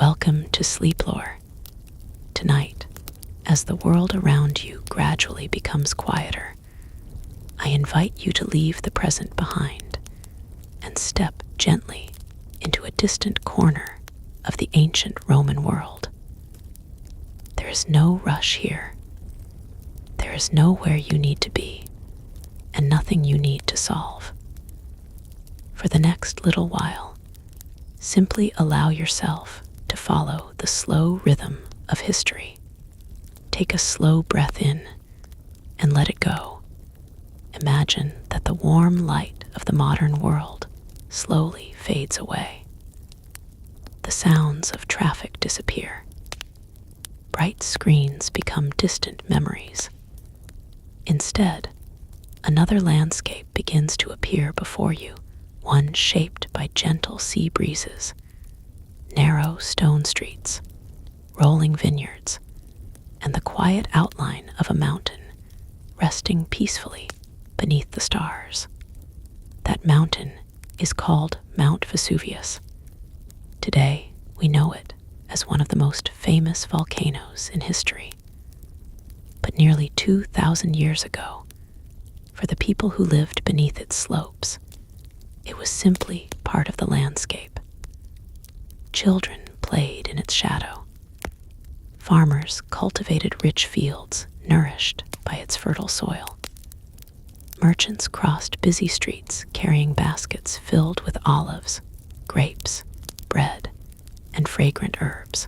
Welcome to Sleep Lore. Tonight, as the world around you gradually becomes quieter, I invite you to leave the present behind and step gently into a distant corner of the ancient Roman world. There is no rush here. There is nowhere you need to be, and nothing you need to solve. For the next little while, simply allow yourself to follow the slow rhythm of history. Take a slow breath in and let it go. Imagine that the warm light of the modern world slowly fades away. The sounds of traffic disappear. Bright screens become distant memories. Instead, another landscape begins to appear before you, one shaped by gentle sea breezes, narrow stone streets, rolling vineyards, and the quiet outline of a mountain resting peacefully beneath the stars. That mountain is called Mount Vesuvius. Today, we know it as one of the most famous volcanoes in history. But nearly 2,000 years ago, for the people who lived beneath its slopes, it was simply part of the landscape. Children played in its shadow. Farmers cultivated rich fields nourished by its fertile soil. Merchants crossed busy streets carrying baskets filled with olives, grapes, bread, and fragrant herbs.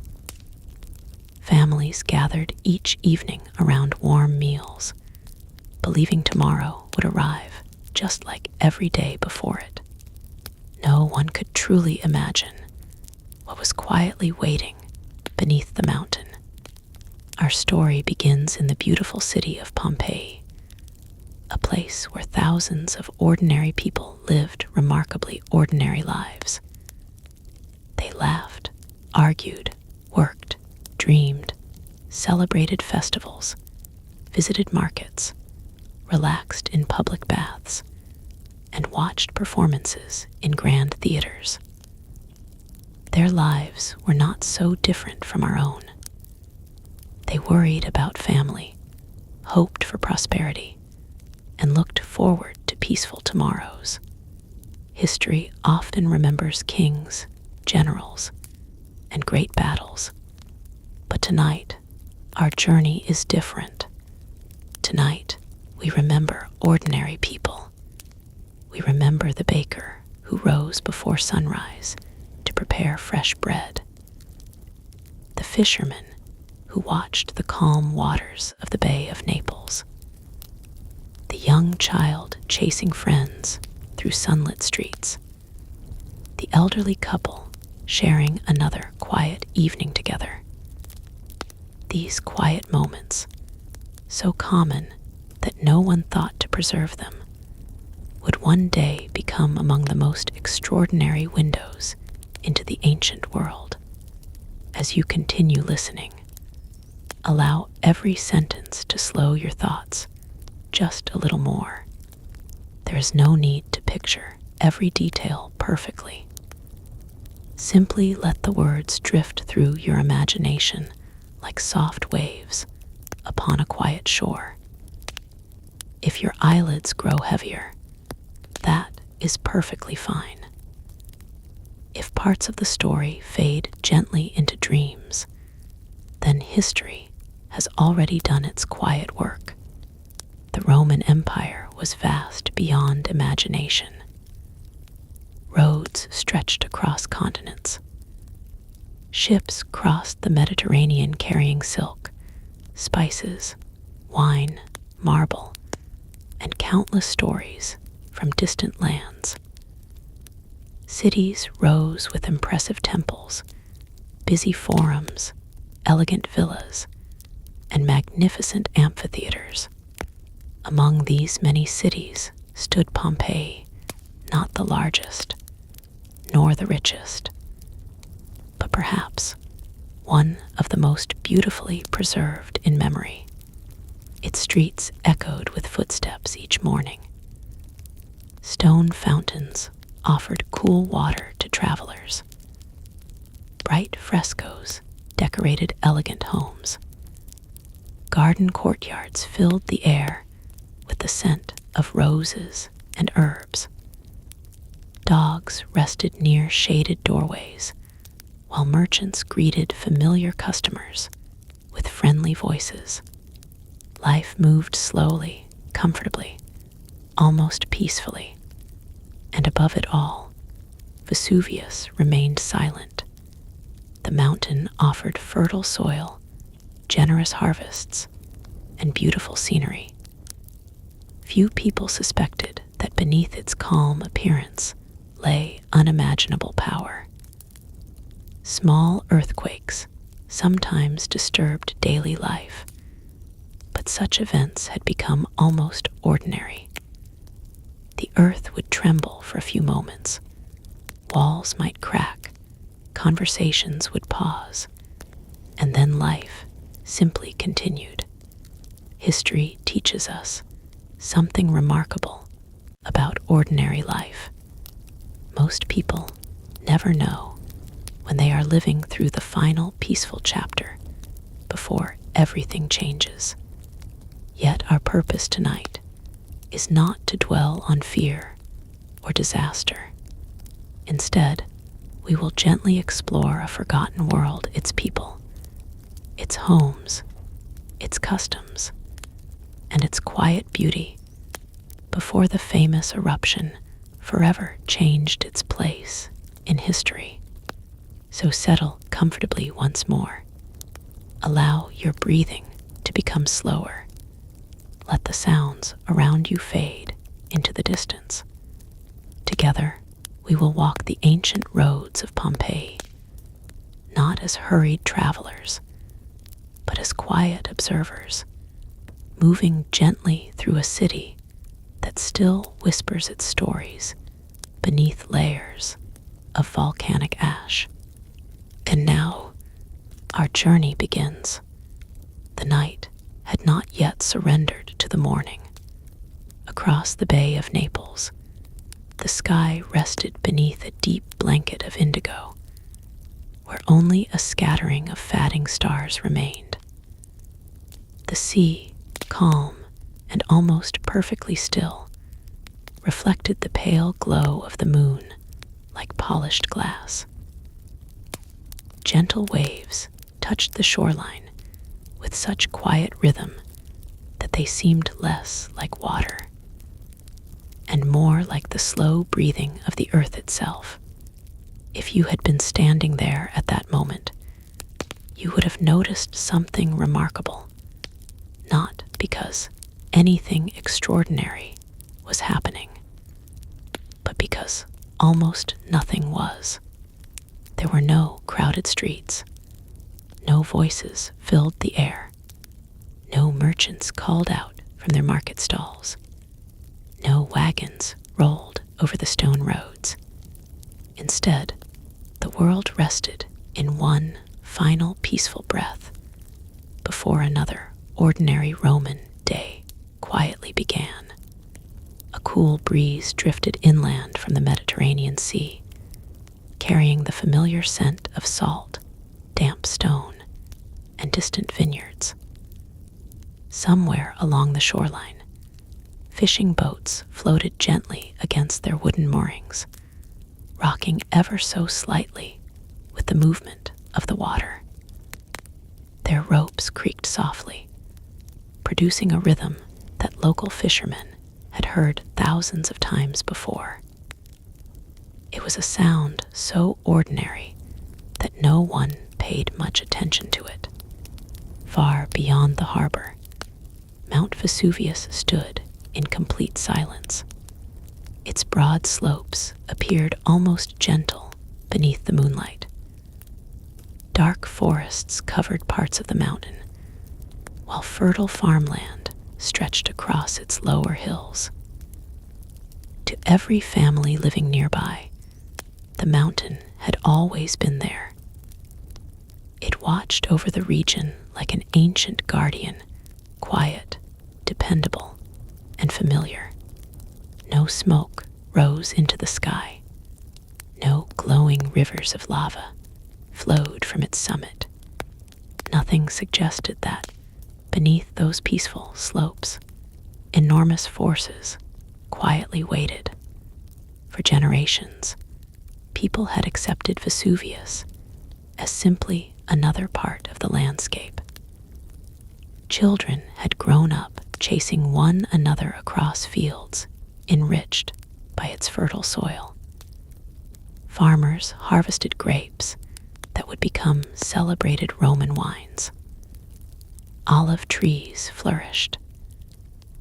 Families gathered each evening around warm meals, believing tomorrow would arrive just like every day before it. No one could truly imagine what was quietly waiting beneath the mountain. Our story begins in the beautiful city of Pompeii, a place where thousands of ordinary people lived remarkably ordinary lives. They laughed, argued, worked, dreamed, celebrated festivals, visited markets, relaxed in public baths, and watched performances in grand theaters. Their lives were not so different from our own. They worried about family, hoped for prosperity, and looked forward to peaceful tomorrows. History often remembers kings, generals, and great battles. But tonight, our journey is different. Tonight, we remember ordinary people. We remember the baker who rose before sunrise to prepare fresh bread, the fisherman who watched the calm waters of the Bay of Naples, the young child chasing friends through sunlit streets, the elderly couple sharing another quiet evening together. These quiet moments, so common that no one thought to preserve them, would one day become among the most extraordinary windows into the ancient world. As you continue listening, allow every sentence to slow your thoughts just a little more. There is no need to picture every detail perfectly. Simply let the words drift through your imagination like soft waves upon a quiet shore. If your eyelids grow heavier, that is perfectly fine. If parts of the story fade gently into dreams, then history has already done its quiet work. The Roman Empire was vast beyond imagination. Roads stretched across continents. Ships crossed the Mediterranean carrying silk, spices, wine, marble, and countless stories from distant lands. Cities rose with impressive temples, busy forums, elegant villas, and magnificent amphitheaters. Among these many cities stood Pompeii, not the largest, nor the richest, but perhaps one of the most beautifully preserved in memory. Its streets echoed with footsteps each morning. Stone fountains offered cool water to travelers. Bright frescoes decorated elegant homes. Garden courtyards filled the air with the scent of roses and herbs. Dogs rested near shaded doorways, while merchants greeted familiar customers with friendly voices. Life moved slowly, comfortably, almost peacefully, and above it all, Vesuvius remained silent. The mountain offered fertile soil, generous harvests, and beautiful scenery. Few people suspected that beneath its calm appearance lay unimaginable power. Small earthquakes sometimes disturbed daily life, but such events had become almost ordinary. The earth would tremble for a few moments, walls might crack, conversations would pause, and then life simply continued. History teaches us something remarkable about ordinary life. Most people never know when they are living through the final peaceful chapter before everything changes. Yet our purpose tonight is not to dwell on fear or disaster. Instead, we will gently explore a forgotten world, its people, its homes, its customs, and its quiet beauty before the famous eruption forever changed its place in history. So settle comfortably once more. Allow your breathing to become slower. Let the sounds around you fade into the distance. Together, we will walk the ancient roads of Pompeii, not as hurried travelers, but as quiet observers, moving gently through a city that still whispers its stories beneath layers of volcanic ash. And now, our journey begins. The night had not yet surrendered to the morning. Across the Bay of Naples, the sky rested beneath a deep blanket of indigo, where only a scattering of fading stars remained. The sea, calm and almost perfectly still, reflected the pale glow of the moon like polished glass. Gentle waves touched the shoreline with such quiet rhythm that they seemed less like water and more like the slow breathing of the earth itself. If you had been standing there at that moment, you would have noticed something remarkable, not because anything extraordinary was happening, but because almost nothing was. There were no crowded streets, no voices filled the air, no merchants called out from their market stalls, no wagons rolled over the stone roads. Instead, the world rested in one final peaceful breath before another ordinary Roman day quietly began. A cool breeze drifted inland from the Mediterranean Sea, carrying the familiar scent of salt, damp stone, and distant vineyards. Somewhere along the shoreline, fishing boats floated gently against their wooden moorings, rocking ever so slightly with the movement of the water. Their ropes creaked softly, producing a rhythm that local fishermen had heard thousands of times before. It was a sound so ordinary that no one paid much attention to it. Far beyond the harbor, Mount Vesuvius stood in complete silence. Its broad slopes appeared almost gentle beneath the moonlight. Dark forests covered parts of the mountain, while fertile farmland stretched across its lower hills. To every family living nearby, the mountain had always been there. It watched over the region like an ancient guardian, quiet, dependable, and familiar. No smoke rose into the sky. No glowing rivers of lava flowed from its summit. Nothing suggested that, beneath those peaceful slopes, enormous forces quietly waited. For generations, people had accepted Vesuvius as simply another part of the landscape. Children had grown up chasing one another across fields enriched by its fertile soil. Farmers harvested grapes that would become celebrated Roman wines. Olive trees flourished.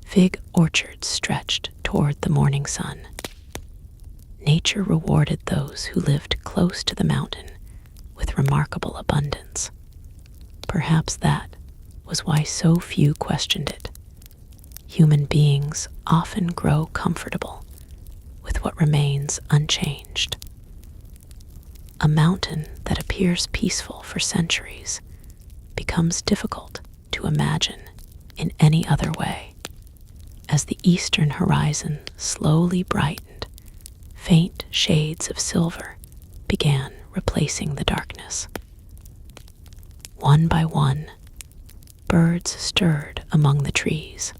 Fig orchards stretched toward the morning sun. Nature rewarded those who lived close to the mountain with remarkable abundance. Perhaps that was why so few questioned it. Human beings often grow comfortable with what remains unchanged. A mountain that appears peaceful for centuries becomes difficult to imagine in any other way. As the eastern horizon slowly brightened, faint shades of silver began replacing the darkness. One by one, birds stirred among the trees.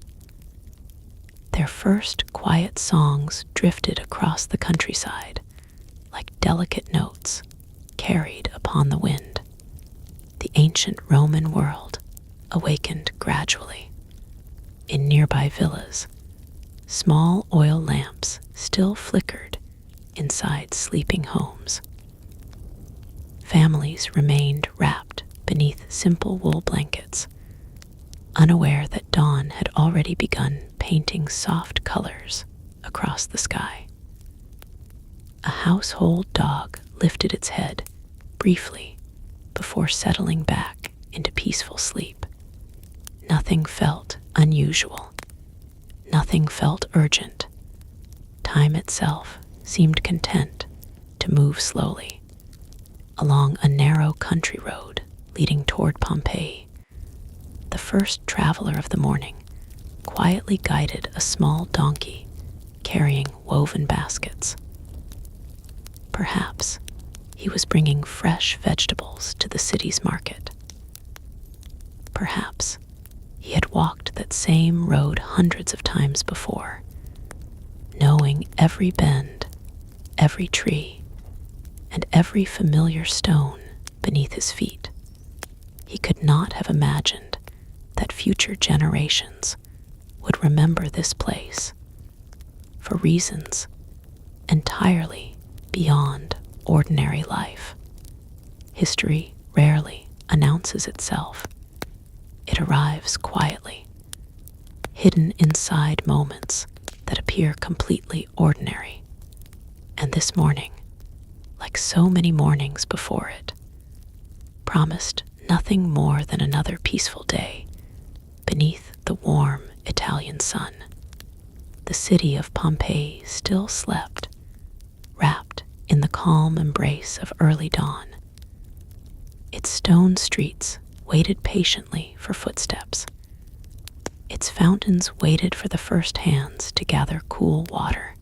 Their first quiet songs drifted across the countryside like delicate notes carried upon the wind. The ancient Roman world awakened gradually. In nearby villas, small oil lamps still flickered inside sleeping homes. Families remained wrapped beneath simple wool blankets, unaware that dawn had already begun painting soft colors across the sky. A household dog lifted its head briefly before settling back into peaceful sleep. Nothing felt unusual. Nothing felt urgent. Time itself seemed content to move slowly. Along a narrow country road leading toward Pompeii, the first traveler of the morning quietly guided a small donkey carrying woven baskets. Perhaps he was bringing fresh vegetables to the city's market. Perhaps he had walked that same road hundreds of times before, knowing every bend, every tree, and every familiar stone beneath his feet. He could not have imagined that future generations would remember this place for reasons entirely beyond ordinary life. History rarely announces itself. It arrives quietly, hidden inside moments that appear completely ordinary. And this morning, like so many mornings before it, promised nothing more than another peaceful day beneath the warm Italian sun. The city of Pompeii still slept, wrapped in the calm embrace of early dawn. Its stone streets waited patiently for footsteps. Its fountains waited for the first hands to gather cool water.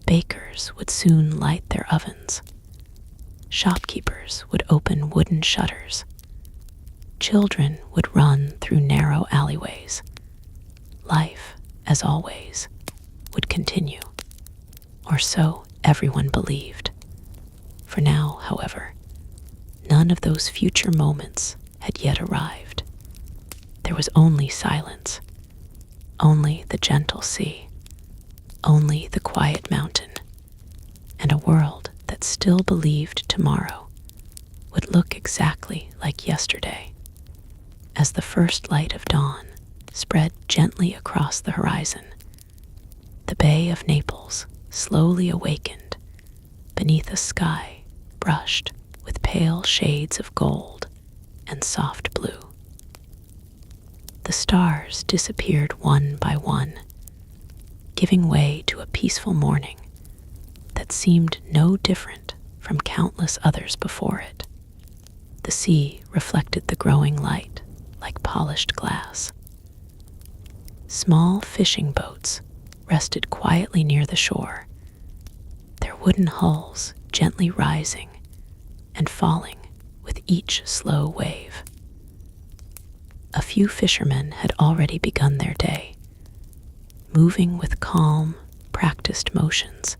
Bakers would soon light their ovens. Shopkeepers would open wooden shutters. Children would run through narrow alleyways. Life, as always, would continue, or so everyone believed. For now, however, none of those future moments had yet arrived. There was only silence, only the gentle sea, only the quiet mountain, and a world that still believed tomorrow would look exactly like yesterday. As the first light of dawn spread gently across the horizon, the Bay of Naples slowly awakened beneath a sky brushed with pale shades of gold and soft blue. The stars disappeared one by one, giving way to a peaceful morning that seemed no different from countless others before it. The sea reflected the growing light like polished glass. Small fishing boats rested quietly near the shore, their wooden hulls gently rising and falling each slow wave. A few fishermen had already begun their day, moving with calm, practiced motions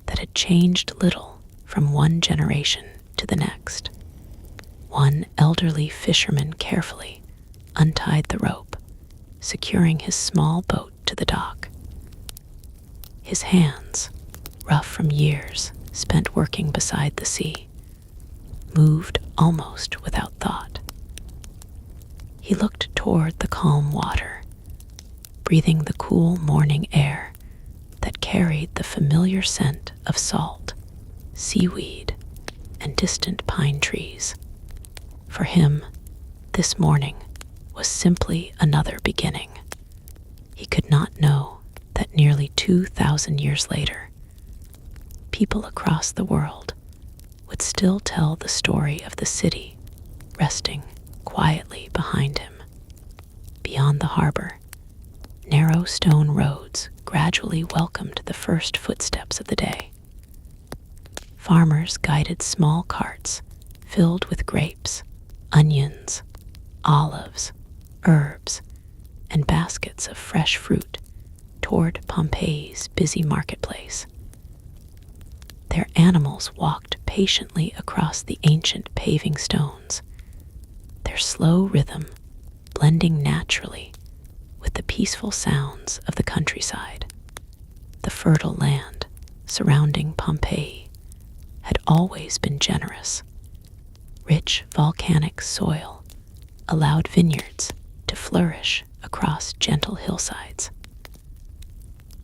that had changed little from one generation to the next. One elderly fisherman carefully untied the rope, securing his small boat to the dock. His hands, rough from years spent working beside the sea, moved almost without thought. He looked toward the calm water, breathing the cool morning air that carried the familiar scent of salt, seaweed, and distant pine trees. For him, this morning was simply another beginning. He could not know that nearly 2,000 years later, people across the world would still tell the story of the city resting quietly behind him. Beyond the harbor, narrow stone roads gradually welcomed the first footsteps of the day. Farmers guided small carts filled with grapes, onions, olives, herbs, and baskets of fresh fruit toward Pompeii's busy marketplace. Their animals walked patiently across the ancient paving stones, their slow rhythm blending naturally with the peaceful sounds of the countryside. The fertile land surrounding Pompeii had always been generous. Rich volcanic soil allowed vineyards to flourish across gentle hillsides.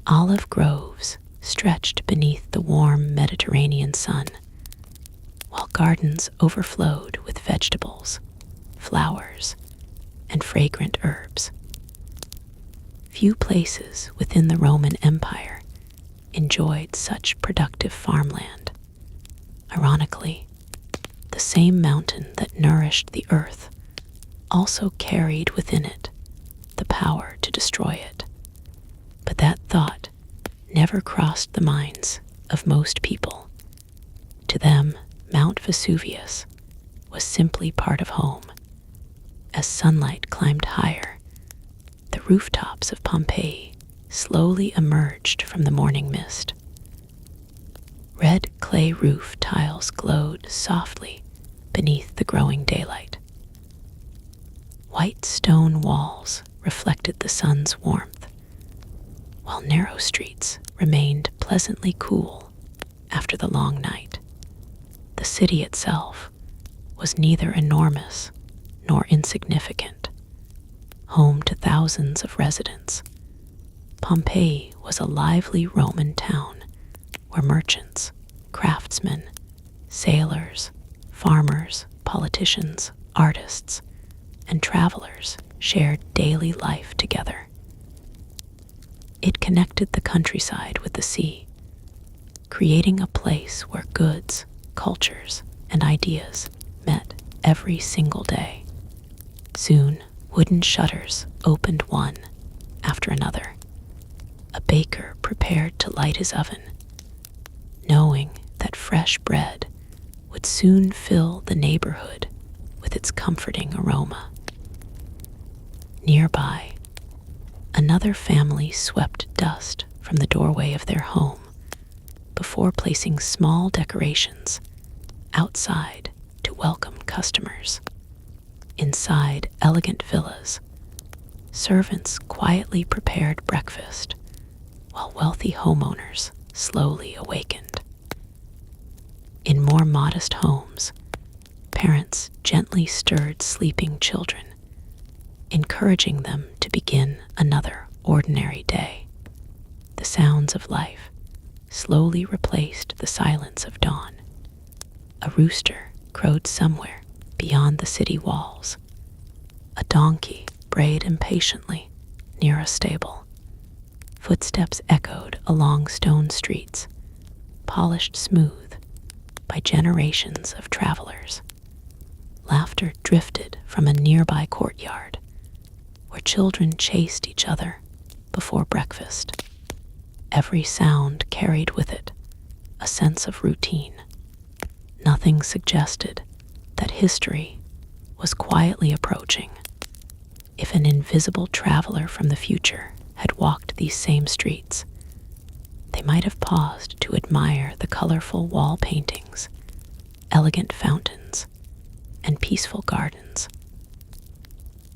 Olive groves stretched beneath the warm Mediterranean sun, while gardens overflowed with vegetables, flowers, and fragrant herbs. Few places within the Roman Empire enjoyed such productive farmland. Ironically, the same mountain that nourished the earth also carried within it the power to destroy it. But that thought never crossed the minds of most people. To them, Mount Vesuvius was simply part of home. As sunlight climbed higher, the rooftops of Pompeii slowly emerged from the morning mist. Red clay roof tiles glowed softly beneath the growing daylight. White stone walls reflected the sun's warmth, while narrow streets remained pleasantly cool after the long night. The city itself was neither enormous nor insignificant. Home to thousands of residents, Pompeii was a lively Roman town where merchants, craftsmen, sailors, farmers, politicians, artists, and travelers shared daily life together. It connected the countryside with the sea, creating a place where goods, cultures, and ideas met every single day. Soon, wooden shutters opened one after another. A baker prepared to light his oven, knowing that fresh bread would soon fill the neighborhood with its comforting aroma. Nearby, another family swept dust from the doorway of their home before placing small decorations outside to welcome customers. Inside elegant villas, servants quietly prepared breakfast while wealthy homeowners slowly awakened. In more modest homes, parents gently stirred sleeping children, encouraging them to begin another ordinary day. The sounds of life slowly replaced the silence of dawn. A rooster crowed somewhere beyond the city walls. A donkey brayed impatiently near a stable. Footsteps echoed along stone streets, polished smooth by generations of travelers. Laughter drifted from a nearby courtyard where children chased each other before breakfast. Every sound carried with it a sense of routine. Nothing suggested that history was quietly approaching. If an invisible traveler from the future had walked these same streets, they might have paused to admire the colorful wall paintings, elegant fountains, and peaceful gardens.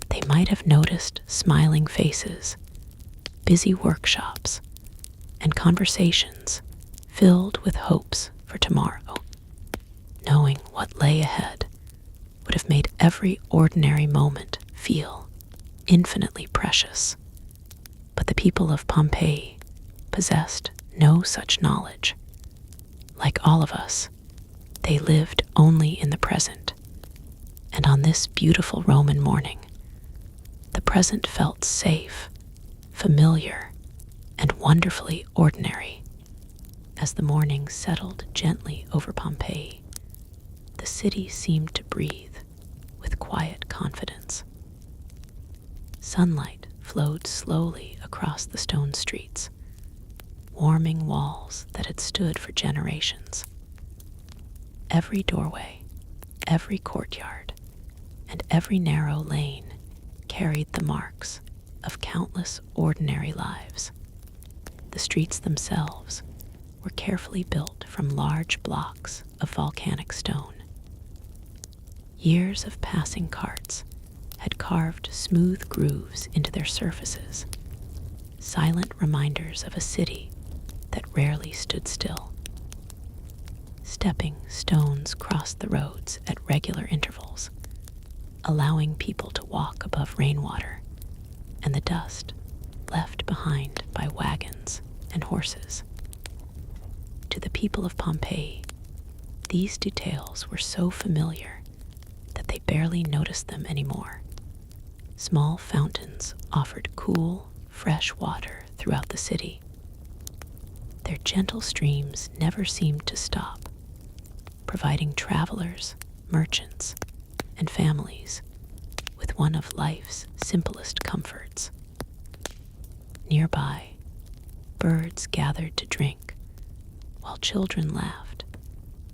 They might have noticed smiling faces, busy workshops, and conversations filled with hopes for tomorrow. Knowing what lay ahead would have made every ordinary moment feel infinitely precious. But the people of Pompeii possessed no such knowledge. Like all of us, they lived only in the present. And on this beautiful Roman morning, the present felt safe, familiar, and wonderfully ordinary. As the morning settled gently over Pompeii, the city seemed to breathe with quiet confidence. Sunlight flowed slowly across the stone streets, warming walls that had stood for generations. Every doorway, every courtyard, and every narrow lane carried the marks of countless ordinary lives. The streets themselves were carefully built from large blocks of volcanic stone. Years of passing carts had carved smooth grooves into their surfaces, silent reminders of a city that rarely stood still. Stepping stones crossed the roads at regular intervals, allowing people to walk above rainwater and the dust left behind by wagons and horses. To the people of Pompeii, these details were so familiar that they barely noticed them anymore. Small fountains offered cool, fresh water throughout the city. Their gentle streams never seemed to stop, providing travelers, merchants, and families with one of life's simplest comforts. Nearby, birds gathered to drink, while children laughed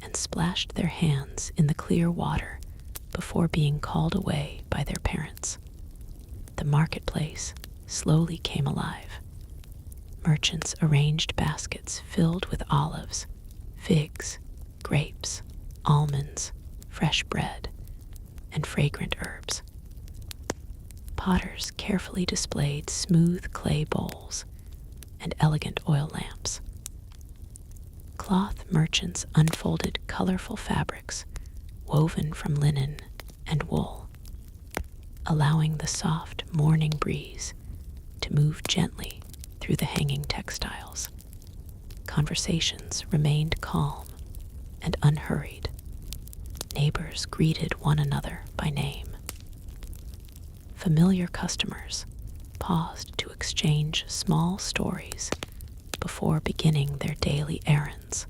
and splashed their hands in the clear water before being called away by their parents. The marketplace slowly came alive. Merchants arranged baskets filled with olives, figs, grapes, almonds, fresh bread, and fragrant herbs. Potters carefully displayed smooth clay bowls and elegant oil lamps. Cloth merchants unfolded colorful fabrics woven from linen and wool, allowing the soft morning breeze to move gently through the hanging textiles. Conversations remained calm and unhurried. Neighbors greeted one another by name. Familiar customers paused to exchange small stories before beginning their daily errands.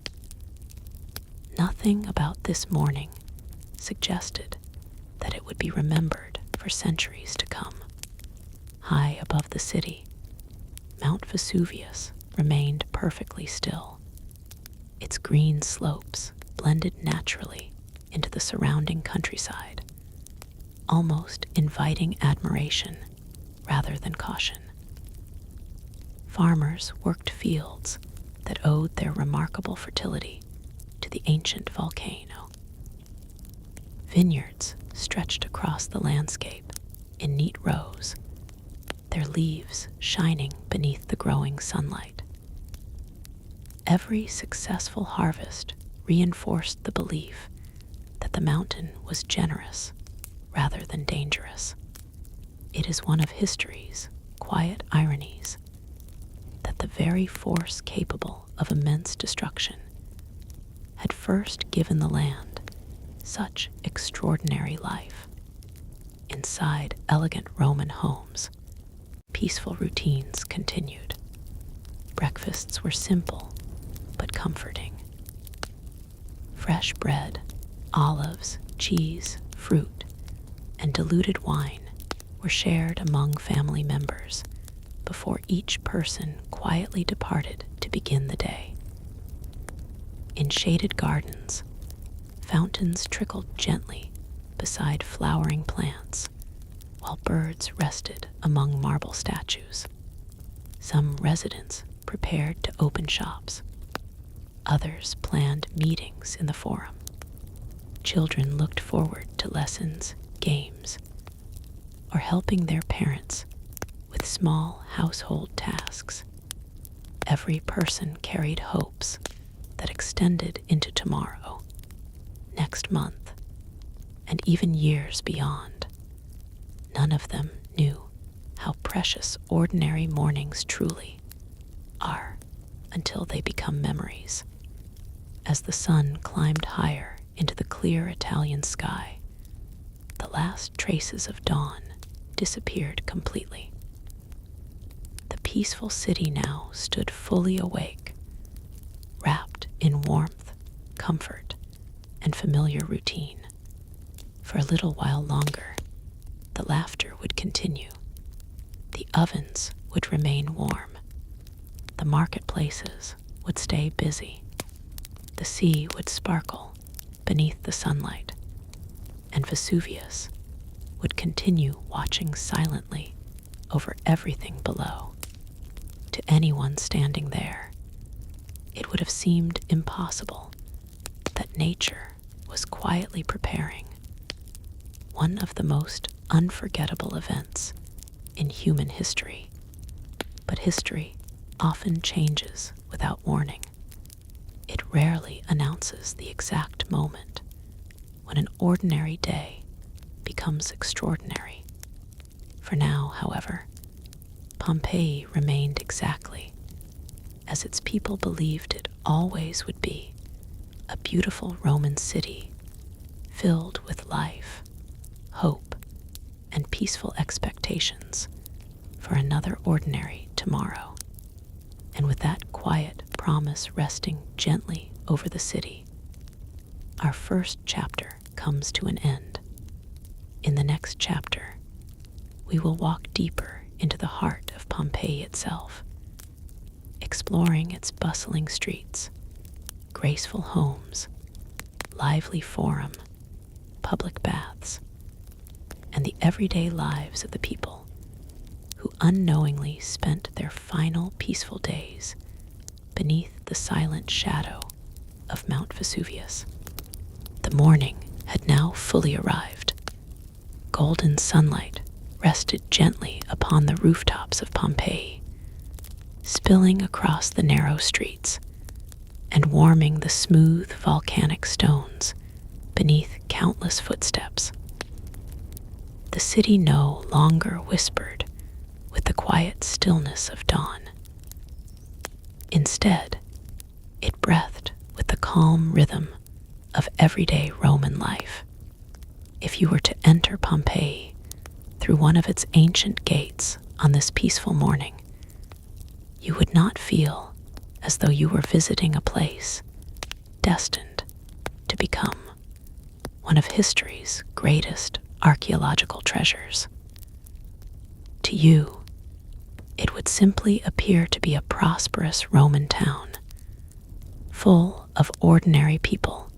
Nothing about this morning suggested that it would be remembered for centuries to come. High above the city, Mount Vesuvius remained perfectly still. Its green slopes blended naturally into the surrounding countryside, almost inviting admiration rather than caution. Farmers worked fields that owed their remarkable fertility to the ancient volcano. Vineyards stretched across the landscape in neat rows, their leaves shining beneath the growing sunlight. Every successful harvest reinforced the belief that the mountain was generous rather than dangerous. It is one of history's quiet ironies that the very force capable of immense destruction had first given the land such extraordinary life. Inside elegant Roman homes, peaceful routines continued. Breakfasts were simple but comforting. Fresh bread, olives, cheese, fruit, and diluted wine were shared among family members before each person quietly departed to begin the day. In shaded gardens, fountains trickled gently beside flowering plants, while birds rested among marble statues. Some residents prepared to open shops. Others planned meetings in the forum. Children looked forward to lessons, games, or helping their parents with small household tasks. Every person carried hopes that extended into tomorrow, next month, and even years beyond. None of them knew how precious ordinary mornings truly are until they become memories. As the sun climbed higher into the clear Italian sky, the last traces of dawn disappeared completely. The peaceful city now stood fully awake, wrapped in warmth, comfort, and familiar routine. For a little while longer, the laughter would continue. The ovens would remain warm. The marketplaces would stay busy. The sea would sparkle beneath the sunlight, and Vesuvius would continue watching silently over everything below. To anyone standing there, it would have seemed impossible that nature was quietly preparing one of the most unforgettable events in human history. But history often changes without warning. It rarely announces the exact moment when an ordinary day becomes extraordinary. For now, however, Pompeii remained exactly as its people believed it always would be, a beautiful Roman city filled with life, hope, and peaceful expectations for another ordinary tomorrow. And with that quiet promise resting gently over the city, our first chapter comes to an end. In the next chapter, we will walk deeper into the heart of Pompeii itself, exploring its bustling streets, graceful homes, lively forum, public baths, and the everyday lives of the people who unknowingly spent their final peaceful days beneath the silent shadow of Mount Vesuvius. The morning had now fully arrived. Golden sunlight rested gently upon the rooftops of Pompeii, spilling across the narrow streets and warming the smooth volcanic stones beneath countless footsteps. The city no longer whispered with the quiet stillness of dawn. Instead, it breathed with the calm rhythm of everyday Roman life. If you were to enter Pompeii through one of its ancient gates on this peaceful morning, you would not feel as though you were visiting a place destined to become one of history's greatest archaeological treasures. To you, it would simply appear to be a prosperous Roman town, full of ordinary people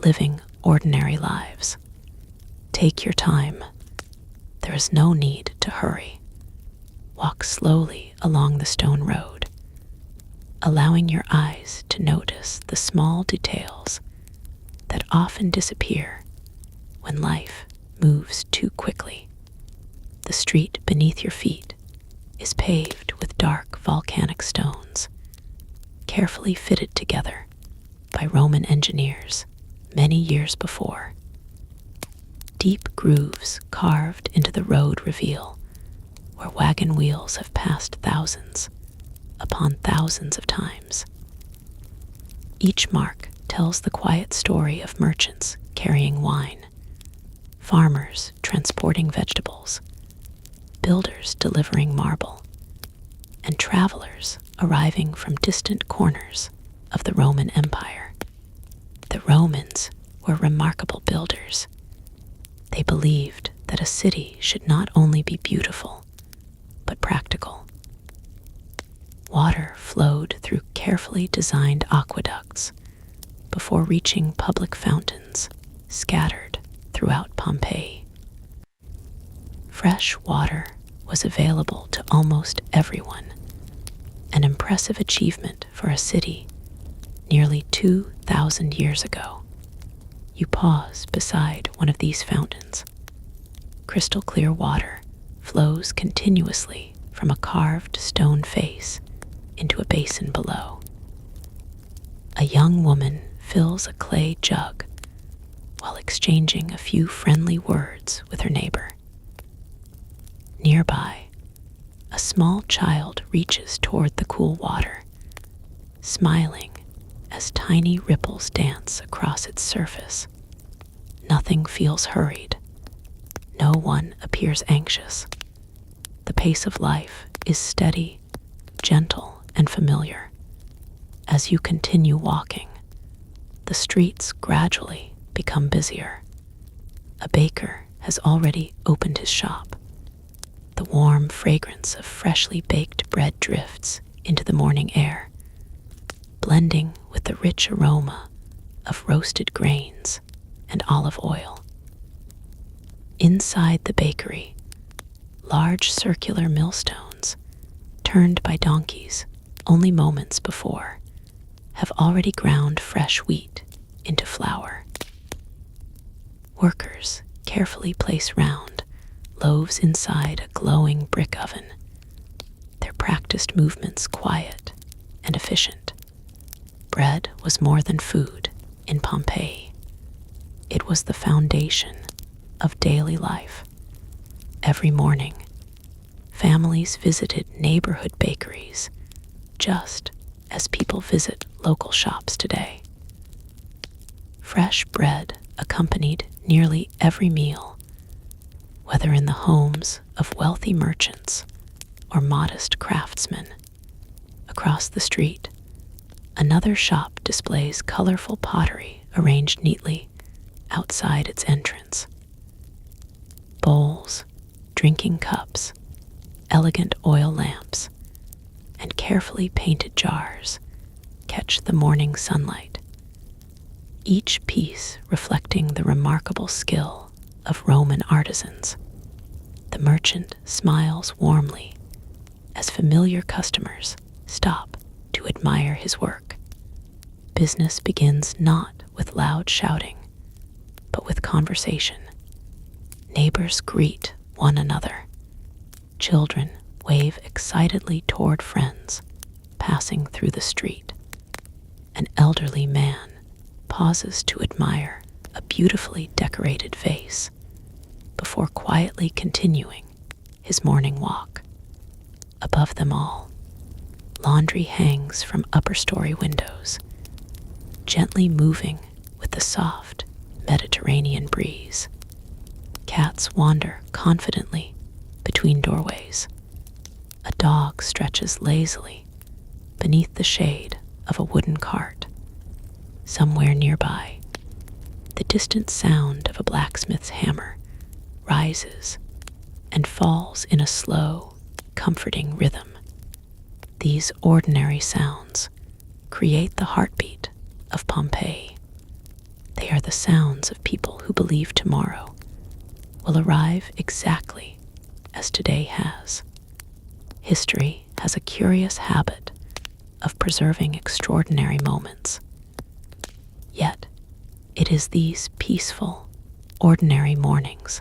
living ordinary lives. Take your time. There is no need to hurry. Walk slowly along the stone road, allowing your eyes to notice the small details that often disappear when life moves too quickly. The street beneath your feet is paved with dark volcanic stones, carefully fitted together by Roman engineers many years before. Deep grooves carved into the road reveal where wagon wheels have passed thousands upon thousands of times. Each mark tells the quiet story of merchants carrying wine, farmers transporting vegetables, builders delivering marble, and travelers arriving from distant corners of the Roman Empire. The Romans were remarkable builders. They believed that a city should not only be beautiful, but practical. Water flowed through carefully designed aqueducts before reaching public fountains scattered throughout Pompeii. Fresh water was available to almost everyone, an impressive achievement for a city nearly 2,000 years ago. You pause beside one of these fountains. Crystal clear water flows continuously from a carved stone face into a basin below. A young woman fills a clay jug while exchanging a few friendly words with her neighbor. Nearby, a small child reaches toward the cool water, smiling as tiny ripples dance across its surface. Nothing feels hurried. No one appears anxious. The pace of life is steady, gentle, and familiar. As you continue walking, the streets gradually become busier. A baker has already opened his shop. The warm fragrance of freshly baked bread drifts into the morning air, blending with the rich aroma of roasted grains and olive oil. Inside the bakery, large circular millstones, turned by donkeys only moments before, have already ground fresh wheat into flour. Workers carefully place round loaves inside a glowing brick oven, their practiced movements quiet and efficient. Bread was more than food in Pompeii. It was the foundation of daily life. Every morning, families visited neighborhood bakeries just as people visit local shops today. Fresh bread accompanied nearly every meal, whether in the homes of wealthy merchants or modest craftsmen. Across the street, another shop displays colorful pottery arranged neatly outside its entrance. Bowls, drinking cups, elegant oil lamps, and carefully painted jars catch the morning sunlight, each piece reflecting the remarkable skill of Roman artisans. The merchant smiles warmly as familiar customers stop to admire his work. Business begins not with loud shouting, but with conversation. Neighbors greet one another. Children wave excitedly toward friends passing through the street. An elderly man pauses to admire a beautifully decorated vase before quietly continuing his morning walk. Above them all, laundry hangs from upper-story windows, gently moving with the soft Mediterranean breeze. Cats wander confidently between doorways. A dog stretches lazily beneath the shade of a wooden cart. Somewhere nearby, the distant sound of a blacksmith's hammer rises and falls in a slow, comforting rhythm. These ordinary sounds create the heartbeat of Pompeii. They are the sounds of people who believe tomorrow will arrive exactly as today has. History has a curious habit of preserving extraordinary moments. Yet, it is these peaceful, ordinary mornings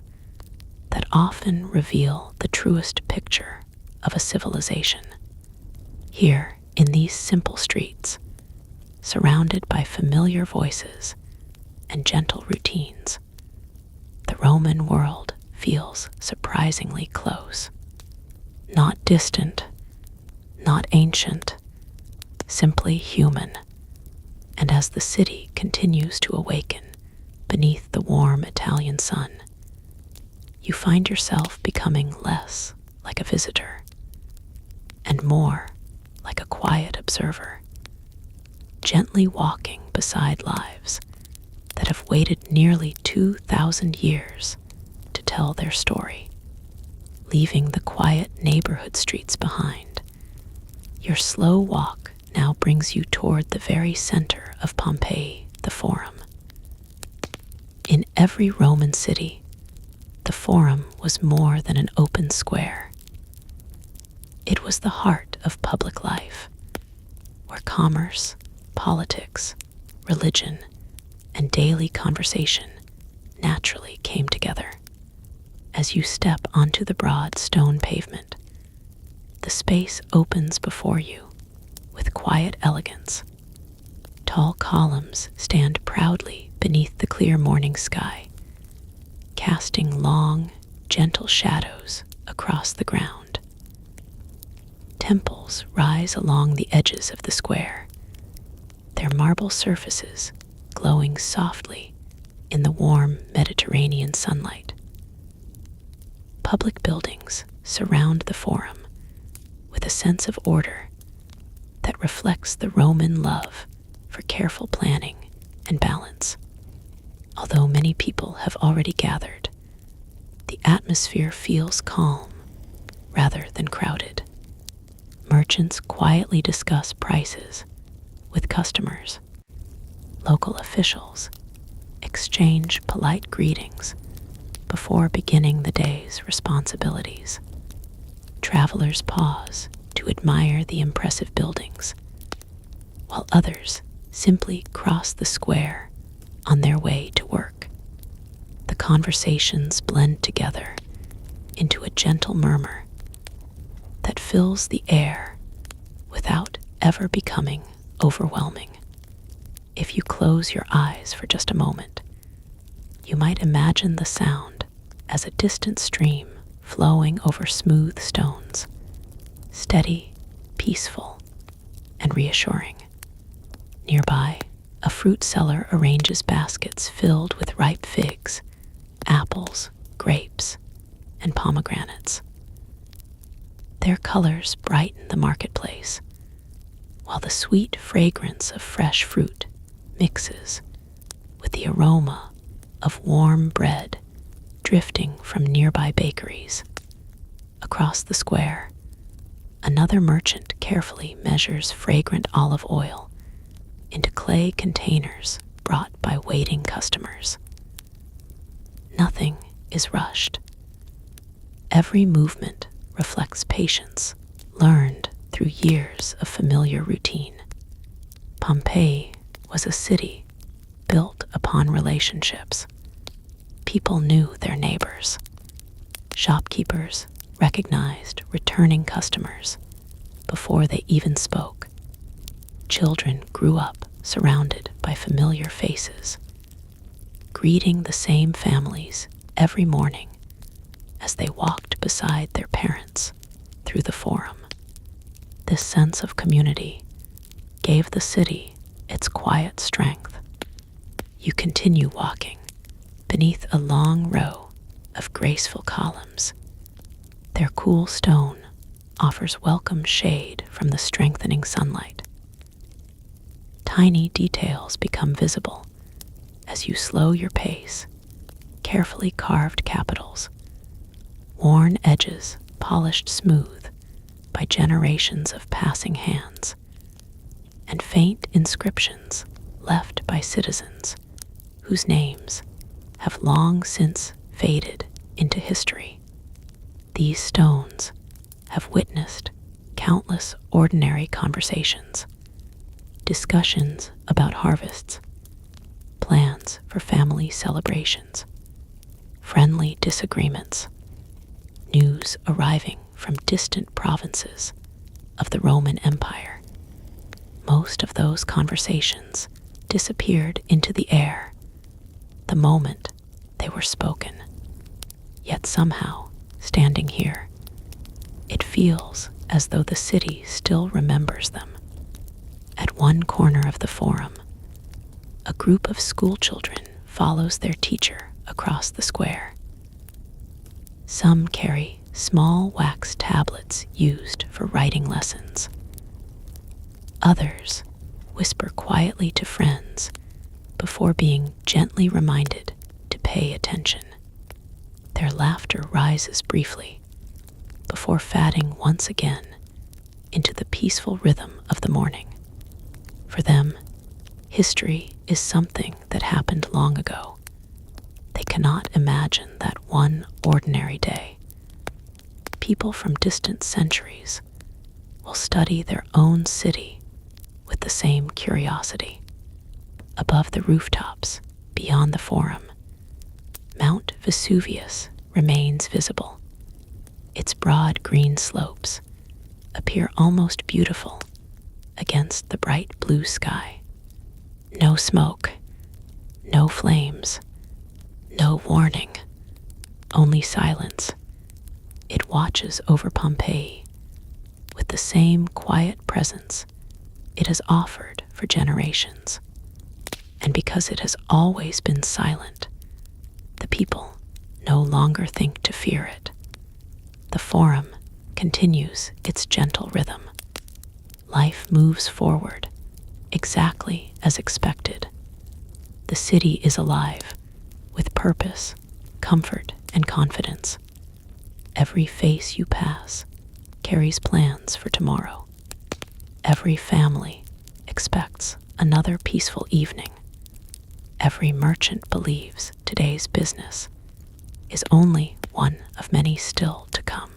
that often reveal the truest picture of a civilization. Here, in these simple streets, surrounded by familiar voices and gentle routines, the Roman world feels surprisingly close. Not distant, not ancient, simply human. And as the city continues to awaken beneath the warm Italian sun, you find yourself becoming less like a visitor and more like a quiet observer, gently walking beside lives that have waited nearly 2,000 years to tell their story. Leaving the quiet neighborhood streets behind, your slow walk now brings you toward the very center of Pompeii, the Forum. In every Roman city, the Forum was more than an open square. It was the heart of public life, where commerce, politics, religion, and daily conversation naturally came together. As you step onto the broad stone pavement, the space opens before you with quiet elegance. Tall columns stand proudly beneath the clear morning sky, casting long, gentle shadows across the ground. Temples rise along the edges of the square, their marble surfaces glowing softly in the warm Mediterranean sunlight. Public buildings surround the Forum with a sense of order that reflects the Roman love for careful planning and balance. Although many people have already gathered, the atmosphere feels calm rather than crowded. Merchants quietly discuss prices with customers. Local officials exchange polite greetings before beginning the day's responsibilities. Travelers pause to admire the impressive buildings, while others simply cross the square on their way to work. The conversations blend together into a gentle murmur that fills the air without ever becoming overwhelming. If you close your eyes for just a moment, you might imagine the sound as a distant stream flowing over smooth stones, steady, peaceful, and reassuring. Nearby, a fruit seller arranges baskets filled with ripe figs, apples, grapes, and pomegranates. Their colors brighten the marketplace, while the sweet fragrance of fresh fruit mixes with the aroma of warm bread drifting from nearby bakeries. Across the square, another merchant carefully measures fragrant olive oil into clay containers brought by waiting customers. Nothing is rushed. Every movement reflects patience learned through years of familiar routine. Pompeii was a city built upon relationships. People knew their neighbors. Shopkeepers recognized returning customers before they even spoke. Children grew up surrounded by familiar faces, greeting the same families every morning as they walked beside their parents through the Forum. This sense of community gave the city its quiet strength. You continue walking beneath a long row of graceful columns. Their cool stone offers welcome shade from the strengthening sunlight. Tiny details become visible as you slow your pace. Carefully carved capitals, worn edges polished smooth by generations of passing hands, and faint inscriptions left by citizens whose names have long since faded into history. These stones have witnessed countless ordinary conversations, discussions about harvests, plans for family celebrations, friendly disagreements, news arriving from distant provinces of the Roman Empire. Most of those conversations disappeared into the air the moment they were spoken. Yet somehow, standing here, it feels as though the city still remembers them. At one corner of the Forum, a group of schoolchildren follows their teacher across the square. Some carry small wax tablets used for writing lessons. Others whisper quietly to friends before being gently reminded to pay attention. Their laughter rises briefly before fading once again into the peaceful rhythm of the morning. For them, history is something that happened long ago, cannot imagine that one ordinary day, people from distant centuries will study their own city with the same curiosity. Above the rooftops, beyond the Forum, Mount Vesuvius remains visible. Its broad green slopes appear almost beautiful against the bright blue sky. No smoke, no flames, no warning, only silence. It watches over Pompeii with the same quiet presence it has offered for generations. And because it has always been silent, the people no longer think to fear it. The Forum continues its gentle rhythm. Life moves forward, exactly as expected. The city is alive, with purpose, comfort, and confidence. Every face you pass carries plans for tomorrow. Every family expects another peaceful evening. Every merchant believes today's business is only one of many still to come.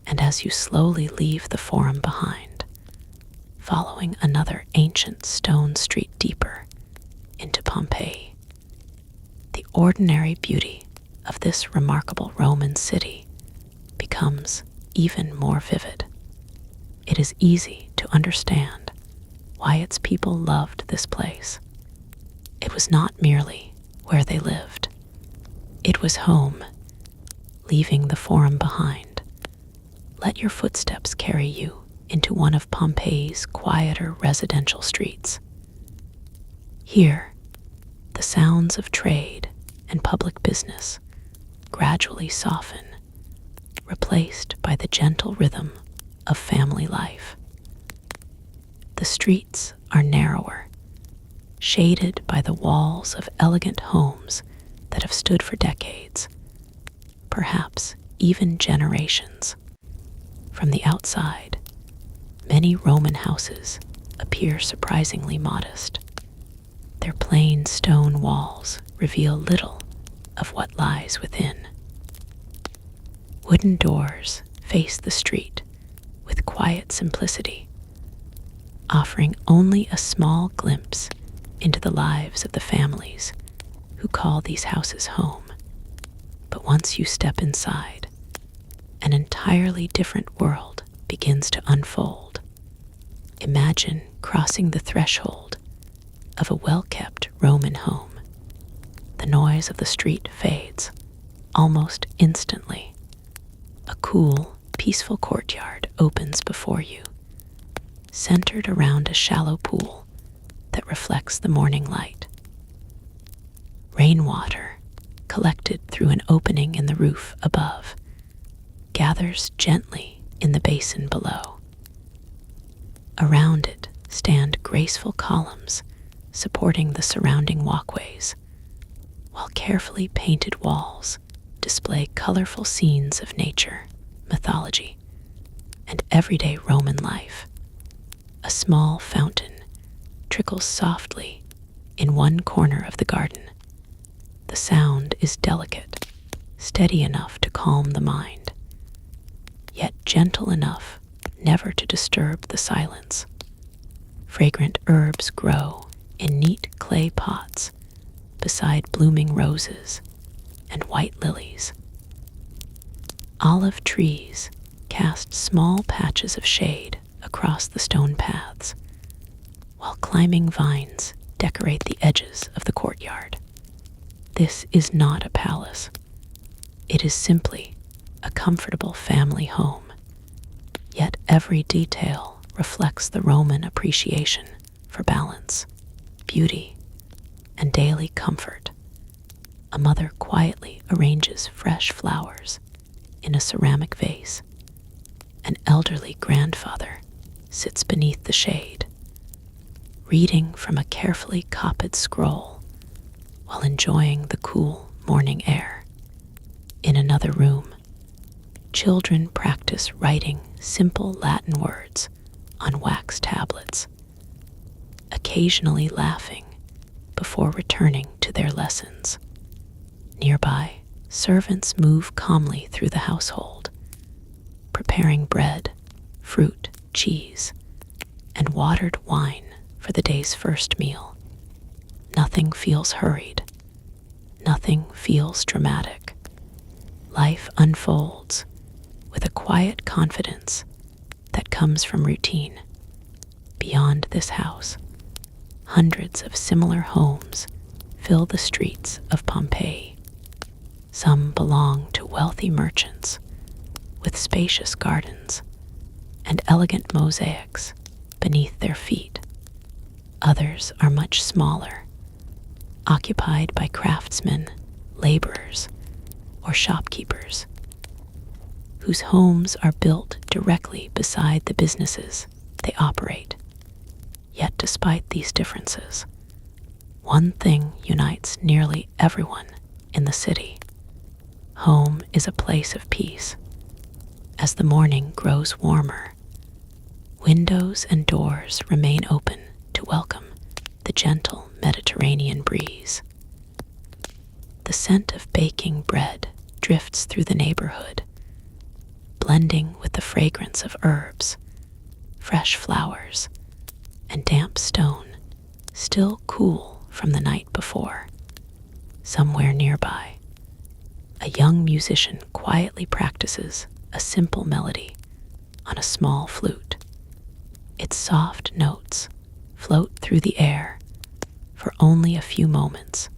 And as you slowly leave the Forum behind, following another ancient stone street deeper into Pompeii, the ordinary beauty of this remarkable Roman city becomes even more vivid. It is easy to understand why its people loved this place. It was not merely where they lived. It was home. Leaving the Forum behind, let your footsteps carry you into one of Pompeii's quieter residential streets. Here, the sounds of trade and public business gradually soften, replaced by the gentle rhythm of family life. The streets are narrower, shaded by the walls of elegant homes that have stood for decades, perhaps even generations. From the outside, many Roman houses appear surprisingly modest. Their plain stone walls reveal little of what lies within. Wooden doors face the street with quiet simplicity, offering only a small glimpse into the lives of the families who call these houses home. But once you step inside, an entirely different world begins to unfold. Imagine crossing the threshold of a well-kept Roman home. The noise of the street fades almost instantly. A cool, peaceful courtyard opens before you, centered around a shallow pool that reflects the morning light. Rainwater, collected through an opening in the roof above, gathers gently in the basin below. Around it stand graceful columns supporting the surrounding walkways, while carefully painted walls display colorful scenes of nature, mythology, and everyday Roman life. A small fountain trickles softly in one corner of the garden. The sound is delicate, steady enough to calm the mind, yet gentle enough never to disturb the silence. Fragrant herbs grow in neat clay pots beside blooming roses and white lilies. Olive trees cast small patches of shade across the stone paths, while climbing vines decorate the edges of the courtyard. This is not a palace. It is simply a comfortable family home, yet every detail reflects the Roman appreciation for balance, beauty, and daily comfort. A mother quietly arranges fresh flowers in a ceramic vase. An elderly grandfather sits beneath the shade, reading from a carefully copied scroll while enjoying the cool morning air. In another room, children practice writing simple Latin words on wax tablets, occasionally laughing before returning to their lessons. Nearby, servants move calmly through the household, preparing bread, fruit, cheese, and watered wine for the day's first meal. Nothing feels hurried. Nothing feels dramatic. Life unfolds with a quiet confidence that comes from routine. Beyond this house, hundreds of similar homes fill the streets of Pompeii. Some belong to wealthy merchants with spacious gardens and elegant mosaics beneath their feet. Others are much smaller, occupied by craftsmen, laborers, or shopkeepers, whose homes are built directly beside the businesses they operate. Yet despite these differences, one thing unites nearly everyone in the city. Home is a place of peace. As the morning grows warmer, windows and doors remain open to welcome the gentle Mediterranean breeze. The scent of baking bread drifts through the neighborhood, blending with the fragrance of herbs, fresh flowers, and damp stone still cool from the night before. Somewhere nearby, a young musician quietly practices a simple melody on a small flute. Its soft notes float through the air for only a few moments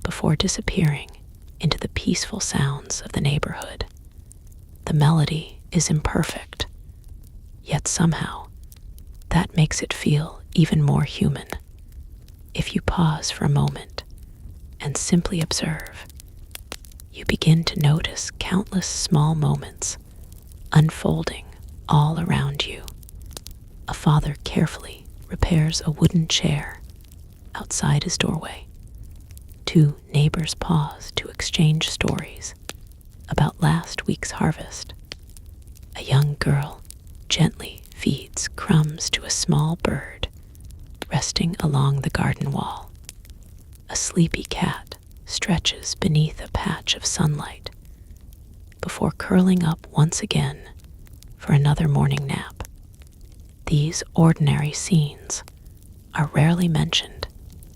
before disappearing into the peaceful sounds of the neighborhood. The melody is imperfect, yet somehow that makes it feel even more human. If you pause for a moment and simply observe, you begin to notice countless small moments unfolding all around you. A father carefully repairs a wooden chair outside his doorway. Two neighbors pause to exchange stories about last week's harvest. A young girl gently feeds crumbs to a small bird resting along the garden wall. A sleepy cat stretches beneath a patch of sunlight before curling up once again for another morning nap. These ordinary scenes are rarely mentioned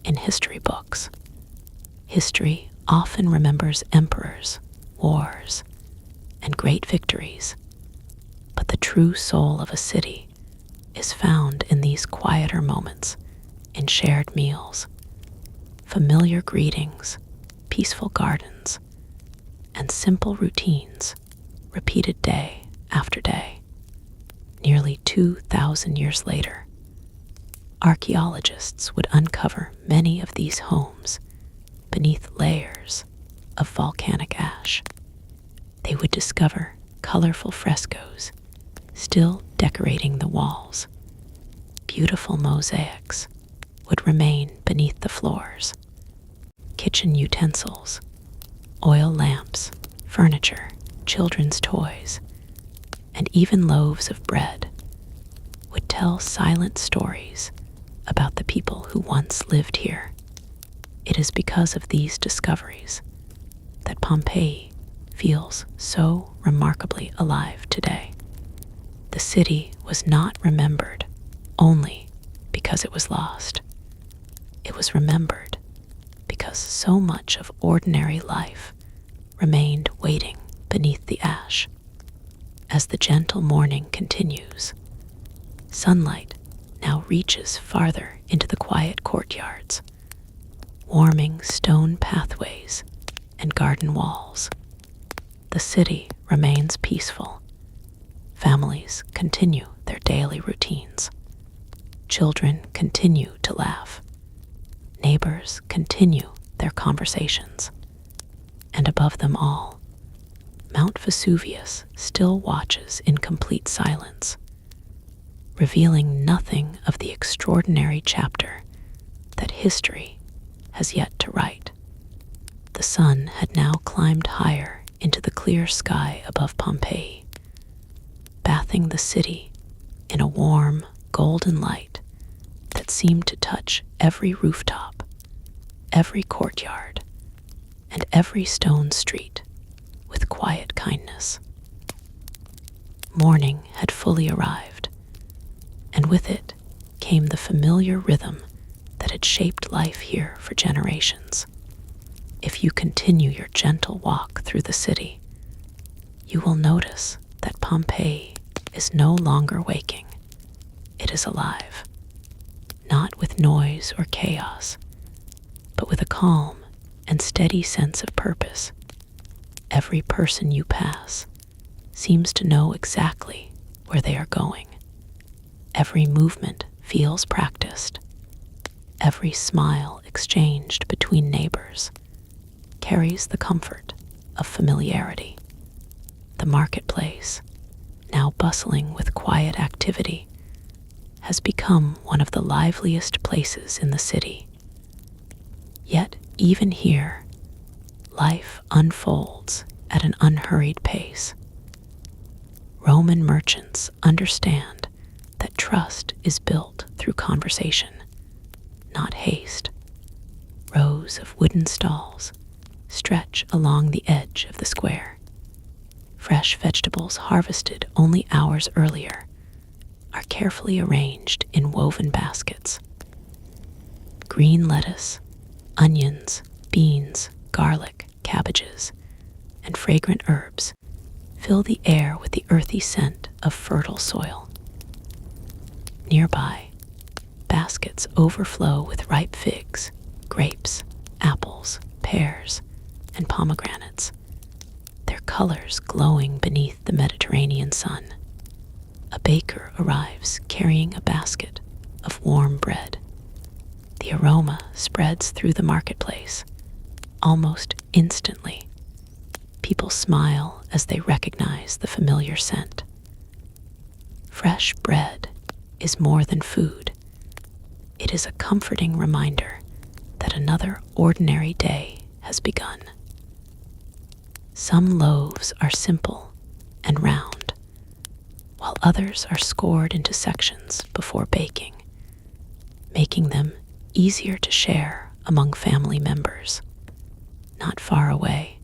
in history books. History often remembers emperors, wars, and great victories, but the true soul of a city is found in these quieter moments, in shared meals, familiar greetings, peaceful gardens, and simple routines repeated day after day. Nearly 2,000 years later, archaeologists would uncover many of these homes beneath layers of volcanic ash. They would discover colorful frescoes still decorating the walls. Beautiful mosaics would remain beneath the floors. Kitchen utensils, oil lamps, furniture, children's toys, and even loaves of bread would tell silent stories about the people who once lived here. It is because of these discoveries that Pompeii feels so remarkably alive today. The city was not remembered only because it was lost. It was remembered because so much of ordinary life remained waiting beneath the ash. As the gentle morning continues, sunlight now reaches farther into the quiet courtyards, warming stone pathways and garden walls. The city remains peaceful. Families continue their daily routines. Children continue to laugh. Neighbors continue their conversations. And above them all, Mount Vesuvius still watches in complete silence, revealing nothing of the extraordinary chapter that history has yet to write. The sun had now climbed higher into the clear sky above Pompeii, bathing the city in a warm, golden light that seemed to touch every rooftop, every courtyard, and every stone street with quiet kindness. Morning had fully arrived, and with it came the familiar rhythm that had shaped life here for generations. If you continue your gentle walk through the city, you will notice that Pompeii is no longer waking. It is alive, not with noise or chaos, but with a calm and steady sense of purpose. Every person you pass seems to know exactly where they are going. Every movement feels practiced. Every smile exchanged between neighbors carries the comfort of familiarity. The marketplace, now bustling with quiet activity, has become one of the liveliest places in the city. Yet, even here, life unfolds at an unhurried pace. Roman merchants understand that trust is built through conversation, not haste. Rows of wooden stalls stretch along the edge of the square. Fresh vegetables harvested only hours earlier are carefully arranged in woven baskets. Green lettuce, onions, beans, garlic, cabbages, and fragrant herbs fill the air with the earthy scent of fertile soil. Nearby, baskets overflow with ripe figs, grapes, apples, pears, and pomegranates, their colors glowing beneath the Mediterranean sun. A baker arrives carrying a basket of warm bread. The aroma spreads through the marketplace. Almost instantly, people smile as they recognize the familiar scent. Fresh bread is more than food. It is a comforting reminder that another ordinary day has begun. Some loaves are simple and round, while others are scored into sections before baking, making them easier to share among family members. Not far away,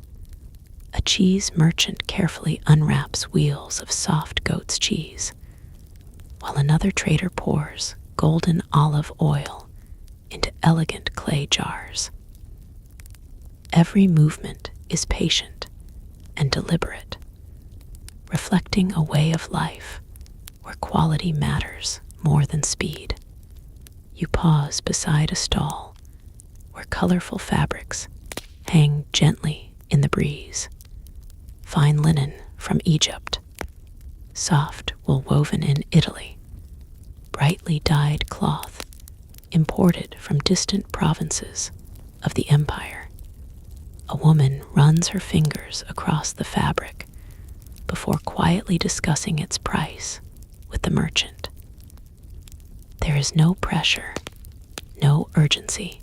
a cheese merchant carefully unwraps wheels of soft goat's cheese, while another trader pours golden olive oil into elegant clay jars. Every movement is patient and deliberate, reflecting a way of life where quality matters more than speed. You pause beside a stall where colorful fabrics hang gently in the breeze. Fine linen from Egypt, soft wool woven in Italy, brightly dyed cloth imported from distant provinces of the empire. A woman runs her fingers across the fabric before quietly discussing its price with the merchant. There is no pressure, no urgency.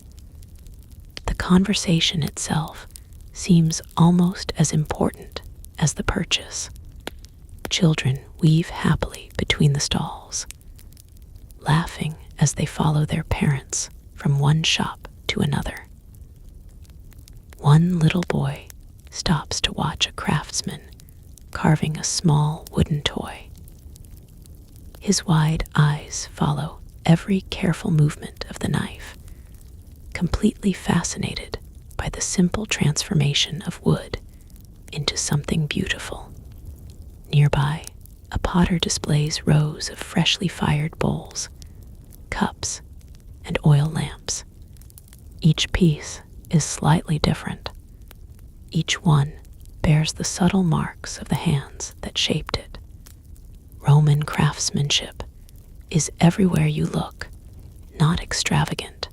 The conversation itself seems almost as important as the purchase. Children weave happily between the stalls, laughing as they follow their parents from one shop to another. One little boy stops to watch a craftsman carving a small wooden toy. His wide eyes follow every careful movement of the knife, completely fascinated by the simple transformation of wood into something beautiful. Nearby, a potter displays rows of freshly fired bowls, cups, and oil lamps. Each piece is slightly different. Each one bears the subtle marks of the hands that shaped it. Roman craftsmanship is everywhere you look, not extravagant,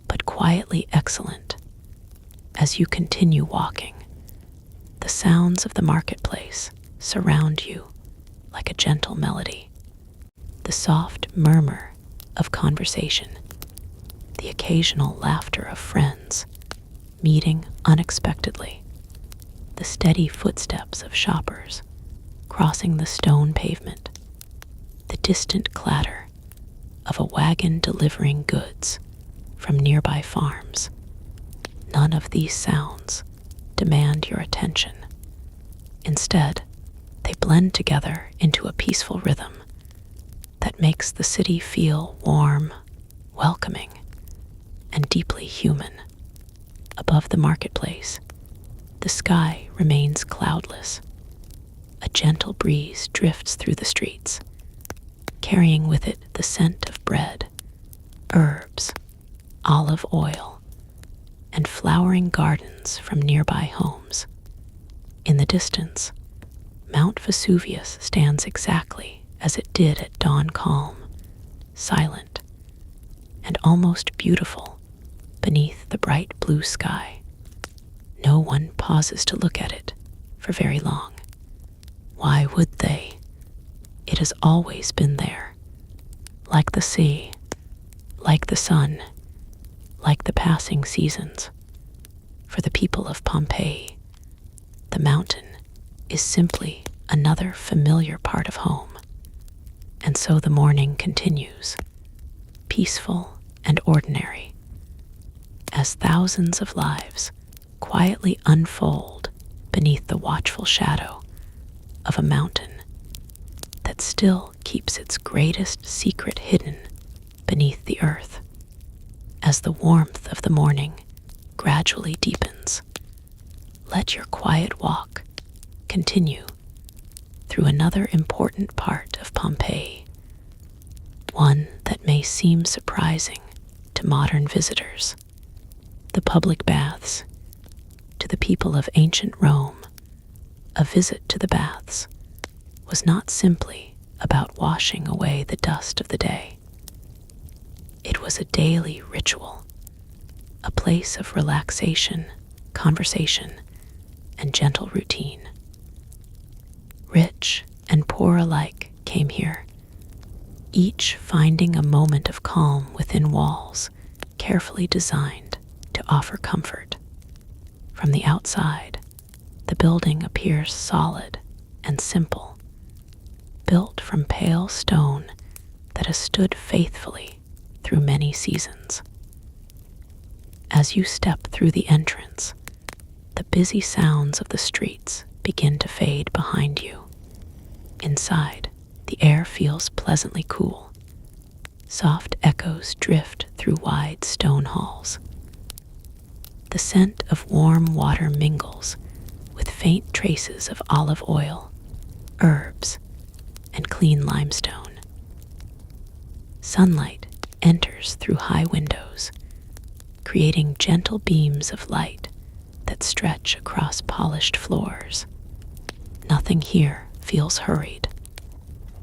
but quietly excellent. As you continue walking, the sounds of the marketplace surround you like a gentle melody. The soft murmur of conversation, the occasional laughter of friends meeting unexpectedly, the steady footsteps of shoppers crossing the stone pavement, the distant clatter of a wagon delivering goods from nearby farms. None of these sounds demand your attention. Instead, they blend together into a peaceful rhythm that makes the city feel warm, welcoming, and deeply human. Above the marketplace, the sky remains cloudless. A gentle breeze drifts through the streets, carrying with it the scent of bread, herbs, olive oil, and flowering gardens from nearby homes. In the distance, Mount Vesuvius stands exactly as it did at dawn, calm, silent, and almost beautiful beneath the bright blue sky. No one pauses to look at it for very long. Why would they? It has always been there, like the sea, like the sun, like the passing seasons. For the people of Pompeii, the mountain is simply another familiar part of home. And so the morning continues, peaceful and ordinary, as thousands of lives quietly unfold beneath the watchful shadow of a mountain that still keeps its greatest secret hidden beneath the earth. As the warmth of the morning gradually deepens, let your quiet walk continue through another important part of Pompeii, one that may seem surprising to modern visitors. The public baths. To the people of ancient Rome, a visit to the baths was not simply about washing away the dust of the day. It was a daily ritual, a place of relaxation, conversation, and gentle routine. Rich and poor alike came here, each finding a moment of calm within walls carefully designed to offer comfort. From the outside, the building appears solid and simple, built from pale stone that has stood faithfully through many seasons. As you step through the entrance, the busy sounds of the streets begin to fade behind you. Inside, the air feels pleasantly cool. Soft echoes drift through wide stone halls. The scent of warm water mingles with faint traces of olive oil, herbs, and clean limestone. Sunlight enters through high windows, creating gentle beams of light that stretch across polished floors. Nothing here feels hurried.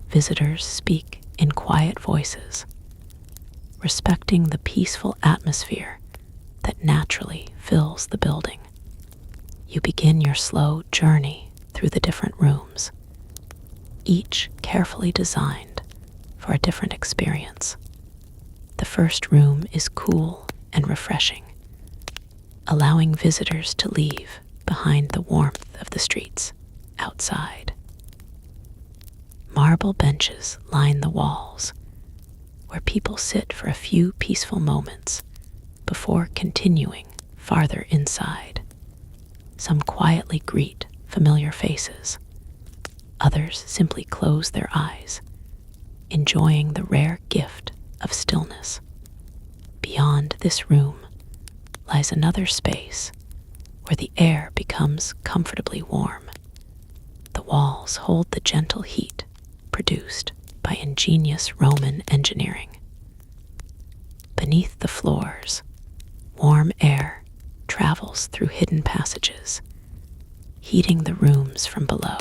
Visitors speak in quiet voices, respecting the peaceful atmosphere that naturally fills the building. You begin your slow journey through the different rooms, each carefully designed for a different experience. The first room is cool and refreshing, allowing visitors to leave behind the warmth of the streets outside. Marble benches line the walls, where people sit for a few peaceful moments before continuing farther inside. Some quietly greet familiar faces. Others simply close their eyes, enjoying the rare gift of stillness. Beyond this room lies another space where the air becomes comfortably warm. The walls hold the gentle heat produced by ingenious Roman engineering. Beneath the floors, warm air travels through hidden passages, heating the rooms from below.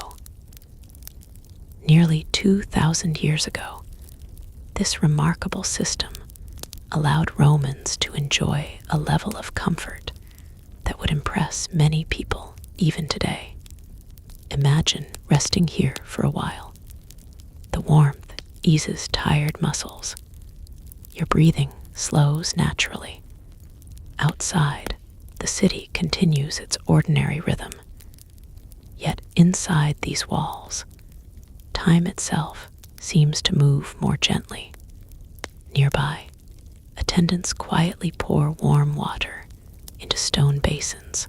Nearly 2,000 years ago, this remarkable system allowed Romans to enjoy a level of comfort that would impress many people even today. Imagine resting here for a while. The warmth eases tired muscles. Your breathing slows naturally. Outside, the city continues its ordinary rhythm. Yet inside these walls, time itself seems to move more gently. Nearby, attendants quietly pour warm water into stone basins.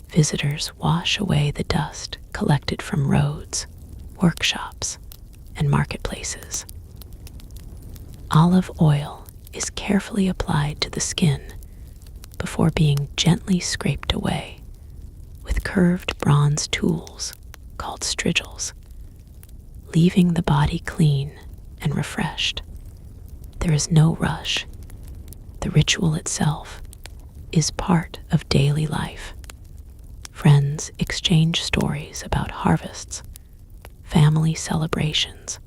Visitors wash away the dust collected from roads, workshops, and marketplaces. Olive oil is carefully applied to the skin before being gently scraped away with curved bronze tools called strigils, leaving the body clean and refreshed. There is no rush. The ritual itself is part of daily life. Friends exchange stories about harvests, family celebrations,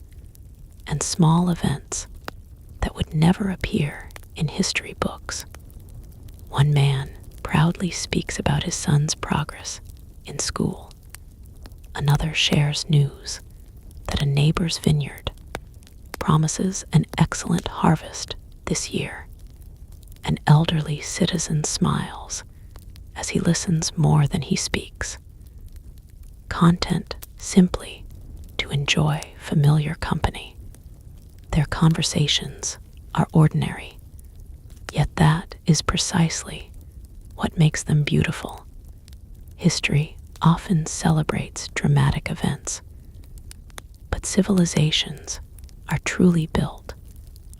and small events that would never appear in history books. One man proudly speaks about his son's progress in school. Another shares news that a neighbor's vineyard promises an excellent harvest this year. An elderly citizen smiles as he listens more than he speaks. Content simply to enjoy familiar company. Their conversations are ordinary, yet that is precisely what makes them beautiful. History often celebrates dramatic events, but civilizations are truly built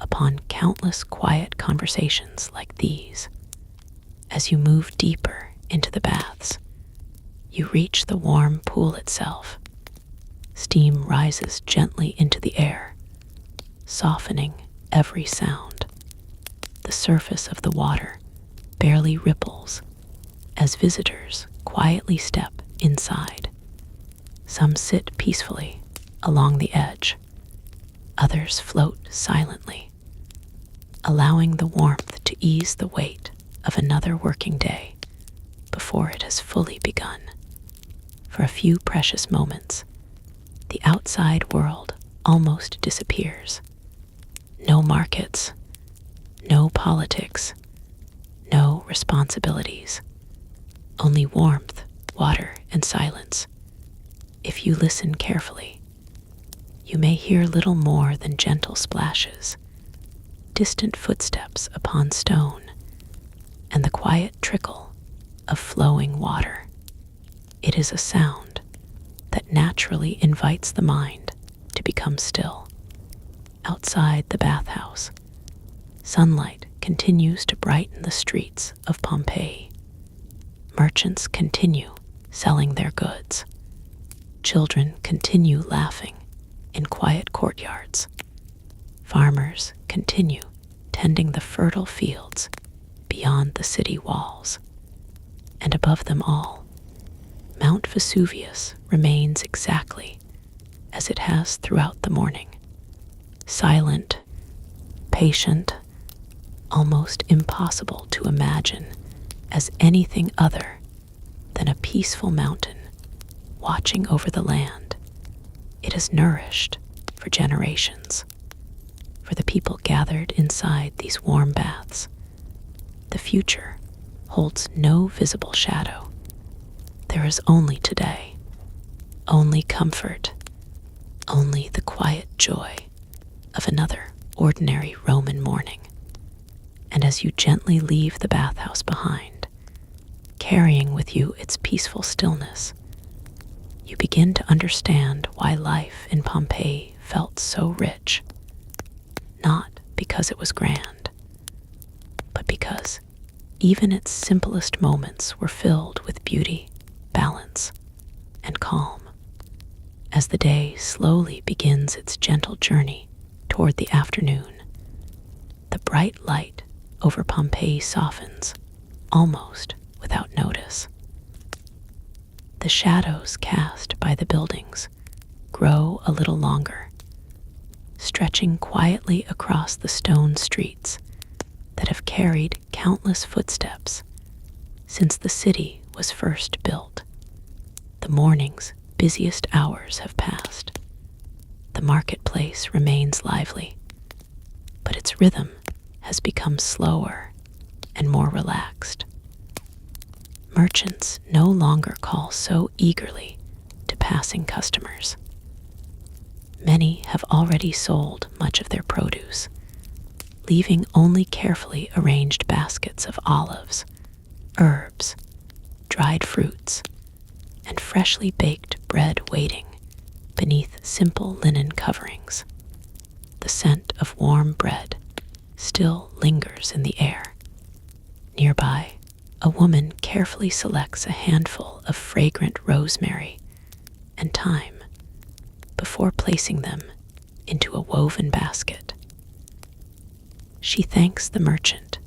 upon countless quiet conversations like these. As you move deeper into the baths, you reach the warm pool itself. Steam rises gently into the air, softening every sound. The surface of the water barely ripples as visitors quietly step inside. Some sit peacefully along the edge. Others float silently, allowing the warmth to ease the weight of another working day before it has fully begun. For a few precious moments, the outside world almost disappears. No markets, no politics, no responsibilities, only warmth, water, and silence. If you listen carefully, you may hear little more than gentle splashes, distant footsteps upon stone, and the quiet trickle of flowing water. It is a sound that naturally invites the mind to become still. Outside the bathhouse, sunlight continues to brighten the streets of Pompeii. Merchants continue selling their goods. Children continue laughing in quiet courtyards. Farmers continue tending the fertile fields beyond the city walls. And above them all, Mount Vesuvius remains exactly as it has throughout the morning. Silent, patient, almost impossible to imagine as anything other than a peaceful mountain watching over the land it has nourished for generations. For the people gathered inside these warm baths, the future holds no visible shadow. There is only today, only comfort, only the quiet joy of another ordinary Roman morning. And as you gently leave the bathhouse behind, carrying with you its peaceful stillness, you begin to understand why life in Pompeii felt so rich. Not because it was grand, but because even its simplest moments were filled with beauty, balance, and calm. As the day slowly begins its gentle journey toward the afternoon, the bright light over Pompeii softens, almost without notice. The shadows cast by the buildings grow a little longer, stretching quietly across the stone streets that have carried countless footsteps since the city was first built. The morning's busiest hours have passed. The marketplace remains lively, but its rhythm has become slower and more relaxed. Merchants no longer call so eagerly to passing customers. Many have already sold much of their produce, leaving only carefully arranged baskets of olives, herbs, dried fruits, and freshly baked bread waiting beneath simple linen coverings. The scent of warm bread still lingers in the air. Nearby, a woman carefully selects a handful of fragrant rosemary and thyme before placing them into a woven basket. She thanks the merchant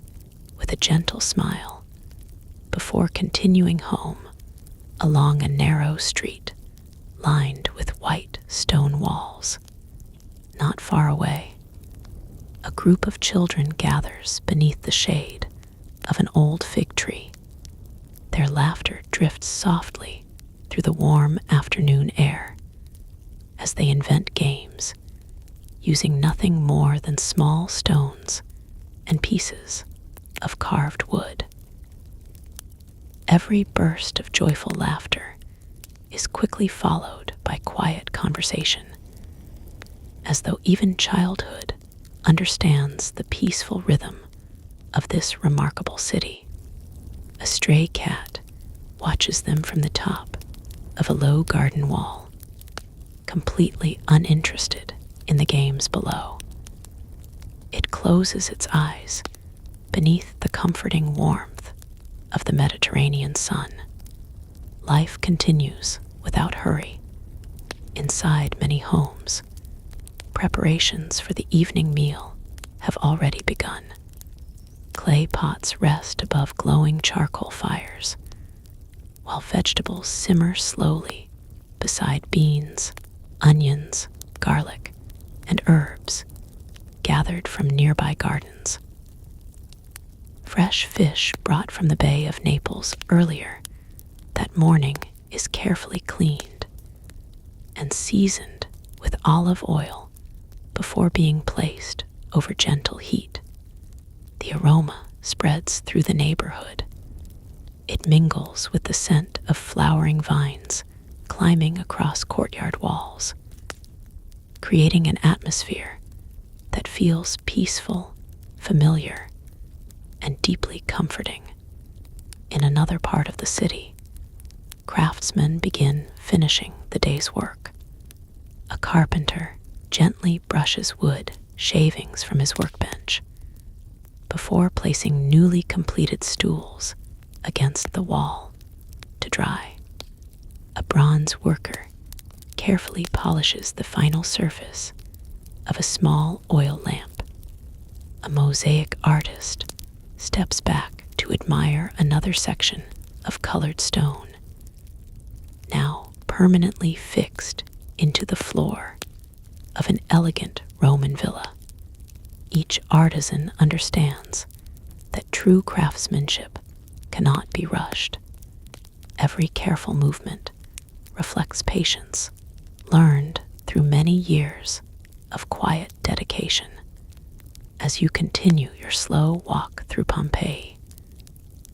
with a gentle smile before continuing home along a narrow street lined with white stone walls. Not far away, a group of children gathers beneath the shade of an old fig tree. Their laughter drifts softly through the warm afternoon air as they invent games using nothing more than small stones and pieces of carved wood. Every burst of joyful laughter is quickly followed by quiet conversation, as though even childhood understands the peaceful rhythm of this remarkable city. A stray cat watches them from the top of a low garden wall, completely uninterested in the games below. It closes its eyes beneath the comforting warmth of the Mediterranean sun. Life continues without hurry. Inside many homes, preparations for the evening meal have already begun. Clay pots rest above glowing charcoal fires, while vegetables simmer slowly beside beans, onions, garlic, and herbs gathered from nearby gardens. Fresh fish brought from the Bay of Naples earlier that morning is carefully cleaned and seasoned with olive oil before being placed over gentle heat. The aroma spreads through the neighborhood. It mingles with the scent of flowering vines climbing across courtyard walls, creating an atmosphere that feels peaceful, familiar, and deeply comforting. In another part of the city, craftsmen begin finishing the day's work. A carpenter gently brushes wood shavings from his workbench before placing newly completed stools against the wall to dry. A bronze worker carefully polishes the final surface of a small oil lamp. A mosaic artist steps back to admire another section of colored stone, now permanently fixed into the floor of an elegant Roman villa. Each artisan understands that true craftsmanship cannot be rushed. Every careful movement reflects patience, learned through many years of quiet dedication. As you continue your slow walk through Pompeii,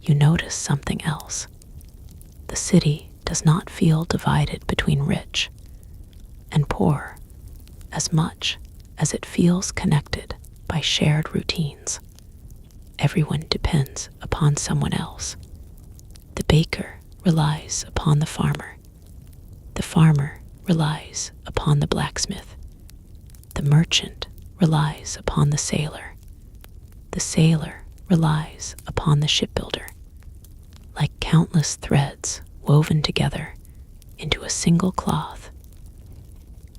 you notice something else. The city does not feel divided between rich and poor as much as it feels connected by shared routines. Everyone depends upon someone else. The baker relies upon the farmer. The farmer relies upon the blacksmith. The merchant relies upon the sailor. The sailor relies upon the shipbuilder. Like countless threads woven together into a single cloth,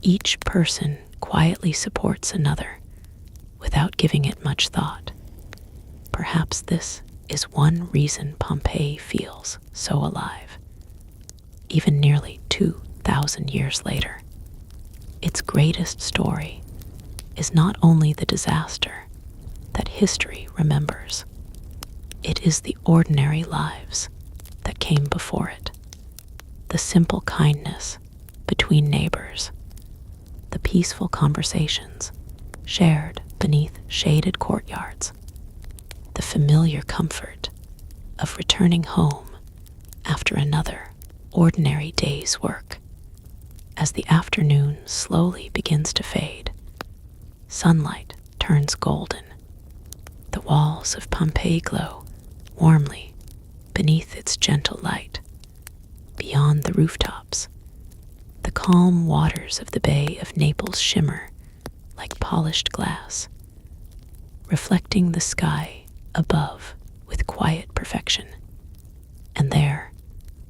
each person quietly supports another without giving it much thought. Perhaps this is one reason Pompeii feels so alive, even nearly 2,000 years later. Its greatest story is not only the disaster that history remembers, it is the ordinary lives that came before it, the simple kindness between neighbors, the peaceful conversations shared beneath shaded courtyards, the familiar comfort of returning home after another ordinary day's work. As the afternoon slowly begins to fade, sunlight turns golden. The walls of Pompeii glow warmly beneath its gentle light. Beyond the rooftops, the calm waters of the Bay of Naples shimmer like polished glass, reflecting the sky above with quiet perfection. And there,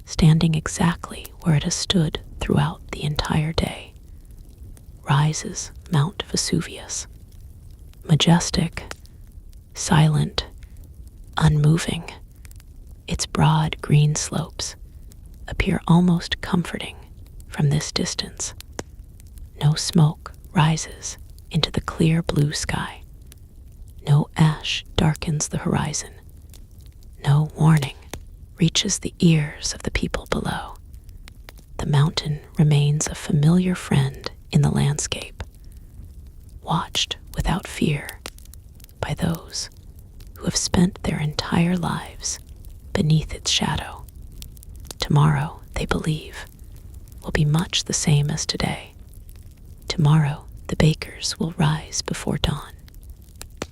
standing exactly where it has stood throughout the entire day, rises Mount Vesuvius, majestic, silent, unmoving. Its broad green slopes appear almost comforting from this distance. No smoke rises into the clear blue sky. No ash darkens the horizon. No warning reaches the ears of the people below. The mountain remains a familiar friend in the landscape, watched without fear by those who have spent their entire lives beneath its shadow. Tomorrow, they believe, will be much the same as today. Tomorrow, the bakers will rise before dawn.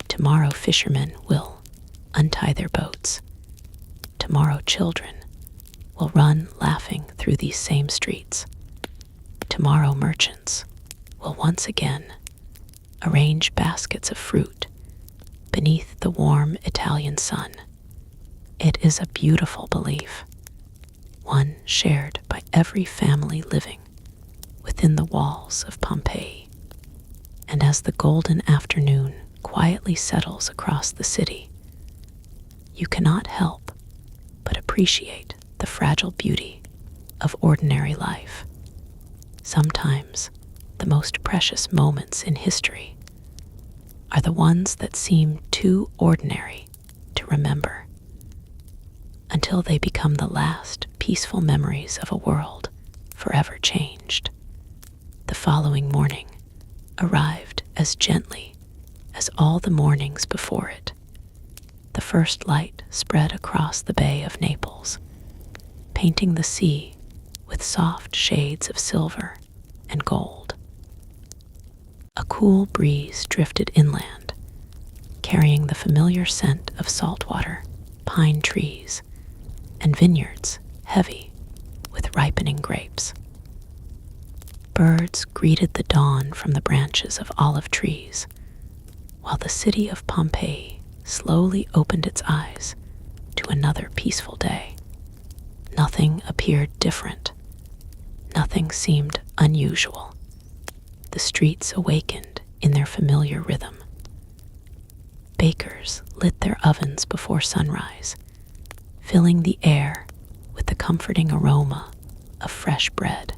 Tomorrow, fishermen will untie their boats. Tomorrow, children will run laughing through these same streets. Tomorrow, merchants will once again arrange baskets of fruit beneath the warm Italian sun. It is a beautiful belief, one shared by every family living within the walls of Pompeii. And as the golden afternoon quietly settles across the city, you cannot help but appreciate the fragile beauty of ordinary life. Sometimes the most precious moments in history are the ones that seem too ordinary to remember, until they become the last peaceful memories of a world forever changed. The following morning arrived as gently as all the mornings before it. The first light spread across the Bay of Naples, painting the sea with soft shades of silver and gold. A cool breeze drifted inland, carrying the familiar scent of saltwater, pine trees, and vineyards heavy with ripening grapes. Birds greeted the dawn from the branches of olive trees, while the city of Pompeii slowly opened its eyes to another peaceful day. Nothing appeared different. Nothing seemed unusual. The streets awakened in their familiar rhythm. Bakers lit their ovens before sunrise, filling the air with the comforting aroma of fresh bread.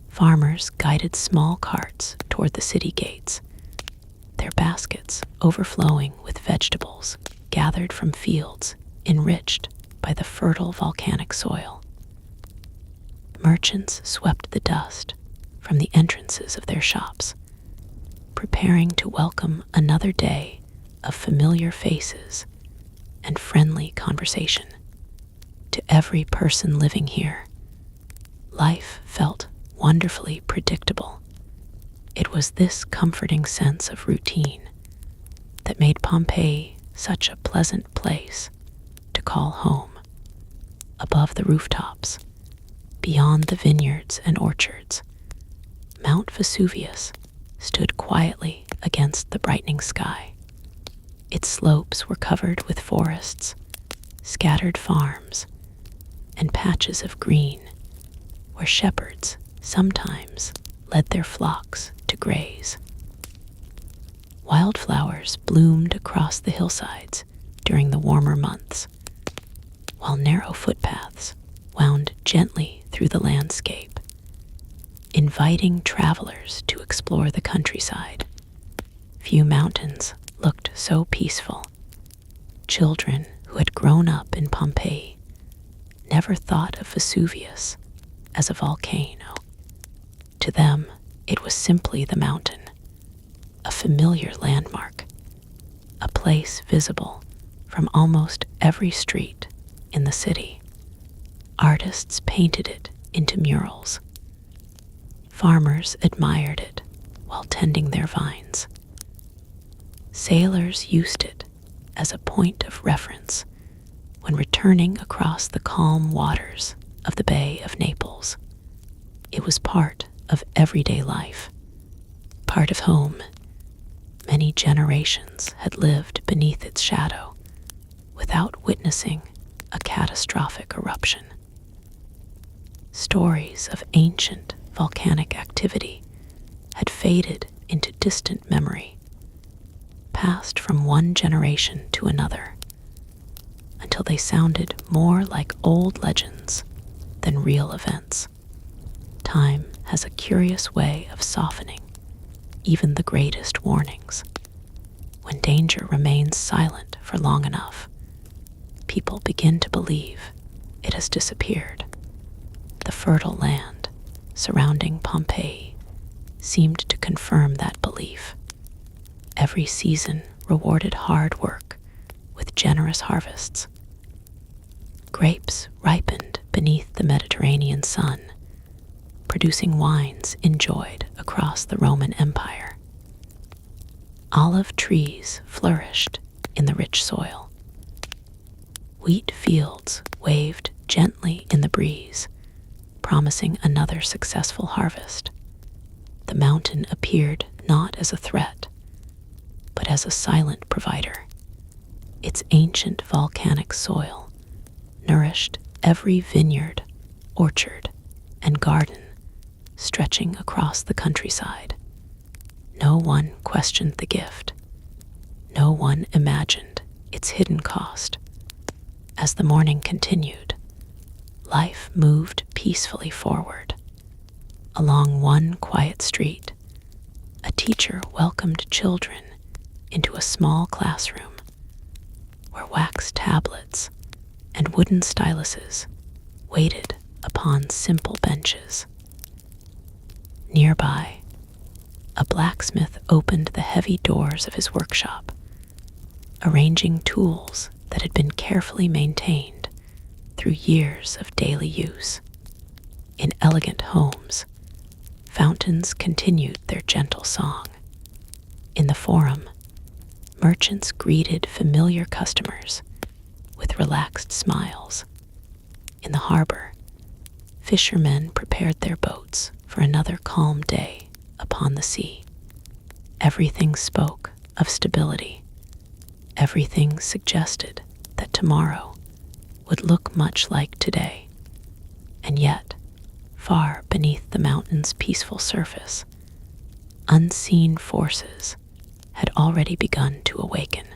Farmers guided small carts toward the city gates, their baskets overflowing with vegetables gathered from fields enriched by the fertile volcanic soil. Merchants swept the dust from the entrances of their shops, preparing to welcome another day of familiar faces and friendly conversation. To every person living here, life felt wonderfully predictable. It was this comforting sense of routine that made Pompeii such a pleasant place to call home. Above the rooftops, beyond the vineyards and orchards, Mount Vesuvius stood quietly against the brightening sky. Its slopes were covered with forests, scattered farms, and patches of green where shepherds sometimes led their flocks to graze. Wildflowers bloomed across the hillsides during the warmer months, while narrow footpaths wound gently through the landscape, inviting travelers to explore the countryside. Few mountains looked so peaceful. Children who had grown up in Pompeii never thought of Vesuvius as a volcano. To them, it was simply the mountain, a familiar landmark, a place visible from almost every street in the city. Artists painted it into murals. Farmers admired it while tending their vines. Sailors used it as a point of reference when returning across the calm waters of the Bay of Naples. It was part of everyday life, part of home. Many generations had lived beneath its shadow without witnessing a catastrophic eruption. Stories of ancient volcanic activity had faded into distant memory, passed from one generation to another, until they sounded more like old legends than real events. Time has a curious way of softening even the greatest warnings. When danger remains silent for long enough, people begin to believe it has disappeared. The fertile land surrounding Pompeii seemed to confirm that belief. Every season rewarded hard work with generous harvests. Grapes ripened beneath the Mediterranean sun, producing wines enjoyed across the Roman Empire. Olive trees flourished in the rich soil. Wheat fields waved gently in the breeze, promising another successful harvest. The mountain appeared not as a threat, but as a silent provider. Its ancient volcanic soil nourished every vineyard, orchard, and garden stretching across the countryside. No one questioned the gift. No one imagined its hidden cost. As the morning continued, life moved peacefully forward. Along one quiet street, a teacher welcomed children into a small classroom where wax tablets and wooden styluses waited upon simple benches. Nearby, a blacksmith opened the heavy doors of his workshop, arranging tools that had been carefully maintained through years of daily use. In elegant homes, fountains continued their gentle song. In the forum, merchants greeted familiar customers with relaxed smiles. In the harbor, fishermen prepared their boats for another calm day upon the sea. Everything spoke of stability. Everything suggested that tomorrow would look much like today. And yet, far beneath the mountain's peaceful surface, unseen forces had already begun to awaken.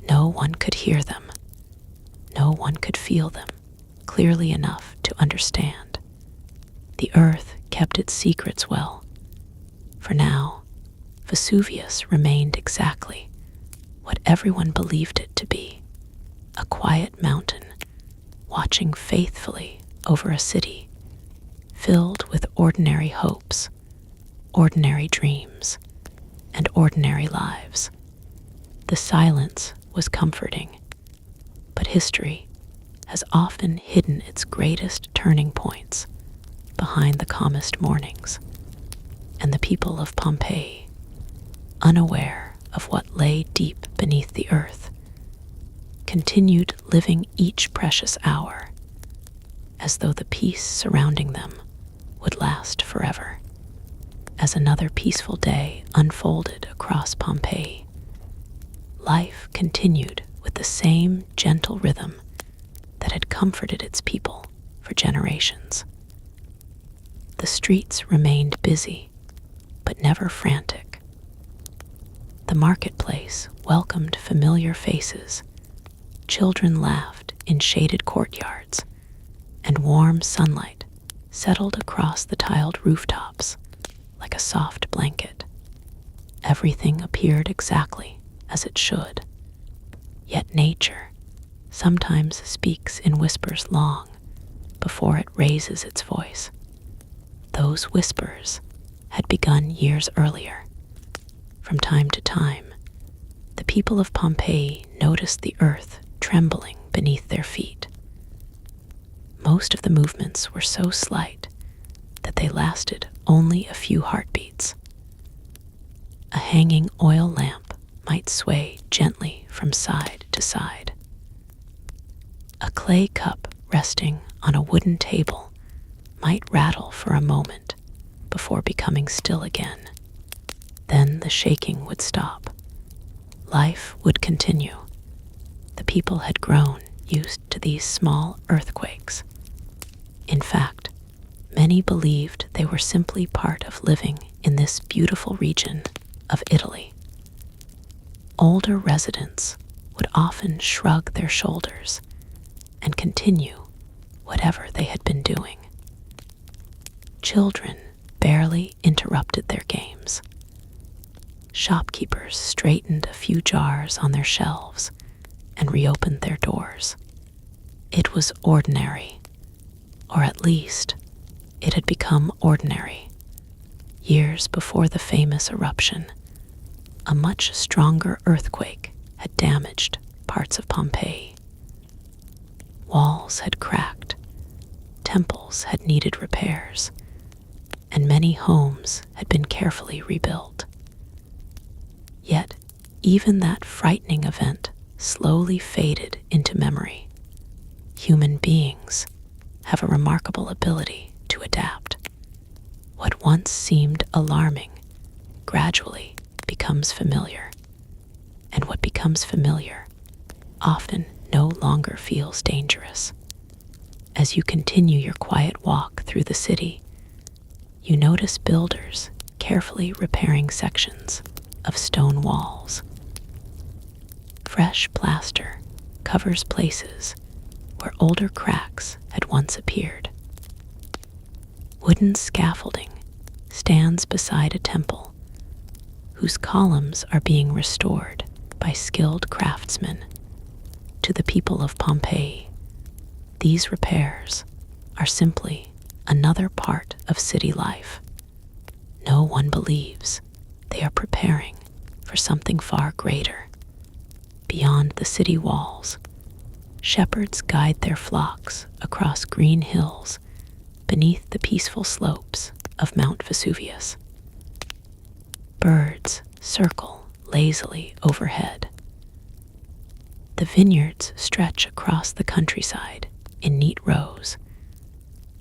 No one could hear them. No one could feel them clearly enough to understand. The earth kept its secrets well. For now, Vesuvius remained exactly what everyone believed it to be, a quiet mountain watching faithfully over a city filled with ordinary hopes, ordinary dreams, and ordinary lives. The silence was comforting, but history has often hidden its greatest turning points behind the calmest mornings, and the people of Pompeii, unaware of what lay deep beneath the earth, continued living each precious hour as though the peace surrounding them would last forever. As another peaceful day unfolded across Pompeii, life continued with the same gentle rhythm that had comforted its people for generations. The streets remained busy, but never frantic. The marketplace welcomed familiar faces. Children laughed in shaded courtyards, and warm sunlight settled across the tiled rooftops like a soft blanket. Everything appeared exactly as it should. Yet nature sometimes speaks in whispers long before it raises its voice. Those whispers had begun years earlier. From time to time, the people of Pompeii noticed the earth trembling beneath their feet. Most of the movements were so slight that they lasted only a few heartbeats. A hanging oil lamp might sway gently from side to side. A clay cup resting on a wooden table might rattle for a moment before becoming still again. Then the shaking would stop. Life would continue. The people had grown used to these small earthquakes. In fact, many believed they were simply part of living in this beautiful region of Italy. Older residents would often shrug their shoulders and continue whatever they had been doing. Children barely interrupted their games. Shopkeepers straightened a few jars on their shelves and reopened their doors. It was ordinary, or at least it had become ordinary. Years before the famous eruption, a much stronger earthquake had damaged parts of Pompeii. Walls had cracked, temples had needed repairs, and many homes had been carefully rebuilt. Yet, even that frightening event slowly faded into memory. Human beings have a remarkable ability to adapt. What once seemed alarming gradually becomes familiar, and what becomes familiar often no longer feels dangerous. As you continue your quiet walk through the city, you notice builders carefully repairing sections of stone walls. Fresh plaster covers places where older cracks had once appeared. Wooden scaffolding stands beside a temple whose columns are being restored by skilled craftsmen. To the people of Pompeii, these repairs are simply another part of city life. No one believes they are preparing for something far greater. Beyond the city walls, shepherds guide their flocks across green hills beneath the peaceful slopes of Mount Vesuvius. Birds circle lazily overhead. The vineyards stretch across the countryside in neat rows,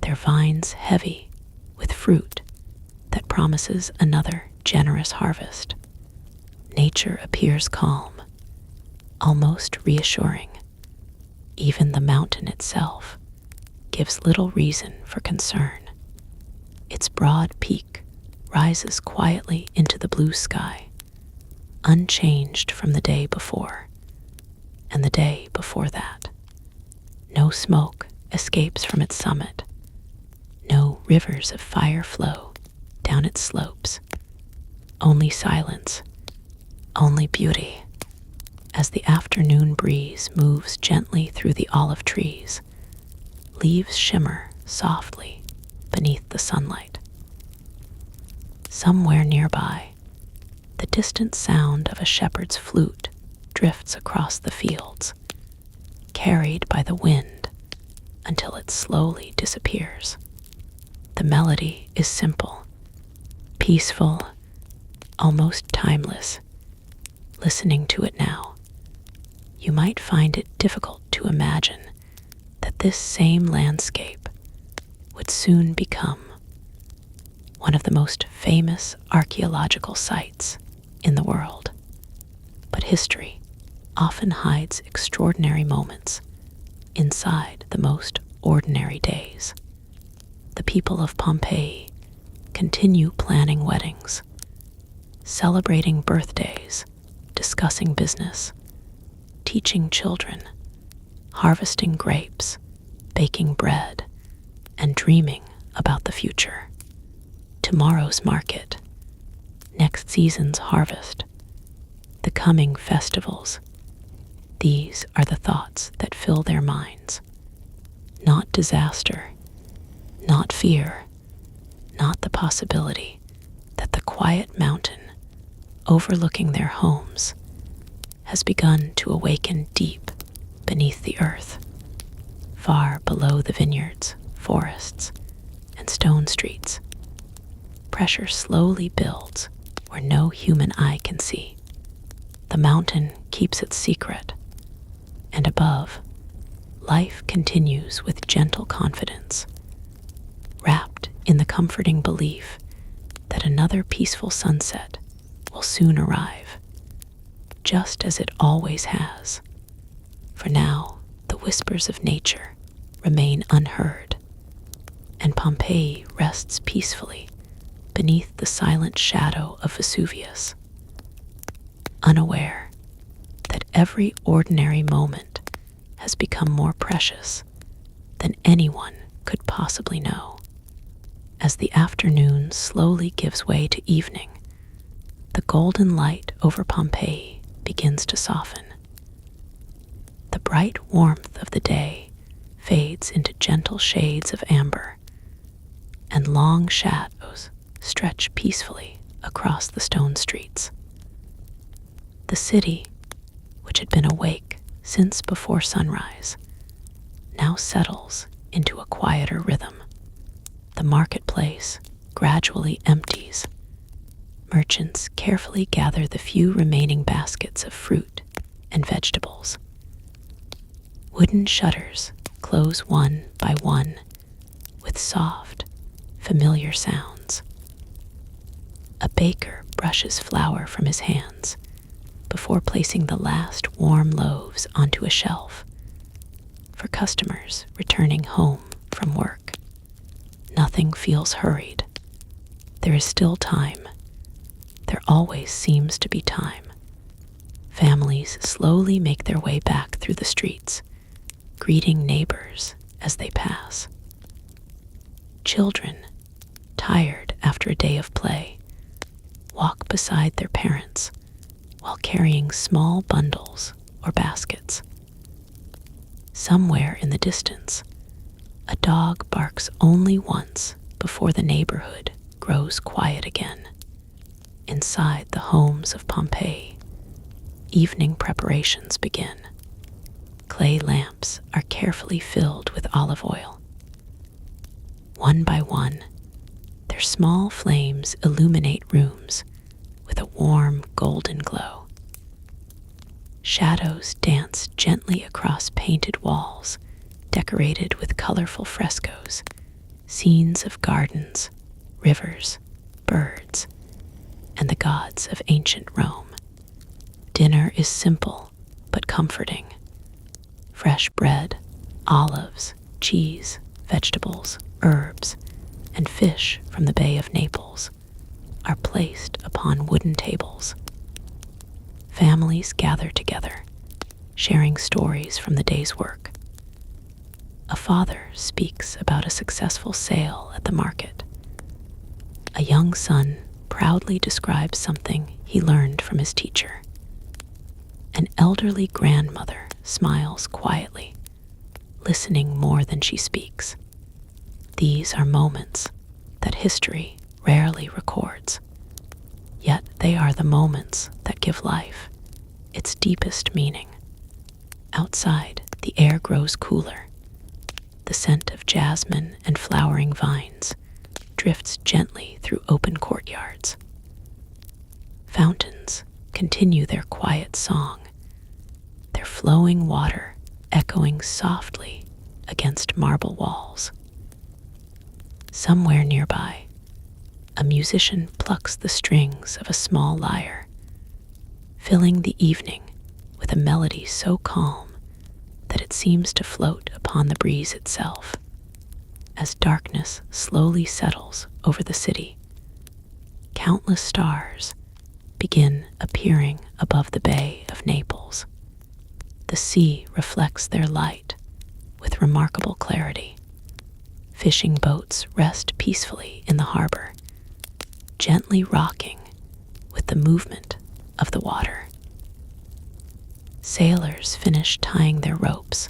their vines heavy with fruit that promises another generous harvest. Nature appears calm, almost reassuring. Even the mountain itself gives little reason for concern. Its broad peak rises quietly into the blue sky, unchanged from the day before, and the day before that. No smoke escapes from its summit. No rivers of fire flow down its slopes. Only silence, only beauty. As the afternoon breeze moves gently through the olive trees, leaves shimmer softly beneath the sunlight. Somewhere nearby, the distant sound of a shepherd's flute drifts across the fields, carried by the wind until it slowly disappears. The melody is simple, peaceful, almost timeless. Listening to it now, you might find it difficult to imagine that this same landscape would soon become one of the most famous archaeological sites in the world. But history often hides extraordinary moments inside the most ordinary days. The people of Pompeii continue planning weddings, celebrating birthdays, discussing business, teaching children, harvesting grapes, baking bread, and dreaming about the future. Tomorrow's market, next season's harvest, the coming festivals. These are the thoughts that fill their minds. Not disaster, not fear, not the possibility that the quiet mountain overlooking their homes has begun to awaken deep beneath the earth, far below the vineyards, forests, and stone streets. Pressure slowly builds where no human eye can see. The mountain keeps its secret, and above, life continues with gentle confidence, wrapped in the comforting belief that another peaceful sunset will soon arrive, just as it always has. For now, the whispers of nature remain unheard, and Pompeii rests peacefully beneath the silent shadow of Vesuvius, unaware that every ordinary moment has become more precious than anyone could possibly know. As the afternoon slowly gives way to evening, the golden light over Pompeii begins to soften. The bright warmth of the day fades into gentle shades of amber, and long shadows stretch peacefully across the stone streets. The city, which had been awake since before sunrise, now settles into a quieter rhythm. The marketplace gradually empties. Merchants carefully gather the few remaining baskets of fruit and vegetables. Wooden shutters close one by one with soft, familiar sounds. A baker brushes flour from his hands before placing the last warm loaves onto a shelf for customers returning home from work. Nothing feels hurried. There is still time. There always seems to be time. Families slowly make their way back through the streets, greeting neighbors as they pass. Children, tired after a day of play, walk beside their parents while carrying small bundles or baskets. Somewhere in the distance, a dog barks only once before the neighborhood grows quiet again. Inside the homes of Pompeii, evening preparations begin. Clay lamps are carefully filled with olive oil. One by one, their small flames illuminate rooms with a warm golden glow. Shadows dance gently across painted walls, decorated with colorful frescoes, scenes of gardens, rivers, birds, and the gods of ancient Rome. Dinner is simple but comforting. Fresh bread, olives, cheese, vegetables, herbs, and fish from the Bay of Naples are placed upon wooden tables. Families gather together, sharing stories from the day's work. A father speaks about a successful sale at the market. A young son proudly describes something he learned from his teacher. An elderly grandmother smiles quietly, listening more than she speaks. These are moments that history rarely records, yet they are the moments that give life its deepest meaning. Outside, the air grows cooler. The scent of jasmine and flowering vines drifts gently through open courtyards. Fountains continue their quiet song, their flowing water echoing softly against marble walls. Somewhere nearby, a musician plucks the strings of a small lyre, filling the evening with a melody so calm that it seems to float upon the breeze itself. As darkness slowly settles over the city, countless stars begin appearing above the Bay of Naples. The sea reflects their light with remarkable clarity. Fishing boats rest peacefully in the harbor, gently rocking with the movement of the water. Sailors finish tying their ropes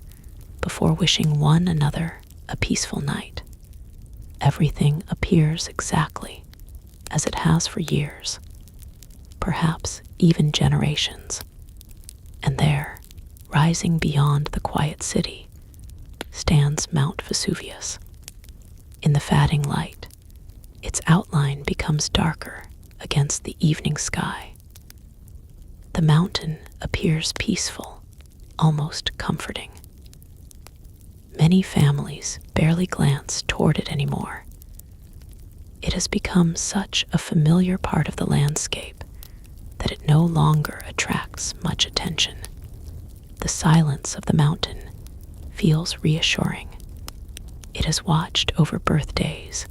before wishing one another a peaceful night. Everything appears exactly as it has for years, perhaps even generations. And there, rising beyond the quiet city, stands Mount Vesuvius. In the fading light, its outline becomes darker against the evening sky. The mountain appears peaceful, almost comforting. Many families barely glance toward it anymore. It has become such a familiar part of the landscape that it no longer attracts much attention. The silence of the mountain feels reassuring. It has watched over birthdays,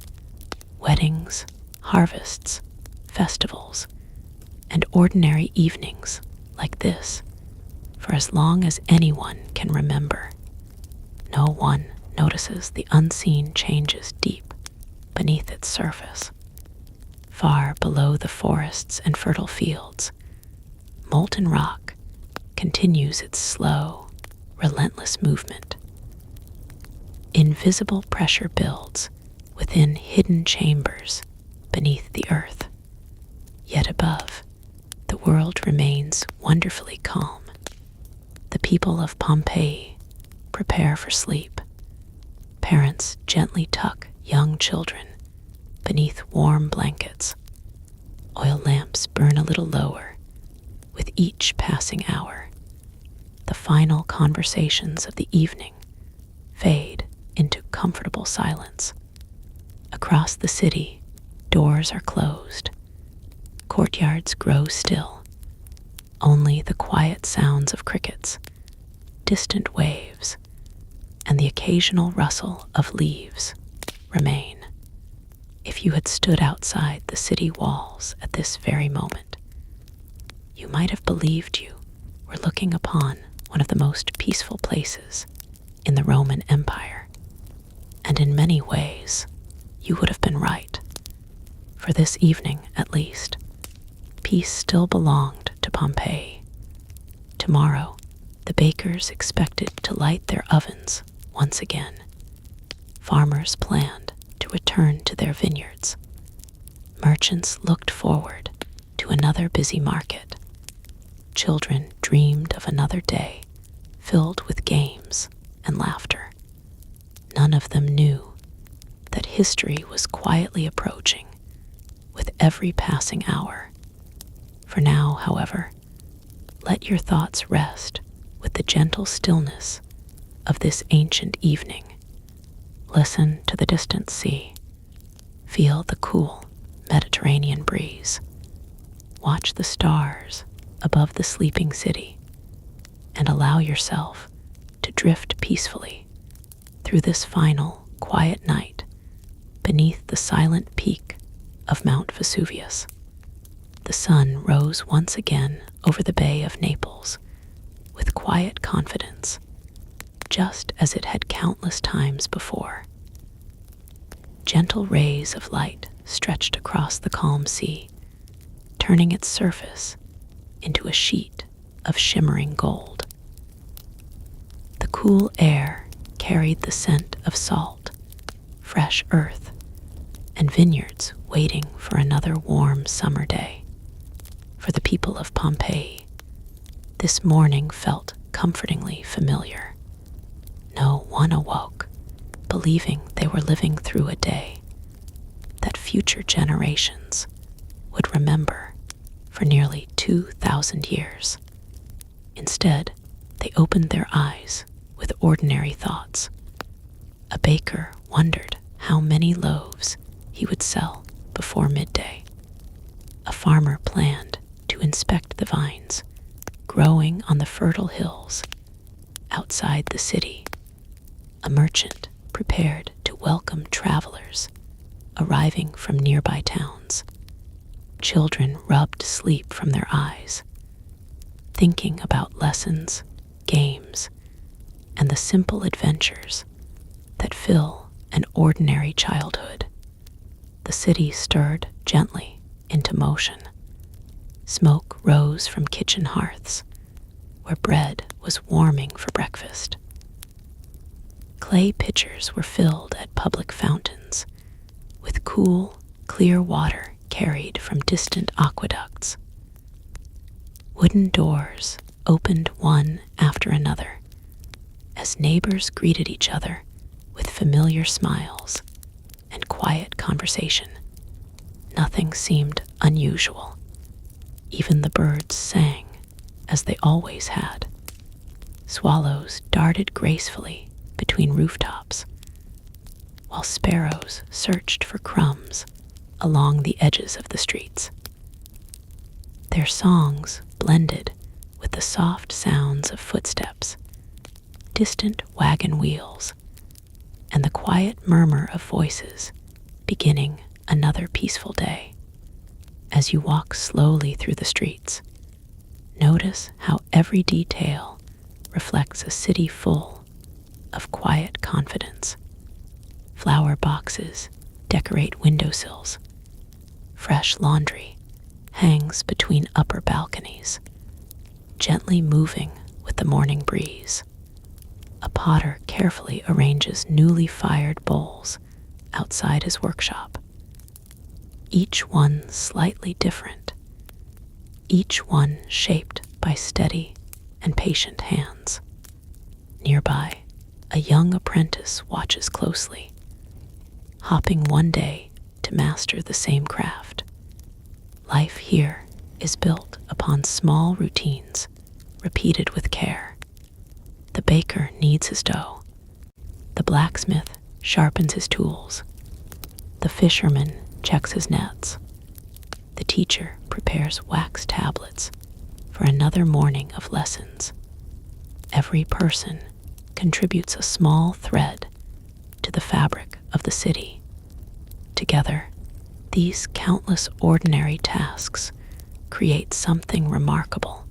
weddings, harvests, festivals, and ordinary evenings like this for as long as anyone can remember. No one notices the unseen changes deep beneath its surface. Far below the forests and fertile fields, molten rock continues its slow, relentless movement. Invisible pressure builds within hidden chambers beneath the earth. Yet above, the world remains wonderfully calm. The people of Pompeii prepare for sleep. Parents gently tuck young children beneath warm blankets. Oil lamps burn a little lower with each passing hour. The final conversations of the evening fade into comfortable silence. Across the city, doors are closed. Courtyards grow still. Only the quiet sounds of crickets, distant waves, and the occasional rustle of leaves remain. If you had stood outside the city walls at this very moment, you might have believed you were looking upon one of the most peaceful places in the Roman Empire. And in many ways, you would have been right. For this evening, at least, peace still belonged to Pompeii. Tomorrow, the bakers expected to light their ovens once again. Farmers planned to return to their vineyards. Merchants looked forward to another busy market. Children dreamed of another day filled with games and laughter. None of them knew that history was quietly approaching with every passing hour. For now, however, let your thoughts rest with the gentle stillness of this ancient evening. Listen to the distant sea. Feel the cool Mediterranean breeze. Watch the stars above the sleeping city and allow yourself to drift peacefully through this final quiet night beneath the silent peak of Mount Vesuvius. The sun rose once again over the Bay of Naples with quiet confidence, just as it had countless times before. Gentle rays of light stretched across the calm sea, turning its surface into a sheet of shimmering gold. The cool air carried the scent of salt, fresh earth, and vineyards waiting for another warm summer day. For the people of Pompeii, this morning felt comfortingly familiar. No one awoke believing they were living through a day that future generations would remember for nearly 2,000 years. Instead, they opened their eyes with ordinary thoughts. A baker wondered how many loaves he would sell before midday. A farmer planned to inspect the vines growing on the fertile hills outside the city. A merchant prepared to welcome travelers arriving from nearby towns. Children rubbed sleep from their eyes, thinking about lessons, games, and the simple adventures that fill an ordinary childhood. The city stirred gently into motion. Smoke rose from kitchen hearths, where bread was warming for breakfast. Clay pitchers were filled at public fountains, with cool, clear water carried from distant aqueducts. Wooden doors opened one after another, as neighbors greeted each other with familiar smiles and quiet conversation. Nothing seemed unusual. Even the birds sang, as they always had. Swallows darted gracefully between rooftops, while sparrows searched for crumbs along the edges of the streets. Their songs blended with the soft sounds of footsteps, distant wagon wheels, and the quiet murmur of voices beginning another peaceful day. As you walk slowly through the streets, notice how every detail reflects a city full of quiet confidence. Flower boxes decorate windowsills. Fresh laundry hangs between upper balconies, gently moving with the morning breeze. A potter carefully arranges newly fired bowls outside his workshop, each one slightly different, each one shaped by steady and patient hands. Nearby, a young apprentice watches closely, hopping one day to master the same craft. Life here is built upon small routines, repeated with care. The baker kneads his dough. The blacksmith sharpens his tools. The fisherman checks his nets. The teacher prepares wax tablets for another morning of lessons. Every person contributes a small thread to the fabric of the city. Together, these countless ordinary tasks create something remarkable,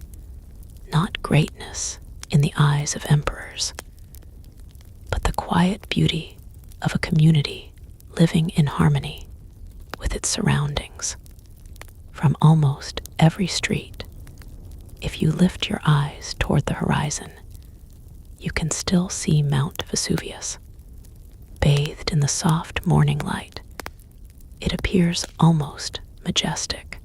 not greatness in the eyes of emperors, but the quiet beauty of a community living in harmony with its surroundings. From almost every street, if you lift your eyes toward the horizon, you can still see Mount Vesuvius. Bathed in the soft morning light, it appears almost majestic.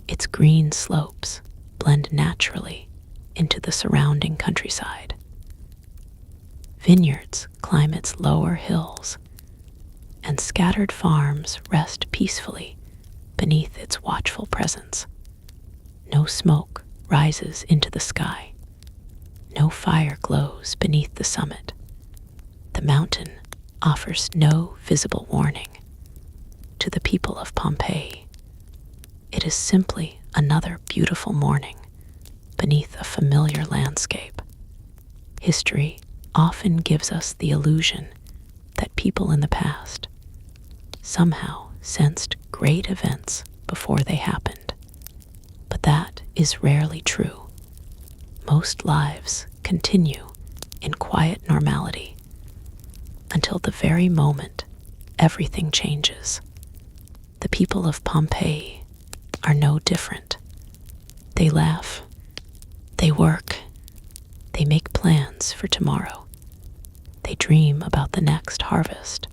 Its green slopes blend naturally into the surrounding countryside. Vineyards climb its lower hills, and scattered farms rest peacefully beneath its watchful presence. No smoke rises into the sky. No fire glows beneath the summit. The mountain offers no visible warning. To the people of Pompeii, it is simply another beautiful morning beneath a familiar landscape. History often gives us the illusion that people in the past somehow sensed great events before they happened, but that is rarely true. Most lives continue in quiet normality until the very moment everything changes. The people of Pompeii are no different. They laugh, they work, they make plans for tomorrow. They dream about the next harvest,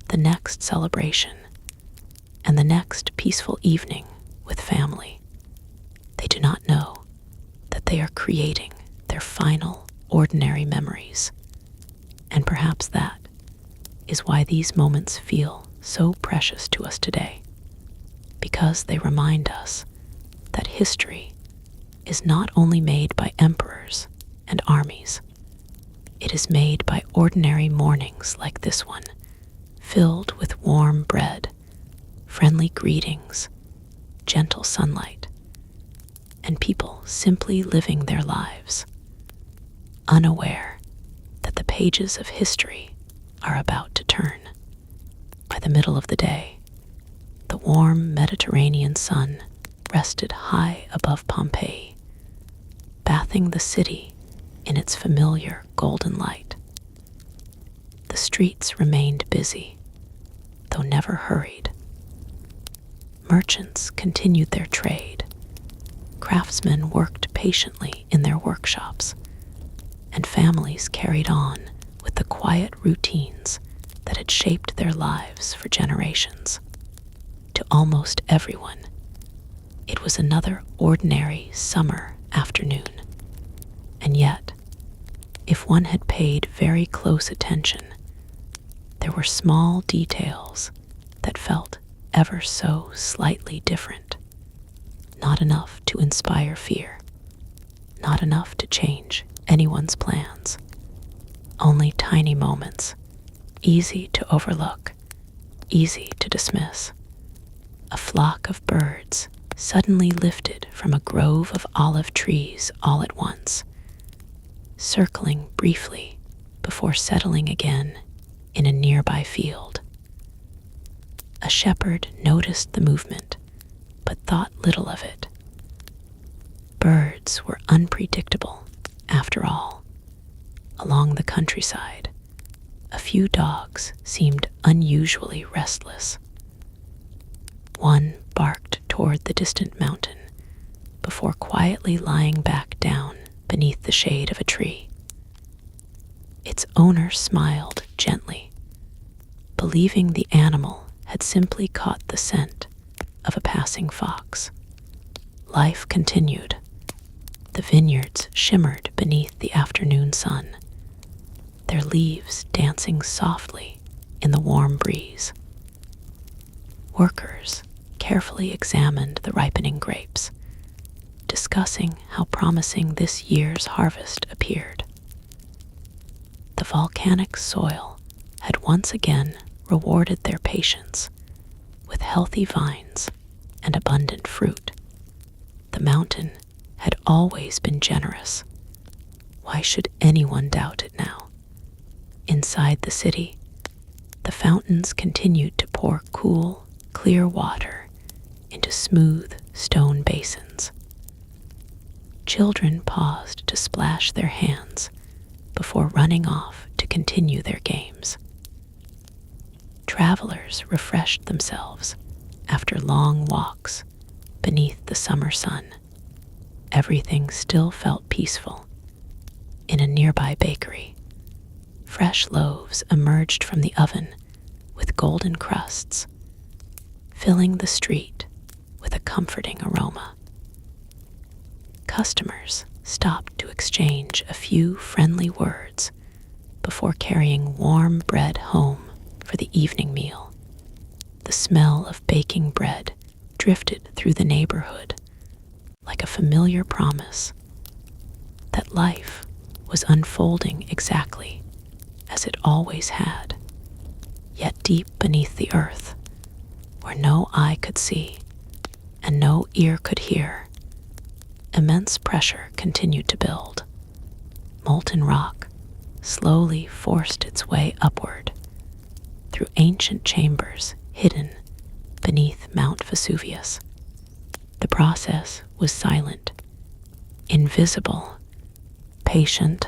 the next celebration, and the next peaceful evening with family. They do not know that they are creating their final ordinary memories. And perhaps that is why these moments feel so precious to us today, because they remind us that history is not only made by emperors and armies, it is made by ordinary mornings like this one, filled with warm bread, friendly greetings, gentle sunlight, and people simply living their lives, unaware that the pages of history are about to turn. By the middle of the day, the warm Mediterranean sun rested high above Pompeii, bathing the city in its familiar golden light. The streets remained busy, though never hurried. Merchants continued their trade. Craftsmen worked patiently in their workshops, and families carried on with the quiet routines that had shaped their lives for generations. To almost everyone, it was another ordinary summer afternoon. And yet, if one had paid very close attention, there were small details that felt ever so slightly different. Not enough to inspire fear, not enough to change anyone's plans, Only tiny moments, easy to overlook, easy to dismiss. A flock of birds suddenly lifted from a grove of olive trees all at once, circling briefly before settling again in a nearby field. A shepherd noticed the movement, but thought little of it. Birds were unpredictable, after all. Along the countryside, a few dogs seemed unusually restless. One barked toward the distant mountain before quietly lying back down beneath the shade of a tree. Its owner smiled gently, believing the animal had simply caught the scent of a passing fox. Life continued. The vineyards shimmered beneath the afternoon sun, their leaves dancing softly in the warm breeze. Workers carefully examined the ripening grapes, discussing how promising this year's harvest appeared. The volcanic soil had once again rewarded their patience with healthy vines and abundant fruit. The mountain had always been generous. Why should anyone doubt it now? Inside the city, the fountains continued to pour cool, clear water into smooth stone basins. Children paused to splash their hands before running off to continue their games. Travelers refreshed themselves after long walks beneath the summer sun. Everything still felt peaceful. In a nearby bakery, fresh loaves emerged from the oven with golden crusts, filling the street with a comforting aroma. Customers stopped to exchange a few friendly words before carrying warm bread home for the evening meal. The smell of baking bread drifted through the neighborhood like a familiar promise that life was unfolding exactly as it always had. Yet deep beneath the earth, where no eye could see and no ear could hear, immense pressure continued to build. Molten rock slowly forced its way upward through ancient chambers hidden beneath Mount Vesuvius. The process was silent, invisible, patient.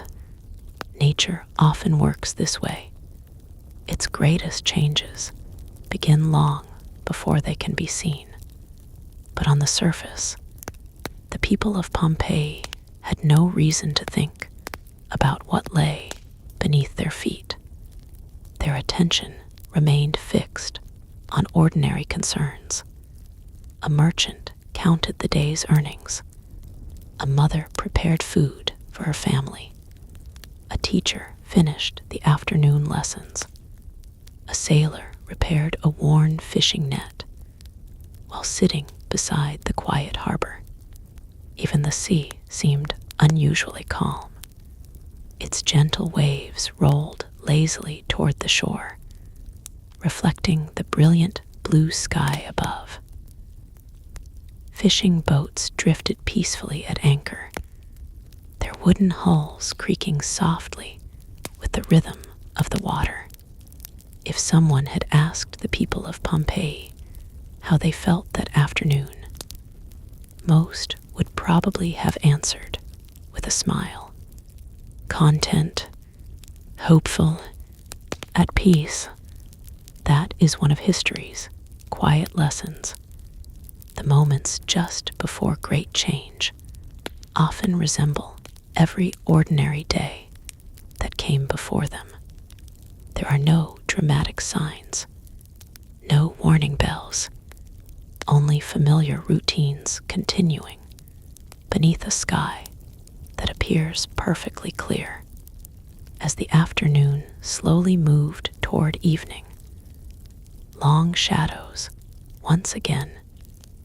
Nature often works this way. Its greatest changes begin long before they can be seen. But on the surface, the people of Pompeii had no reason to think about what lay beneath their feet. Their attention remained fixed on ordinary concerns. A merchant counted the day's earnings. A mother prepared food for her family. A teacher finished the afternoon lessons. A sailor repaired a worn fishing net while sitting beside the quiet harbor. Even the sea seemed unusually calm. Its gentle waves rolled lazily toward the shore, reflecting the brilliant blue sky above. Fishing boats drifted peacefully at anchor, their wooden hulls creaking softly with the rhythm of the water. If someone had asked the people of Pompeii how they felt that afternoon, most would probably have answered with a smile. Content, hopeful, at peace. That is one of history's quiet lessons. The moments just before great change often resemble every ordinary day that came before them. There are no dramatic signs, no warning bells, only familiar routines continuing beneath a sky that appears perfectly clear. As the afternoon slowly moved toward evening, long shadows once again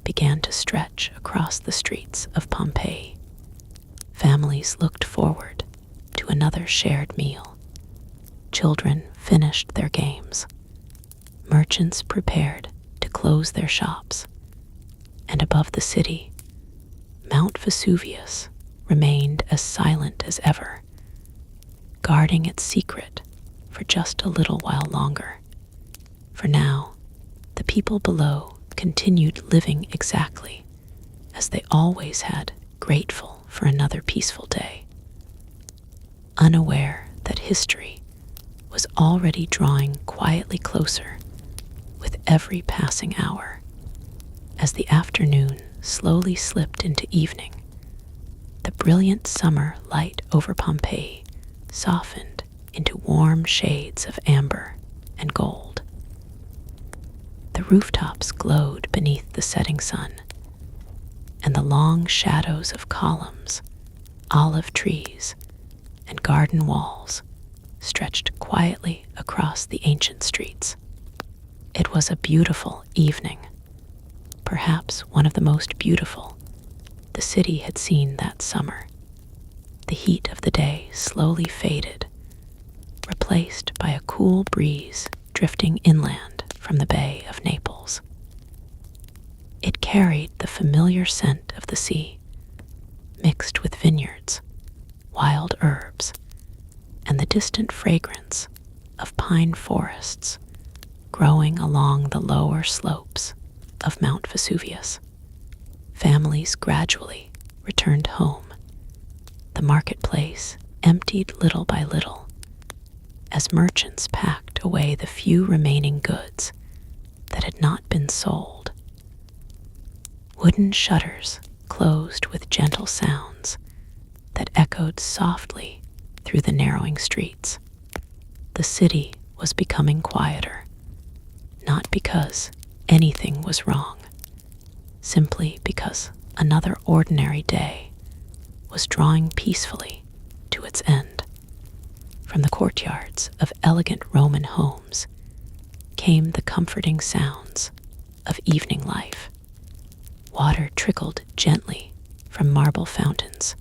began to stretch across the streets of Pompeii. Families looked forward to another shared meal, Children finished their games. Merchants prepared to close their shops. And above the city, Mount Vesuvius remained as silent as ever, guarding its secret for just a little while longer. For now, the people below continued living exactly as they always had, grateful for another peaceful day, unaware that history was already drawing quietly closer with every passing hour. As the afternoon slowly slipped into evening, the brilliant summer light over Pompeii softened into warm shades of amber and gold. The rooftops glowed beneath the setting sun, and the long shadows of columns, olive trees, and garden walls stretched quietly across the ancient streets. It was a beautiful evening, perhaps one of the most beautiful the city had seen that summer. The heat of the day slowly faded, replaced by a cool breeze drifting inland from the Bay of Naples. It carried the familiar scent of the sea, mixed with vineyards, wild herbs, and the distant fragrance of pine forests growing along the lower slopes of Mount Vesuvius. Families gradually returned home. The marketplace emptied little by little as merchants packed away the few remaining goods that had not been sold. Wooden shutters closed with gentle sounds that echoed softly through the narrowing streets. The city was becoming quieter, not because anything was wrong, simply because another ordinary day was drawing peacefully to its end. From the courtyards of elegant Roman homes came the comforting sounds of evening life. Water trickled gently from marble fountains.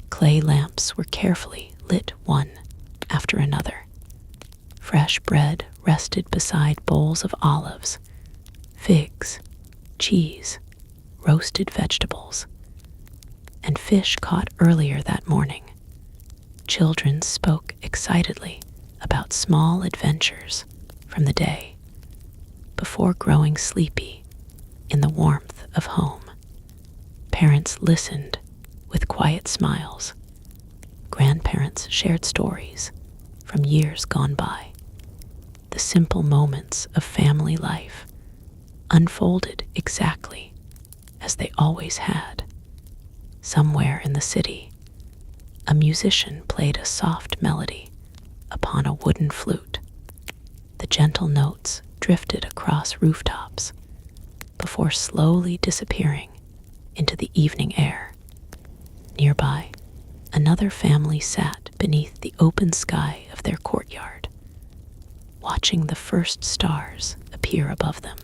Clay lamps were carefully lit one after another. Fresh bread rested beside bowls of olives, figs, cheese, roasted vegetables, and fish caught earlier that morning. Children spoke excitedly about small adventures from the day before growing sleepy in the warmth of home. Parents listened with quiet smiles. Grandparents shared stories from years gone by. The simple moments of family life unfolded exactly as they always had. Somewhere in the city, a musician played a soft melody upon a wooden flute. The gentle notes drifted across rooftops before slowly disappearing into the evening air. Nearby, another family sat beneath the open sky of their courtyard, watching the first stars appear above them.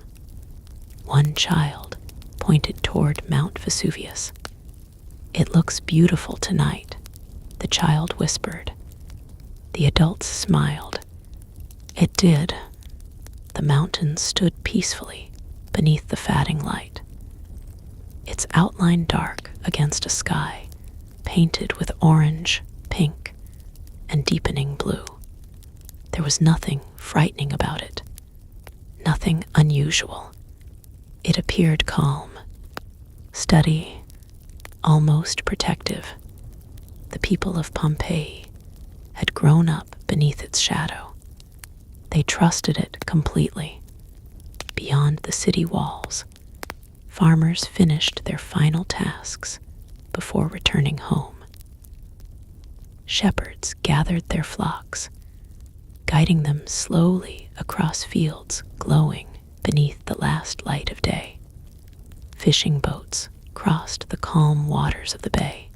One child pointed toward Mount Vesuvius. "It looks beautiful tonight," the child whispered. The adults smiled. It did. The mountain stood peacefully beneath the fading light, its outline dark against a sky painted with orange, pink, and deepening blue. There was nothing frightening about it, nothing unusual. It appeared calm, steady, almost protective. The people of Pompeii had grown up beneath its shadow. They trusted it completely. Beyond the city walls, farmers finished their final tasks before returning home. Shepherds gathered their flocks, guiding them slowly across fields glowing beneath the last light of day. Fishing boats crossed the calm waters of the bay,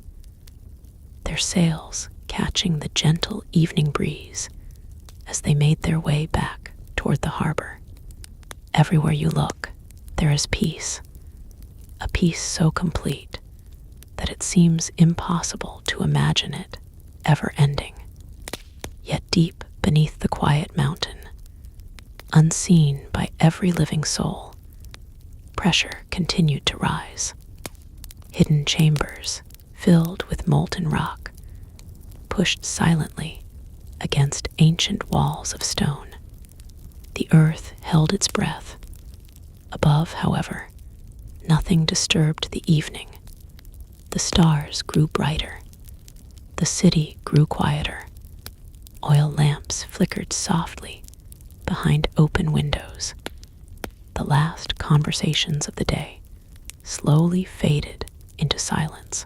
their sails catching the gentle evening breeze as they made their way back toward the harbor. Everywhere you look, there is peace, a peace so complete that it seems impossible to imagine it ever ending. Yet deep beneath the quiet mountain, unseen by every living soul, pressure continued to rise. Hidden chambers, filled with molten rock, pushed silently against ancient walls of stone. The earth held its breath. Above, however, nothing disturbed the evening. The stars grew brighter. The city grew quieter. Oil lamps flickered softly behind open windows. The last conversations of the day slowly faded into silence.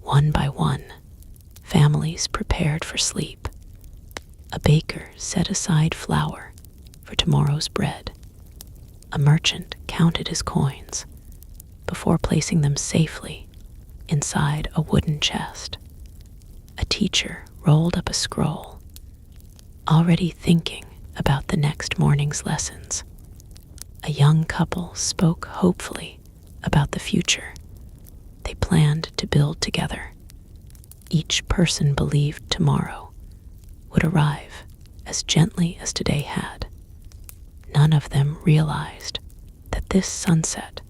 One by one, families prepared for sleep. A baker set aside flour for tomorrow's bread. A merchant counted his coins before placing them safely inside a wooden chest. A teacher rolled up a scroll, already thinking about the next morning's lessons. A young couple spoke hopefully about the future they planned to build together. Each person believed tomorrow would arrive as gently as today had. None of them realized that this sunset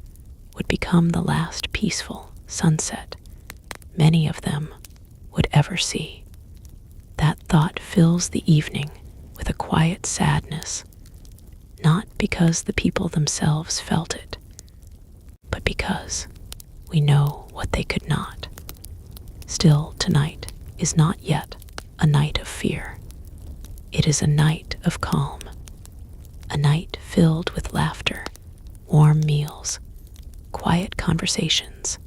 would become the last peaceful sunset many of them would ever see. That thought fills the evening with a quiet sadness, not because the people themselves felt it, but because we know what they could not. Still, tonight is not yet a night of fear. It is a night of calm, a night filled with laughter, warm meals, quiet conversations,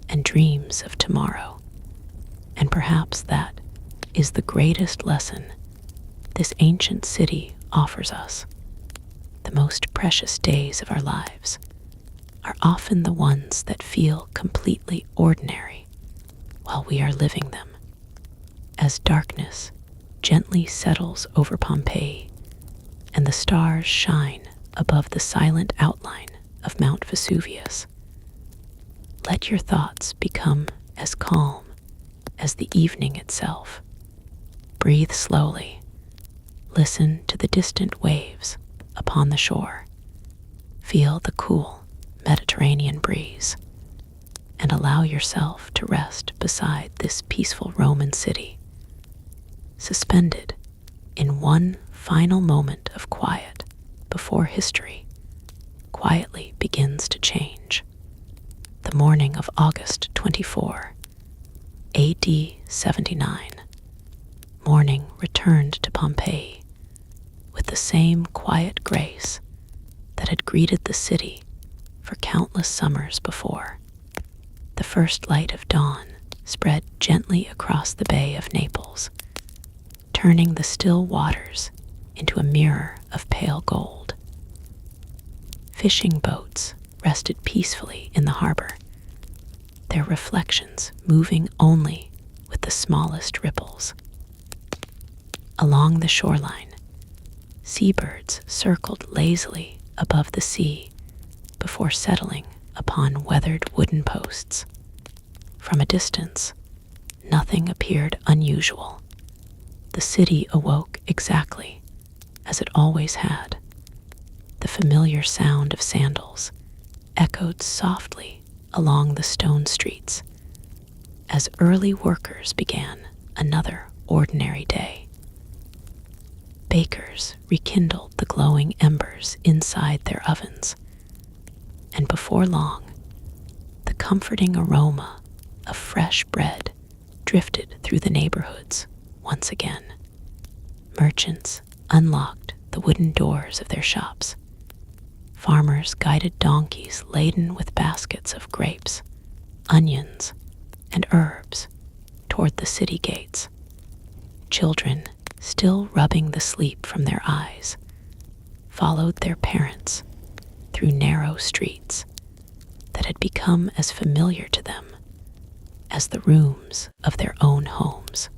and dreams of tomorrow. And perhaps that is the greatest lesson this ancient city offers us. The most precious days of our lives are often the ones that feel completely ordinary while we are living them. As darkness gently settles over Pompeii and the stars shine above the silent outline of Mount Vesuvius, let your thoughts become as calm as the evening itself. Breathe slowly. Listen to the distant waves upon the shore. Feel the cool Mediterranean breeze, and allow yourself to rest beside this peaceful Roman city, suspended in one final moment of quiet before history quietly begins to change. The morning of August 24, AD 79, morning returned to Pompeii with the same quiet grace that had greeted the city for countless summers before. The first light of dawn spread gently across the Bay of Naples, turning the still waters into a mirror of pale gold. Fishing boats rested peacefully in the harbor, their reflections moving only with the smallest ripples. Along the shoreline, seabirds circled lazily above the sea before settling upon weathered wooden posts. From a distance, nothing appeared unusual. The city awoke exactly as it always had. The familiar sound of sandals echoed softly along the stone streets as early workers began another ordinary day. Bakers rekindled the glowing embers inside their ovens, and before long, the comforting aroma of fresh bread drifted through the neighborhoods once again. Merchants unlocked the wooden doors of their shops. Farmers guided donkeys laden with baskets of grapes, onions, and herbs toward the city gates. Children, still rubbing the sleep from their eyes, followed their parents through narrow streets that had become as familiar to them as the rooms of their own homes.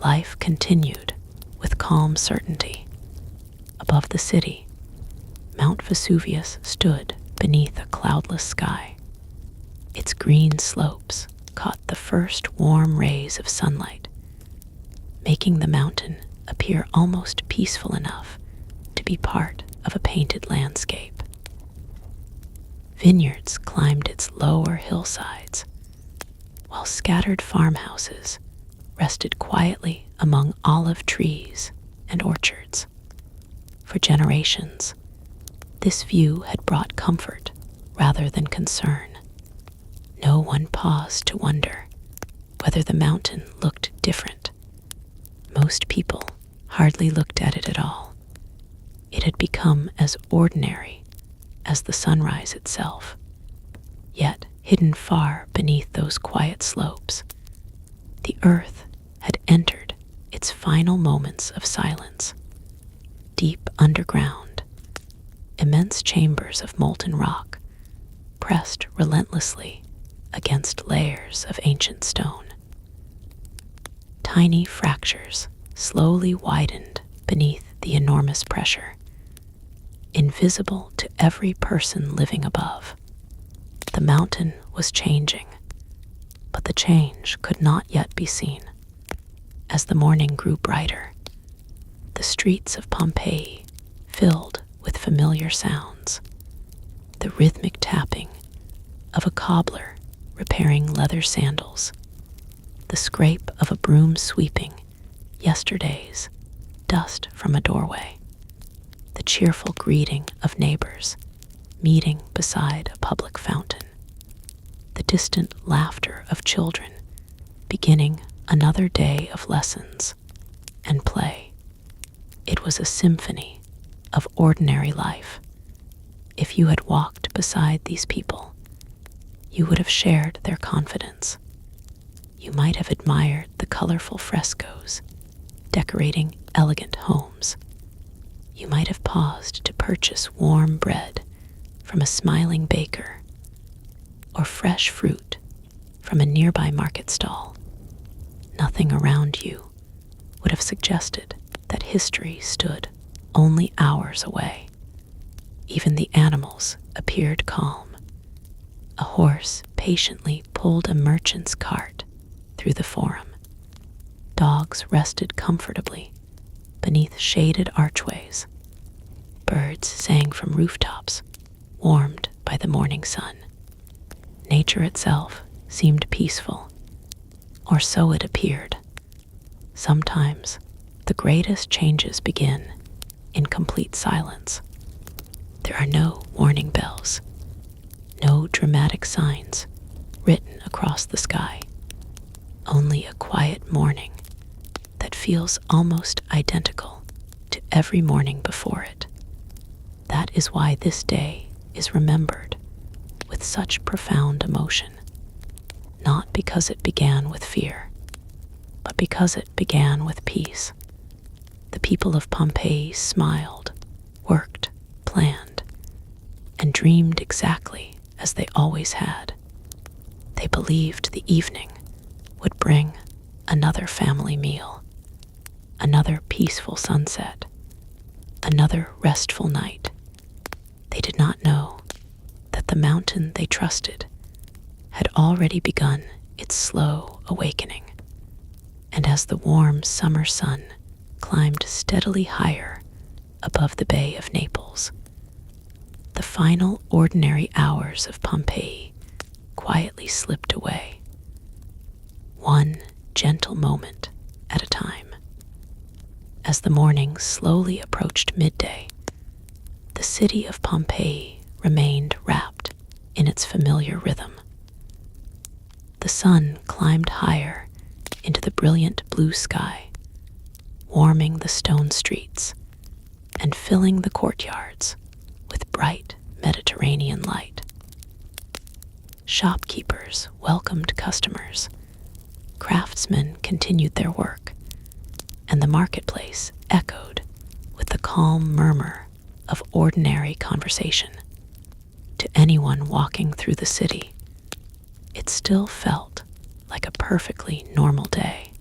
Life continued with calm certainty. Above the city, Mount Vesuvius stood beneath a cloudless sky. Its green slopes caught the first warm rays of sunlight, making the mountain appear almost peaceful enough to be part of a painted landscape. Vineyards climbed its lower hillsides, while scattered farmhouses rested quietly among olive trees and orchards. For generations, this view had brought comfort rather than concern. No one paused to wonder whether the mountain looked different. Most people hardly looked at it at all. It had become as ordinary as the sunrise itself, yet hidden far beneath those quiet slopes, the earth had entered its final moments of silence. Deep underground, immense chambers of molten rock pressed relentlessly against layers of ancient stone. Tiny fractures slowly widened beneath the enormous pressure, invisible to every person living above. The mountain was changing, but the change could not yet be seen. As the morning grew brighter, the streets of Pompeii filled with familiar sounds. The rhythmic tapping of a cobbler repairing leather sandals, the scrape of a broom sweeping yesterday's dust from a doorway, the cheerful greeting of neighbors meeting beside a public fountain, the distant laughter of children beginning another day of lessons and play. It was a symphony of ordinary life. If you had walked beside these people, you would have shared their confidence. You might have admired the colorful frescoes decorating elegant homes. You might have paused to purchase warm bread from a smiling baker or fresh fruit from a nearby market stall. Nothing around you would have suggested that history stood only hours away. Even the animals appeared calm. A horse patiently pulled a merchant's cart through the forum. Dogs rested comfortably beneath shaded archways. Birds sang from rooftops, warmed by the morning sun. Nature itself seemed peaceful, or so it appeared. Sometimes the greatest changes begin in complete silence. There are no warning bells, no dramatic signs written across the sky, only a quiet morning that feels almost identical to every morning before it. That is why this day is remembered with such profound emotion, not because it began with fear, but because it began with peace. The people of Pompeii smiled, worked, planned, and dreamed exactly as they always had. They believed the evening would bring another family meal, another peaceful sunset, another restful night. They did not know that the mountain they trusted had already begun its slow awakening, and as the warm summer sun climbed steadily higher above the Bay of Naples, the final ordinary hours of Pompeii quietly slipped away, one gentle moment at a time. As the morning slowly approached midday, the city of Pompeii remained wrapped in its familiar rhythm. The sun climbed higher into the brilliant blue sky, warming the stone streets and filling the courtyards with bright Mediterranean light. Shopkeepers welcomed customers, craftsmen continued their work, and the marketplace echoed with the calm murmur of ordinary conversation. To anyone walking through the city, it still felt like a perfectly normal day.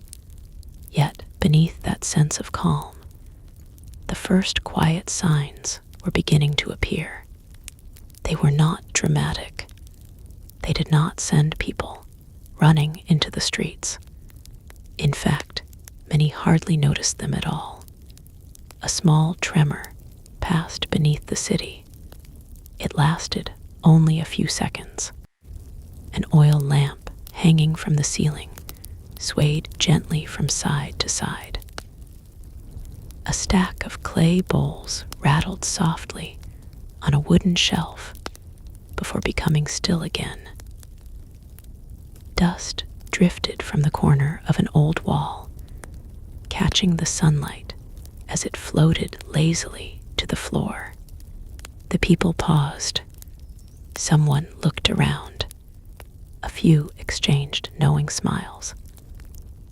Yet beneath that sense of calm, the first quiet signs were beginning to appear. They were not dramatic. They did not send people running into the streets. In fact, many hardly noticed them at all. a small tremor passed beneath the city. It lasted only a few seconds. An oil lamp hanging from the ceiling swayed gently from side to side. A stack of clay bowls rattled softly on a wooden shelf before becoming still again. Dust drifted from the corner of an old wall, catching the sunlight as it floated lazily to the floor. The people paused. Someone looked around. A few exchanged knowing smiles.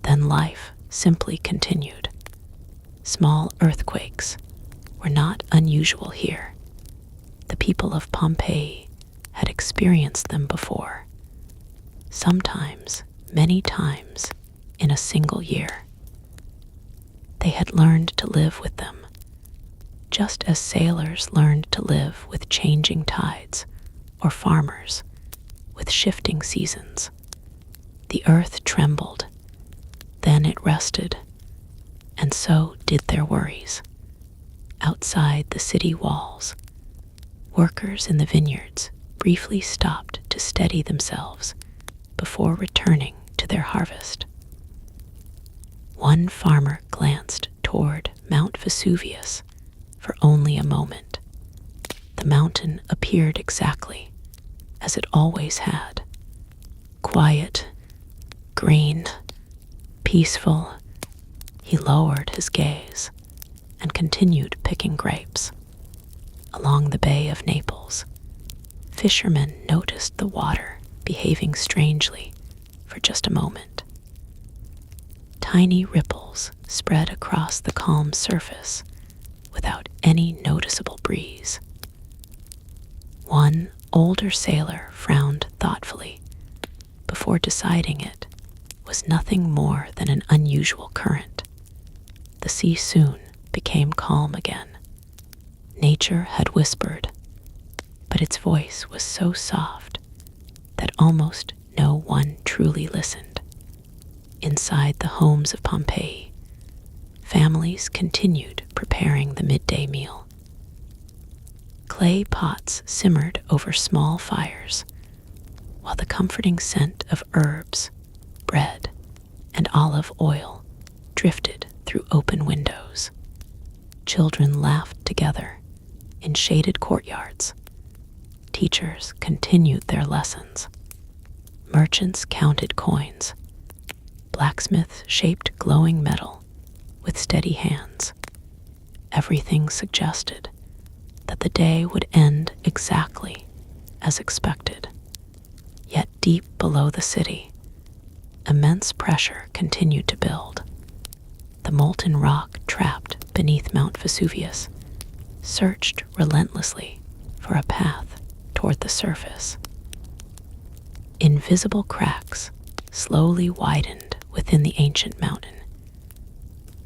Then life simply continued. Small earthquakes were not unusual here. The people of Pompeii had experienced them before, sometimes many times in a single year. They had learned to live with them, just as sailors learned to live with changing tides, or farmers with shifting seasons. The earth trembled, then it rested, and so did their worries. Outside the city walls, workers in the vineyards briefly stopped to steady themselves before returning to their harvest. One farmer glanced toward Mount Vesuvius for only a moment. The mountain appeared exactly as it always had. Quiet, green, peaceful. He lowered his gaze and continued picking grapes. Along the Bay of Naples, fishermen noticed the water behaving strangely for just a moment. Tiny ripples spread across the calm surface without any noticeable breeze. One older sailor frowned thoughtfully before deciding it was nothing more than an unusual current. The sea soon became calm again. Nature had whispered, but its voice was so soft that almost no one truly listened. Inside the homes of Pompeii, families continued preparing the midday meal. Clay pots simmered over small fires, while the comforting scent of herbs, bread, and olive oil drifted through open windows. Children laughed together in shaded courtyards. Teachers continued their lessons. Merchants counted coins. Blacksmiths shaped glowing metal with steady hands. Everything suggested that the day would end exactly as expected. Yet deep below the city, immense pressure continued to build. The molten rock trapped beneath Mount Vesuvius searched relentlessly for a path toward the surface. Invisible cracks slowly widened within the ancient mountain,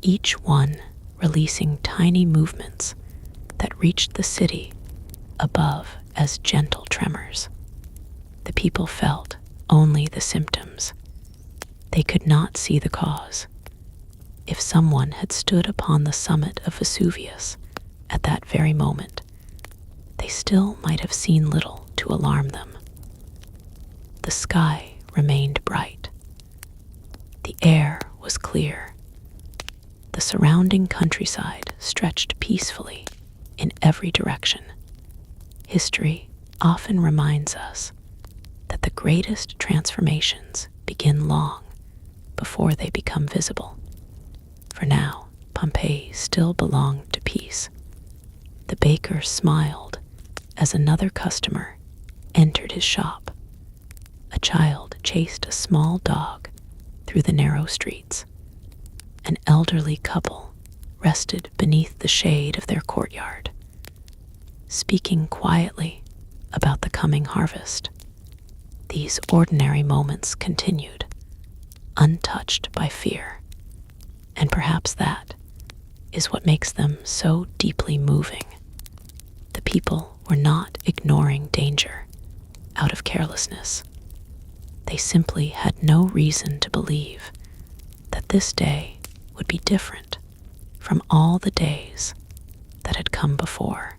each one releasing tiny movements that reached the city above as gentle tremors. The people felt only the symptoms. They could not see the cause. If someone had stood upon the summit of Vesuvius at that very moment, they still might have seen little to alarm them. The sky remained bright. The air was clear. The surrounding countryside stretched peacefully in every direction. History often reminds us that the greatest transformations begin long before they become visible. For now, Pompeii still belonged to peace. The baker smiled as another customer entered his shop. A child chased a small dog through the narrow streets. An elderly couple rested beneath the shade of their courtyard, speaking quietly about the coming harvest. These ordinary moments continued, untouched by fear, and perhaps that is what makes them so deeply moving. The people were not ignoring danger out of carelessness. They simply had no reason to believe that this day would be different from all the days that had come before.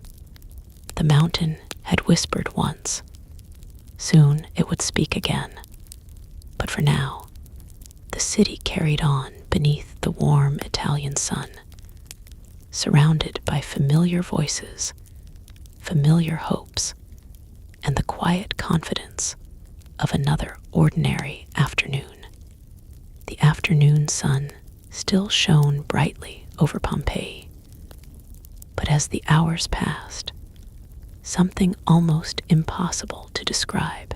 The mountain had whispered once. Soon it would speak again. But for now, the city carried on beneath the warm Italian sun, surrounded by familiar voices, familiar hopes, and the quiet confidence of another ordinary afternoon. The afternoon sun still shone brightly over Pompeii, but as the hours passed, something almost impossible to describe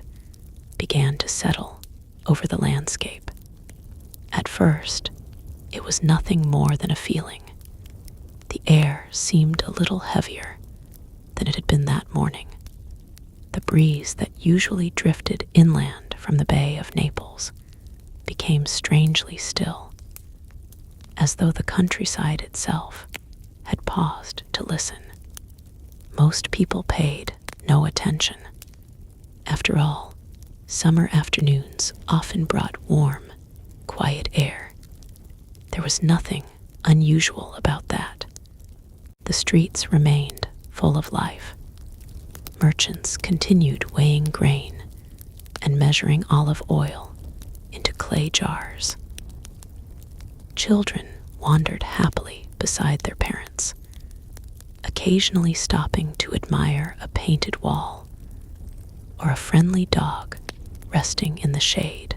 began to settle over the landscape. At first, it was nothing more than a feeling. The air seemed a little heavier than it had been that morning. The breeze that usually drifted inland from the Bay of Naples became strangely still, as though the countryside itself had paused to listen. Most people paid no attention. After all, summer afternoons often brought warm, quiet air. There was nothing unusual about that. The streets remained full of life. Merchants continued weighing grain and measuring olive oil into clay jars. Children wandered happily beside their parents, occasionally stopping to admire a painted wall or a friendly dog resting in the shade.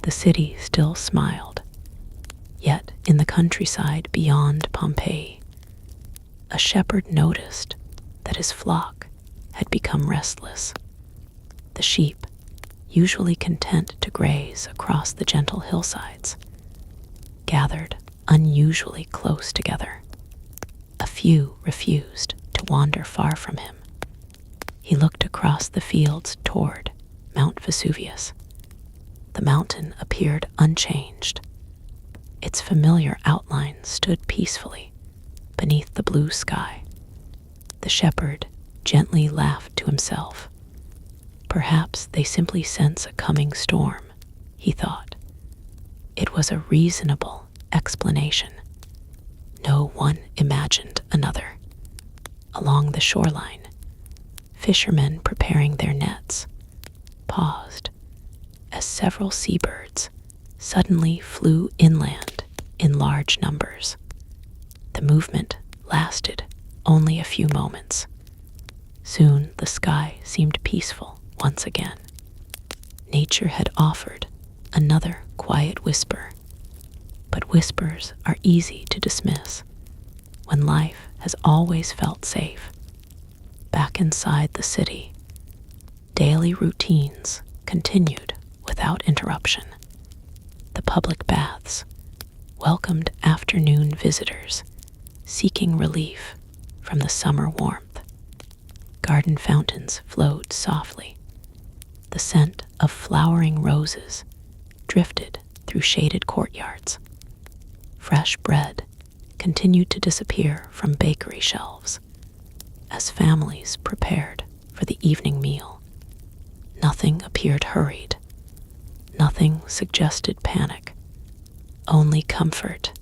The city still smiled, yet in the countryside beyond Pompeii, a shepherd noticed that his flock had become restless. The sheep, usually content to graze across the gentle hillsides, gathered unusually close together. A few refused to wander far from him. He looked across the fields toward Mount Vesuvius. The mountain appeared unchanged. Its familiar outline stood peacefully beneath the blue sky. The shepherd gently laughed to himself. Perhaps they simply sense a coming storm, he thought. It was a reasonable explanation. No one imagined another. Along the shoreline, fishermen preparing their nets paused as several seabirds suddenly flew inland in large numbers. The movement lasted only a few moments. Soon the sky seemed peaceful once again. Nature had offered another quiet whisper, but whispers are easy to dismiss when life has always felt safe. Back inside the city, daily routines continued without interruption. The public baths welcomed afternoon visitors seeking relief from the summer warmth. Garden fountains flowed softly. The scent of flowering roses drifted through shaded courtyards. Fresh bread continued to disappear from bakery shelves as families prepared for the evening meal. Nothing appeared hurried. Nothing suggested panic. Only comfort.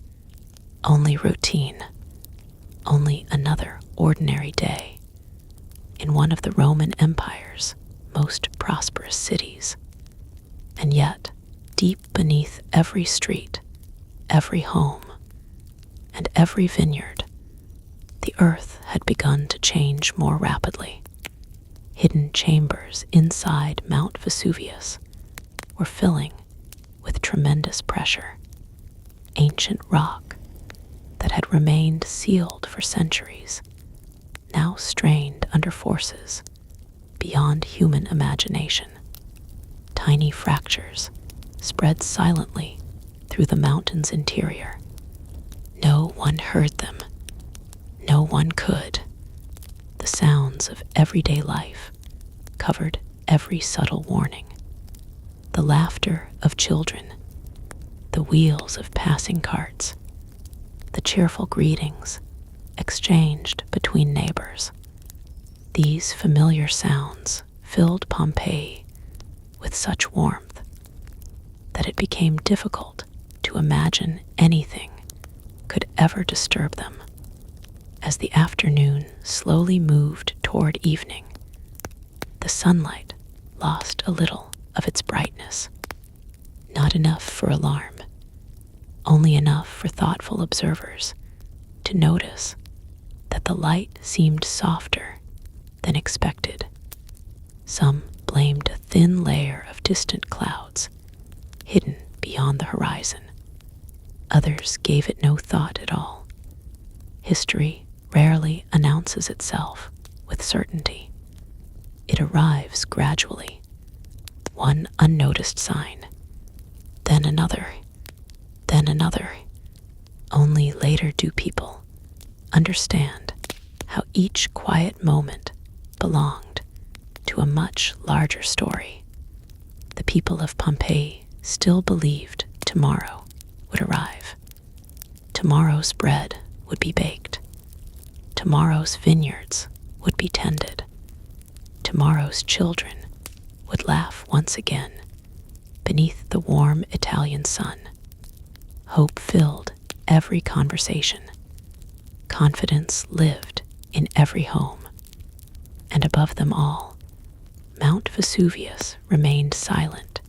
Only routine. Only another ordinary day in one of the Roman Empire's most prosperous cities. And yet, deep beneath every street, every home, and every vineyard, the earth had begun to change more rapidly. Hidden chambers inside Mount Vesuvius were filling with tremendous pressure. Ancient rock that had remained sealed for centuries now strained under forces beyond human imagination. Tiny fractures spread silently through the mountain's interior. No one heard them. No one could. The sounds of everyday life covered every subtle warning. The laughter of children, the wheels of passing carts, the cheerful greetings exchanged between neighbors. These familiar sounds filled Pompeii with such warmth that it became difficult to imagine anything could ever disturb them. As the afternoon slowly moved toward evening, the sunlight lost a little of its brightness. Not enough for alarm, only enough for thoughtful observers to notice that the light seemed softer than expected. Some blamed a thin layer of distant clouds hidden beyond the horizon. Others gave it no thought at all. History rarely announces itself with certainty. It arrives gradually, one unnoticed sign, then another. Only later do people understand how each quiet moment belonged to a much larger story. The people of Pompeii still believed tomorrow would arrive. Tomorrow's bread would be baked. Tomorrow's vineyards would be tended. Tomorrow's children would laugh once again beneath the warm Italian sun. Hope filled every conversation. Confidence lived in every home. And above them all, Mount Vesuvius remained silent,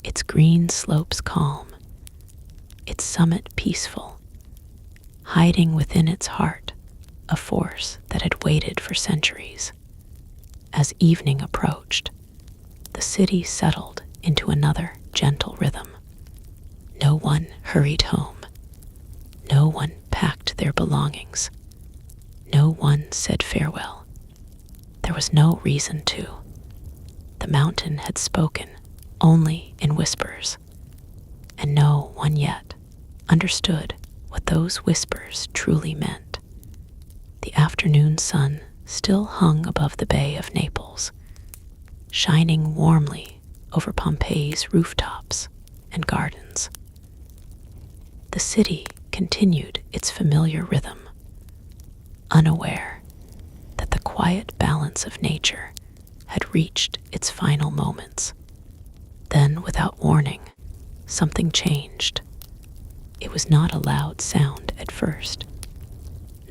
its green slopes calm, its summit peaceful, hiding within its heart a force that had waited for centuries. As evening approached, the city settled into another gentle rhythm. No one hurried home. No one packed their belongings. No one said farewell. There was no reason to. The mountain had spoken only in whispers, and no one yet understood what those whispers truly meant. The afternoon sun still hung above the Bay of Naples, shining warmly over Pompeii's rooftops and gardens. The city continued its familiar rhythm, unaware that the quiet balance of nature had reached its final moments. Then, without warning, something changed. It was not a loud sound at first,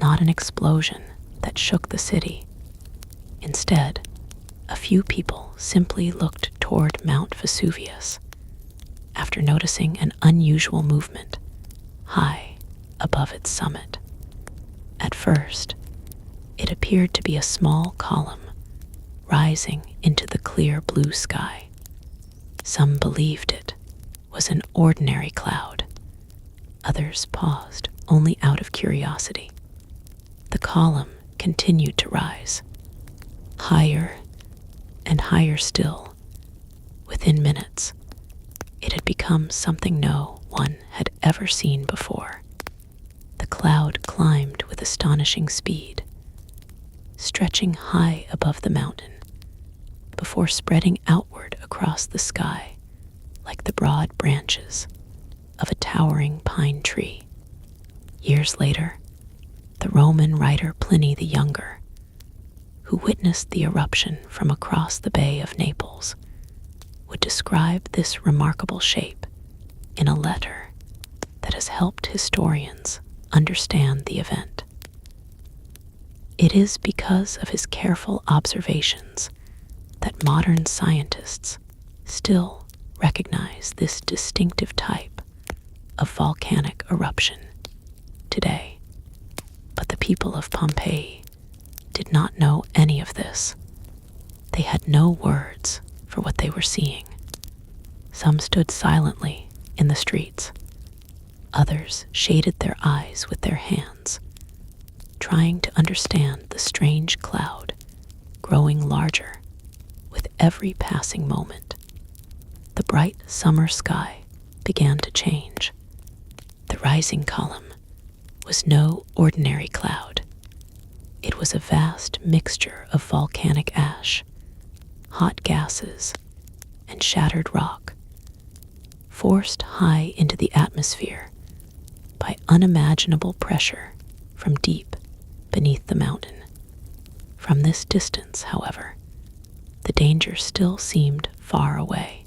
not an explosion that shook the city. Instead, a few people simply looked toward Mount Vesuvius after noticing an unusual movement high above its summit. At first, it appeared to be a small column rising into the clear blue sky. Some believed it was an ordinary cloud. Others paused only out of curiosity. The column continued to rise, higher and higher still. Within minutes, it had become something no one had ever seen before. The cloud climbed with astonishing speed, stretching high above the mountain, before spreading outward across the sky like the broad branches of a towering pine tree. Years later, the Roman writer Pliny the Younger, who witnessed the eruption from across the Bay of Naples, would describe this remarkable shape in a letter that has helped historians understand the event. It is because of his careful observations that modern scientists still recognize this distinctive type of volcanic eruption today. But the people of Pompeii did not know any of this. They had no words for what they were seeing. Some stood silently in the streets. Others shaded their eyes with their hands, trying to understand the strange cloud growing larger with every passing moment. The bright summer sky began to change. The rising column was no ordinary cloud. It was a vast mixture of volcanic ash, hot gases, and shattered rock, forced high into the atmosphere by unimaginable pressure from deep beneath the mountain. From this distance, however, the danger still seemed far away.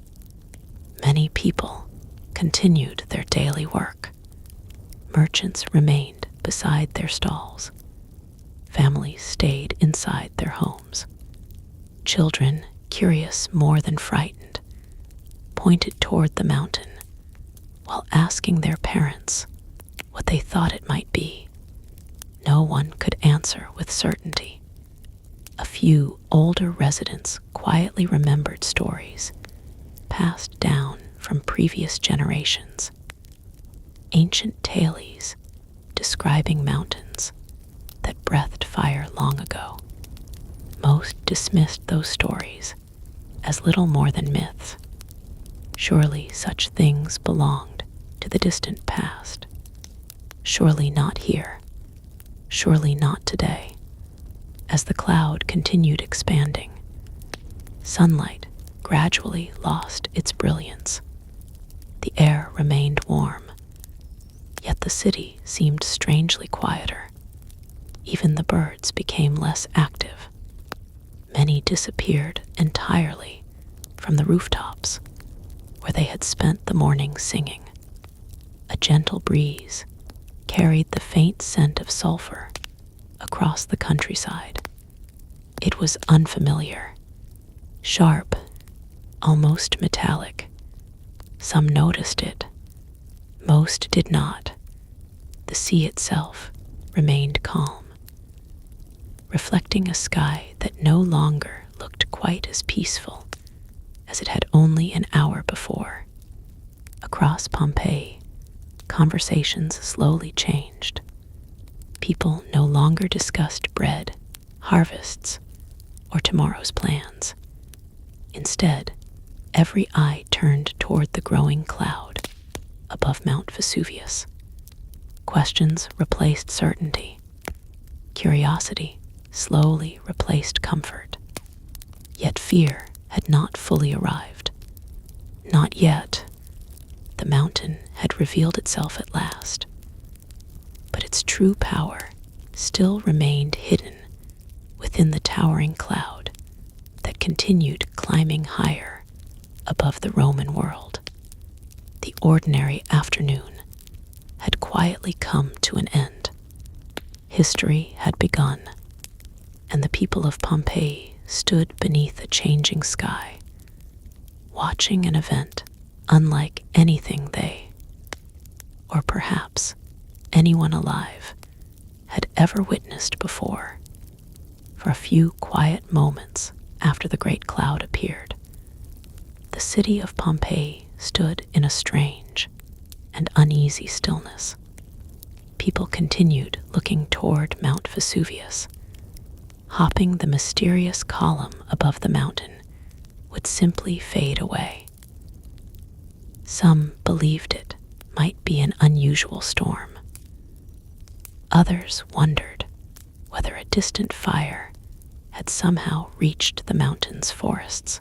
Many people continued their daily work. Merchants remained beside their stalls. Families stayed inside their homes. Children, curious more than frightened, pointed toward the mountain while asking their parents what they thought it might be. No one could answer with certainty. A few older residents quietly remembered stories passed down from previous generations. Ancient tales describing mountains that breathed fire long ago. Most dismissed those stories as little more than myths. Surely such things belonged to the distant past. Surely not here. Surely not today. As the cloud continued expanding, sunlight gradually lost its brilliance. The air remained warm, yet the city seemed strangely quieter. Even the birds became less active. Many disappeared entirely from the rooftops where they had spent the morning singing. A gentle breeze carried the faint scent of sulfur across the countryside. It was unfamiliar, sharp, almost metallic. Some noticed it, most did not. The sea itself remained calm, reflecting a sky that no longer looked quite as peaceful as it had only an hour before. Across Pompeii, conversations slowly changed. People no longer discussed bread, harvests, or tomorrow's plans. Instead, every eye turned toward the growing cloud above Mount Vesuvius. Questions replaced certainty. Curiosity slowly replaced comfort. Yet fear had not fully arrived. Not yet. The mountain had revealed itself at last. But its true power still remained hidden within the towering cloud that continued climbing higher above the Roman world. The ordinary afternoon had quietly come to an end. History had begun, and the people of Pompeii stood beneath a changing sky, watching an event unlike anything they, or perhaps anyone alive, had ever witnessed before. For a few quiet moments after the great cloud appeared, the city of Pompeii stood in a strange and uneasy stillness. People continued looking toward Mount Vesuvius, hoping the mysterious column above the mountain would simply fade away. Some believed it might be an unusual storm. Others wondered whether a distant fire had somehow reached the mountain's forests.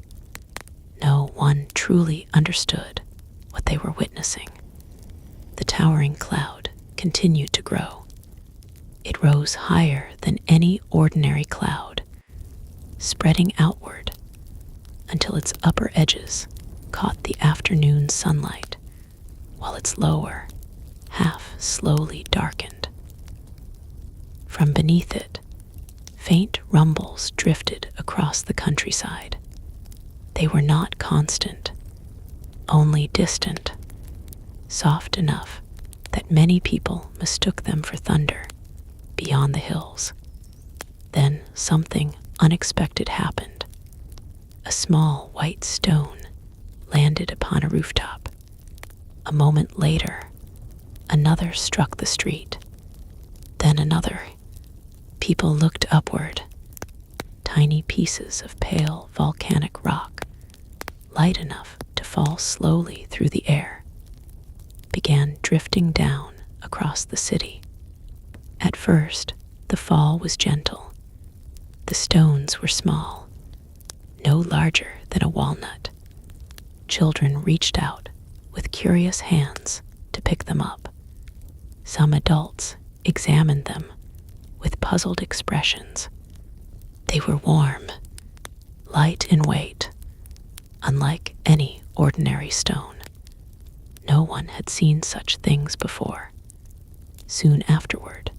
No one truly understood what they were witnessing. The towering cloud continued to grow. It rose higher than any ordinary cloud, spreading outward until its upper edges caught the afternoon sunlight, while its lower half slowly darkened. From beneath it, faint rumbles drifted across the countryside. They were not constant, only distant, soft enough that many people mistook them for thunder beyond the hills. Then something unexpected happened. A small white stone landed upon a rooftop. A moment later, another struck the street. Then another. People looked upward. Tiny pieces of pale volcanic rock, light enough to fall slowly through the air, began drifting down across the city. At first, the fall was gentle. The stones were small, no larger than a walnut. Children reached out with curious hands to pick them up. Some adults examined them with puzzled expressions. They were warm, light in weight, unlike any ordinary stone. No one had seen such things before. Soon afterward,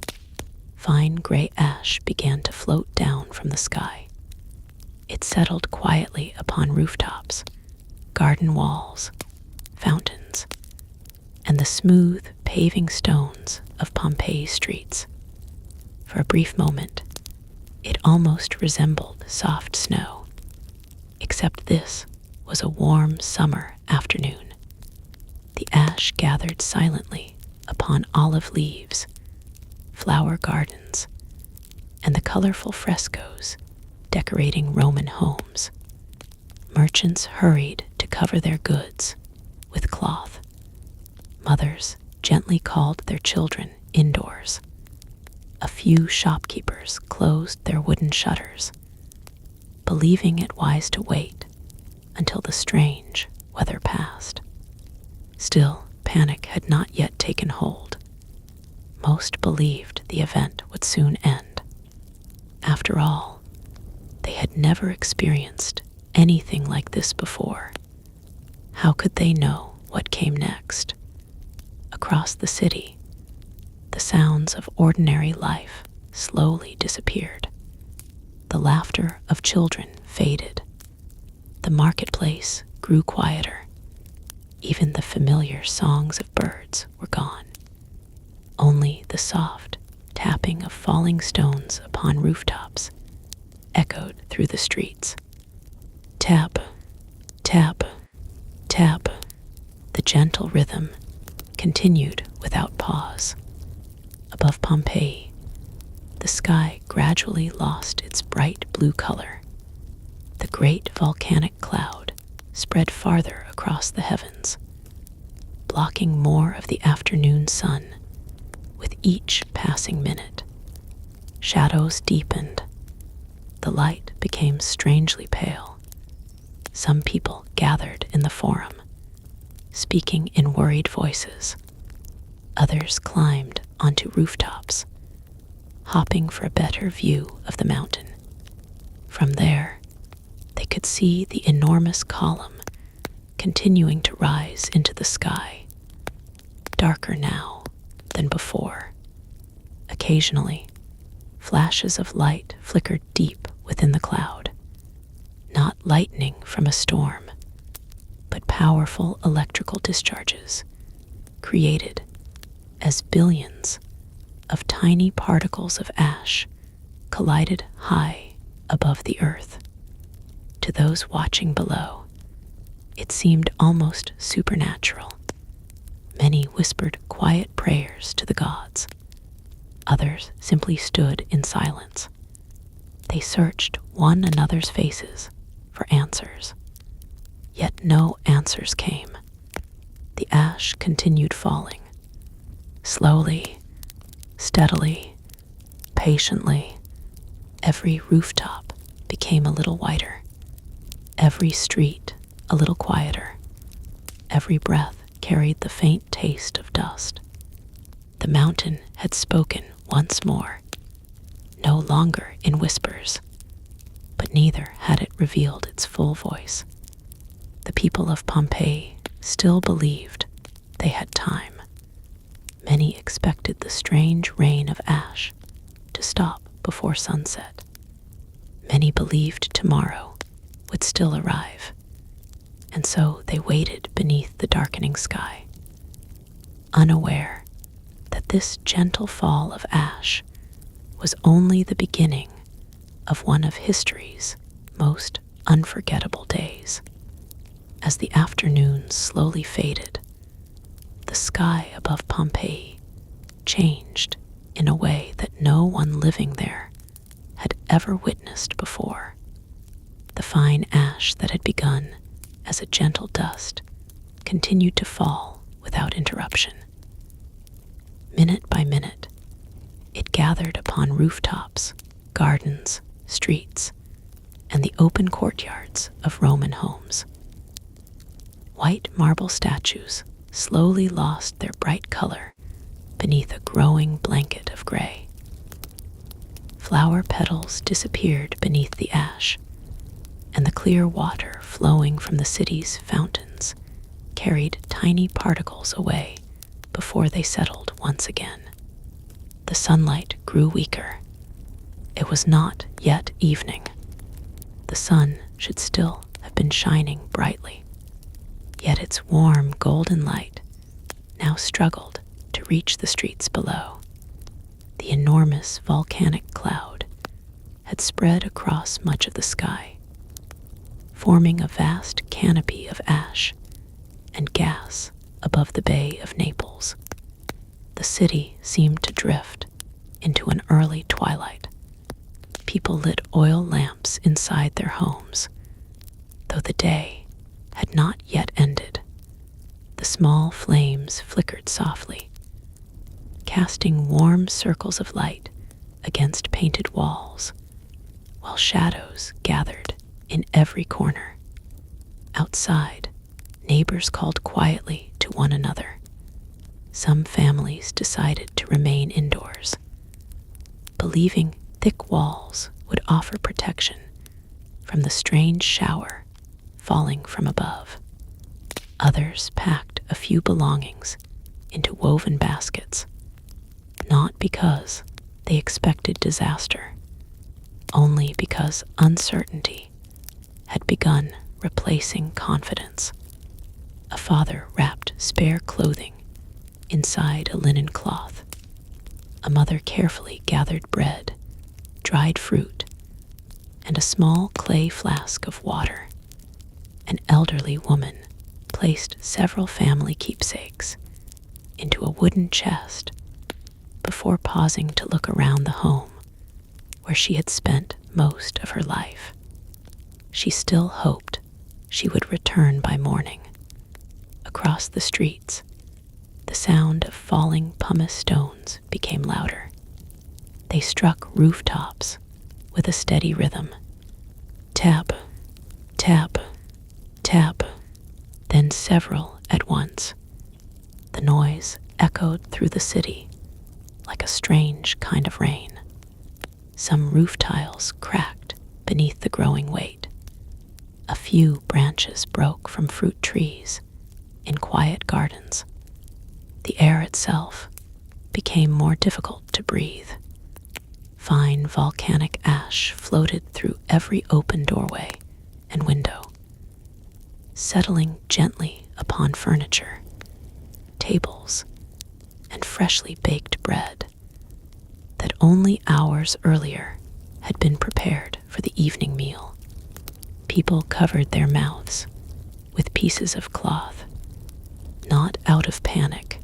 fine gray ash began to float down from the sky. It settled quietly upon rooftops, garden walls, fountains, and the smooth paving stones of Pompeii streets. For a brief moment, it almost resembled soft snow, except this was a warm summer afternoon. The ash gathered silently upon olive leaves, flower gardens, and the colorful frescoes decorating Roman homes. Merchants hurried to cover their goods with cloth. Mothers gently called their children indoors. A few shopkeepers closed their wooden shutters, believing it wise to wait until the strange weather passed. Still, panic had not yet taken hold. Most believed the event would soon end. After all, they had never experienced anything like this before. How could they know what came next? Across the city, the sounds of ordinary life slowly disappeared. The laughter of children faded. The marketplace grew quieter. Even the familiar songs of birds were gone. Only the soft tapping of falling stones upon rooftops echoed through the streets. Tap, tap, tap. The gentle rhythm continued without pause. Above Pompeii, the sky gradually lost its bright blue color. The great volcanic cloud spread farther across the heavens, blocking more of the afternoon sun with each passing minute. Shadows deepened. The light became strangely pale. Some people gathered in the forum, speaking in worried voices. Others climbed onto rooftops, hopping for a better view of the mountain. From there, they could see the enormous column continuing to rise into the sky, darker now than before. Occasionally, flashes of light flickered deep within the cloud, not lightning from a storm, but powerful electrical discharges created as billions of tiny particles of ash collided high above the earth. To those watching below, it seemed almost supernatural. Many whispered quiet prayers to the gods. Others simply stood in silence. They searched one another's faces for answers. Yet no answers came. The ash continued falling. Slowly, steadily, patiently, every rooftop became a little whiter. Every street a little quieter. Every breath carried the faint taste of dust. The mountain had spoken once more, no longer in whispers, but neither had it revealed its full voice. The people of Pompeii still believed they had time. Many expected the strange rain of ash to stop before sunset. Many believed tomorrow would still arrive, and so they waited beneath the darkening sky, unaware that this gentle fall of ash was only the beginning of one of history's most unforgettable days. As the afternoon slowly faded, the sky above Pompeii changed in a way that no one living there had ever witnessed before. The fine ash that had begun as a gentle dust continued to fall without interruption. Minute by minute, it gathered upon rooftops, gardens, streets, and the open courtyards of Roman homes. White marble statues slowly lost their bright color beneath a growing blanket of gray. Flower petals disappeared beneath the ash, and the clear water flowing from the city's fountains carried tiny particles away before they settled once again. The sunlight grew weaker. It was not yet evening. The sun should still have been shining brightly, yet its warm golden light now struggled to reach the streets below. The enormous volcanic cloud had spread across much of the sky, forming a vast canopy of ash and gas above the Bay of Naples. The city seemed to drift into an early twilight. People lit oil lamps inside their homes, though the day had not yet ended. The small flames flickered softly, casting warm circles of light against painted walls, while shadows gathered in every corner. Outside, neighbors called quietly to one another. Some families decided to remain indoors, believing thick walls would offer protection from the strange shower falling from above. Others packed a few belongings into woven baskets, not because they expected disaster, only because uncertainty had begun replacing confidence. A father wrapped spare clothing inside a linen cloth. A mother carefully gathered bread, dried fruit, and a small clay flask of water. An elderly woman placed several family keepsakes into a wooden chest before pausing to look around the home where she had spent most of her life. She still hoped she would return by morning. Across the streets, the sound of falling pumice stones became louder. They struck rooftops with a steady rhythm. Tap, tap, tap, then several at once. The noise echoed through the city like a strange kind of rain. Some roof tiles cracked beneath the growing weight. A few branches broke from fruit trees in quiet gardens. The air itself became more difficult to breathe. Fine volcanic ash floated through every open doorway and window, settling gently upon furniture, tables, and freshly baked bread that only hours earlier had been prepared for the evening meal. People covered their mouths with pieces of cloth, not out of panic,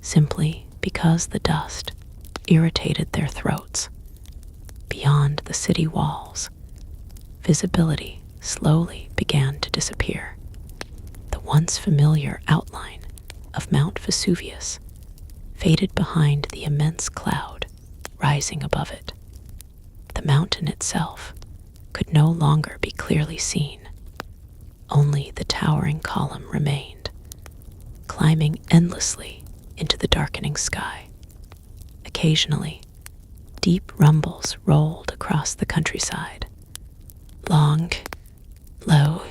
simply because the dust irritated their throats. Beyond the city walls, visibility slowly began to disappear. The once familiar outline of Mount Vesuvius faded behind the immense cloud rising above it. The mountain itself could no longer be clearly seen. Only the towering column remained, climbing endlessly into the darkening sky. Occasionally, deep rumbles rolled across the countryside. Long, low,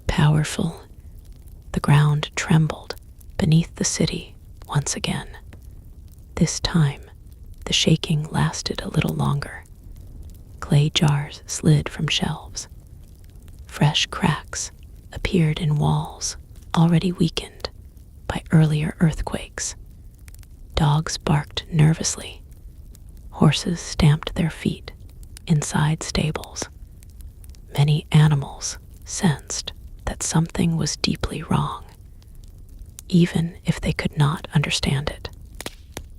powerful. The ground trembled beneath the city once again. This time, the shaking lasted a little longer. Clay jars slid from shelves. Fresh cracks appeared in walls already weakened by earlier earthquakes. Dogs barked nervously. Horses stamped their feet inside stables. Many animals sensed that something was deeply wrong, even if they could not understand it.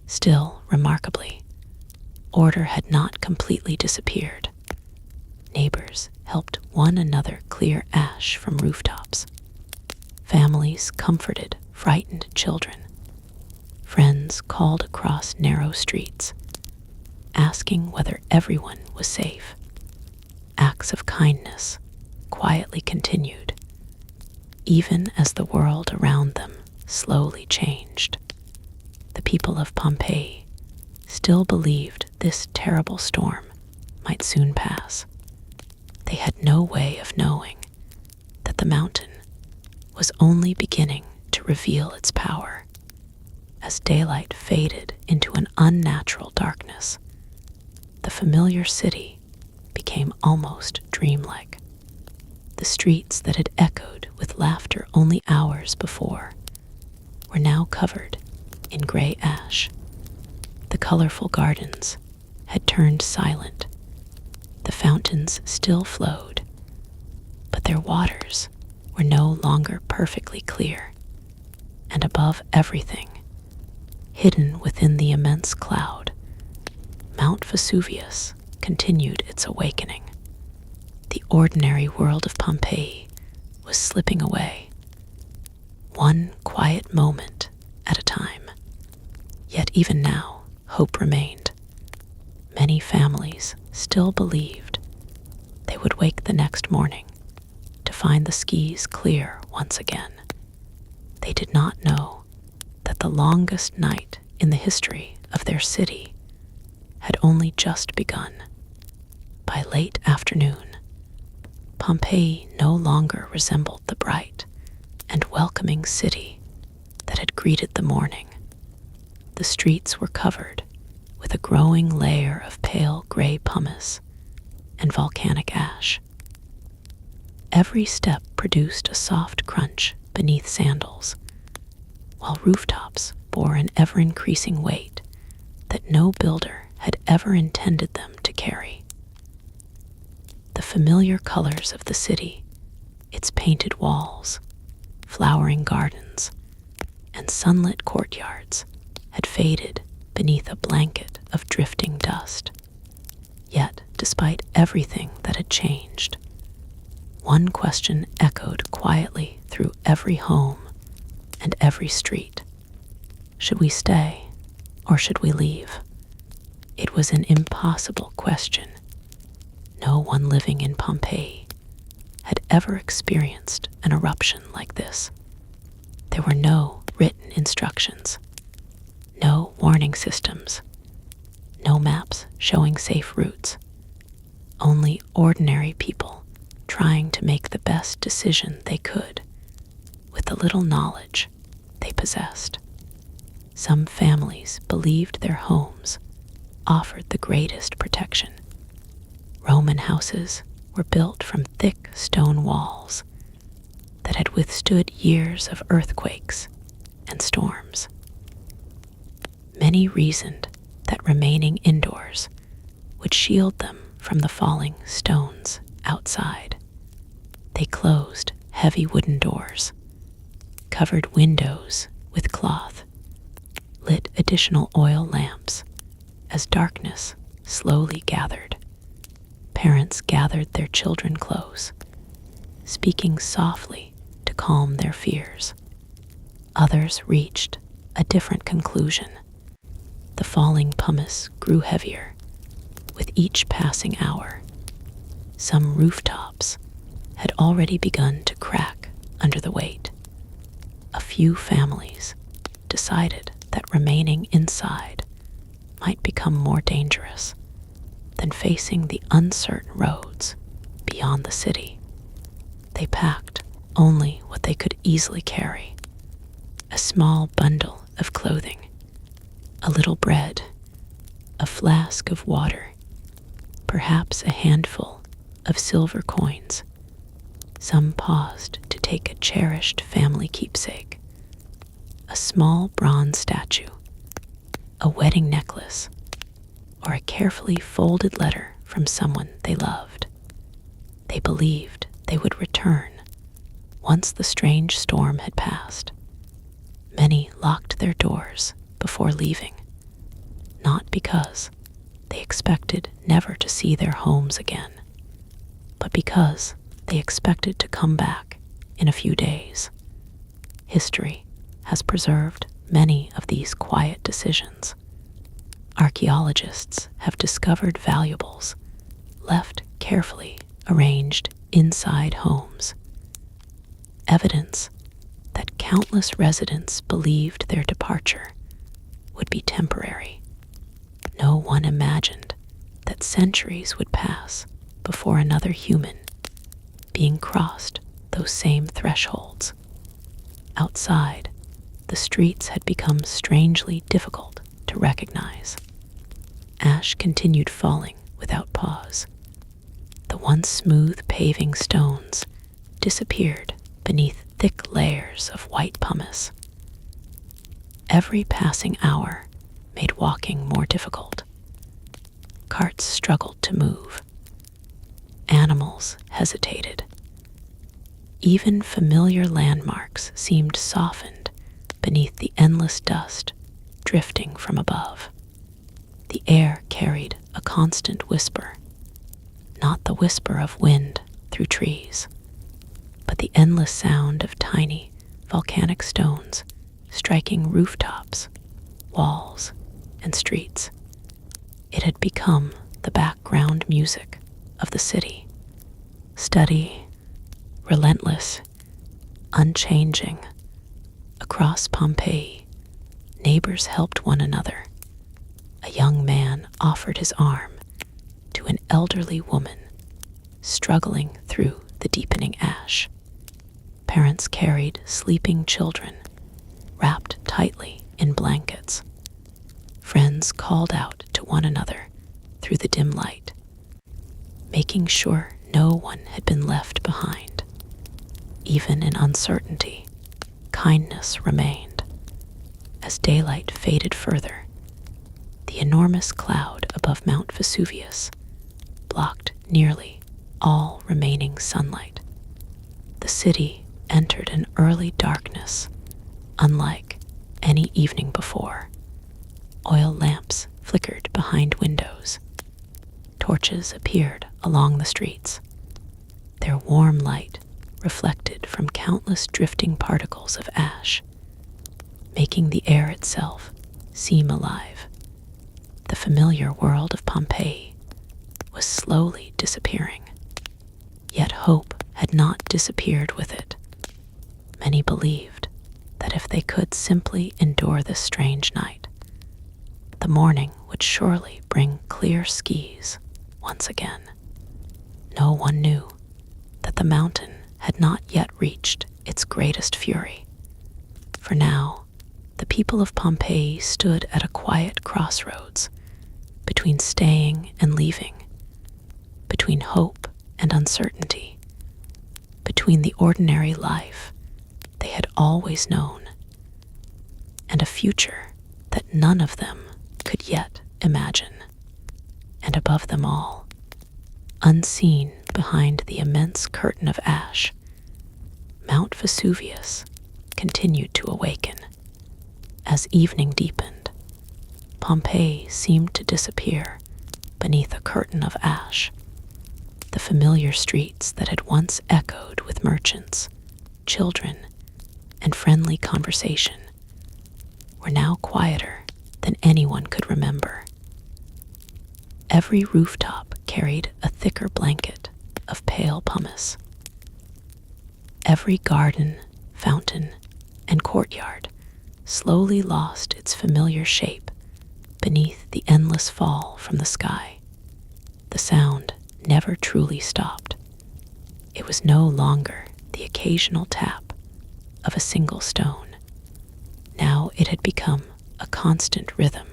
Still, remarkably, order had not completely disappeared. Neighbors helped one another clear ash from rooftops. Families comforted frightened children. Friends called across narrow streets, asking whether everyone was safe. Acts of kindness quietly continued, even as the world around them slowly changed. The people of Pompeii still believed this terrible storm might soon pass. They had no way of knowing that the mountain was only beginning to reveal its power As daylight faded into an unnatural darkness, the familiar city became almost dreamlike. The streets that had echoed with laughter only hours before were now covered in gray ash. The colorful gardens had turned silent. The fountains still flowed, but their waters were no longer perfectly clear. And above everything, hidden within the immense cloud, Mount Vesuvius continued its awakening. The ordinary world of Pompeii was slipping away, one quiet moment at a time. Yet even now, hope remained. Many families still believed they would wake the next morning to find the skies clear once again. They did not know that the longest night in the history of their city had only just begun. By late afternoon, Pompeii no longer resembled the bright and welcoming city that had greeted the morning. The streets were covered with a growing layer of pale gray pumice and volcanic ash. Every step produced a soft crunch beneath sandals, while rooftops bore an ever-increasing weight that no builder had ever intended them to carry. The familiar colors of the city, its painted walls, flowering gardens, and sunlit courtyards, had faded beneath a blanket of drifting dust. Yet, despite everything that had changed, one question echoed quietly through every home and every street. Should we stay or should we leave? It was an impossible question. No one living in Pompeii had ever experienced an eruption like this. There were no written instructions, no warning systems, no maps showing safe routes, only ordinary people trying to make the best decision they could with the little knowledge they possessed. Some families believed their homes offered the greatest protection. Roman houses were built from thick stone walls that had withstood years of earthquakes and storms. Many reasoned that remaining indoors would shield them from the falling stones outside. They closed heavy wooden doors, covered windows with cloth, lit additional oil lamps as darkness slowly gathered. Parents gathered their children close, speaking softly to calm their fears. Others reached a different conclusion. The falling pumice grew heavier with each passing hour. Some rooftops had already begun to crack under the weight. A few families decided that remaining inside might become more dangerous than facing the uncertain roads beyond the city. They packed only what they could easily carry: a small bundle of clothing, a little bread, a flask of water, perhaps a handful of silver coins. Some paused to take a cherished family keepsake, a small bronze statue, a wedding necklace, or a carefully folded letter from someone they loved. They believed they would return once the strange storm had passed. Many locked their doors before leaving, not because they expected never to see their homes again, but because they expected to come back in a few days. History has preserved many of these quiet decisions. Archaeologists have discovered valuables left carefully arranged inside homes, evidence that countless residents believed their departure would be temporary. No one imagined that centuries would pass before another human being crossed those same thresholds. Outside, the streets had become strangely difficult to recognize. Ash continued falling without pause. The once smooth paving stones disappeared beneath thick layers of white pumice. Every passing hour made walking more difficult. Carts struggled to move. Animals hesitated. Even familiar landmarks seemed softened beneath the endless dust drifting from above. The air carried a constant whisper, not the whisper of wind through trees, but the endless sound of tiny volcanic stones striking rooftops, walls, and streets. It had become the background music of the city, steady, relentless, unchanging. Across Pompeii, neighbors helped one another. A young man offered his arm to an elderly woman struggling through the deepening ash. Parents carried sleeping children wrapped tightly in blankets. Friends called out to one another through the dim light, making sure no one had been left behind. Even in uncertainty, kindness remained. As daylight faded further, the enormous cloud above Mount Vesuvius blocked nearly all remaining sunlight. The city entered an early darkness, unlike any evening before. Oil lamps flickered behind windows. Torches appeared along the streets, their warm light reflected from countless drifting particles of ash, making the air itself seem alive. The familiar world of Pompeii was slowly disappearing, yet hope had not disappeared with it. Many believed that if they could simply endure this strange night, the morning would surely bring clear skies once again. No one knew that the mountain had not yet reached its greatest fury. For now, the people of Pompeii stood at a quiet crossroads between staying and leaving, between hope and uncertainty, between the ordinary life they had always known and a future that none of them could yet imagine. And above them all, unseen behind the immense curtain of ash, Mount Vesuvius continued to awaken. As evening deepened, Pompeii seemed to disappear beneath a curtain of ash. The familiar streets that had once echoed with merchants, children, and friendly conversation were now quieter than anyone could remember. Every rooftop carried a thicker blanket of pale pumice. Every garden, fountain, and courtyard slowly lost its familiar shape beneath the endless fall from the sky. The sound never truly stopped. It was no longer the occasional tap of a single stone. Now it had become a constant rhythm.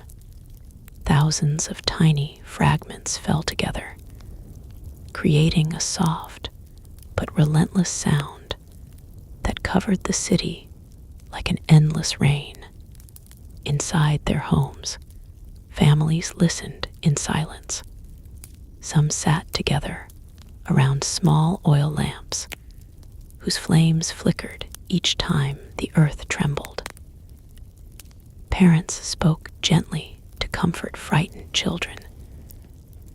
Thousands of tiny fragments fell together, creating a soft but relentless sound that covered the city like an endless rain. Inside their homes, families listened in silence. Some sat together around small oil lamps, whose flames flickered each time the earth trembled. Parents spoke gently to comfort frightened children,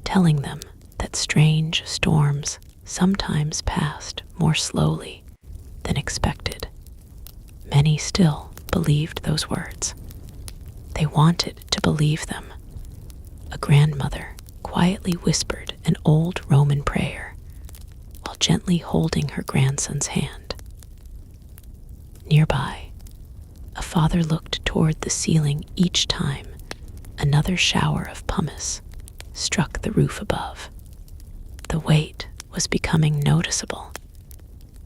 telling them that strange storms sometimes passed more slowly than expected. Many still believed those words. They wanted to believe them. A grandmother quietly whispered an old Roman prayer while gently holding her grandson's hand. Nearby, a father looked toward the ceiling each time another shower of pumice struck the roof above. The weight was becoming noticeable.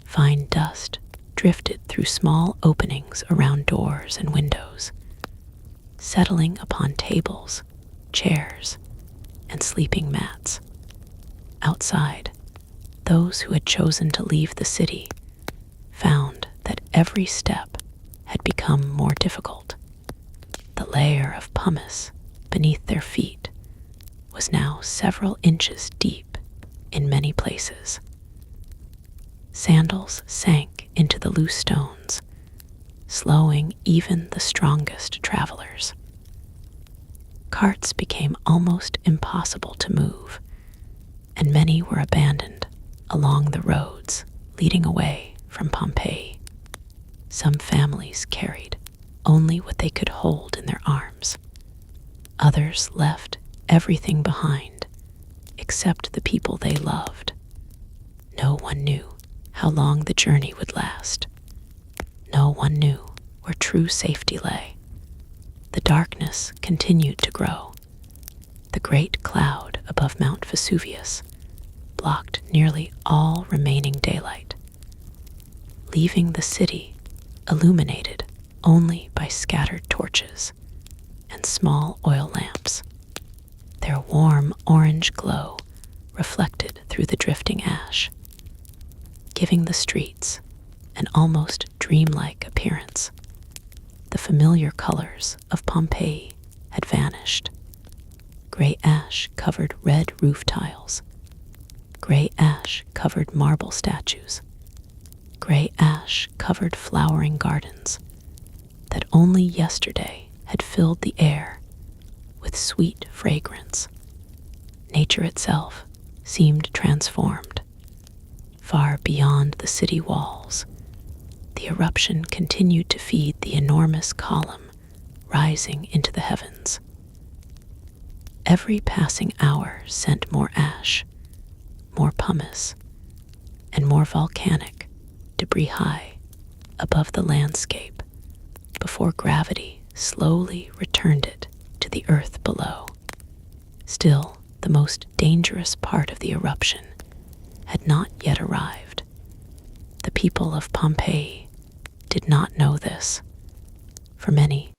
Fine dust drifted through small openings around doors and windows, settling upon tables, chairs, and sleeping mats. Outside, those who had chosen to leave the city found that every step had become more difficult. The layer of pumice beneath their feet was now several inches deep in many places. Sandals sank into the loose stones, slowing even the strongest travelers. Carts became almost impossible to move, and many were abandoned along the roads leading away from Pompeii. Some families carried only what they could hold in their arms. Others left everything behind except the people they loved. No one knew how long the journey would last. No one knew where true safety lay. The darkness continued to grow. The great cloud above Mount Vesuvius blocked nearly all remaining daylight, leaving the city illuminated only by scattered torches and small oil lamps. Their warm orange glow reflected through the drifting ash, giving the streets an almost dreamlike appearance. The familiar colors of Pompeii had vanished. Gray ash covered red roof tiles. Gray ash covered marble statues. Gray ash covered flowering gardens that only yesterday had filled the air with sweet fragrance. Nature itself seemed transformed. Far beyond the city walls, the eruption continued to feed the enormous column rising into the heavens. Every passing hour sent more ash, more pumice, and more volcanic debris high above the landscape before gravity slowly returned it to the earth below. Still, the most dangerous part of the eruption had not yet arrived. The people of Pompeii did not know this. For many,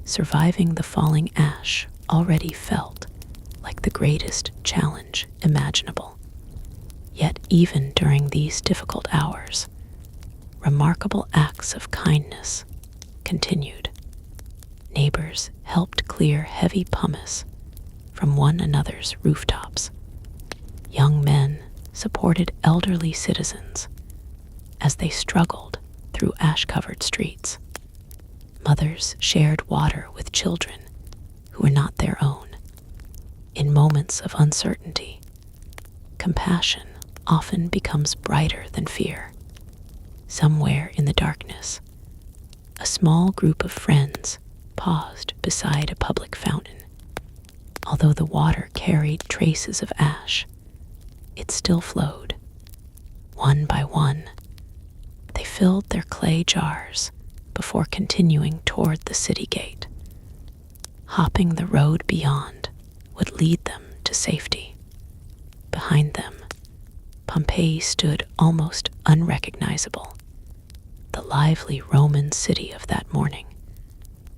surviving the falling ash already felt like the greatest challenge imaginable. Yet even during these difficult hours, remarkable acts of kindness continued. Neighbors helped clear heavy pumice from one another's rooftops. Young men supported elderly citizens as they struggled through ash-covered streets. Mothers shared water with children who were not their own. In moments of uncertainty, compassion often becomes brighter than fear. Somewhere in the darkness, a small group of friends paused beside a public fountain. Although the water carried traces of ash, it still flowed. One by one, they filled their clay jars before continuing toward the city gate. Hopping the road beyond would lead them to safety. Behind them, Pompeii stood almost unrecognizable. The lively Roman city of that morning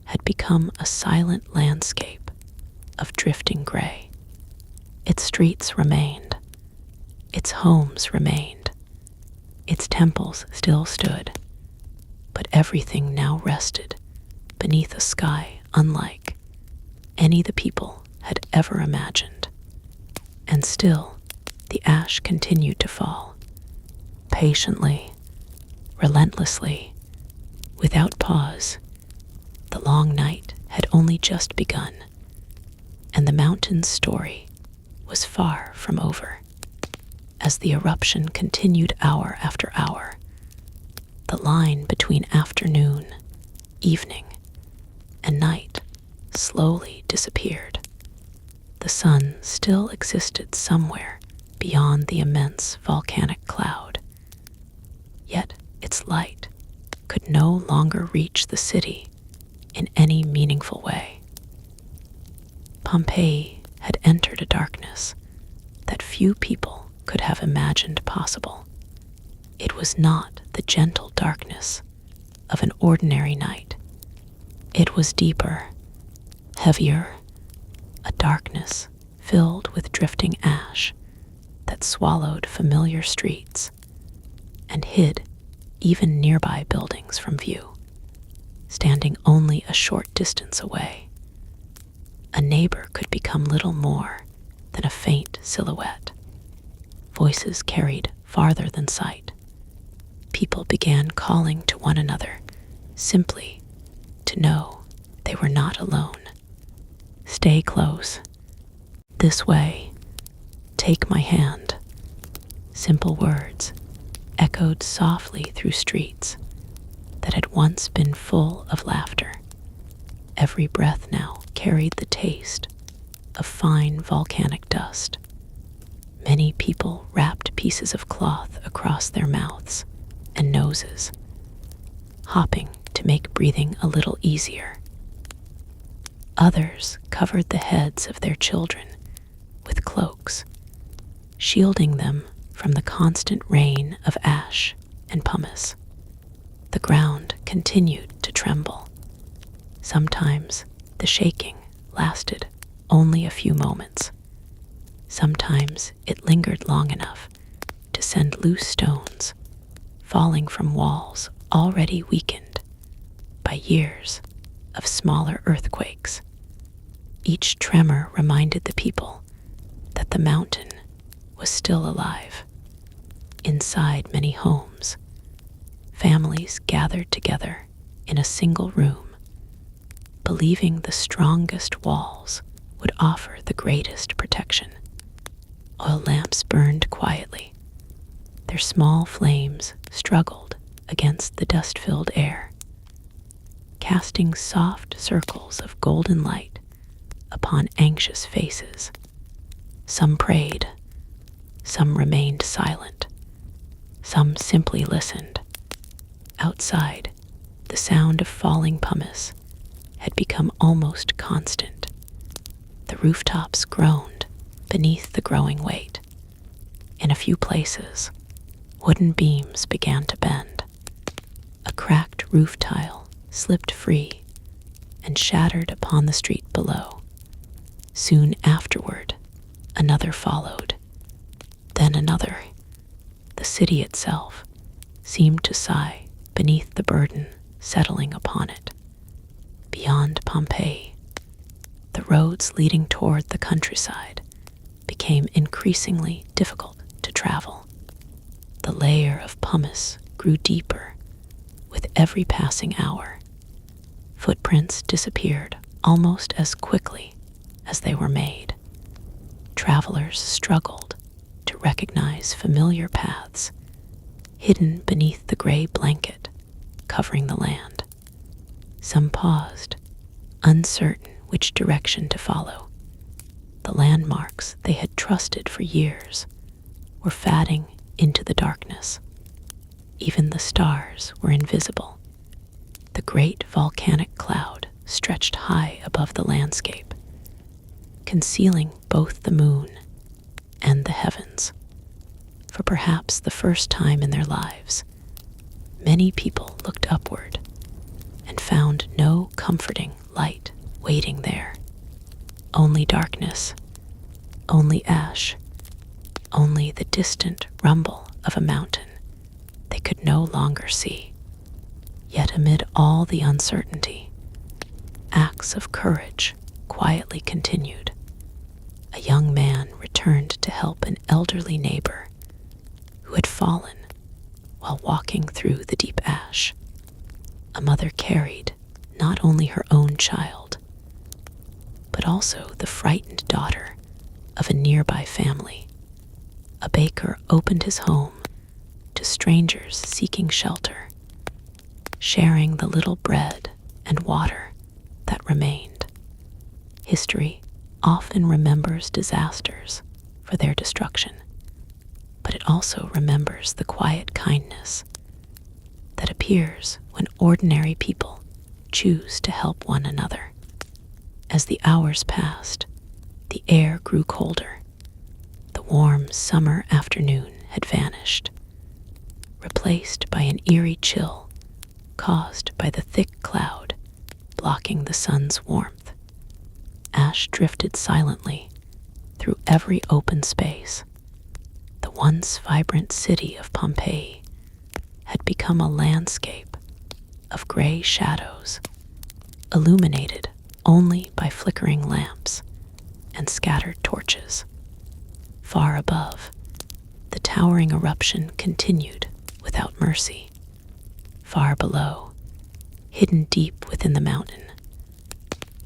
had become a silent landscape of drifting gray. Its streets remained. Its homes remained. Its temples still stood. But everything now rested beneath a sky unlike any the people had ever imagined. And still, the ash continued to fall, patiently, relentlessly, without pause. The long night had only just begun, and the mountain's story was far from over. As the eruption continued hour after hour, the line between afternoon, evening, and night slowly disappeared. The sun still existed somewhere beyond the immense volcanic cloud, yet its light could no longer reach the city in any meaningful way. Pompeii had entered a darkness that few people could have imagined possible. It was not the gentle darkness of an ordinary night. It was deeper, heavier, a darkness filled with drifting ash that swallowed familiar streets and hid even nearby buildings from view. Standing only a short distance away, a neighbor could become little more than a faint silhouette. Voices carried farther than sight. People began calling to one another simply to know they were not alone. Stay close. This way. Take my hand. Simple words echoed softly through streets that had once been full of laughter. Every breath now carried the taste of fine volcanic dust. Many people wrapped pieces of cloth across their mouths and noses, hopping to make breathing a little easier. Others covered the heads of their children with cloaks, shielding them from the constant rain of ash and pumice. The ground continued to tremble. Sometimes the shaking lasted only a few moments. Sometimes it lingered long enough to send loose stones falling from walls already weakened by years of smaller earthquakes. Each tremor reminded the people that the mountain was still alive. Inside many homes, families gathered together in a single room, believing the strongest walls would offer the greatest protection. Oil lamps burned quietly. Their small flames struggled against the dust-filled air, casting soft circles of golden light upon anxious faces. Some prayed, some remained silent, some simply listened. Outside, the sound of falling pumice had become almost constant. The rooftops groaned beneath the growing weight. In a few places, wooden beams began to bend. A cracked roof tile slipped free and shattered upon the street below. Soon afterward, another followed, then another. The city itself seemed to sigh beneath the burden settling upon it. Beyond Pompeii, the roads leading toward the countryside became increasingly difficult to travel. The layer of pumice grew deeper with every passing hour. Footprints disappeared almost as quickly as they were made. Travelers struggled to recognize familiar paths hidden beneath the gray blanket covering the land. Some paused, uncertain which direction to follow. The landmarks they had trusted for years were fading into the darkness. Even the stars were invisible. The great volcanic cloud stretched high above the landscape, concealing both the moon and the heavens. For perhaps the first time in their lives, many people looked upward and found no comforting light waiting there. Only darkness, only ash, only the distant rumble of a mountain they could no longer see. Yet amid all the uncertainty, acts of courage quietly continued. A young man returned to help an elderly neighbor who had fallen while walking through the deep ash. A mother carried not only her own child, but also the frightened daughter of a nearby family. A baker opened his home to strangers seeking shelter, sharing the little bread and water that remained. History often remembers disasters for their destruction, but it also remembers the quiet kindness that appears when ordinary people choose to help one another. As the hours passed, the air grew colder. The warm summer afternoon had vanished, replaced by an eerie chill caused by the thick cloud blocking the sun's warmth. Ash drifted silently through every open space. The once vibrant city of Pompeii had become a landscape of gray shadows, illuminated only by flickering lamps and scattered torches. Far above, the towering eruption continued without mercy. Far below, hidden deep within the mountain,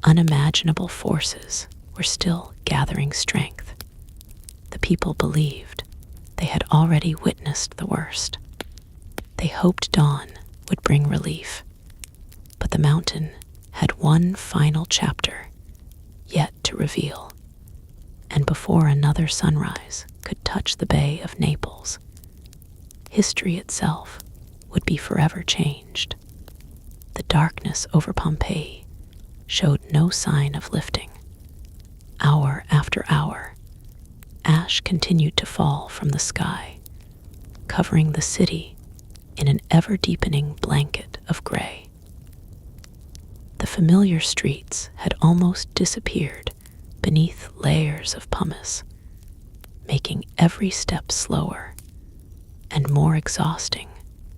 unimaginable forces were still gathering strength. The people believed they had already witnessed the worst. They hoped dawn would bring relief, but the mountain had one final chapter yet to reveal, and before another sunrise could touch the Bay of Naples, history itself would be forever changed. The darkness over Pompeii showed no sign of lifting. Hour after hour, ash continued to fall from the sky, covering the city in an ever-deepening blanket of gray. The familiar streets had almost disappeared beneath layers of pumice, making every step slower and more exhausting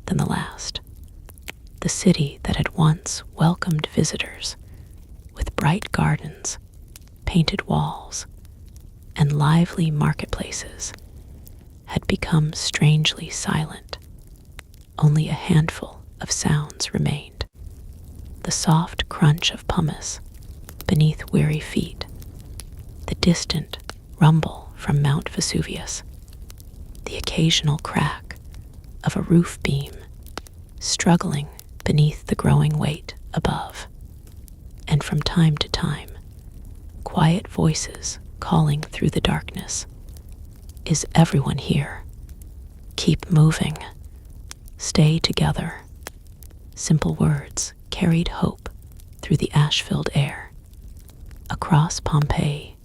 than the last. The city that had once welcomed visitors with bright gardens, painted walls, and lively marketplaces had become strangely silent. Only a handful of sounds remained. The soft crunch of pumice beneath weary feet, the distant rumble from Mount Vesuvius, the occasional crack of a roof beam struggling beneath the growing weight above, and from time to time, quiet voices calling through the darkness. Is everyone here? Keep moving. Stay together. Simple words carried hope through the ash-filled air. Across Pompeii,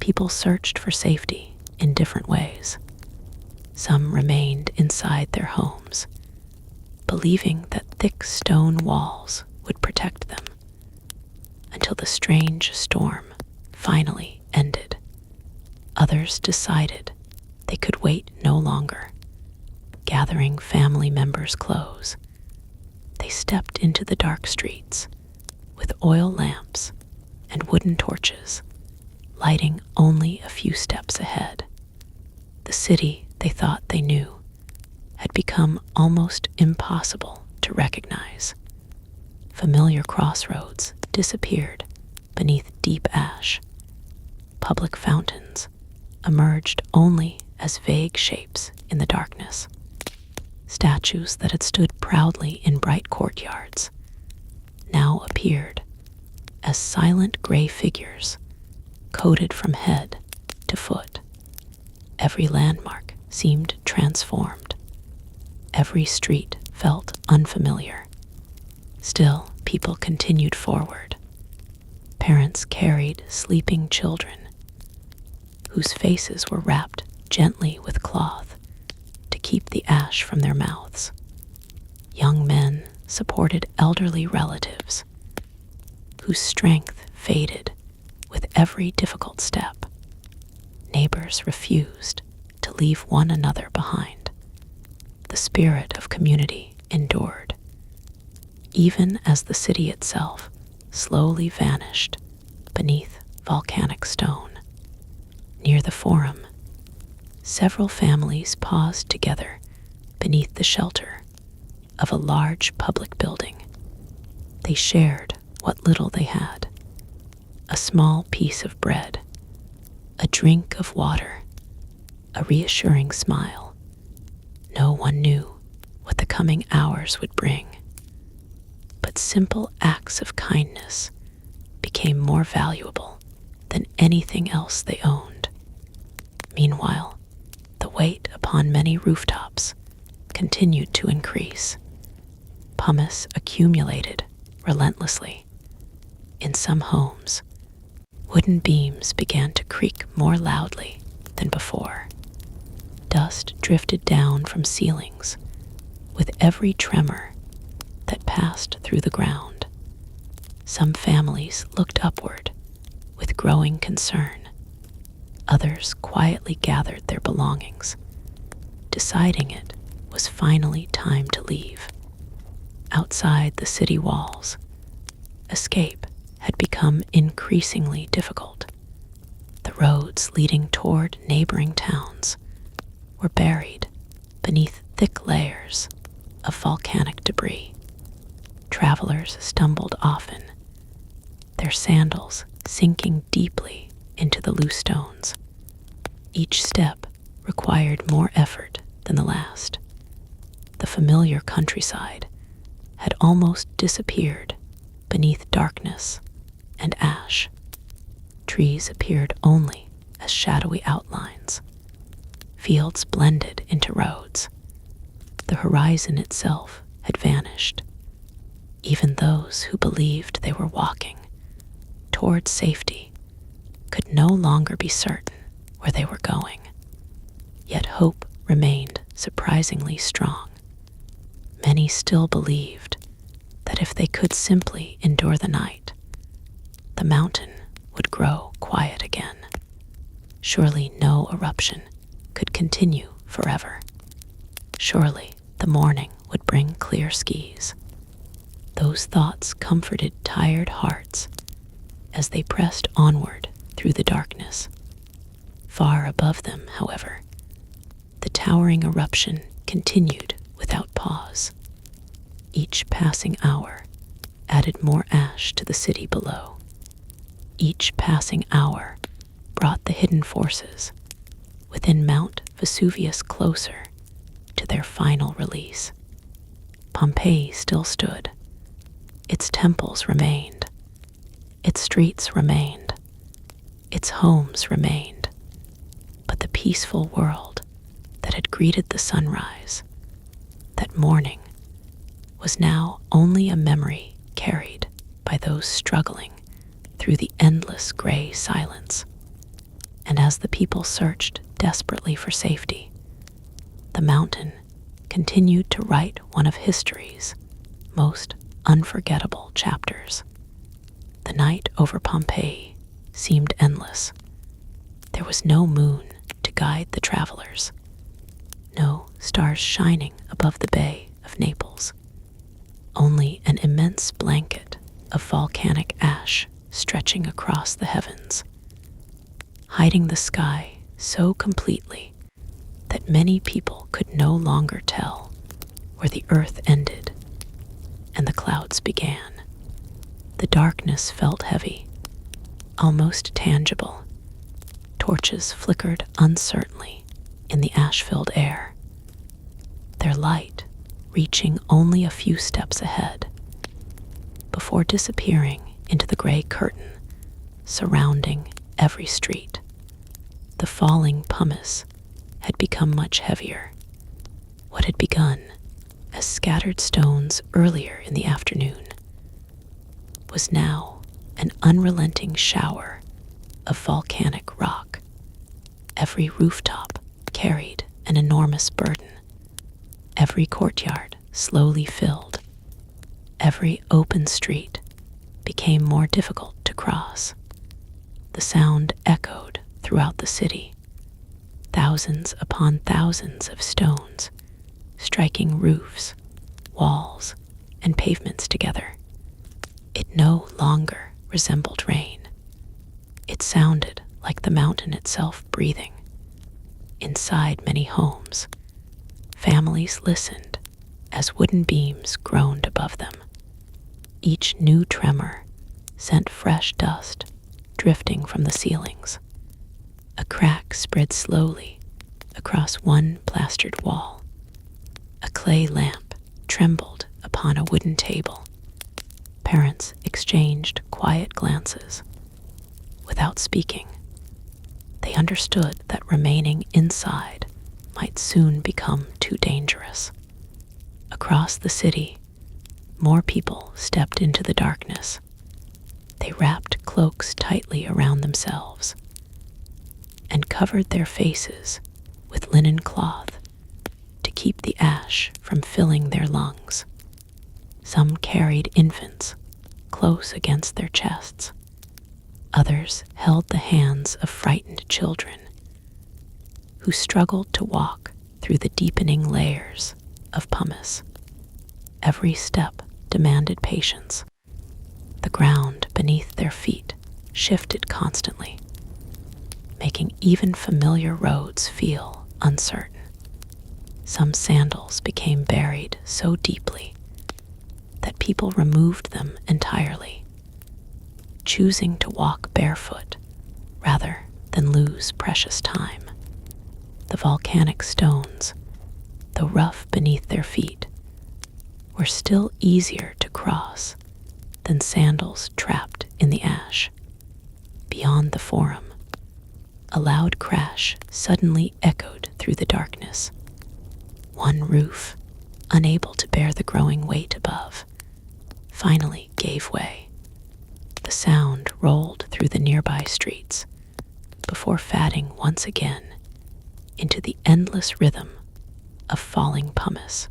people searched for safety in different ways. Some remained inside their homes, believing that thick stone walls would protect them, until the strange storm finally ended. Others decided they could wait no longer. Gathering family members close, they stepped into the dark streets with oil lamps and wooden torches, lighting only a few steps ahead. The city they thought they knew had become almost impossible to recognize. Familiar crossroads disappeared beneath deep ash. Public fountains emerged only as vague shapes in the darkness. Statues that had stood proudly in bright courtyards now appeared as silent gray figures, coated from head to foot. Every landmark seemed transformed. Every street felt unfamiliar. Still, people continued forward. Parents carried sleeping children, whose faces were wrapped gently with cloth to keep the ash from their mouths. Young men supported elderly relatives, whose strength faded with every difficult step. Neighbors refused to leave one another behind. The spirit of community endured, even as the city itself slowly vanished beneath volcanic stone. Near the Forum, several families paused together beneath the shelter of a large public building. They shared what little they had: a small piece of bread, a drink of water, a reassuring smile. No one knew what the coming hours would bring, but simple acts of kindness became more valuable than anything else they owned. Meanwhile, the weight upon many rooftops continued to increase. Pumice accumulated relentlessly. In some homes, wooden beams began to creak more loudly than before. Dust drifted down from ceilings with every tremor that passed through the ground. Some families looked upward with growing concern. Others quietly gathered their belongings, deciding it was finally time to leave. Outside the city walls, escape had become increasingly difficult. The roads leading toward neighboring towns were buried beneath thick layers of volcanic debris. Travelers stumbled often, their sandals sinking deeply into the loose stones. Each step required more effort than the last. The familiar countryside had almost disappeared beneath darkness and ash. Trees appeared only as shadowy outlines. Fields blended into roads. The horizon itself had vanished. Even those who believed they were walking toward safety could no longer be certain where they were going. Yet hope remained surprisingly strong. Many still believed that if they could simply endure the night, the mountain would grow quiet again. Surely no eruption could continue forever. Surely the morning would bring clear skies. Those thoughts comforted tired hearts as they pressed onward through the darkness. Far above them, however, the towering eruption continued without pause. Each passing hour added more ash to the city below. Each passing hour brought the hidden forces within Mount Vesuvius closer to their final release. Pompeii still stood. Its temples remained. Its streets remained. Its homes remained. But the peaceful world that had greeted the sunrise, that morning, was now only a memory carried by those struggling through the endless gray silence. And as the people searched desperately for safety, the mountain continued to write one of history's most unforgettable chapters. The night over Pompeii seemed endless. There was no moon to guide the travelers, no stars shining above the Bay of Naples, only an immense blanket of volcanic ash stretching across the heavens, hiding the sky so completely that many people could no longer tell where the earth ended and the clouds began. The darkness felt heavy, almost tangible. Torches flickered uncertainly in the ash-filled air, their light reaching only a few steps ahead, before disappearing into the gray curtain surrounding every street. The falling pumice had become much heavier. What had begun as scattered stones earlier in the afternoon was now an unrelenting shower of volcanic rock. Every rooftop carried an enormous burden. Every courtyard slowly filled. Every open street became more difficult to cross. The sound echoed throughout the city, thousands upon thousands of stones striking roofs, walls, and pavements together. It no longer resembled rain. It sounded like the mountain itself breathing. Inside many homes, families listened as wooden beams groaned above them. Each new tremor sent fresh dust drifting from the ceilings. A crack spread slowly across one plastered wall. A clay lamp trembled upon a wooden table. Parents exchanged quiet glances. Without speaking, they understood that remaining inside might soon become too dangerous. Across the city, more people stepped into the darkness. They wrapped cloaks tightly around themselves and covered their faces with linen cloth to keep the ash from filling their lungs. Some carried infants close against their chests. Others held the hands of frightened children who struggled to walk through the deepening layers of pumice. Every step demanded patience. The ground beneath their feet shifted constantly, making even familiar roads feel uncertain. Some sandals became buried so deeply that people removed them entirely, choosing to walk barefoot rather than lose precious time. The volcanic stones, though rough beneath their feet, were still easier to cross than sandals trapped in the ash. Beyond the forum, a loud crash suddenly echoed through the darkness. One roof, unable to bear the growing weight above, finally gave way. The sound rolled through the nearby streets before fading once again into the endless rhythm of falling pumice.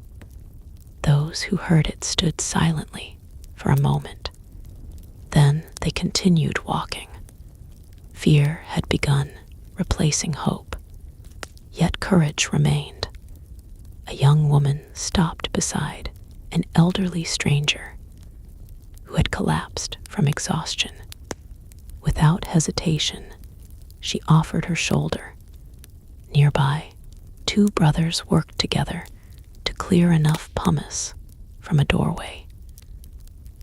Those who heard it stood silently for a moment. Then they continued walking. Fear had begun replacing hope, yet courage remained. A young woman stopped beside an elderly stranger who had collapsed from exhaustion. Without hesitation, she offered her shoulder. Nearby, two brothers worked together to clear enough pumice from a doorway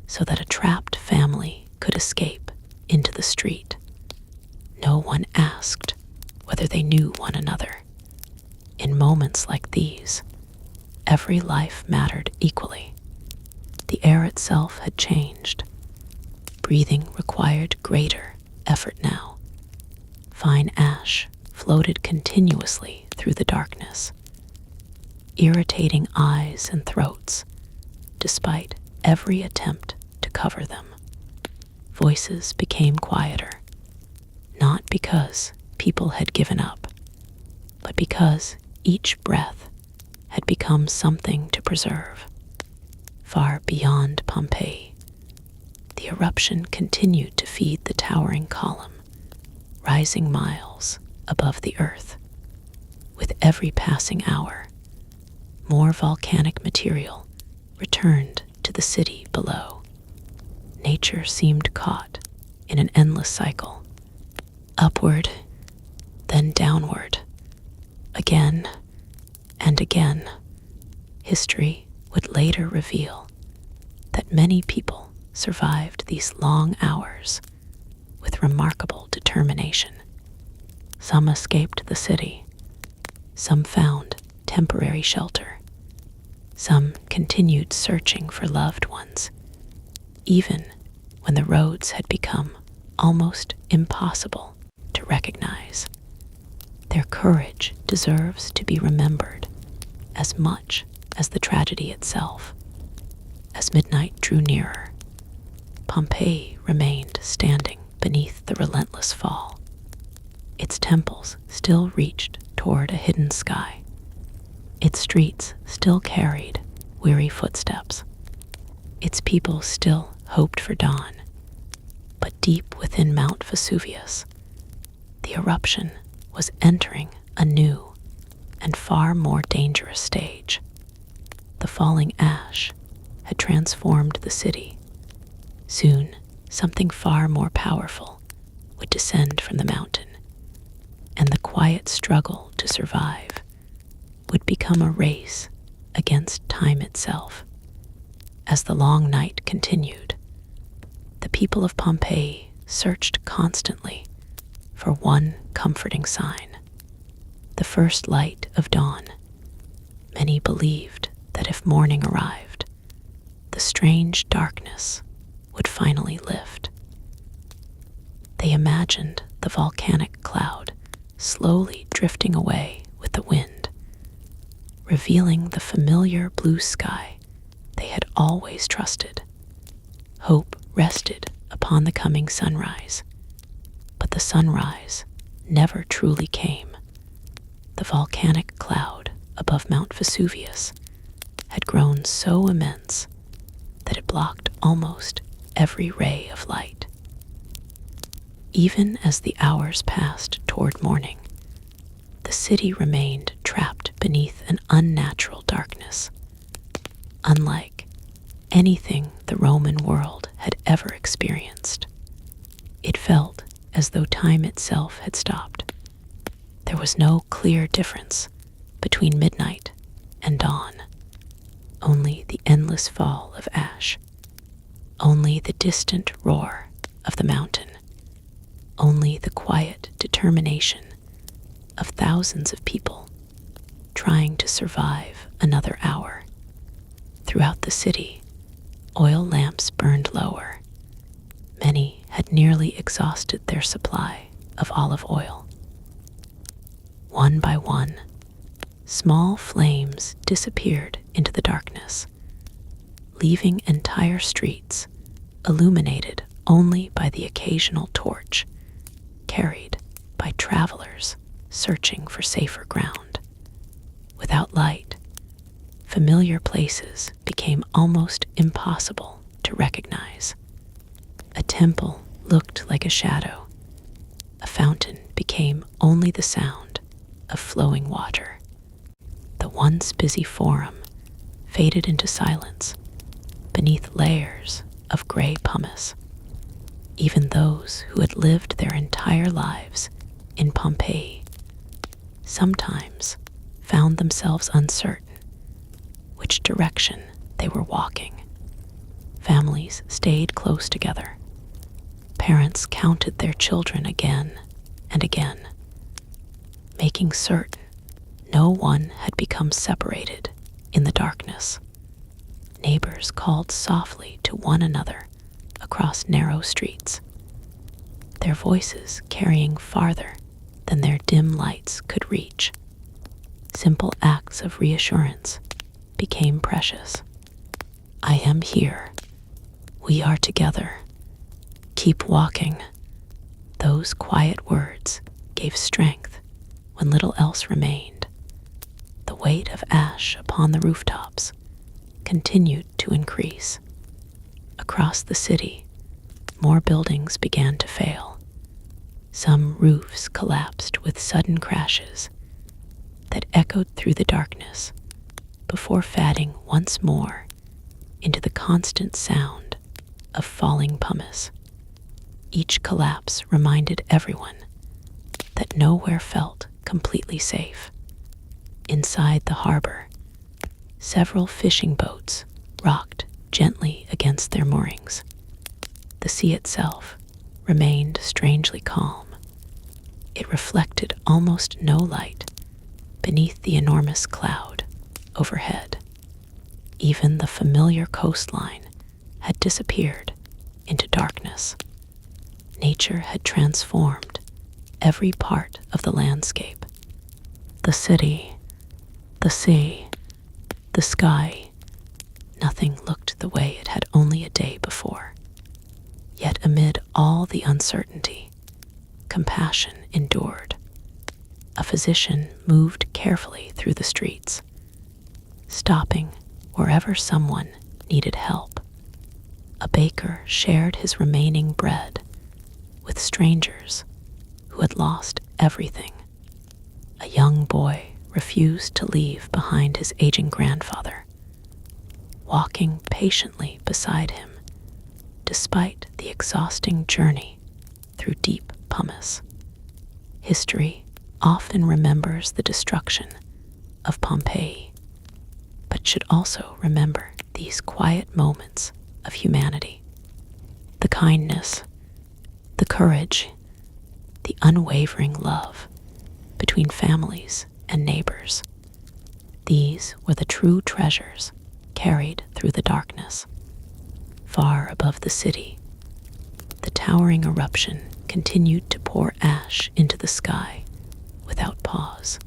so that a trapped family could escape into the street. No one asked whether they knew one another. In moments like these, every life mattered equally. The air itself had changed. Breathing required greater effort now. Fine ash floated continuously through the darkness, irritating eyes and throats, despite every attempt to cover them. Voices became quieter, not because people had given up, but because each breath had become something to preserve. Far beyond Pompeii, the eruption continued to feed the towering column, rising miles above the earth. With every passing hour, more volcanic material returned to the city below. Nature seemed caught in an endless cycle, upward, then downward, again and again. History would later reveal that many people survived these long hours with remarkable determination. Some escaped the city, some found temporary shelter, some continued searching for loved ones, even when the roads had become almost impossible to recognize. Their courage deserves to be remembered as much as the tragedy itself. As midnight drew nearer, Pompeii remained standing beneath the relentless fall. Its temples still reached toward a hidden sky. Its streets still carried weary footsteps. Its people still hoped for dawn. But deep within Mount Vesuvius, the eruption was entering a new and far more dangerous stage. The falling ash had transformed the city. Soon, something far more powerful would descend from the mountain, and the quiet struggle to survive would become a race against time itself. As the long night continued, the people of Pompeii searched constantly for one comforting sign, the first light of dawn. Many believed that if morning arrived, the strange darkness would finally lift. They imagined the volcanic cloud slowly drifting away with the wind, revealing the familiar blue sky they had always trusted. Hope rested upon the coming sunrise, but the sunrise never truly came. The volcanic cloud above Mount Vesuvius had grown so immense that it blocked almost every ray of light. Even as the hours passed toward morning, the city remained trapped beneath an unnatural darkness, unlike anything the Roman world had ever experienced. It felt as though time itself had stopped. There was no clear difference between midnight and dawn, only the endless fall of ash, only the distant roar of the mountain, only the quiet determination of thousands of people trying to survive another hour. Throughout the city, oil lamps burned lower. Many had nearly exhausted their supply of olive oil. One by one, small flames disappeared into the darkness, leaving entire streets illuminated only by the occasional torch carried by travelers searching for safer ground. Without light, familiar places became almost impossible to recognize. A temple looked like a shadow. A fountain became only the sound of flowing water. The once busy forum faded into silence beneath layers of gray pumice. Even those who had lived their entire lives in Pompeii sometimes found themselves uncertain which direction they were walking. Families stayed close together. Parents counted their children again and again, making certain no one had become separated in the darkness. Neighbors called softly to one another across narrow streets, their voices carrying farther than their dim lights could reach. Simple acts of reassurance became precious. I am here. We are together. Keep walking. Those quiet words gave strength when little else remained. The weight of ash upon the rooftops continued to increase. Across the city, more buildings began to fail. Some roofs collapsed with sudden crashes that echoed through the darkness before fading once more into the constant sound of falling pumice. Each collapse reminded everyone that nowhere felt completely safe. Inside the harbor, several fishing boats rocked gently against their moorings. The sea itself remained strangely calm. It reflected almost no light beneath the enormous cloud overhead. Even the familiar coastline had disappeared into darkness. Nature had transformed every part of the landscape. The city, the sea, the sky, nothing looked the way it had only a day before. Yet amid all the uncertainty, compassion endured. A physician moved carefully through the streets, stopping wherever someone needed help. A baker shared his remaining bread with strangers who had lost everything. A young boy refused to leave behind his aging grandfather, walking patiently beside him despite the exhausting journey through deep pumice. History often remembers the destruction of Pompeii, but should also remember these quiet moments of humanity. The kindness, the courage, the unwavering love between families and neighbors. These were the true treasures carried through the darkness. Far above the city, the towering eruption continued to pour ash into the sky without pause.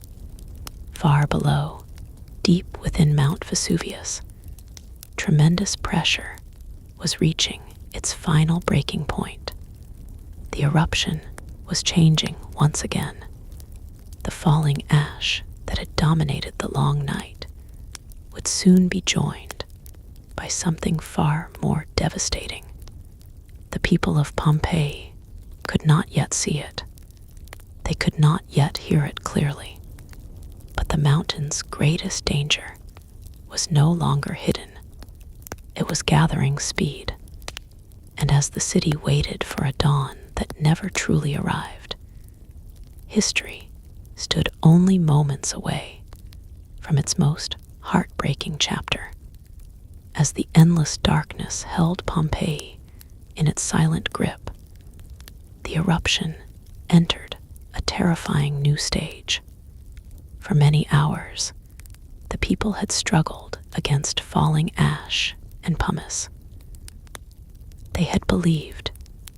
Far below, deep within Mount Vesuvius, tremendous pressure was reaching its final breaking point. The eruption was changing once again. The falling ash that had dominated the long night would soon be joined by something far more devastating. The people of Pompeii could not yet see it. They could not yet hear it clearly. But the mountain's greatest danger was no longer hidden. It was gathering speed. And as the city waited for a dawn that never truly arrived, history stood only moments away from its most heartbreaking chapter. As the endless darkness held Pompeii in its silent grip, the eruption entered a terrifying new stage. For many hours, the people had struggled against falling ash and pumice. They had believed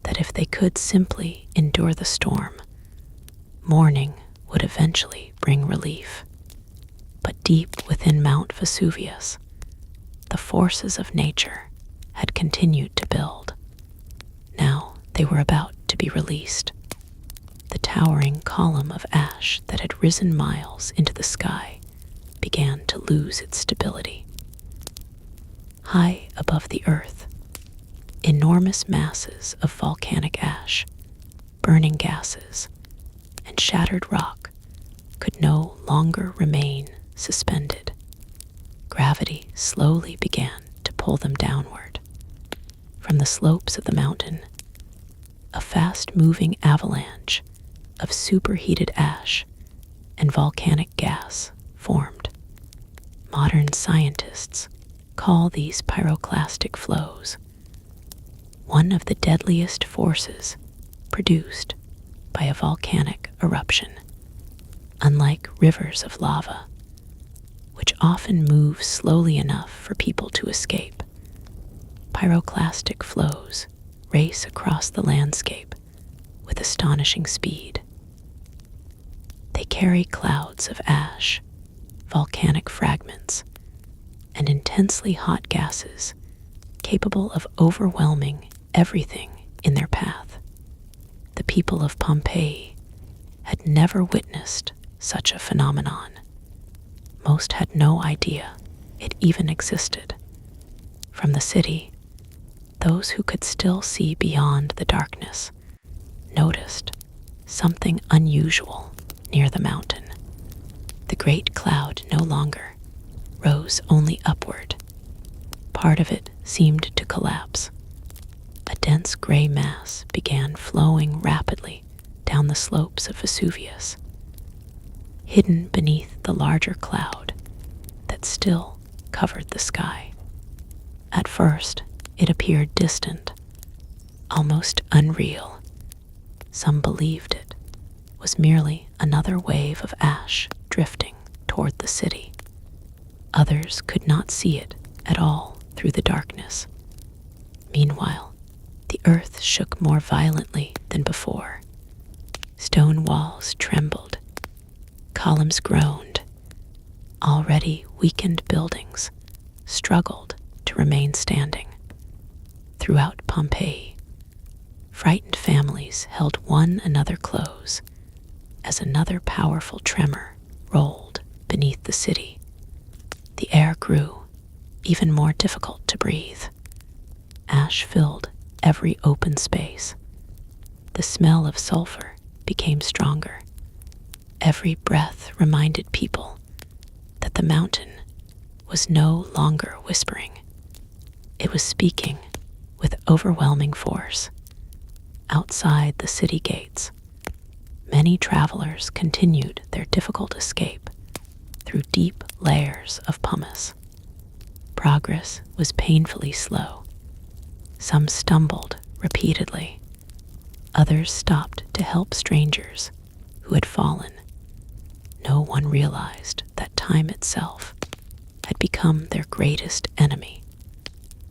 that if they could simply endure the storm, morning would eventually bring relief. But deep within Mount Vesuvius, the forces of nature had continued to build. Now they were about to be released. The towering column of ash that had risen miles into the sky began to lose its stability. High above the earth, enormous masses of volcanic ash, burning gases, and shattered rock could no longer remain suspended. Gravity slowly began to pull them downward. From the slopes of the mountain, a fast-moving avalanche of superheated ash and volcanic gas formed. Modern scientists call these pyroclastic flows, one of the deadliest forces produced by a volcanic eruption. Unlike rivers of lava, which often move slowly enough for people to escape, pyroclastic flows race across the landscape with astonishing speed. They carry clouds of ash, volcanic fragments, and intensely hot gases capable of overwhelming everything in their path. The people of Pompeii had never witnessed such a phenomenon. Most had no idea it even existed. From the city, those who could still see beyond the darkness noticed something unusual near the mountain. The great cloud no longer rose only upward. Part of it seemed to collapse. A dense gray mass began flowing rapidly down the slopes of Vesuvius, hidden beneath the larger cloud that still covered the sky. At first, it appeared distant, almost unreal. Some believed it was merely another wave of ash drifting toward the city. Others could not see it at all through the darkness. Meanwhile, the earth shook more violently than before. Stone walls trembled, columns groaned. Already weakened buildings struggled to remain standing. Throughout Pompeii, frightened families held one another close as another powerful tremor rolled beneath the city. The air grew even more difficult to breathe. Ash filled every open space. The smell of sulfur became stronger. Every breath reminded people that the mountain was no longer whispering. It was speaking with overwhelming force. Outside the city gates, many travelers continued their difficult escape through deep layers of pumice. Progress was painfully slow. Some stumbled repeatedly. Others stopped to help strangers who had fallen. No one realized that time itself had become their greatest enemy.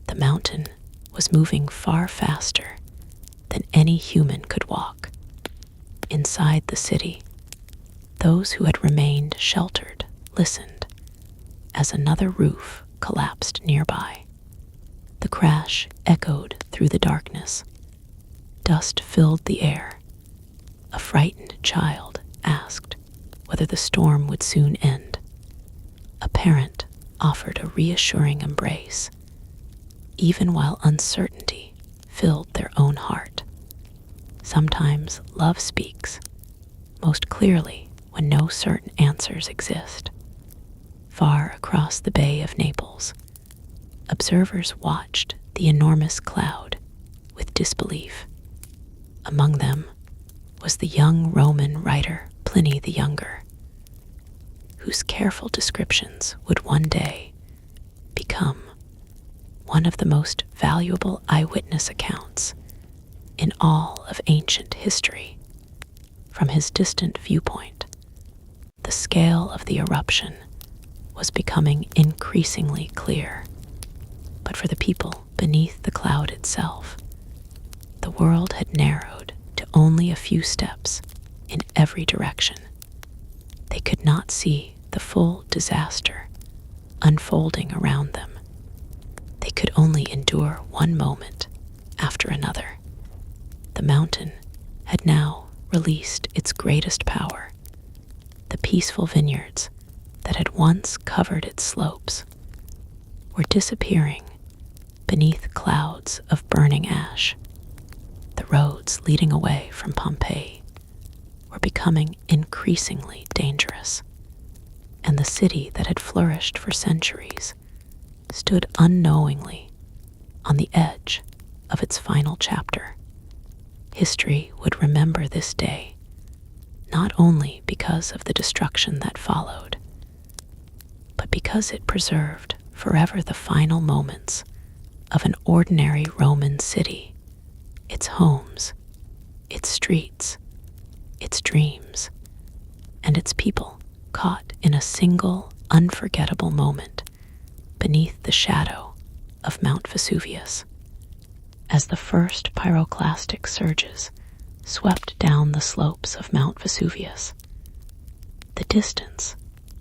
The mountain was moving far faster than any human could walk. Inside the city, those who had remained sheltered listened as another roof collapsed nearby. The crash echoed through the darkness. Dust filled the air. A frightened child asked, whether the storm would soon end. A parent offered a reassuring embrace, even while uncertainty filled their own heart. Sometimes love speaks, most clearly when no certain answers exist. Far across the Bay of Naples, observers watched the enormous cloud with disbelief. Among them was the young Roman writer Pliny the Younger, whose careful descriptions would one day become one of the most valuable eyewitness accounts in all of ancient history. From his distant viewpoint, the scale of the eruption was becoming increasingly clear. But for the people beneath the cloud itself, the world had narrowed to only a few steps in every direction. They could not see the full disaster unfolding around them. They could only endure one moment after another. The mountain had now released its greatest power. The peaceful vineyards that had once covered its slopes were disappearing beneath clouds of burning ash. The roads leading away from Pompeii were becoming increasingly dangerous, and the city that had flourished for centuries stood unknowingly on the edge of its final chapter. History would remember this day, not only because of the destruction that followed, but because it preserved forever the final moments of an ordinary Roman city, its homes, its streets, its dreams, and its people caught in a single unforgettable moment beneath the shadow of Mount Vesuvius. As the first pyroclastic surges swept down the slopes of Mount Vesuvius, the distance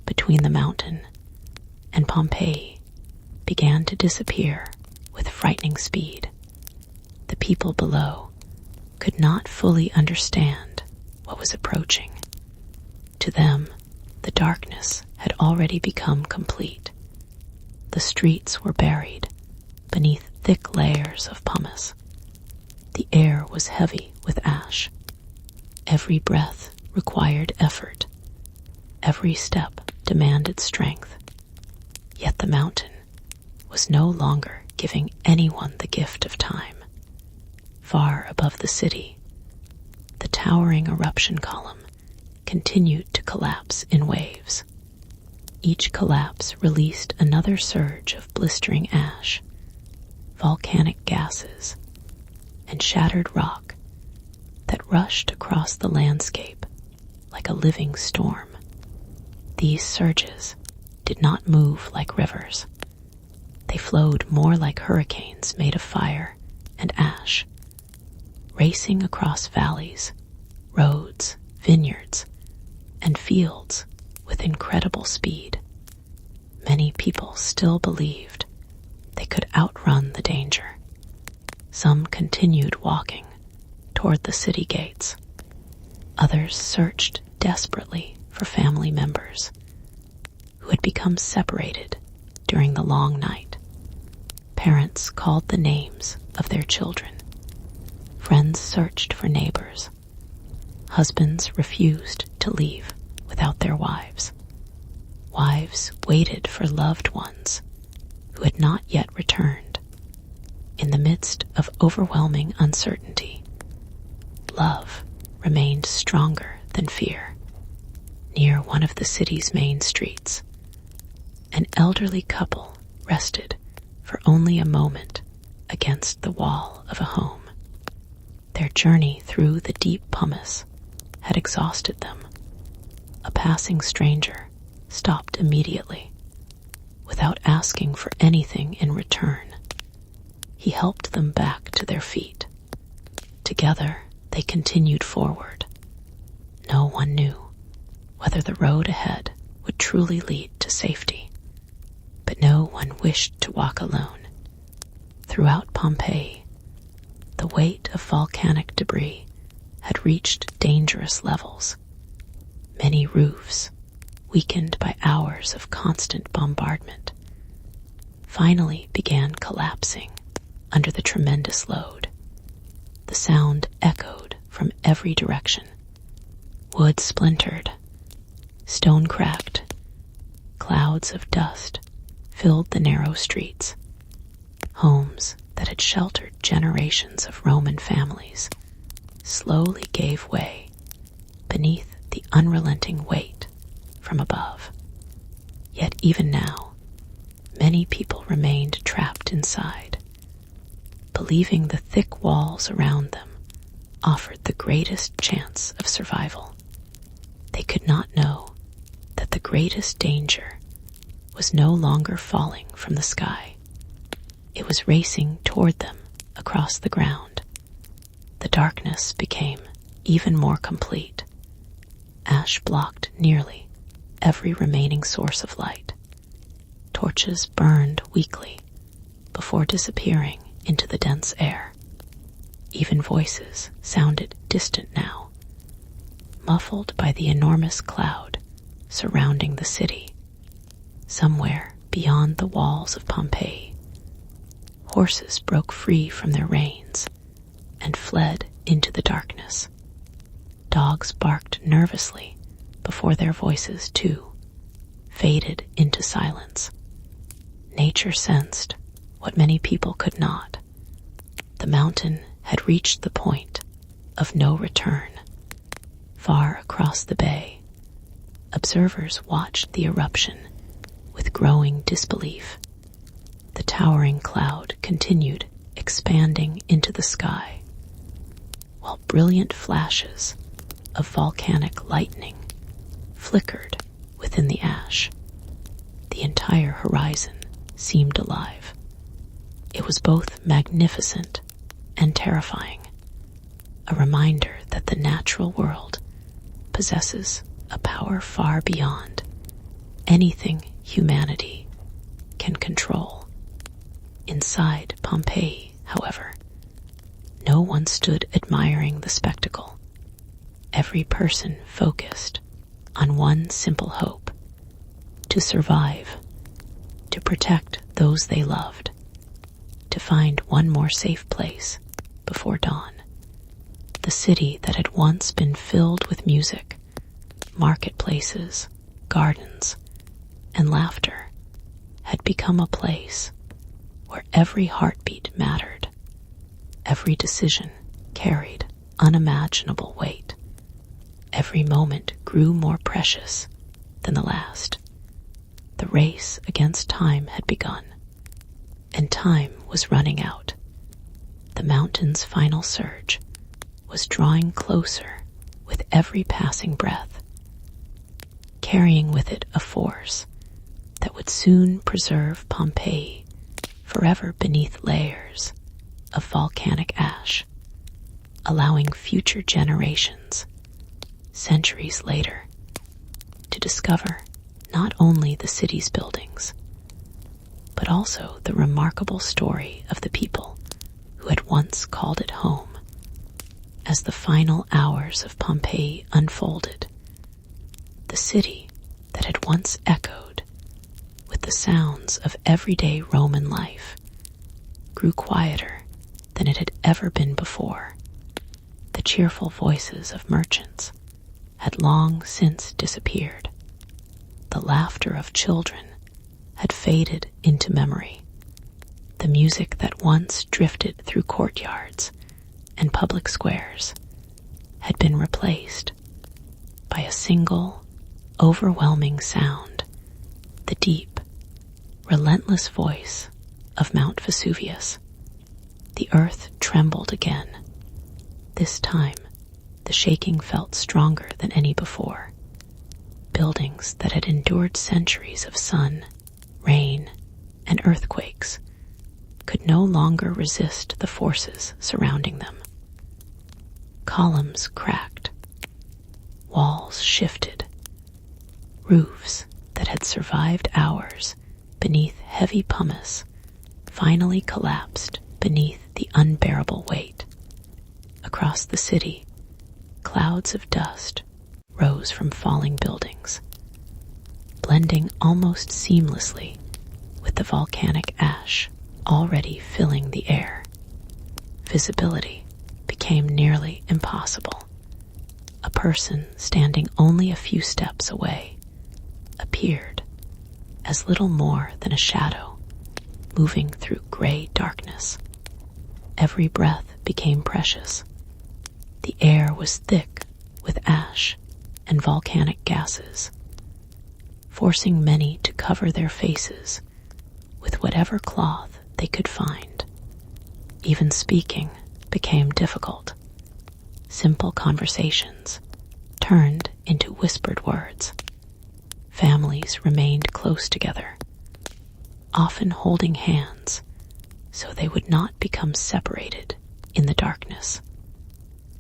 between the mountain and Pompeii began to disappear with frightening speed. The people below could not fully understand what was approaching. To them, the darkness had already become complete. The streets were buried beneath thick layers of pumice. The air was heavy with ash. Every breath required effort. Every step demanded strength. Yet the mountain was no longer giving anyone the gift of time. Far above the city, the towering eruption column continued to collapse in waves. Each collapse released another surge of blistering ash, volcanic gases, and shattered rock that rushed across the landscape like a living storm. These surges did not move like rivers. They flowed more like hurricanes made of fire and ash, racing across valleys, roads, vineyards, and fields with incredible speed. Many people still believed they could outrun the danger. Some continued walking toward the city gates. Others searched desperately for family members who had become separated during the long night. Parents called the names of their children. Friends searched for neighbors. Husbands refused to leave without their wives. Wives waited for loved ones who had not yet returned. In the midst of overwhelming uncertainty, love remained stronger than fear. Near one of the city's main streets, an elderly couple rested for only a moment against the wall of a home. Their journey through the deep pumice had exhausted them. A passing stranger stopped immediately, without asking for anything in return. He helped them back to their feet. Together, they continued forward. No one knew whether the road ahead would truly lead to safety, but no one wished to walk alone. Throughout Pompeii, the weight of volcanic debris had reached dangerous levels. Many roofs, weakened by hours of constant bombardment, finally began collapsing under the tremendous load. The sound echoed from every direction. Wood splintered, stone cracked, clouds of dust filled the narrow streets. Homes that had sheltered generations of Roman families slowly gave way beneath the unrelenting weight from above. Yet even now, many people remained trapped inside, believing the thick walls around them offered the greatest chance of survival. They could not know that the greatest danger was no longer falling from the sky. It was racing toward them across the ground. The darkness became even more complete. Ash blocked nearly every remaining source of light. Torches burned weakly before disappearing into the dense air. Even voices sounded distant now, muffled by the enormous cloud surrounding the city. Somewhere beyond the walls of Pompeii, horses broke free from their reins and fled into the darkness. Dogs barked nervously before their voices, too, faded into silence. Nature sensed what many people could not. The mountain had reached the point of no return. Far across the bay, observers watched the eruption with growing disbelief. The towering cloud continued expanding into the sky, while brilliant flashes of volcanic lightning flickered within the ash. The entire horizon seemed alive. It was both magnificent and terrifying, a reminder that the natural world possesses a power far beyond anything humanity can control. Inside Pompeii, however, no one stood admiring the spectacle. Every person focused on one simple hope: to survive, to protect those they loved, to find one more safe place before dawn. The city that had once been filled with music, marketplaces, gardens, and laughter had become a place where every heartbeat mattered. Every decision carried unimaginable weight. Every moment grew more precious than the last. The race against time had begun, and time was running out. The mountain's final surge was drawing closer with every passing breath, carrying with it a force that would soon preserve Pompeii forever beneath layers of volcanic ash, allowing future generations, centuries later, to discover not only the city's buildings, but also the remarkable story of the people who had once called it home. As the final hours of Pompeii unfolded, the city that had once echoed with the sounds of everyday Roman life grew quieter than it had ever been before. The cheerful voices of merchants had long since disappeared. The laughter of children had faded into memory. The music that once drifted through courtyards and public squares had been replaced by a single, overwhelming sound: the deep, relentless voice of Mount Vesuvius. The earth trembled again. This time, the shaking felt stronger than any before. Buildings that had endured centuries of sun, rain, and earthquakes could no longer resist the forces surrounding them. Columns cracked, walls shifted, roofs that had survived hours beneath heavy pumice finally collapsed beneath the unbearable weight. Across the city, clouds of dust rose from falling buildings, blending almost seamlessly with the volcanic ash already filling the air. Visibility became nearly impossible. A person standing only a few steps away appeared as little more than a shadow moving through gray darkness. Every breath became precious. The air was thick with ash and volcanic gases, forcing many to cover their faces with whatever cloth they could find. Even speaking became difficult. Simple conversations turned into whispered words. Families remained close together, often holding hands so they would not become separated in the darkness.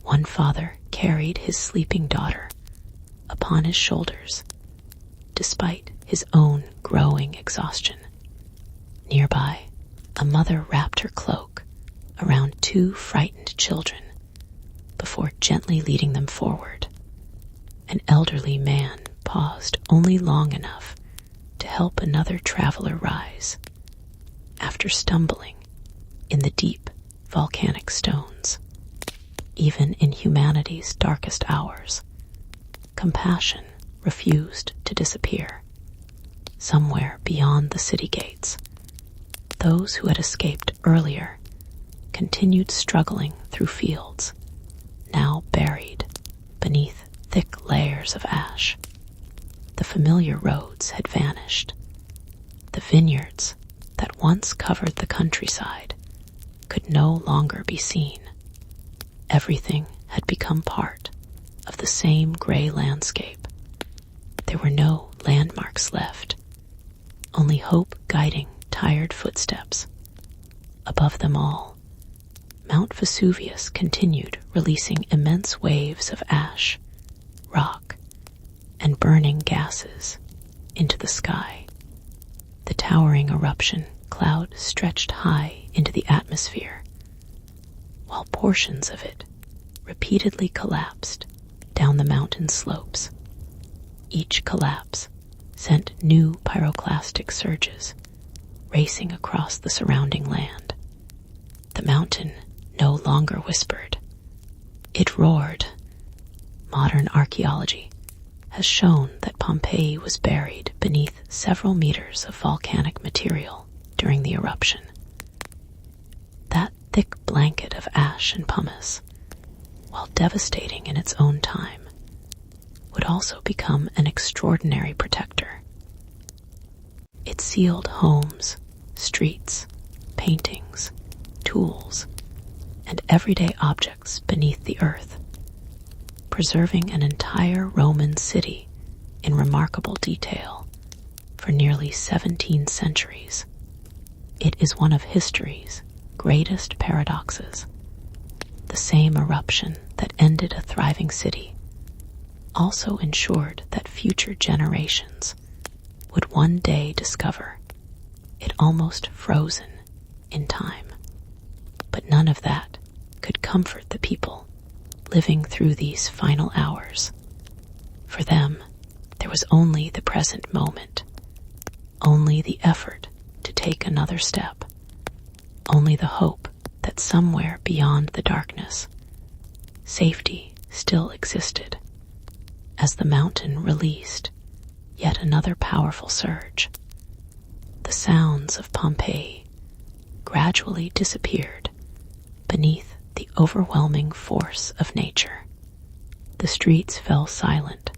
One father carried his sleeping daughter upon his shoulders, despite his own growing exhaustion. Nearby, a mother wrapped her cloak around two frightened children before gently leading them forward. An elderly man paused only long enough to help another traveler rise after stumbling in the deep volcanic stones. Even in humanity's darkest hours, compassion refused to disappear. Somewhere beyond the city gates, those who had escaped earlier continued struggling through fields, now buried beneath thick layers of ash. The familiar roads had vanished. The vineyards that once covered the countryside could no longer be seen. Everything had become part of the same gray landscape. There were no landmarks left, only hope guiding tired footsteps. Above them all, Mount Vesuvius continued releasing immense waves of ash, rock, and burning gases into the sky. The towering eruption cloud stretched high into the atmosphere, while portions of it repeatedly collapsed down the mountain slopes. Each collapse sent new pyroclastic surges racing across the surrounding land. The mountain no longer whispered. It roared. Modern archaeology has shown that Pompeii was buried beneath several meters of volcanic material during the eruption. That thick blanket of ash and pumice, while devastating in its own time, would also become an extraordinary protector. It sealed homes, streets, paintings, tools, and everyday objects beneath the earth, preserving an entire Roman city in remarkable detail for nearly 17 centuries. It is one of history's greatest paradoxes. The same eruption that ended a thriving city also ensured that future generations would one day discover it almost frozen in time. But none of that could comfort the people living through these final hours. For them, there was only the present moment, only the effort to take another step, only the hope that somewhere beyond the darkness, safety still existed. As the mountain released yet another powerful surge, the sounds of Pompeii gradually disappeared beneath the overwhelming force of nature. The streets fell silent.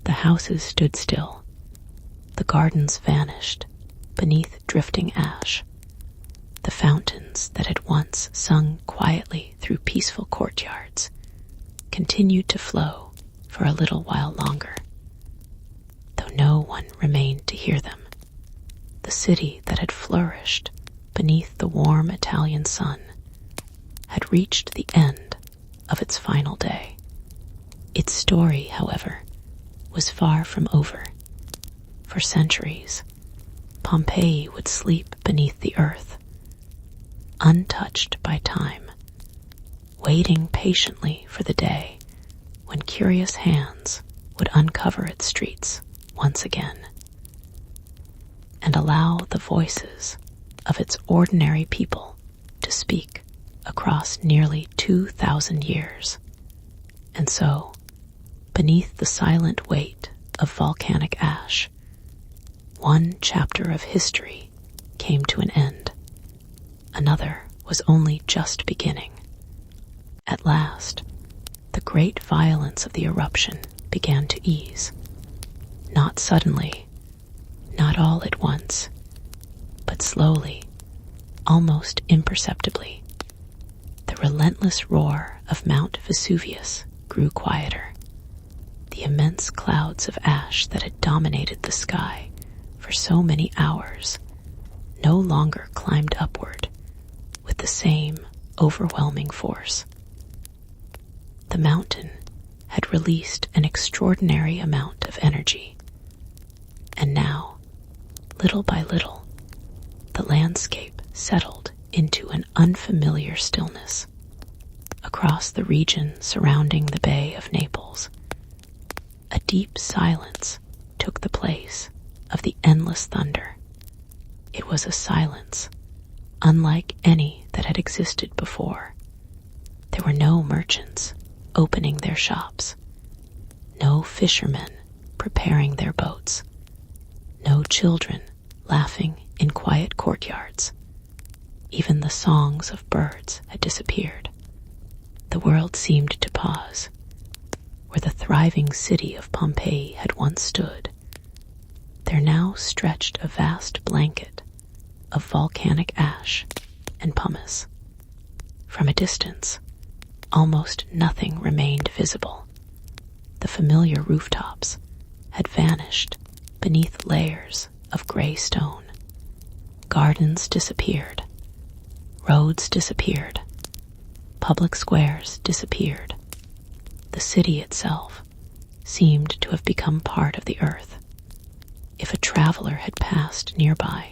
The houses stood still. The gardens vanished beneath drifting ash. The fountains that had once sung quietly through peaceful courtyards continued to flow for a little while longer, though no one remained to hear them. The city that had flourished beneath the warm Italian sun had reached the end of its final day. Its story, however, was far from over. For centuries, Pompeii would sleep beneath the earth, untouched by time, waiting patiently for the day when curious hands would uncover its streets once again and allow the voices of its ordinary people to speak across nearly 2,000 years. And so, beneath the silent weight of volcanic ash, one chapter of history came to an end. Another was only just beginning. At last, the great violence of the eruption began to ease. Not suddenly, not all at once, but slowly, almost imperceptibly. The relentless roar of Mount Vesuvius grew quieter. The immense clouds of ash that had dominated the sky for so many hours no longer climbed upward with the same overwhelming force. The mountain had released an extraordinary amount of energy, and now, little by little, the landscape settled into an unfamiliar stillness. Across the region surrounding the Bay of Naples, a deep silence took the place of the endless thunder. It was a silence unlike any that had existed before. There were no merchants opening their shops, no fishermen preparing their boats, no children laughing in quiet courtyards. Even the songs of birds had disappeared. The world seemed to pause. Where the thriving city of Pompeii had once stood, there now stretched a vast blanket of volcanic ash and pumice. From a distance, almost nothing remained visible. The familiar rooftops had vanished beneath layers of gray stone. Gardens disappeared. Roads disappeared. Public squares disappeared. The city itself seemed to have become part of the earth. If a traveler had passed nearby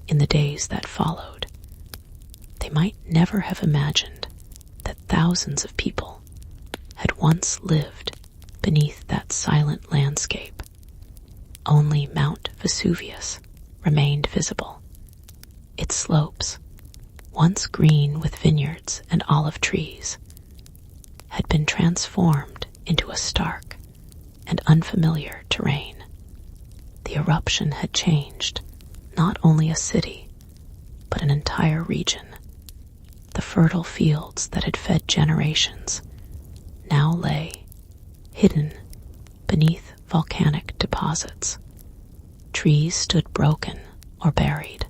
in the days that followed, they might never have imagined that thousands of people had once lived beneath that silent landscape. Only Mount Vesuvius remained visible. Its slopes, once green with vineyards and olive trees, had been transformed into a stark and unfamiliar terrain. The eruption had changed not only a city, but an entire region. The fertile fields that had fed generations now lay hidden beneath volcanic deposits. Trees stood broken or buried.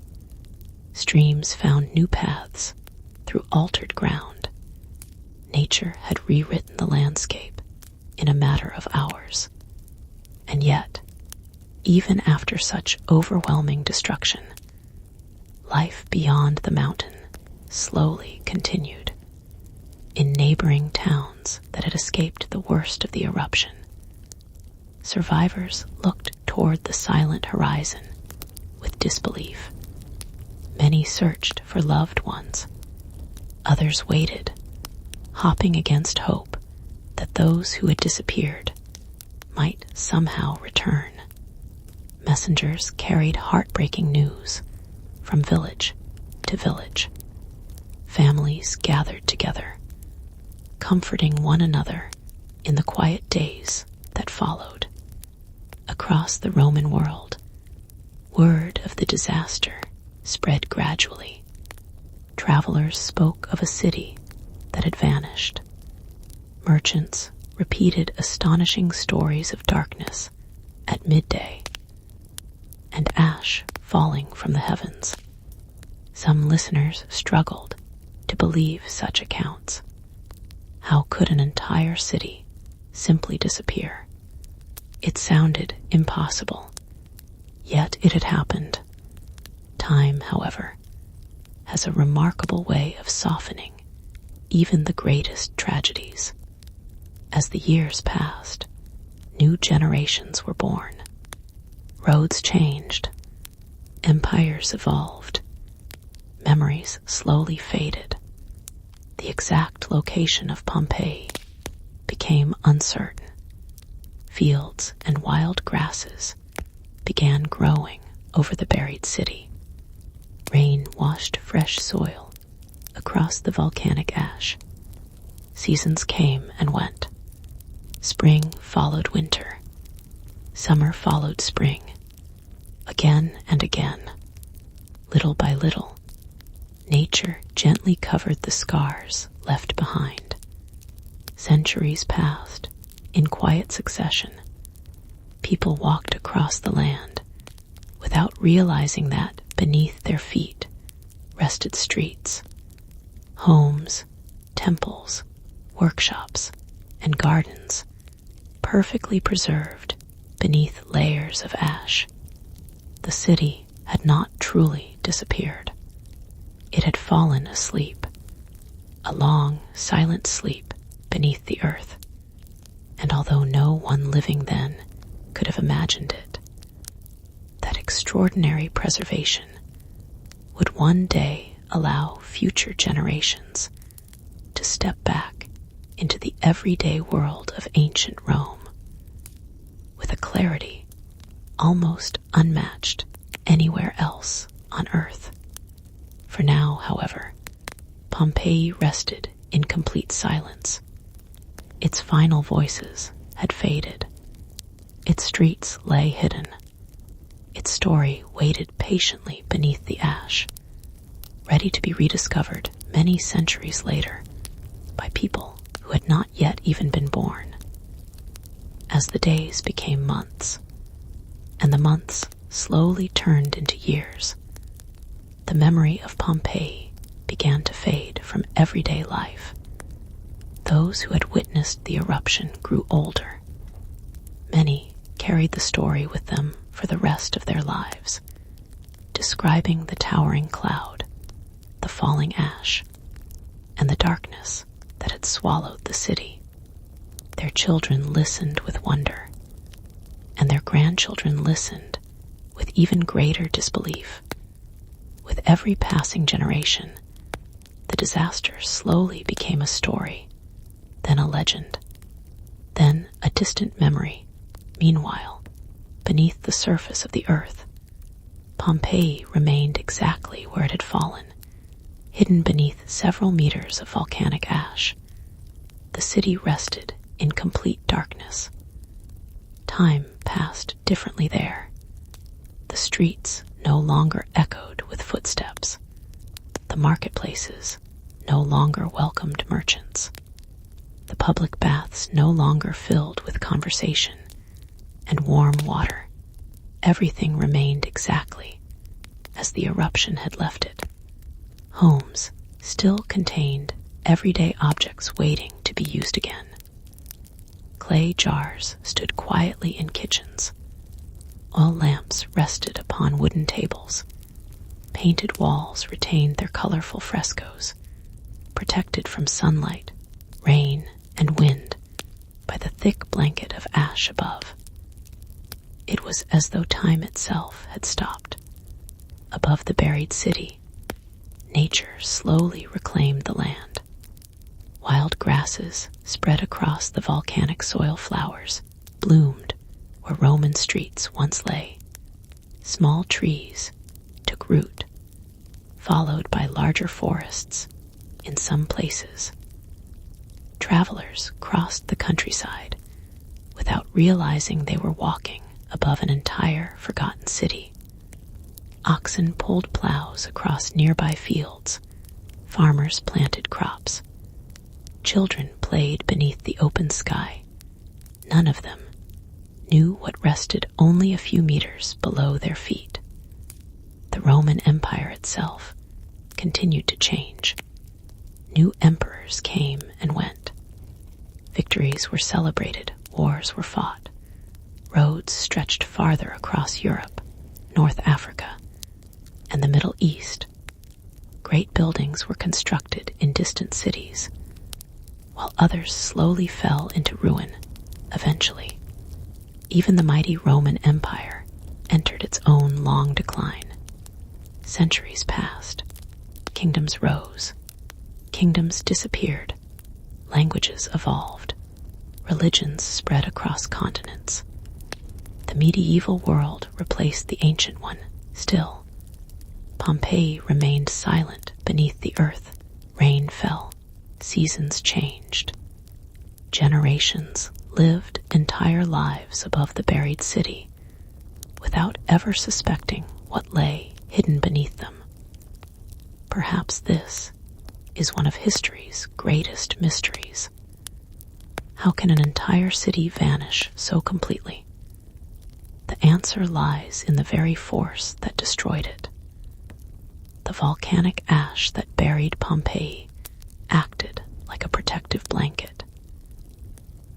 Streams found new paths through altered ground. Nature had rewritten the landscape in a matter of hours. And yet, even after such overwhelming destruction, life beyond the mountain slowly continued. In neighboring towns that had escaped the worst of the eruption, survivors looked toward the silent horizon with disbelief. Many searched for loved ones. Others waited, hopping against hope that those who had disappeared might somehow return. Messengers carried heartbreaking news from village to village. Families gathered together, comforting one another in the quiet days that followed. Across the Roman world, word of the disaster spread gradually. Travelers spoke of a city that had vanished. Merchants repeated astonishing stories of darkness at midday and ash falling from the heavens. Some listeners struggled to believe such accounts. How could an entire city simply disappear? It sounded impossible, yet it had happened. Time, however, has a remarkable way of softening even the greatest tragedies. As the years passed, new generations were born. Roads changed. Empires evolved. Memories slowly faded. The exact location of Pompeii became uncertain. Fields and wild grasses began growing over the buried city. Rain washed fresh soil across the volcanic ash. Seasons came and went. Spring followed winter. Summer followed spring. Again and again, little by little, nature gently covered the scars left behind. Centuries passed in quiet succession. People walked across the land without realizing that beneath their feet rested streets, homes, temples, workshops, and gardens, perfectly preserved beneath layers of ash. The city had not truly disappeared. It had fallen asleep, a long, silent sleep beneath the earth. And although no one living then could have imagined it, that extraordinary preservation would one day allow future generations to step back into the everyday world of ancient Rome with a clarity almost unmatched anywhere else on Earth. For now, however, Pompeii rested in complete silence. Its final voices had faded. Its streets lay hidden. Its story waited patiently beneath the ash, ready to be rediscovered many centuries later by people who had not yet even been born. As the days became months, and the months slowly turned into years, the memory of Pompeii began to fade from everyday life. Those who had witnessed the eruption grew older. Many carried the story with them for the rest of their lives, describing the towering cloud, the falling ash, and the darkness that had swallowed the city. Their children listened with wonder, and their grandchildren listened with even greater disbelief. With every passing generation, the disaster slowly became a story, then a legend, then a distant memory. Meanwhile, beneath the surface of the earth, Pompeii remained exactly where it had fallen, hidden beneath several meters of volcanic ash. The city rested in complete darkness. Time passed differently there. The streets no longer echoed with footsteps. The marketplaces no longer welcomed merchants. The public baths no longer filled with conversation and warm water. Everything remained exactly as the eruption had left it. Homes still contained everyday objects waiting to be used again. Clay jars stood quietly in kitchens. Oil lamps rested upon wooden tables. Painted walls retained their colorful frescoes, protected from sunlight, rain, and wind by the thick blanket of ash above. It was as though time itself had stopped. Above the buried city, nature slowly reclaimed the land. Wild grasses spread across the volcanic soil. Flowers bloomed where Roman streets once lay. Small trees took root, followed by larger forests in some places. Travelers crossed the countryside without realizing they were walking above an entire forgotten city. Oxen pulled plows across nearby fields. Farmers planted crops. Children played beneath the open sky. None of them knew what rested only a few meters below their feet. The Roman Empire itself continued to change. New emperors came and went. Victories were celebrated, wars were fought. Roads stretched farther across Europe, North Africa, and the Middle East. Great buildings were constructed in distant cities, while others slowly fell into ruin. Eventually, even the mighty Roman Empire entered its own long decline. Centuries passed. Kingdoms rose. Kingdoms disappeared. Languages evolved. Religions spread across continents. The medieval world replaced the ancient one. Still, Pompeii remained silent beneath the earth. Rain fell, seasons changed. Generations lived entire lives above the buried city without ever suspecting what lay hidden beneath them. Perhaps this is one of history's greatest mysteries. How can an entire city vanish so completely? The answer lies in the very force that destroyed it. The volcanic ash that buried Pompeii acted like a protective blanket.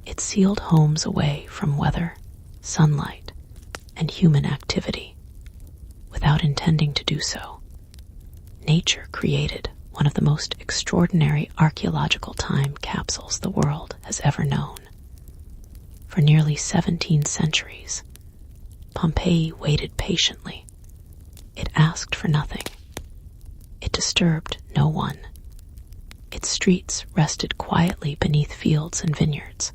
It sealed homes away from weather, sunlight, and human activity. Without intending to do so, nature created one of the most extraordinary archaeological time capsules the world has ever known. For nearly 17 centuries, Pompeii waited patiently. It asked for nothing. It disturbed no one. Its streets rested quietly beneath fields and vineyards,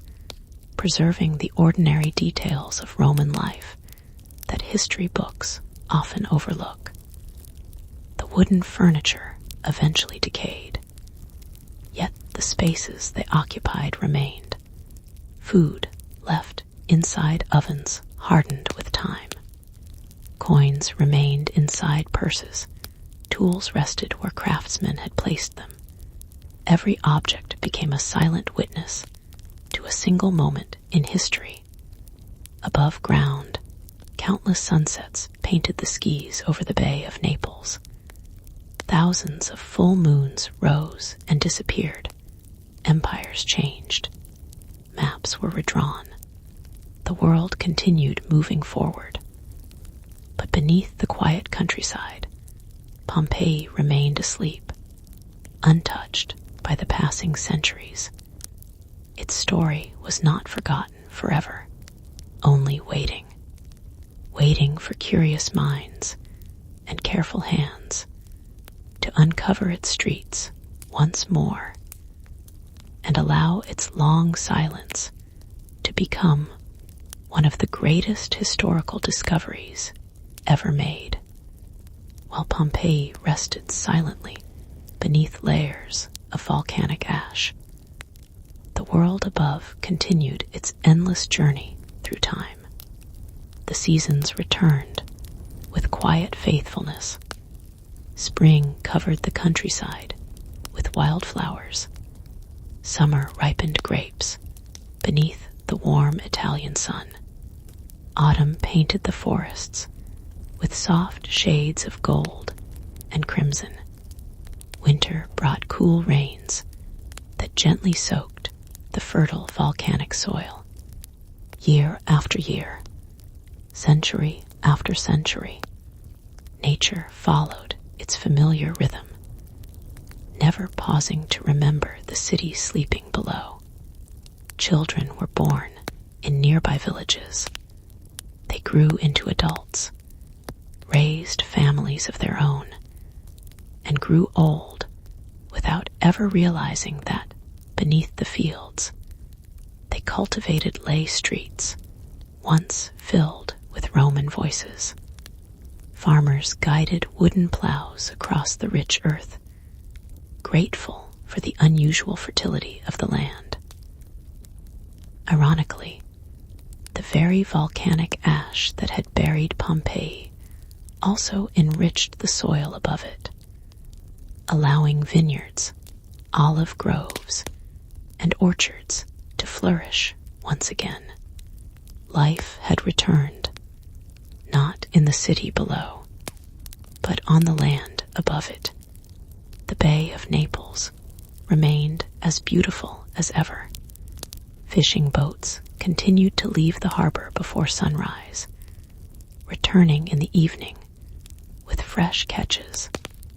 preserving the ordinary details of Roman life that history books often overlook. The wooden furniture eventually decayed, yet the spaces they occupied remained. Food left inside ovens hardened with time. Coins remained inside purses. Tools rested where craftsmen had placed them. Every object became a silent witness to a single moment in history. Above ground, countless sunsets painted the skies over the Bay of Naples. Thousands of full moons rose and disappeared. Empires changed. Maps were redrawn. The world continued moving forward. But beneath the quiet countryside, Pompeii remained asleep, untouched by the passing centuries. Its story was not forgotten forever, only waiting for curious minds and careful hands to uncover its streets once more and allow its long silence to become one of the greatest historical discoveries ever made. While Pompeii rested silently beneath layers of volcanic ash, the world above continued its endless journey through time. The seasons returned with quiet faithfulness. Spring covered the countryside with wildflowers. Summer ripened grapes beneath the warm Italian sun. Autumn painted the forests with soft shades of gold and crimson. Winter brought cool rains that gently soaked the fertile volcanic soil. Year after year, century after century, nature followed its familiar rhythm, never pausing to remember the city sleeping below. Children were born in nearby villages. They grew into adults, raised families of their own, and grew old without ever realizing that beneath the fields they cultivated lay streets once filled with Roman voices. Farmers guided wooden plows across the rich earth, grateful for the unusual fertility of the land. Ironically, the very volcanic ash that had buried Pompeii also enriched the soil above it, allowing vineyards, olive groves, and orchards to flourish once again. Life had returned, not in the city below, but on the land above it. The Bay of Naples remained as beautiful as ever. Fishing boats continued to leave the harbor before sunrise, returning in the evening with fresh catches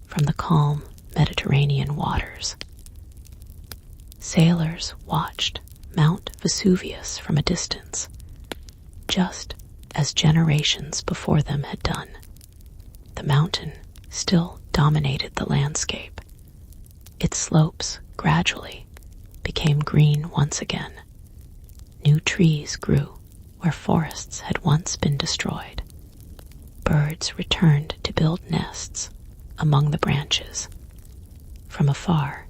from the calm Mediterranean waters. Sailors watched Mount Vesuvius from a distance, just as generations before them had done. The mountain still dominated the landscape. Its slopes gradually became green once again, New trees grew where forests had once been destroyed. Birds returned to build nests among the branches. From afar,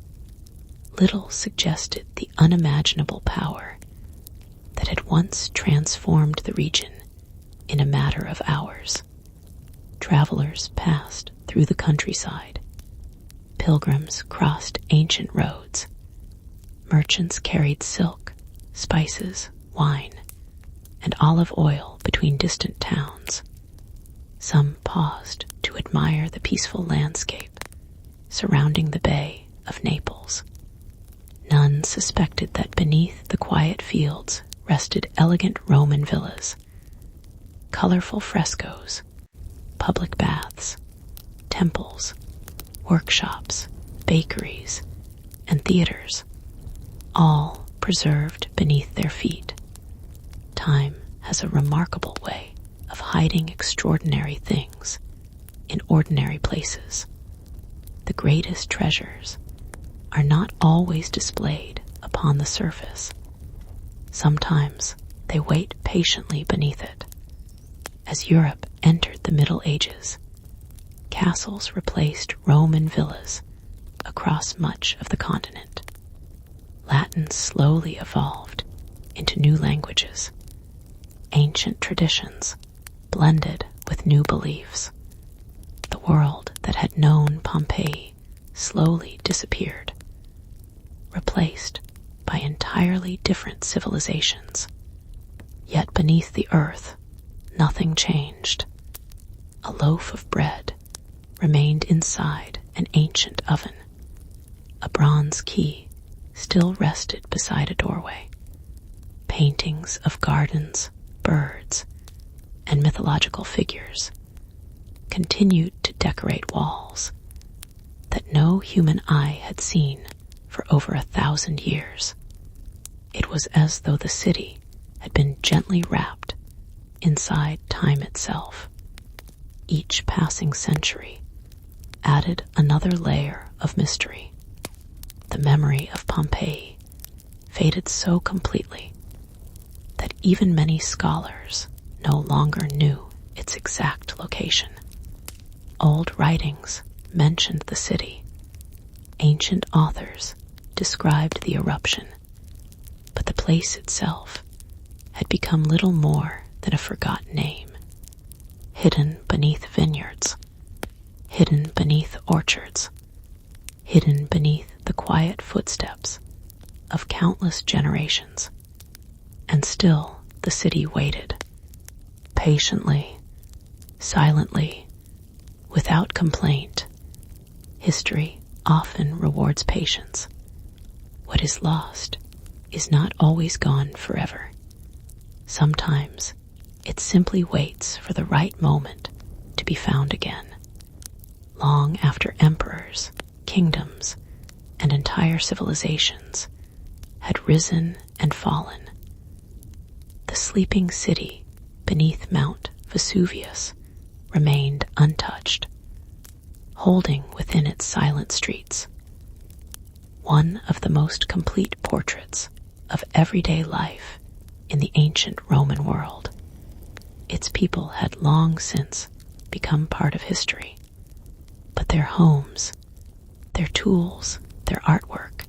little suggested the unimaginable power that had once transformed the region in a matter of hours. Travelers passed through the countryside. Pilgrims crossed ancient roads. Merchants carried silk, spices, wine, and olive oil between distant towns. Some paused to admire the peaceful landscape surrounding the Bay of Naples. None suspected that beneath the quiet fields rested elegant Roman villas, colorful frescoes, public baths, temples, workshops, bakeries, and theaters, all preserved beneath their feet. Time has a remarkable way of hiding extraordinary things in ordinary places. The greatest treasures are not always displayed upon the surface. Sometimes they wait patiently beneath it. As Europe entered the Middle Ages, castles replaced Roman villas across much of the continent. Latin slowly evolved into new languages. Ancient traditions blended with new beliefs. The world that had known Pompeii slowly disappeared, replaced by entirely different civilizations. Yet beneath the earth, nothing changed. A loaf of bread remained inside an ancient oven. A bronze key still rested beside a doorway. Paintings of gardens, birds, and mythological figures continued to decorate walls that no human eye had seen for over 1,000 years. It was as though the city had been gently wrapped inside time itself. Each passing century added another layer of mystery. The memory of Pompeii faded so completely that even many scholars no longer knew its exact location. Old writings mentioned the city. Ancient authors described the eruption, but the place itself had become little more than a forgotten name, hidden beneath vineyards, hidden beneath orchards, hidden beneath the quiet footsteps of countless generations. And still the city waited, patiently, silently, without complaint. History often rewards patience. What is lost is not always gone forever. Sometimes it simply waits for the right moment to be found again. Long after emperors, kingdoms, and entire civilizations had risen and fallen, the sleeping city beneath Mount Vesuvius remained untouched, holding within its silent streets one of the most complete portraits of everyday life in the ancient Roman world. Its people had long since become part of history, but their homes, their tools, their artwork,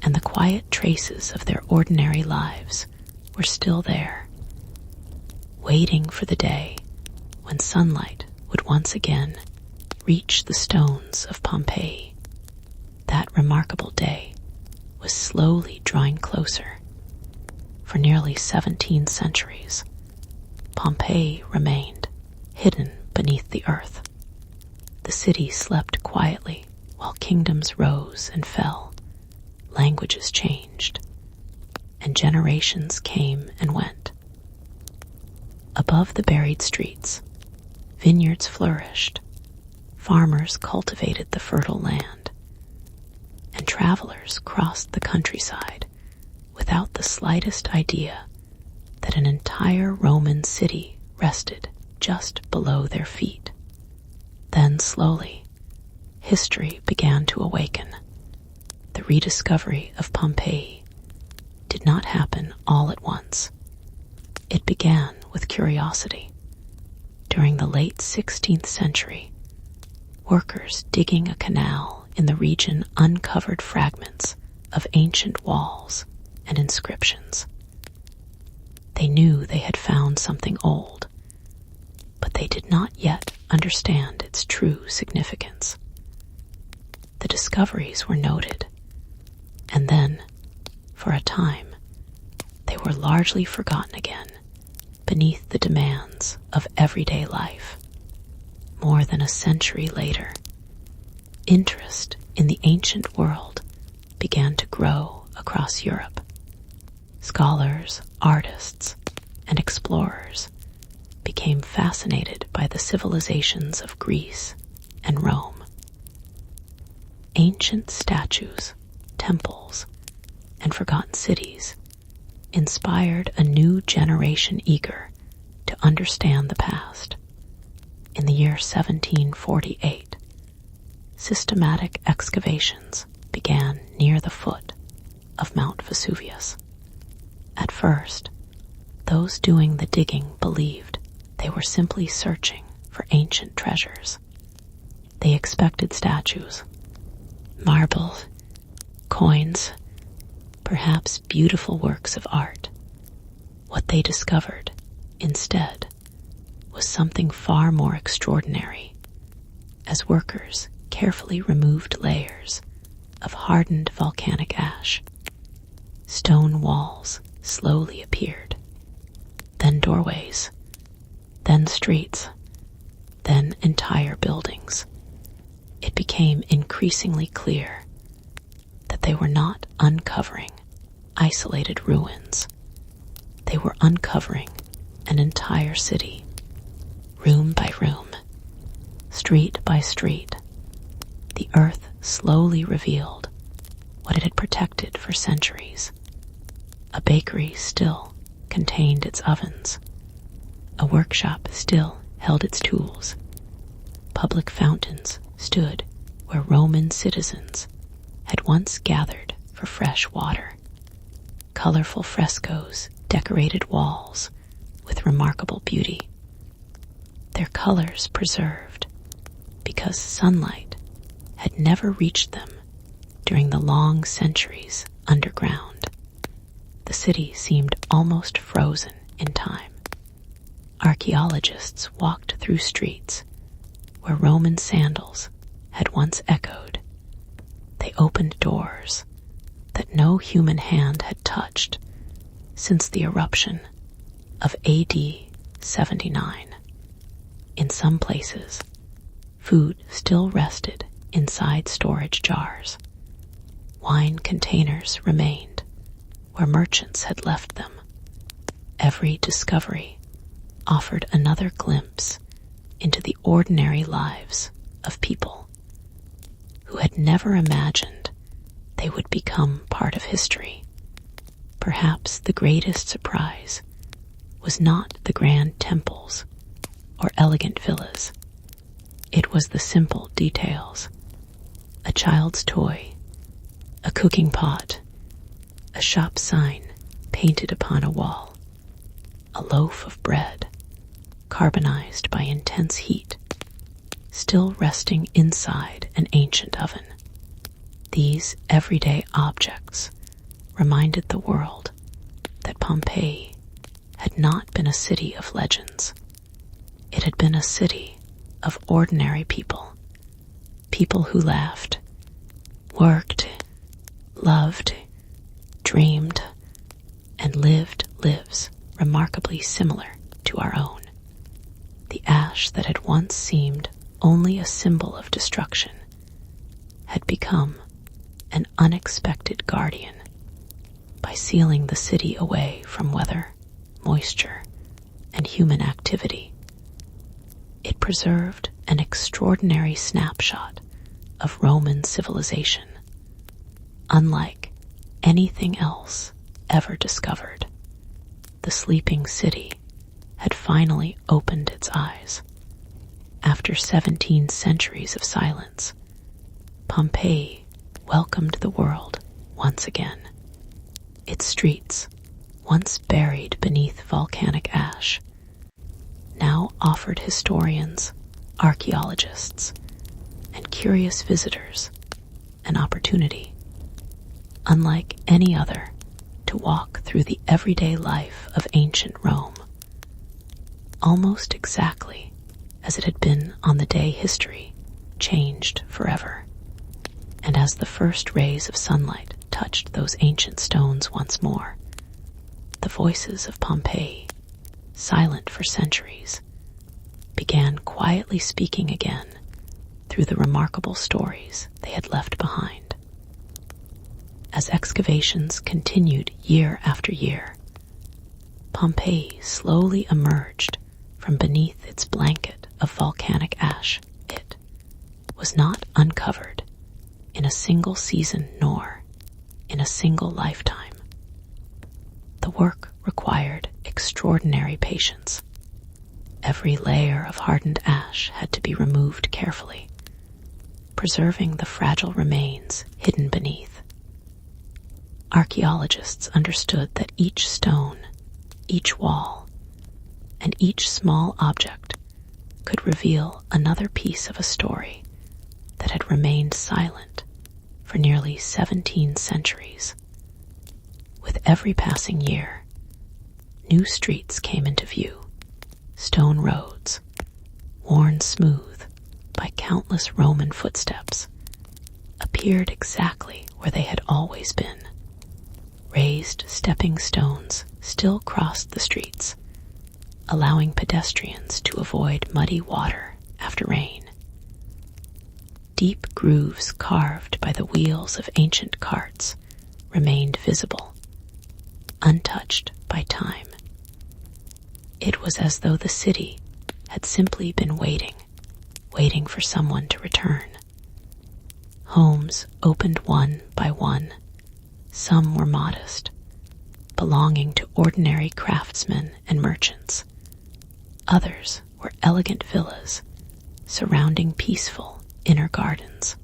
and the quiet traces of their ordinary lives were still there, waiting for the day when sunlight would once again reach the stones of Pompeii. That remarkable day was slowly drawing closer. For nearly 17 centuries, Pompeii remained hidden beneath the earth. The city slept quietly while kingdoms rose and fell, languages changed, and generations came and went. Above the buried streets, vineyards flourished, farmers cultivated the fertile land, and travelers crossed the countryside without the slightest idea that an entire Roman city rested just below their feet. Then slowly, history began to awaken. The rediscovery of Pompeii did not happen all at once. It began with curiosity. During the late 16th century, workers digging a canal in the region uncovered fragments of ancient walls and inscriptions. They knew they had found something old, but they did not yet understand its true significance. The discoveries were noted, and then, for a time, they were largely forgotten again beneath the demands of everyday life. More than a century later, interest in the ancient world began to grow across Europe. Scholars, artists, and explorers became fascinated by the civilizations of Greece and Rome. Ancient statues, temples, and forgotten cities inspired a new generation eager to understand the past. In the year 1748, systematic excavations began near the foot of Mount Vesuvius. At first, those doing the digging believed they were simply searching for ancient treasures. They expected statues, marble, coins, perhaps beautiful works of art. What they discovered, instead, was something far more extraordinary. As workers carefully removed layers of hardened volcanic ash, stone walls slowly appeared, then doorways, then streets, then entire buildings. It became increasingly clear that they were not uncovering isolated ruins. They were uncovering an entire city, room by room, street by street. The earth slowly revealed what it had protected for centuries. A bakery still contained its ovens. A workshop still held its tools. Public fountains stood where Roman citizens had once gathered for fresh water. Colorful frescoes decorated walls with remarkable beauty, their colors preserved because sunlight had never reached them during the long centuries underground. The city seemed almost frozen in time. Archaeologists walked through streets where Roman sandals had once echoed. They opened doors that no human hand had touched since the eruption of AD 79. In some places, food still rested inside storage jars. Wine containers remained where merchants had left them. Every discovery offered another glimpse into the ordinary lives of people who had never imagined they would become part of history. Perhaps the greatest surprise was not the grand temples or elegant villas. It was the simple details: a child's toy, a cooking pot, a shop sign painted upon a wall, a loaf of bread, carbonized by intense heat, still resting inside an ancient oven. These everyday objects reminded the world that Pompeii had not been a city of legends. It had been a city of ordinary people, people who laughed, worked, loved, dreamed, and lived lives remarkably similar to our own. The ash that had once seemed only a symbol of destruction had become an unexpected guardian. By sealing the city away from weather, moisture, and human activity, it preserved an extraordinary snapshot of Roman civilization, unlike anything else ever discovered. The sleeping city had finally opened its eyes. After 17 centuries of silence, Pompeii welcomed the world once again. Its streets, once buried beneath volcanic ash, now offered historians, archaeologists, and curious visitors an opportunity, unlike any other, to walk through the everyday life of ancient Rome, almost exactly as it had been on the day history changed forever. And as the first rays of sunlight touched those ancient stones once more, the voices of Pompeii, silent for centuries, began quietly speaking again through the remarkable stories they had left behind. As excavations continued year after year, Pompeii slowly emerged from beneath its blanket of volcanic ash. It was not uncovered in a single season nor in a single lifetime. The work required extraordinary patience. Every layer of hardened ash had to be removed carefully, preserving the fragile remains hidden beneath. Archaeologists understood that each stone, each wall, and each small object could reveal another piece of a story that had remained silent for nearly 17 centuries. With every passing year, new streets came into view. Stone roads, worn smooth by countless Roman footsteps, appeared exactly where they had always been. Raised stepping stones still crossed the streets, allowing pedestrians to avoid muddy water after rain. Deep grooves carved by the wheels of ancient carts remained visible, untouched by time. It was as though the city had simply been waiting for someone to return. Homes opened one by one. Some were modest, belonging to ordinary craftsmen and merchants. Others were elegant villas surrounding peaceful inner gardens.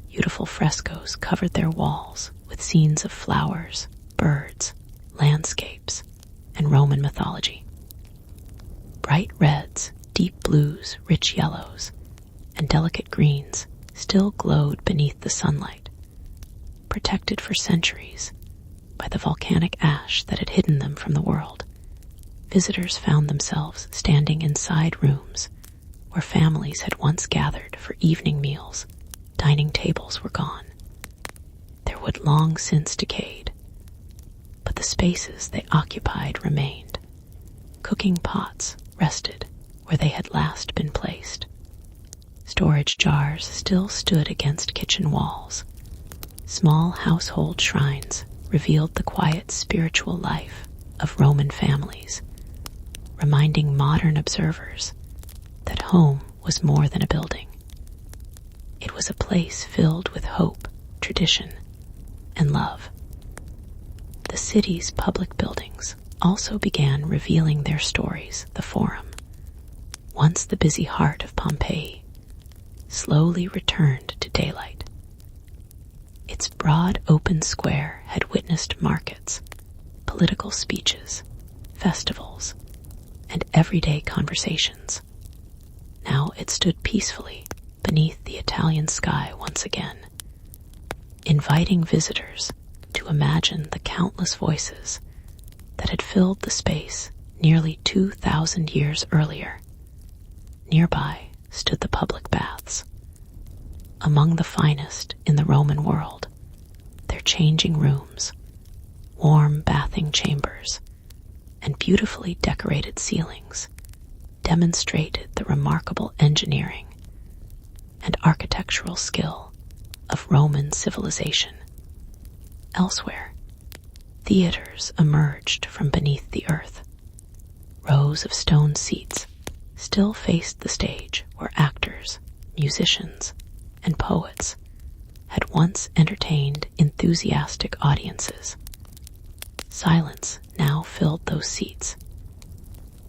Beautiful frescoes covered their walls with scenes of flowers, birds, landscapes, and Roman mythology. Bright reds, deep blues, rich yellows, and delicate greens still glowed beneath the sunlight, protected for centuries by the volcanic ash that had hidden them from the world. Visitors found themselves standing inside rooms where families had once gathered for evening meals. Dining tables were gone. Their wood long since decayed, but the spaces they occupied remained. Cooking pots rested where they had last been placed. Storage jars still stood against kitchen walls. Small household shrines revealed the quiet spiritual life of Roman families, reminding modern observers that home was more than a building. It was a place filled with hope, tradition, and love. The city's public buildings also began revealing their stories. The Forum, once the busy heart of Pompeii, slowly returned to daylight. Its broad open square had witnessed markets, political speeches, festivals, and everyday conversations. Now it stood peacefully beneath the Italian sky once again, inviting visitors to imagine the countless voices that had filled the space nearly 2,000 years earlier. Nearby stood the public baths, among the finest in the Roman world. Their changing rooms, warm bathing chambers, and beautifully decorated ceilings demonstrated the remarkable engineering and architectural skill of Roman civilization. Elsewhere, theaters emerged from beneath the earth. Rows of stone seats still faced the stage where actors, musicians, and poets had once entertained enthusiastic audiences. Silence now filled those seats,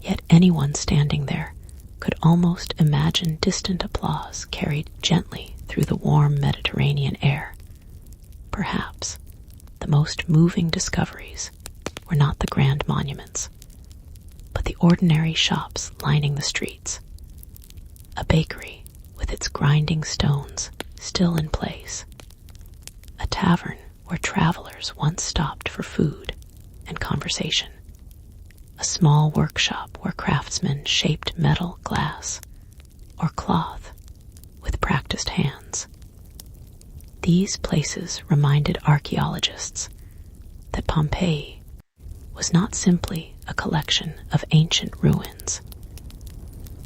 yet anyone standing there could almost imagine distant applause carried gently through the warm Mediterranean air. Perhaps the most moving discoveries were not the grand monuments, but the ordinary shops lining the streets. A bakery with its grinding stones still in place. A tavern where travelers once stopped for food and conversation. A small workshop where craftsmen shaped metal, glass, or cloth with practiced hands. These places reminded archaeologists that Pompeii was not simply a collection of ancient ruins.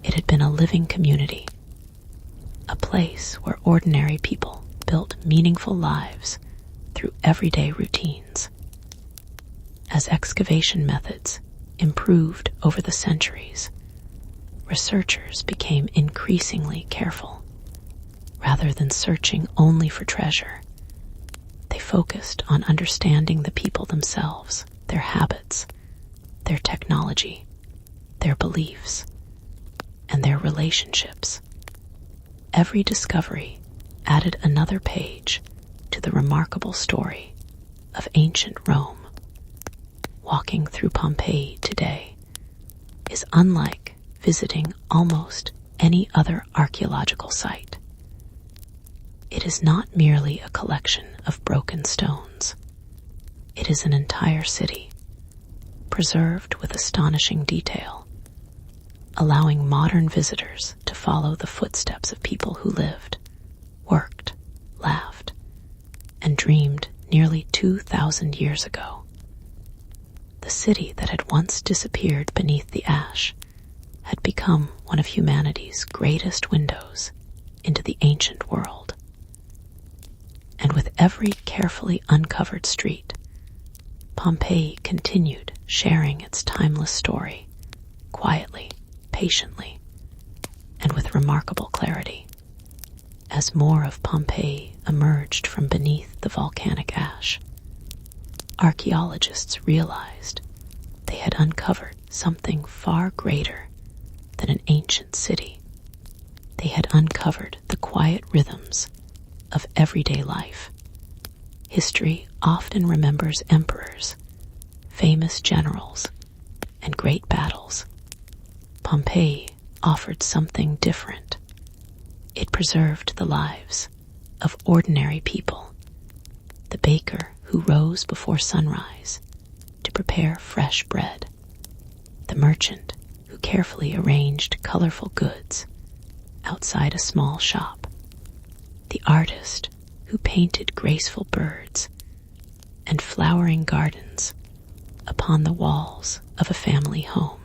It had been a living community, a place where ordinary people built meaningful lives through everyday routines. As excavation methods improved over the centuries, researchers became increasingly careful. Rather than searching only for treasure, they focused on understanding the people themselves, their habits, their technology, their beliefs, and their relationships. Every discovery added another page to the remarkable story of ancient Rome. Walking through Pompeii today is unlike visiting almost any other archaeological site. It is not merely a collection of broken stones. It is an entire city, preserved with astonishing detail, allowing modern visitors to follow the footsteps of people who lived, worked, laughed, and dreamed nearly 2,000 years ago. The city that had once disappeared beneath the ash had become one of humanity's greatest windows into the ancient world. And with every carefully uncovered street, Pompeii continued sharing its timeless story, quietly, patiently, and with remarkable clarity. As more of Pompeii emerged from beneath the volcanic ash, archaeologists realized they had uncovered something far greater than an ancient city. They had uncovered the quiet rhythms of everyday life. History often remembers emperors, famous generals, and great battles. Pompeii offered something different. It preserved the lives of ordinary people. The baker who rose before sunrise to prepare fresh bread. The merchant who carefully arranged colorful goods outside a small shop. The artist who painted graceful birds and flowering gardens upon the walls of a family home.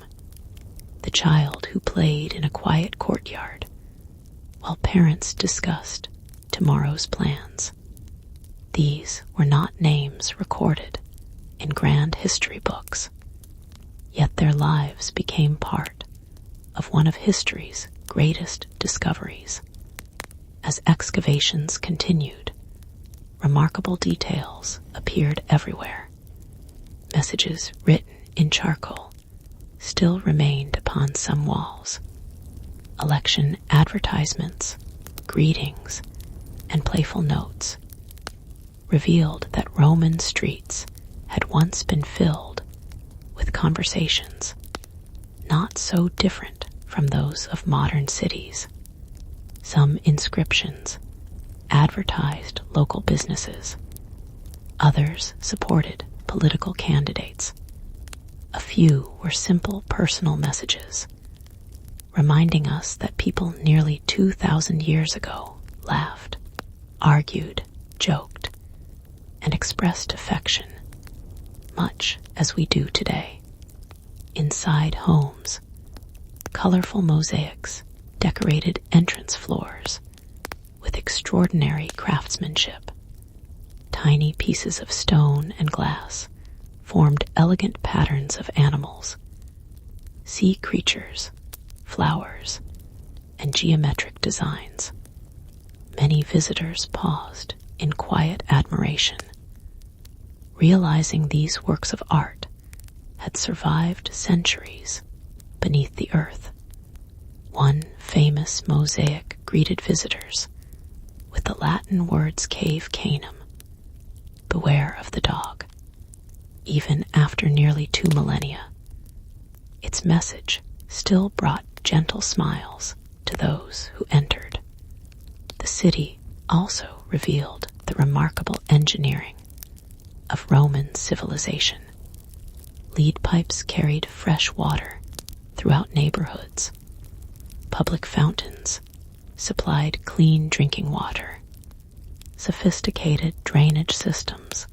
The child who played in a quiet courtyard while parents discussed tomorrow's plans. These were not names recorded in grand history books, yet their lives became part of one of history's greatest discoveries. As excavations continued, remarkable details appeared everywhere. Messages written in charcoal still remained upon some walls. Election advertisements, greetings, and playful notes revealed that Roman streets had once been filled with conversations not so different from those of modern cities. Some inscriptions advertised local businesses. Others supported political candidates. A few were simple personal messages, reminding us that people nearly 2,000 years ago laughed, argued, joked, and expressed affection, much as we do today. Inside homes, colorful mosaics decorated entrance floors with extraordinary craftsmanship. Tiny pieces of stone and glass formed elegant patterns of animals, sea creatures, flowers, and geometric designs. Many visitors paused in quiet admiration, realizing these works of art had survived centuries beneath the earth. One famous mosaic greeted visitors with the Latin words Cave Canem, beware of the dog. even after nearly 2 millennia, its message still brought gentle smiles to those who entered. The city also revealed the remarkable engineering of Roman civilization. Lead pipes carried fresh water throughout neighborhoods. Public fountains supplied clean drinking water. Sophisticated drainage systems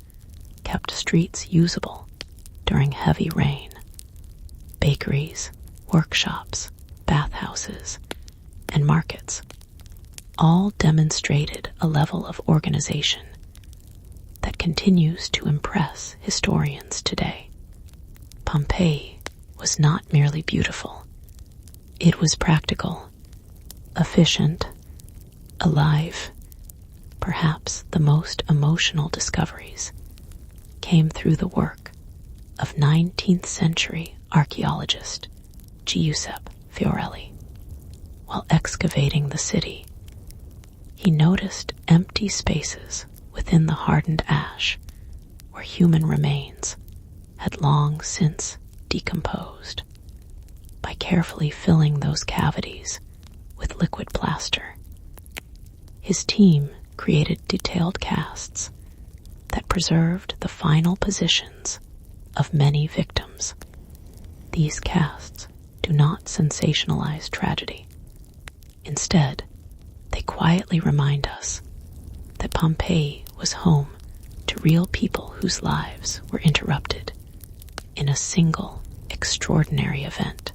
kept streets usable during heavy rain. Bakeries, workshops, bathhouses, and markets all demonstrated a level of organization that continues to impress historians today. Pompeii was not merely beautiful. It was practical, efficient, alive. Perhaps the most emotional discoveries came through the work of 19th century archaeologist Giuseppe Fiorelli. While excavating the city, he noticed empty spaces within the hardened ash where human remains had long since decomposed. By carefully filling those cavities with liquid plaster, his team created detailed casts that preserved the final positions of many victims. These casts do not sensationalize tragedy. Instead, they quietly remind us that Pompeii was home to real people whose lives were interrupted in a single extraordinary event.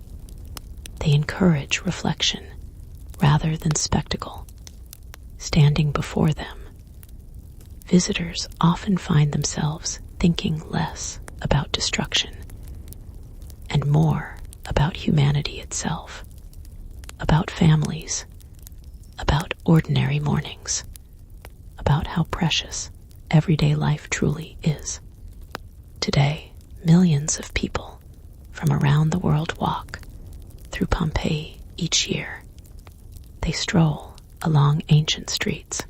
They encourage reflection rather than spectacle. Standing before them, visitors often find themselves thinking less about destruction and more about humanity itself, about families, about ordinary mornings, about how precious everyday life truly is. Today, millions of people from around the world walk through Pompeii each year. They stroll along ancient streets.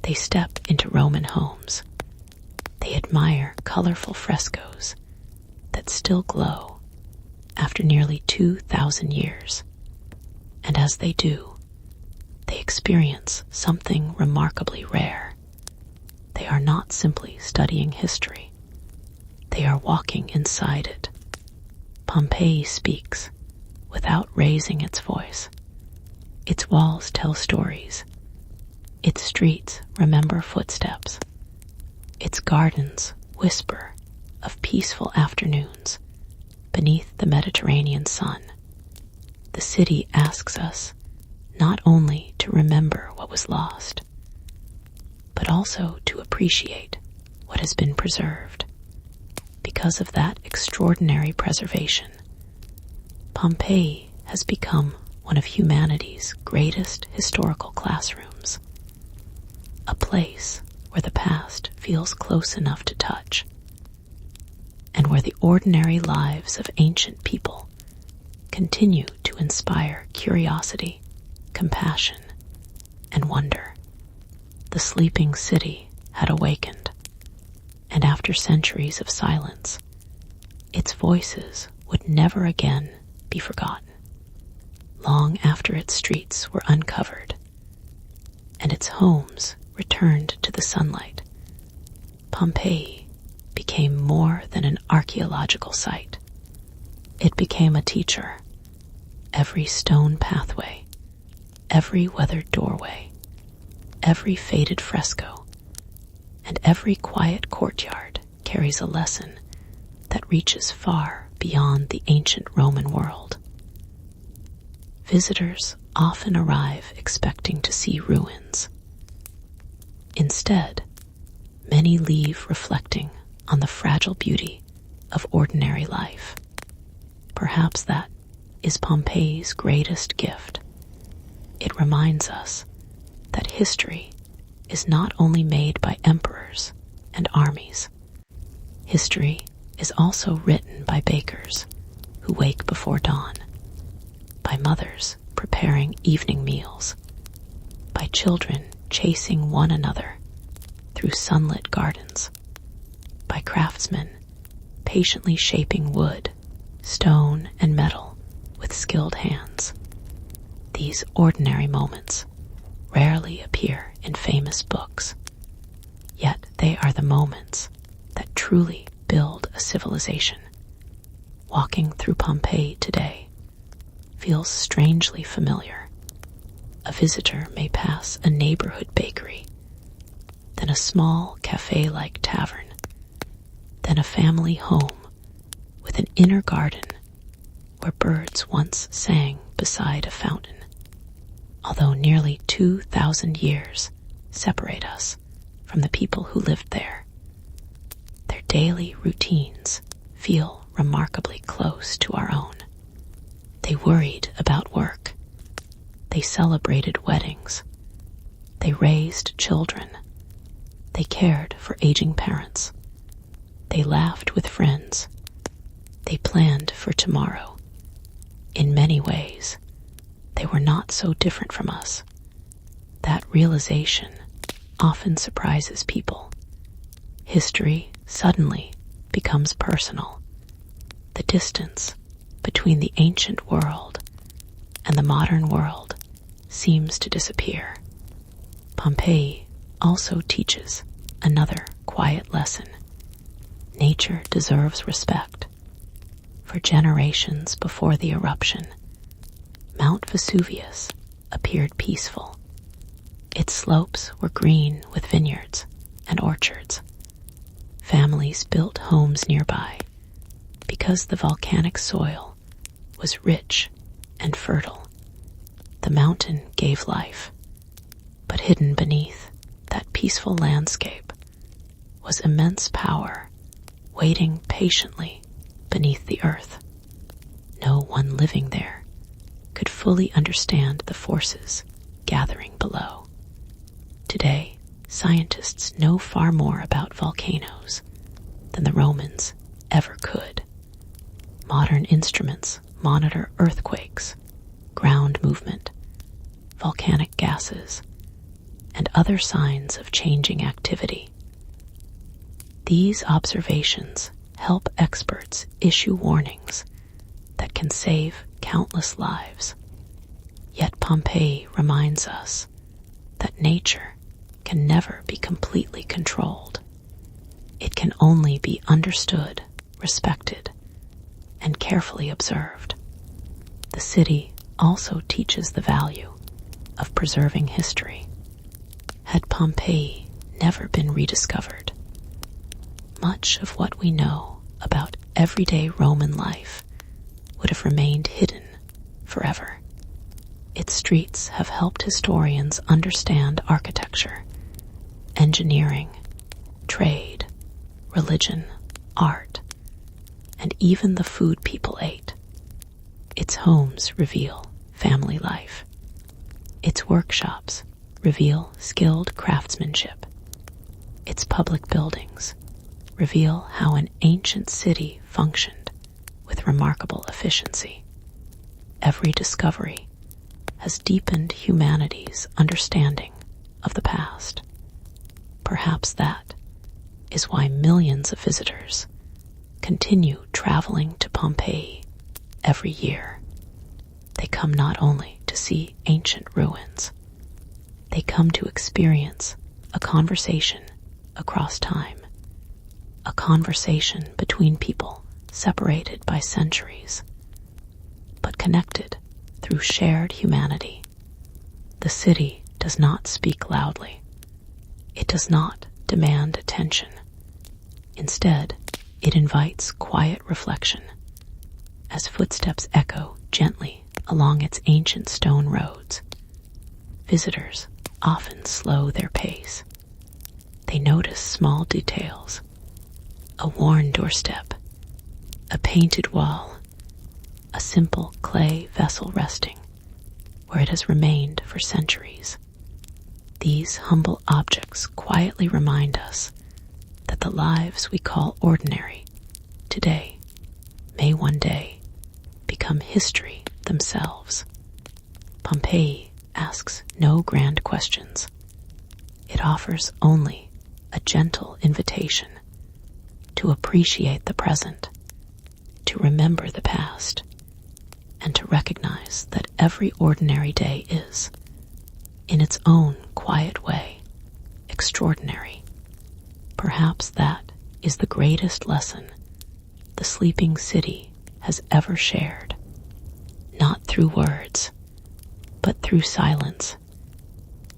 They step into Roman homes. They admire colorful frescoes that still glow after nearly 2,000 years. And as they do, they experience something remarkably rare. They are not simply studying history. They are walking inside it. Pompeii speaks without raising its voice. Its walls tell stories. Its streets remember footsteps. Its gardens whisper of peaceful afternoons beneath the Mediterranean sun. The city asks us not only to remember what was lost, but also to appreciate what has been preserved. Because of that extraordinary preservation, Pompeii has become one of humanity's greatest historical classrooms, a place where the past feels close enough to touch, and where the ordinary lives of ancient people continue to inspire curiosity, compassion, and wonder. The sleeping city had awakened, and after centuries of silence, its voices would never again be forgotten. Long after its streets were uncovered and its homes returned to the sunlight, Pompeii became more than an archaeological site. It became a teacher. Every stone pathway, every weathered doorway, every faded fresco, and every quiet courtyard carries a lesson that reaches far beyond the ancient Roman world. Visitors often arrive expecting to see ruins. Instead, many leave reflecting on the fragile beauty of ordinary life. Perhaps that is Pompeii's greatest gift. It reminds us that history is not only made by emperors and armies. History is also written by bakers who wake before dawn, by mothers preparing evening meals, by children chasing one another through sunlit gardens, by craftsmen patiently shaping wood, stone, and metal with skilled hands. These ordinary moments rarely appear in famous books, yet they are the moments that truly build a civilization. Walking through Pompeii today feels strangely familiar. A visitor may pass a neighborhood bakery, then a small cafe-like tavern, then a family home with an inner garden where birds once sang beside a fountain. Although nearly 2,000 years separate us from the people who lived there, their daily routines feel remarkably close to our own. They worried about work. They celebrated weddings. They raised children. They cared for aging parents. They laughed with friends. They planned for tomorrow. In many ways, they were not so different from us. That realization often surprises people. History suddenly becomes personal. The distance between the ancient world and the modern world seems to disappear. Pompeii also teaches another quiet lesson. Nature deserves respect. For generations before the eruption, Mount Vesuvius appeared peaceful. Its slopes were green with vineyards and orchards. Families built homes nearby because the volcanic soil was rich and fertile. The mountain gave life, but hidden beneath that peaceful landscape was immense power waiting patiently beneath the earth. No one living there could fully understand the forces gathering below. Today, scientists know far more about volcanoes than the Romans ever could. Modern instruments monitor earthquakes, ground movement, volcanic gases, and other signs of changing activity. These observations help experts issue warnings that can save countless lives. Yet Pompeii reminds us that nature can never be completely controlled. It can only be understood, respected, and carefully observed. The city also teaches the value of preserving history. Had Pompeii never been rediscovered, much of what we know about everyday Roman life would have remained hidden forever. Its streets have helped historians understand architecture, engineering, trade, religion, art, and even the food people ate. Its homes reveal family life. Its workshops reveal skilled craftsmanship. Its public buildings reveal how an ancient city functioned with remarkable efficiency. Every discovery has deepened humanity's understanding of the past. Perhaps that is why millions of visitors continue traveling to Pompeii every year. They come not only to see ancient ruins, they come to experience a conversation across time, a conversation between people separated by centuries, but connected through shared humanity. The city does not speak loudly. It does not demand attention. Instead, it invites quiet reflection. As footsteps echo gently along its ancient stone roads, visitors often slow their pace. They notice small details: a worn doorstep, a painted wall, a simple clay vessel resting where it has remained for centuries. These humble objects quietly remind us that the lives we call ordinary today may one day become history themselves. Pompeii asks no grand questions. It offers only a gentle invitation to appreciate the present, to remember the past, and to recognize that every ordinary day is, in its own quiet way, extraordinary. Perhaps that is the greatest lesson the sleeping city has ever shared, not through words, but through silence,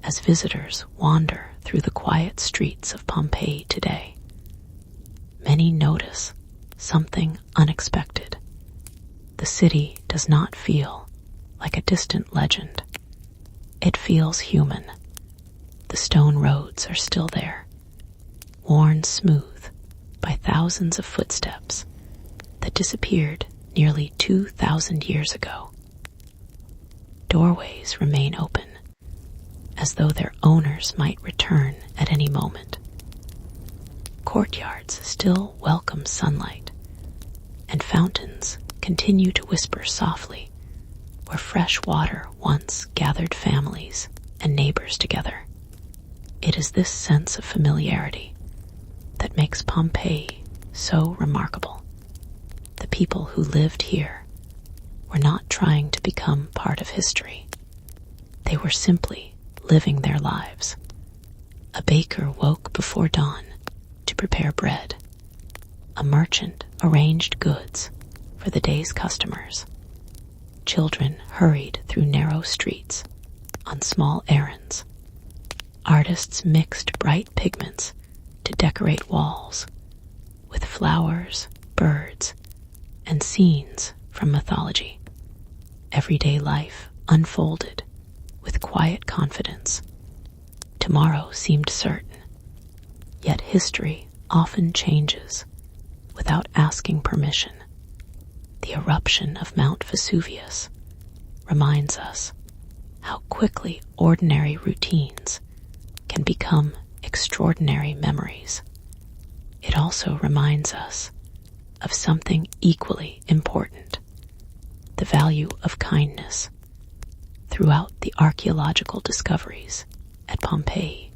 as visitors wander through the quiet streets of Pompeii today. Many notice something unexpected. The city does not feel like a distant legend. It feels human. The stone roads are still there, worn smooth by thousands of footsteps that disappeared nearly 2,000 years ago. Doorways remain open, as though their owners might return at any moment. Courtyards still welcome sunlight, and fountains continue to whisper softly where fresh water once gathered families and neighbors together. It is this sense of familiarity that makes Pompeii so remarkable. The people who lived here were not trying to become part of history. They were simply living their lives. A baker woke before dawn to prepare bread. A merchant arranged goods for the day's customers. Children hurried through narrow streets on small errands. Artists mixed bright pigments to decorate walls with flowers, birds, and scenes from mythology. Everyday life unfolded with quiet confidence. Tomorrow seemed certain, yet history often changes without asking permission. The eruption of Mount Vesuvius reminds us how quickly ordinary routines can become extraordinary memories. It also reminds us of something equally important, the value of kindness. Throughout the archaeological discoveries at Pompeii,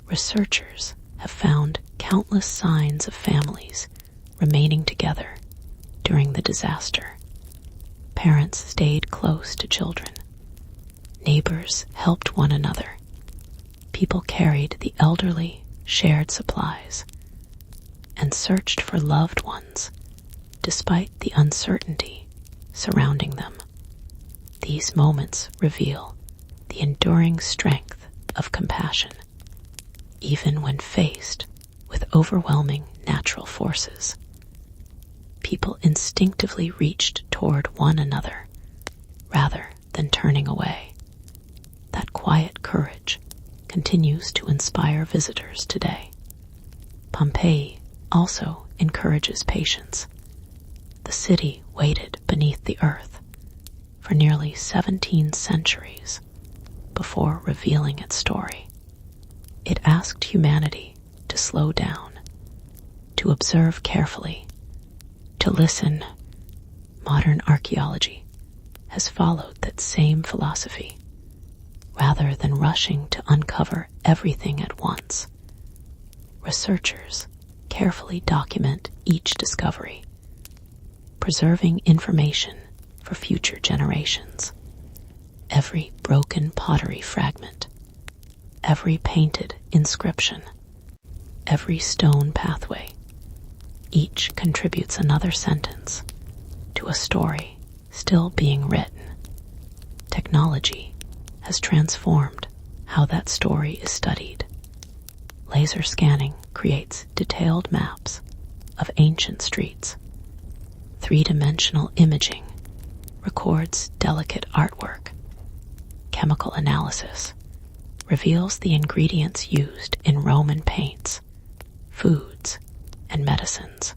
researchers have found countless signs of families remaining together during the disaster. Parents stayed close to children. Neighbors helped one another. People carried the elderly, shared supplies, and searched for loved ones despite the uncertainty surrounding them. These moments reveal the enduring strength of compassion, even when faced with overwhelming natural forces. People instinctively reached toward one another rather than turning away. That quiet courage continues to inspire visitors today. Pompeii also encourages patience. The city waited beneath the earth for nearly 17 centuries before revealing its story. It asked humanity to slow down, to observe carefully, to listen. Modern archaeology has followed that same philosophy. Rather than rushing to uncover everything at once, researchers carefully document each discovery, preserving information for future generations. Every broken pottery fragment, every painted inscription, every stone pathway, each contributes another sentence to a story still being written. Technology has transformed how that story is studied. Laser scanning creates detailed maps of ancient streets. Three-dimensional imaging records delicate artwork. Chemical analysis reveals the ingredients used in Roman paints, foods, and medicines.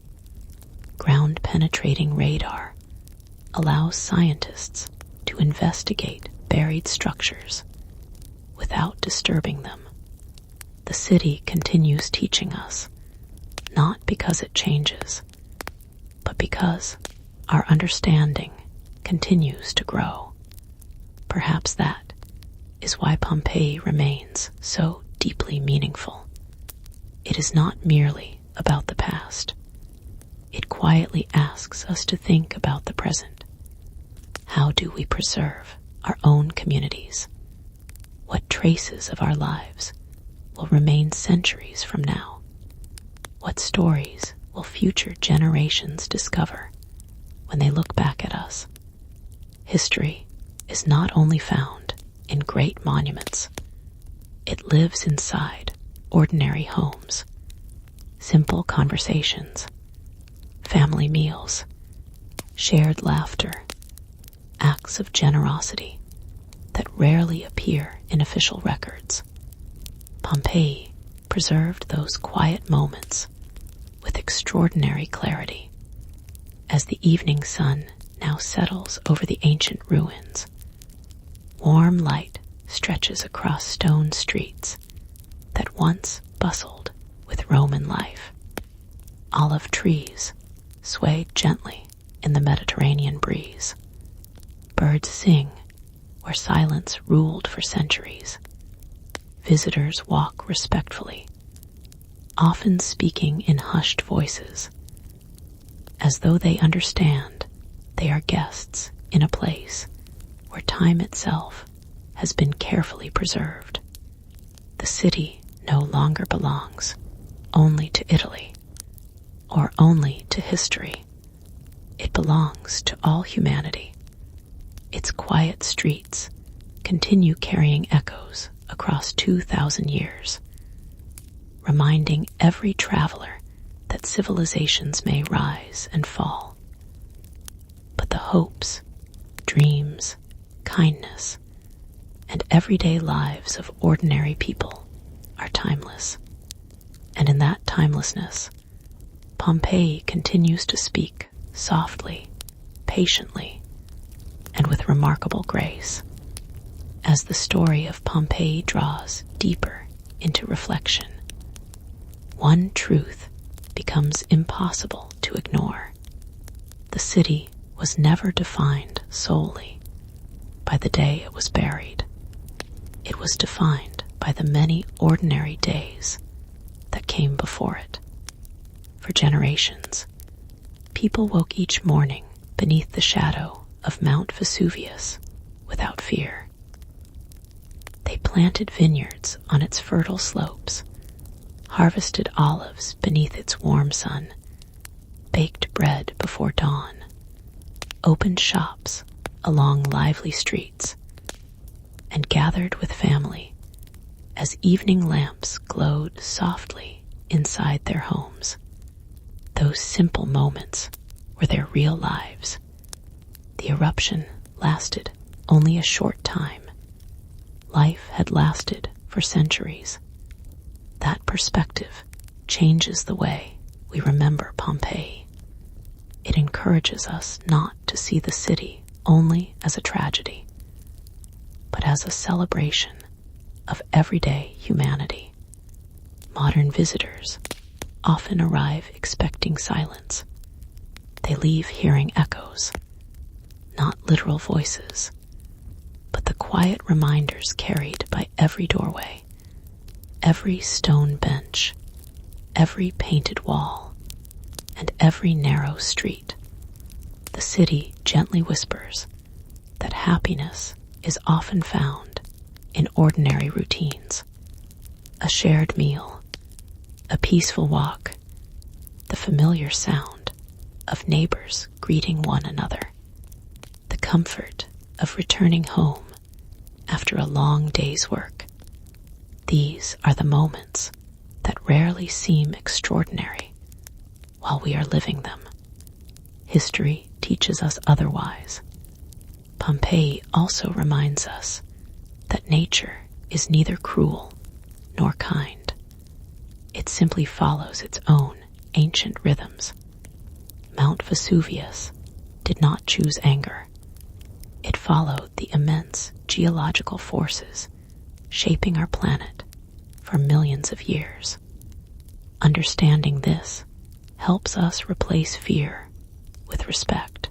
Ground-penetrating radar allows scientists to investigate buried structures without disturbing them. The city continues teaching us, not because it changes, but because our understanding continues to grow. Perhaps that is why Pompeii remains so deeply meaningful. It is not merely about the past. past. It quietly asks us to think about the present. How do we preserve our own communities? What traces of our lives will remain centuries from now? What stories will future generations discover when they look back at us? History is not only found in great monuments, it lives inside ordinary homes, simple conversations, family meals, shared laughter, acts of generosity that rarely appear in official records. Pompeii preserved those quiet moments with extraordinary clarity. As the evening sun now settles over the ancient ruins, warm light stretches across stone streets that once bustled with Roman life. Olive trees sway gently in the Mediterranean breeze. Birds sing where silence ruled for centuries. Visitors walk respectfully, often speaking in hushed voices, as though they understand they are guests in a place where time itself has been carefully preserved. The city no longer belongs only to Italy or only to history. It belongs to all humanity. Its quiet streets continue carrying echoes across 2,000 years, reminding every traveler that civilizations may rise and fall, but the hopes, dreams, kindness, and everyday lives of ordinary people are timeless. And in that timelessness, Pompeii continues to speak softly, patiently, and with remarkable grace. As the story of Pompeii draws deeper into reflection, one truth becomes impossible to ignore. The city was never defined solely by the day it was buried. It was defined by the many ordinary days that came before it. For generations, people woke each morning beneath the shadow of Mount Vesuvius without fear. They planted vineyards on its fertile slopes, harvested olives beneath its warm sun, baked bread before dawn, opened shops along lively streets, and gathered with family as evening lamps glowed softly inside their homes. Those simple moments were their real lives. The eruption lasted only a short time. Life had lasted for centuries. That perspective changes the way we remember Pompeii. It encourages us not to see the city only as a tragedy, but as a celebration of everyday humanity. Modern visitors often arrive expecting silence. They leave hearing echoes, not literal voices, but the quiet reminders carried by every doorway, every stone bench, every painted wall, and every narrow street. The city gently whispers that happiness is often found in ordinary routines. A shared meal, a peaceful walk, the familiar sound of neighbors greeting one another, the comfort of returning home after a long day's work. These are the moments that rarely seem extraordinary while we are living them. History teaches us otherwise. Pompeii also reminds us that nature is neither cruel nor kind. It simply follows its own ancient rhythms. Mount Vesuvius did not choose anger. It followed the immense geological forces shaping our planet for millions of years. Understanding this helps us replace fear with respect.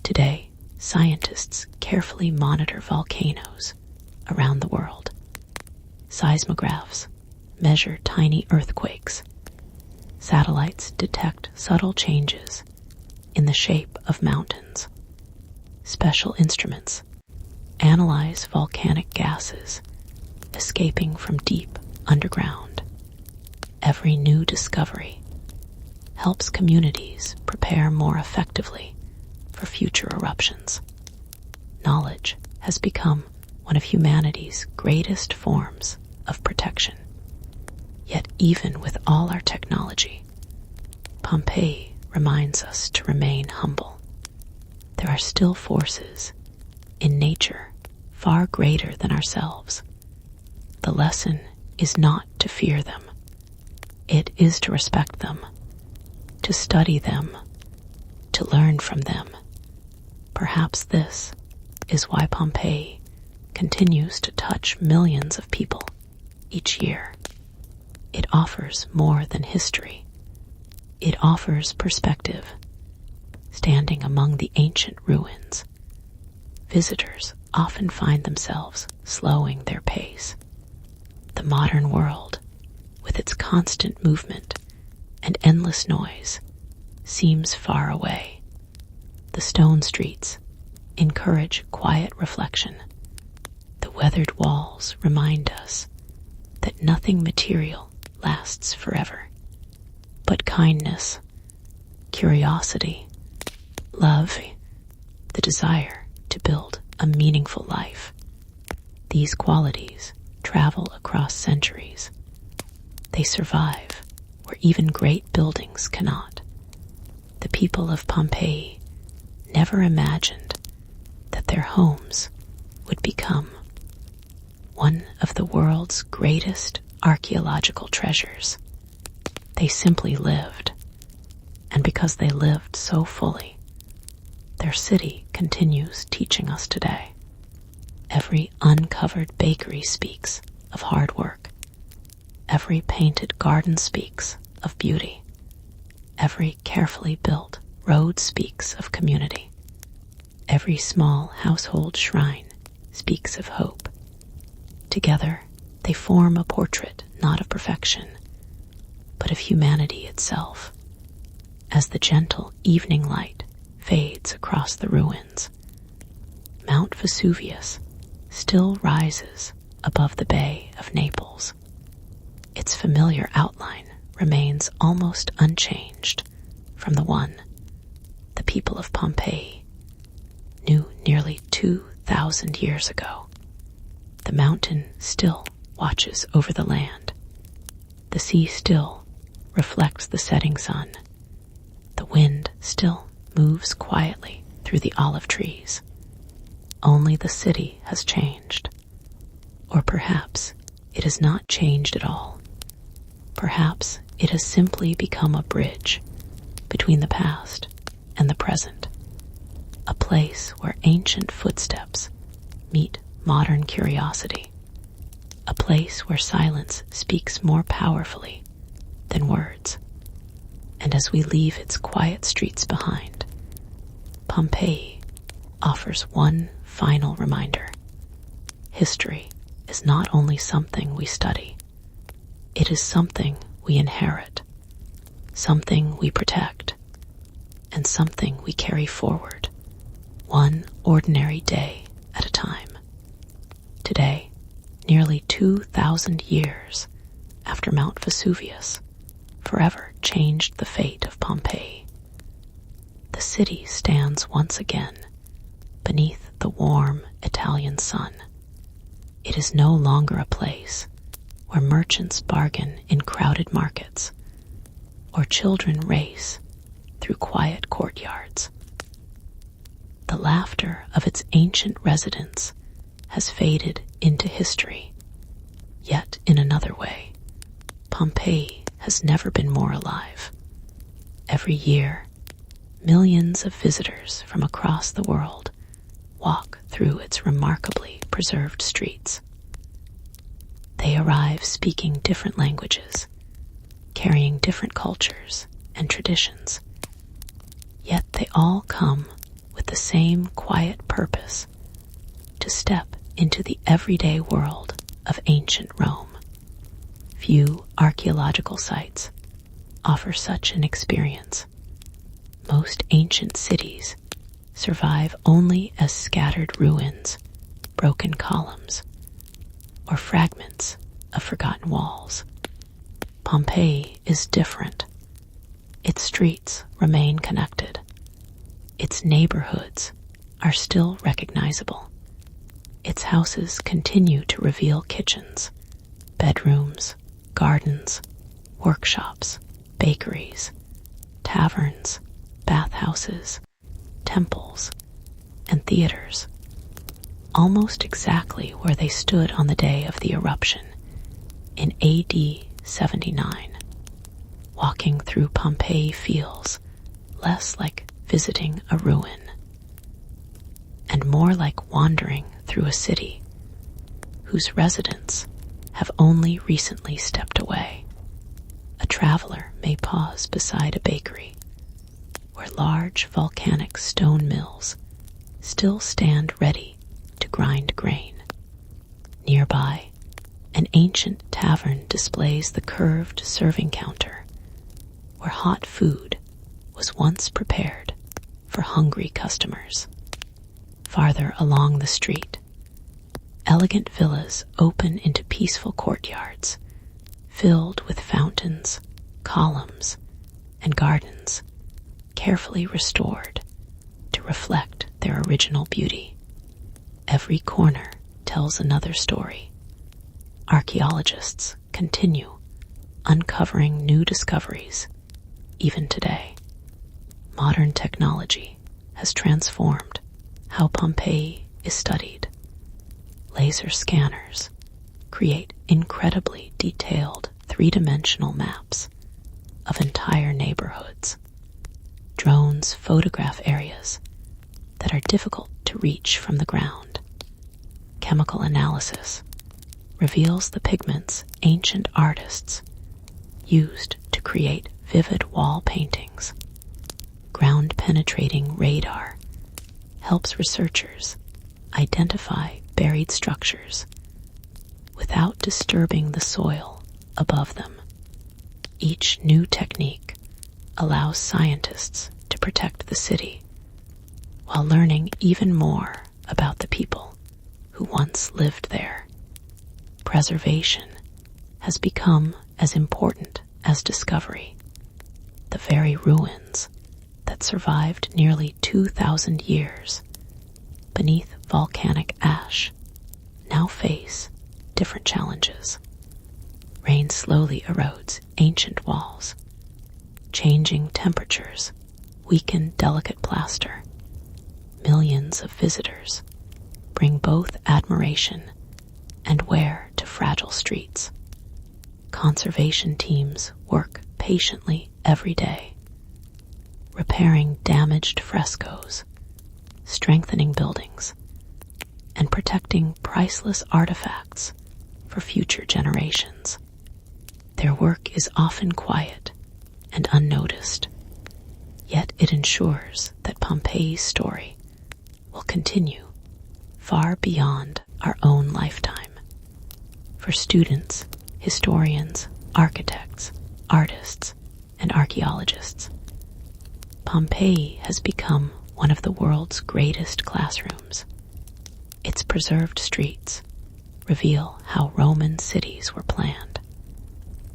Today, scientists carefully monitor volcanoes around the world. Seismographs measure tiny earthquakes, Satellites detect subtle changes in the shape of mountains. Special instruments analyze volcanic gases escaping from deep underground. Every new discovery helps communities prepare more effectively for future eruptions. Knowledge has become one of humanity's greatest forms of protection. Yet even with all our technology, Pompeii reminds us to remain humble. There are still forces in nature far greater than ourselves. The lesson is not to fear them. It is to respect them, to study them, to learn from them. Perhaps this is why Pompeii continues to touch millions of people each year. It offers more than history. It offers perspective. Standing among the ancient ruins, visitors often find themselves slowing their pace. The modern world, with its constant movement and endless noise, seems far away. The stone streets encourage quiet reflection. The weathered walls remind us that nothing material lasts forever, but kindness, curiosity, love, the desire to build a meaningful life. These qualities travel across centuries. They survive where even great buildings cannot. The people of Pompeii never imagined that their homes would become one of the world's greatest archaeological treasures. They simply lived, and because they lived so fully, their city continues teaching us today. Every uncovered bakery speaks of hard work. Every painted garden speaks of beauty. Every carefully built road speaks of community. Every small household shrine speaks of hope. Together, they form a portrait not of perfection, but of humanity itself. As the gentle evening light fades across the ruins, Mount Vesuvius still rises above the Bay of Naples. Its familiar outline remains almost unchanged from the one the people of Pompeii knew nearly 2,000 years ago. The mountain still watches over the land. The sea still reflects the setting sun. The wind still moves quietly through the olive trees. Only the city has changed. Or perhaps it has not changed at all. Perhaps it has simply become a bridge between the past and the present, a place where ancient footsteps meet modern curiosity, a place where silence speaks more powerfully than words. And as we leave its quiet streets behind, Pompeii offers one final reminder. History is not only something we study, it is something we inherit, something we protect, and something we carry forward, one ordinary day at a time. Today, nearly 2,000 years after Mount Vesuvius forever changed the fate of Pompeii, the city stands once again beneath the warm Italian sun. It is no longer a place where merchants bargain in crowded markets or children race through quiet courtyards. The laughter of its ancient residents has faded into history. Yet in another way, Pompeii has never been more alive. Every year, millions of visitors from across the world walk through its remarkably preserved streets. They arrive speaking different languages, carrying different cultures and traditions. Yet they all come with the same quiet purpose: to step into the everyday world of ancient Rome. Few archaeological sites, offer such an experience. Most ancient cities survive only as scattered ruins, broken columns, or fragments of forgotten walls. Pompeii is different. Its streets remain connected. Its neighborhoods are still recognizable. Its houses continue to reveal kitchens, bedrooms, gardens, workshops, bakeries, taverns, bathhouses, temples, and theaters, almost exactly where they stood on the day of the eruption in AD 79. Walking through Pompeii feels less like visiting a ruin and more like wandering through a city whose residents have only recently stepped away. A traveler may pause beside a bakery where large volcanic stone mills still stand ready to grind grain. Nearby, an ancient tavern displays the curved serving counter where hot food was once prepared for hungry customers. Farther along the street, elegant villas open into peaceful courtyards filled with fountains, columns, and gardens carefully restored to reflect their original beauty. Every corner tells another story. Archaeologists continue uncovering new discoveries even today. Modern technology has transformed how Pompeii is studied. Laser scanners create incredibly detailed three-dimensional maps of entire neighborhoods. Drones photograph areas that are difficult to reach from the ground. Chemical analysis reveals the pigments ancient artists used to create vivid wall paintings. Ground-penetrating radar helps researchers identify buried structures without disturbing the soil above them. Each new technique allows scientists to protect the city while learning even more about the people who once lived there. Preservation has become as important as discovery. The very ruins that survived nearly 2,000 years beneath volcanic ash now face different challenges. Rain slowly erodes ancient walls. Changing temperatures weaken delicate plaster. Millions of visitors bring both admiration and wear to fragile streets. Conservation teams work patiently every day, repairing damaged frescoes, strengthening buildings, and protecting priceless artifacts for future generations. Their work is often quiet and unnoticed, yet it ensures that Pompeii's story will continue far beyond our own lifetime. For students, historians, architects, artists, and archaeologists, Pompeii has become one of the world's greatest classrooms. Its preserved streets reveal how Roman cities were planned.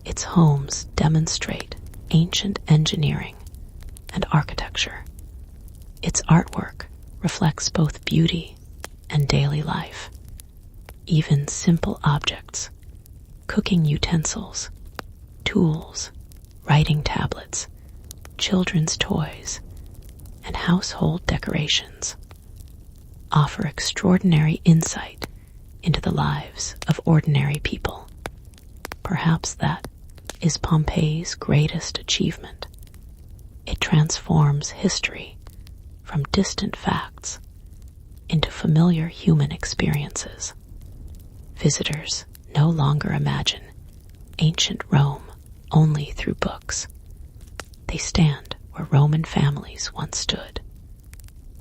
Its homes demonstrate ancient engineering and architecture. Its artwork reflects both beauty and daily life. Even simple objects, cooking utensils, tools, writing tablets, children's toys, and household decorations offer extraordinary insight into the lives of ordinary people. Perhaps that is Pompeii's greatest achievement. It transforms history from distant facts into familiar human experiences. Visitors no longer imagine ancient Rome only through books. They stand where Roman families once stood.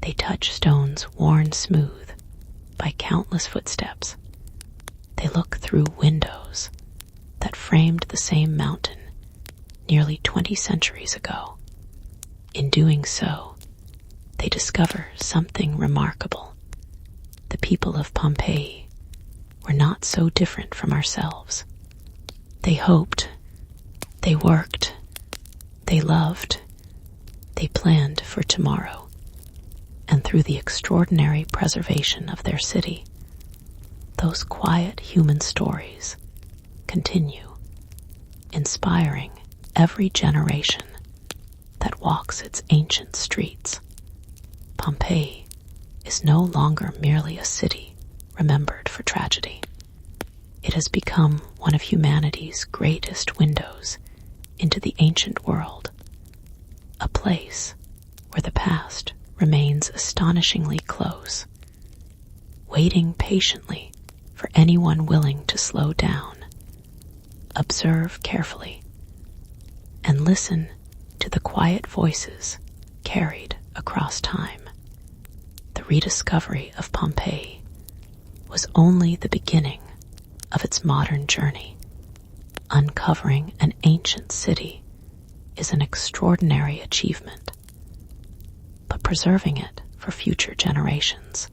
They touch stones worn smooth by countless footsteps. They look through windows that framed the same mountain nearly 20 centuries ago. In doing so, they discover something remarkable. The people of Pompeii were not so different from ourselves. They hoped, they worked, they loved, they planned for tomorrow. And through the extraordinary preservation of their city, those quiet human stories continue, inspiring every generation that walks its ancient streets. Pompeii is no longer merely a city remembered for tragedy. It has become one of humanity's greatest windows into the ancient world, a place where the past remains astonishingly close, waiting patiently for anyone willing to slow down, observe carefully, and listen to the quiet voices carried across time. The rediscovery of Pompeii was only the beginning of its modern journey. Uncovering an ancient city is an extraordinary achievement, but preserving it for future generations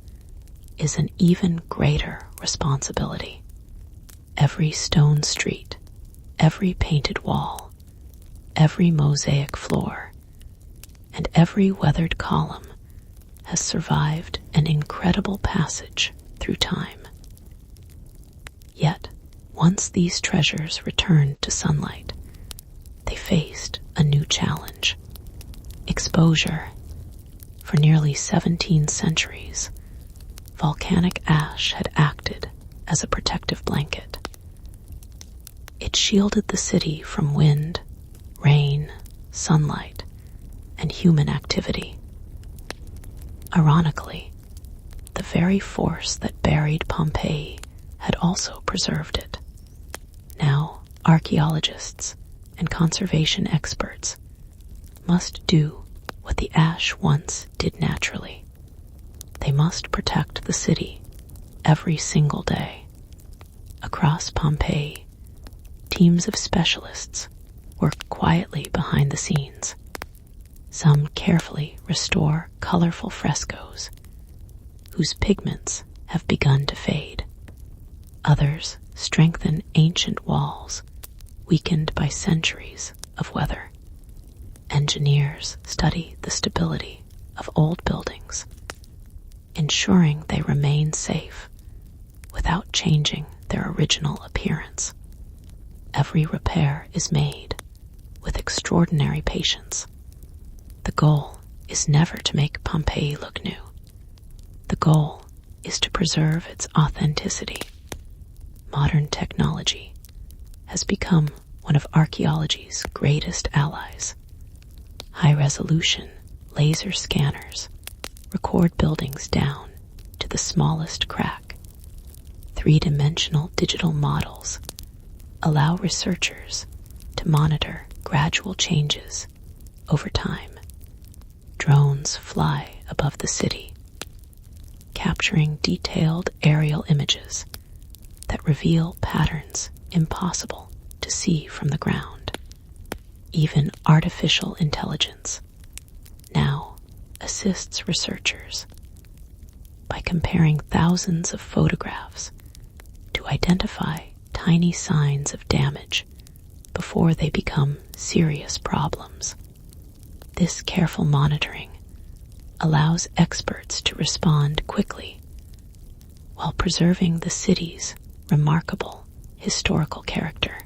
is an even greater responsibility. Every stone street, every painted wall, every mosaic floor, and every weathered column has survived an incredible passage through time. Yet, once these treasures returned to sunlight, they faced a new challenge: exposure. For nearly 17 centuries, volcanic ash had acted as a protective blanket. It shielded the city from wind, rain, sunlight, and human activity. Ironically, the very force that buried Pompeii had also preserved it. Now, archaeologists and conservation experts must do what the ash once did naturally. They must protect the city every single day. Across Pompeii, teams of specialists work quietly behind the scenes. Some carefully restore colorful frescoes whose pigments have begun to fade. Others strengthen ancient walls weakened by centuries of weather. Engineers study the stability of old buildings, ensuring they remain safe without changing their original appearance. Every repair is made with extraordinary patience. The goal is never to make Pompeii look new. The goal is to preserve its authenticity. Modern technology has become one of archaeology's greatest allies. High-resolution laser scanners record buildings down to the smallest crack. Three-dimensional digital models allow researchers to monitor gradual changes over time. Drones fly above the city, capturing detailed aerial images that reveal patterns impossible to see from the ground. Even artificial intelligence now assists researchers by comparing thousands of photographs to identify tiny signs of damage before they become serious problems. This careful monitoring allows experts to respond quickly while preserving the city's remarkable historical character.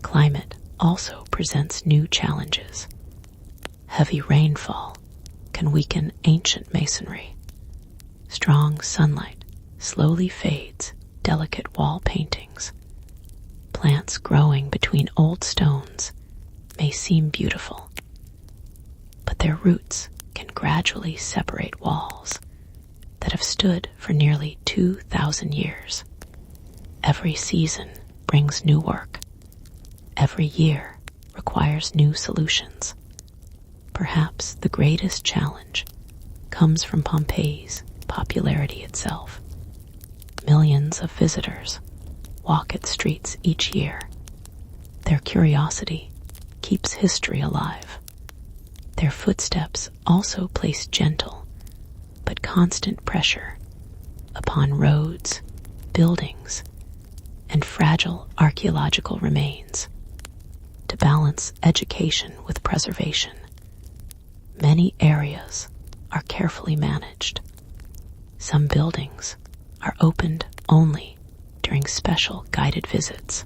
Climate also presents new challenges. Heavy rainfall can weaken ancient masonry. Strong sunlight slowly fades delicate wall paintings. Plants growing between old stones may seem beautiful, but their roots can gradually separate walls that have stood for nearly 2,000 years. Every season brings new work. Every year requires new solutions. Perhaps the greatest challenge comes from Pompeii's popularity itself. Millions of visitors walk its streets each year. Their curiosity keeps history alive. Their footsteps also place gentle but constant pressure upon roads, buildings, and fragile archaeological remains to balance education with preservation. Many areas are carefully managed. Some buildings are opened only during special guided visits.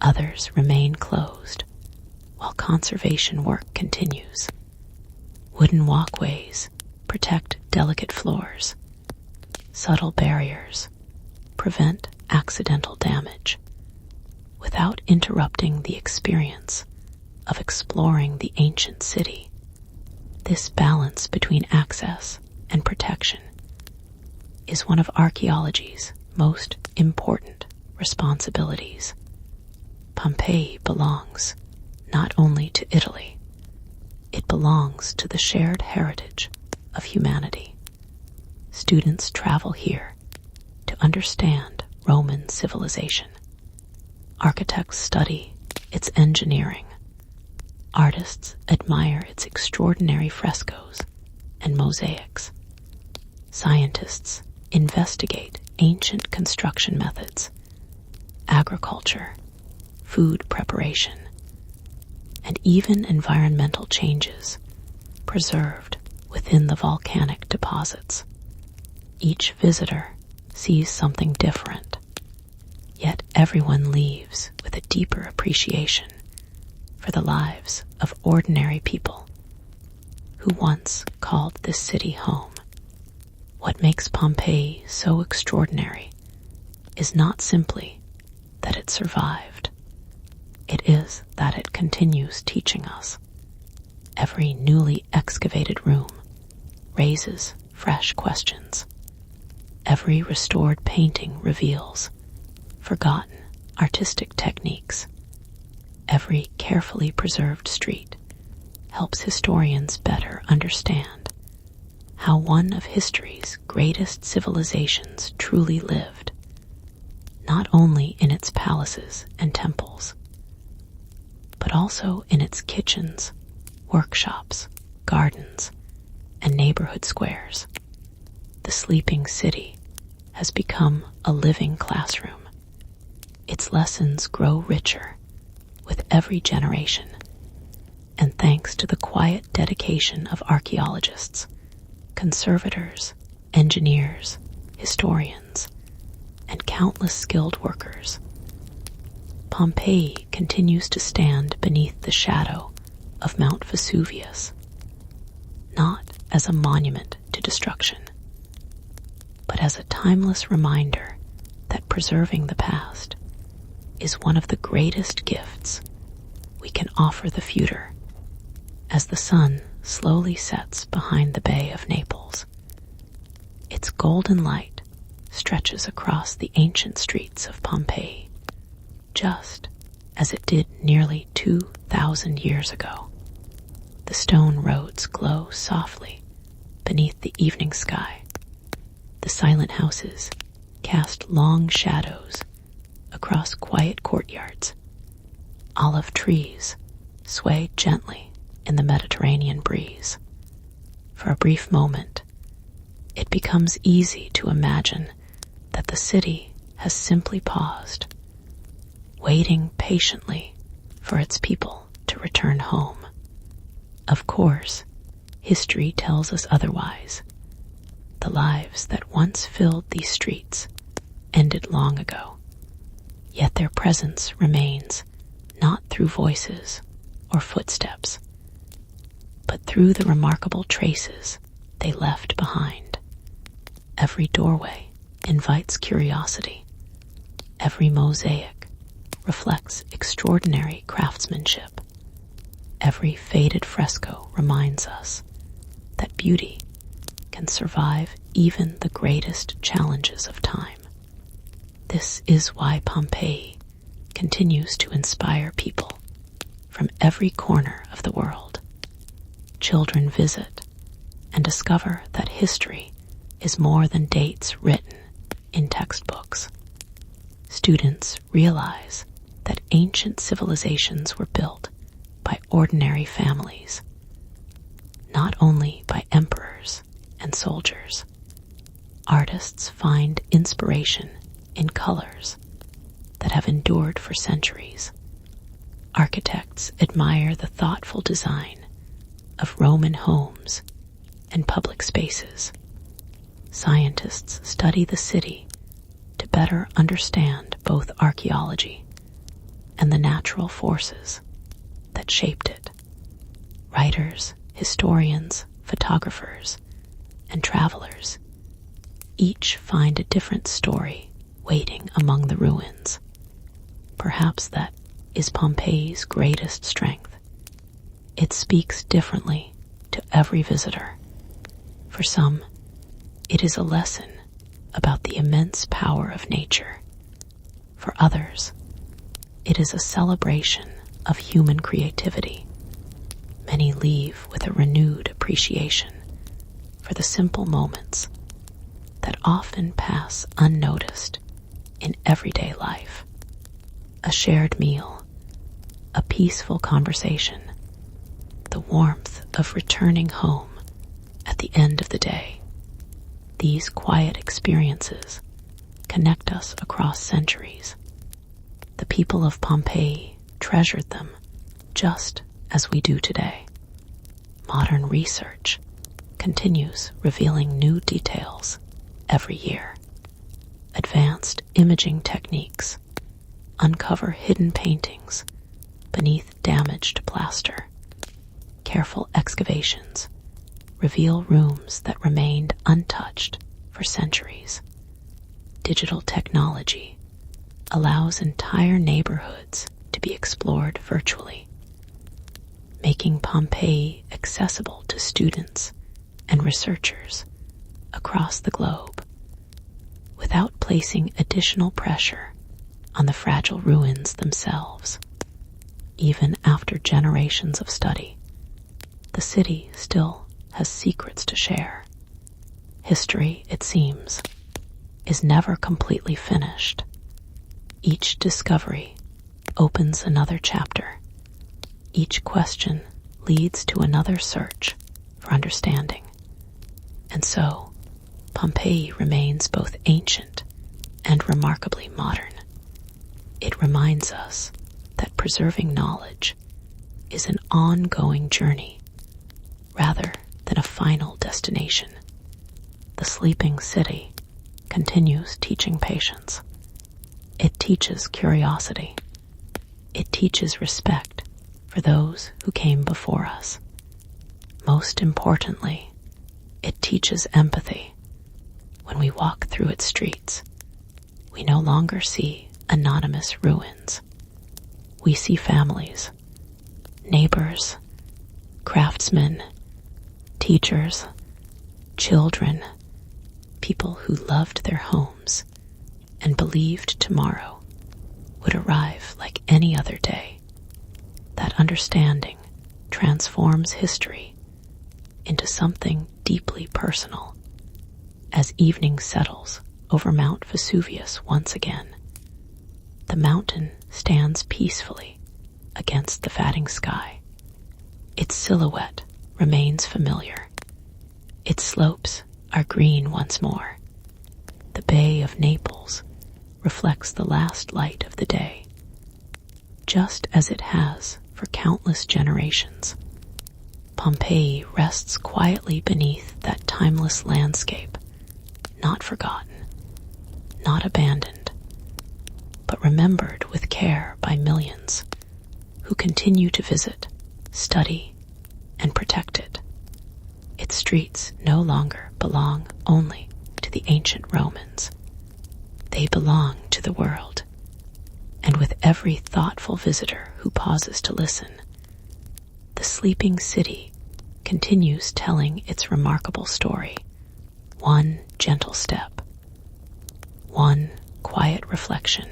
Others remain closed while conservation work continues. Wooden walkways protect delicate floors. Subtle barriers prevent accidental damage without interrupting the experience of exploring the ancient city. This balance between access and protection is one of archaeology's most important responsibilities. Pompeii belongs not only to Italy, it belongs to the shared heritage of humanity. Students travel here to understand Roman civilization. Architects study its engineering. Artists admire its extraordinary frescoes and mosaics. Scientists investigate ancient construction methods, agriculture, food preparation, and even environmental changes preserved within the volcanic deposits. Each visitor sees something different, yet everyone leaves with a deeper appreciation for the lives of ordinary people who once called this city home. What makes Pompeii so extraordinary is not simply that it survived. It is that it continues teaching us. Every newly excavated room raises fresh questions. Every restored painting reveals forgotten artistic techniques. Every carefully preserved street helps historians better understand how one of history's greatest civilizations truly lived, not only in its palaces and temples, but also in its kitchens, workshops, gardens, and neighborhood squares. The sleeping city has become a living classroom. Its lessons grow richer with every generation, and thanks to the quiet dedication of archaeologists, conservators, engineers, historians, and countless skilled workers, Pompeii continues to stand beneath the shadow of Mount Vesuvius, not as a monument to destruction, but as a timeless reminder that preserving the past is one of the greatest gifts we can offer the future. As the sun slowly sets behind the Bay of Naples, its golden light stretches across the ancient streets of Pompeii, just as it did nearly 2,000 years ago. The stone roads glow softly beneath the evening sky. The silent houses cast long shadows across quiet courtyards. Olive trees sway gently in the Mediterranean breeze. For a brief moment, it becomes easy to imagine that the city has simply paused, waiting patiently for its people to return home. Of course, history tells us otherwise. The lives that once filled these streets ended long ago, yet their presence remains not through voices or footsteps, but through the remarkable traces they left behind. Every doorway invites curiosity. Every mosaic reflects extraordinary craftsmanship. Every faded fresco reminds us that beauty can survive even the greatest challenges of time. This is why Pompeii continues to inspire people from every corner of the world. Children visit and discover that history is more than dates written in textbooks. Students realize that ancient civilizations were built by ordinary families, not only by emperors and soldiers. Artists find inspiration in colors that have endured for centuries. Architects admire the thoughtful design of Roman homes and public spaces. Scientists study the city to better understand both archaeology and the natural forces that shaped it. Writers, historians, photographers, and travelers each find a different story waiting among the ruins. Perhaps that is Pompeii's greatest strength. It speaks differently to every visitor. For some, it is a lesson about the immense power of nature. For others, it is a celebration of human creativity. Many leave with a renewed appreciation for the simple moments that often pass unnoticed in everyday life. A shared meal, a peaceful conversation, the warmth of returning home at the end of the day. These quiet experiences connect us across centuries. The people of Pompeii treasured them just as we do today. Modern research continues revealing new details every year. Advanced imaging techniques uncover hidden paintings beneath damaged plaster. Careful excavations reveal rooms that remained untouched for centuries. Digital technology allows entire neighborhoods to be explored virtually, making Pompeii accessible to students and researchers across the globe without placing additional pressure on the fragile ruins themselves. Even after generations of study, the city still has secrets to share. History, it seems, is never completely finished. Each discovery opens another chapter. Each question leads to another search for understanding. And so, Pompeii remains both ancient and remarkably modern. It reminds us that preserving knowledge is an ongoing journey rather than a final destination. The sleeping city continues teaching patience. It teaches curiosity. It teaches respect for those who came before us. Most importantly, it teaches empathy. When we walk through its streets, we no longer see anonymous ruins. We see families, neighbors, craftsmen, teachers, children, people who loved their homes and believed tomorrow would arrive like any other day. That understanding transforms history into something deeply personal. As evening settles over Mount Vesuvius once again, the mountain stands peacefully against the fatting sky. Its silhouette remains familiar. Its slopes are green once more. The Bay of Naples reflects the last light of the day, just as it has for countless generations. Pompeii rests quietly beneath that timeless landscape, not forgotten, not abandoned, but remembered with care by millions who continue to visit, study, and protect it. Its streets no longer belong only to the ancient Romans. They belong to the world, and with every thoughtful visitor who pauses to listen, the sleeping city continues telling its remarkable story, one gentle step, one quiet reflection,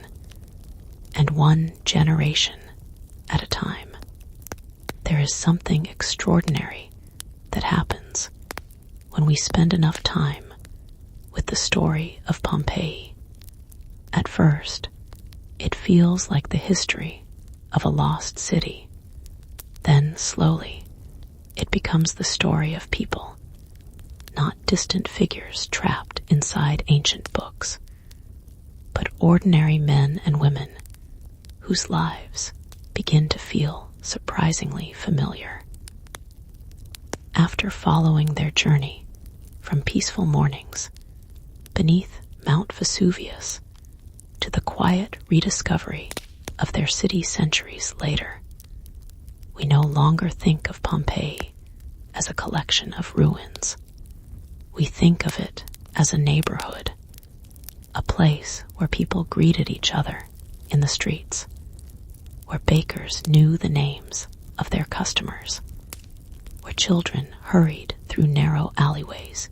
and one generation at a time. There is something extraordinary that happens when we spend enough time with the story of Pompeii. At first, it feels like the history of a lost city. Then, slowly, it becomes the story of people, not distant figures trapped inside ancient books, but ordinary men and women whose lives begin to feel surprisingly familiar. After following their journey from peaceful mornings beneath Mount Vesuvius to the quiet rediscovery of their city centuries later, we no longer think of Pompeii as a collection of ruins. We think of it as a neighborhood, a place where people greeted each other in the streets, where bakers knew the names of their customers, where children hurried through narrow alleyways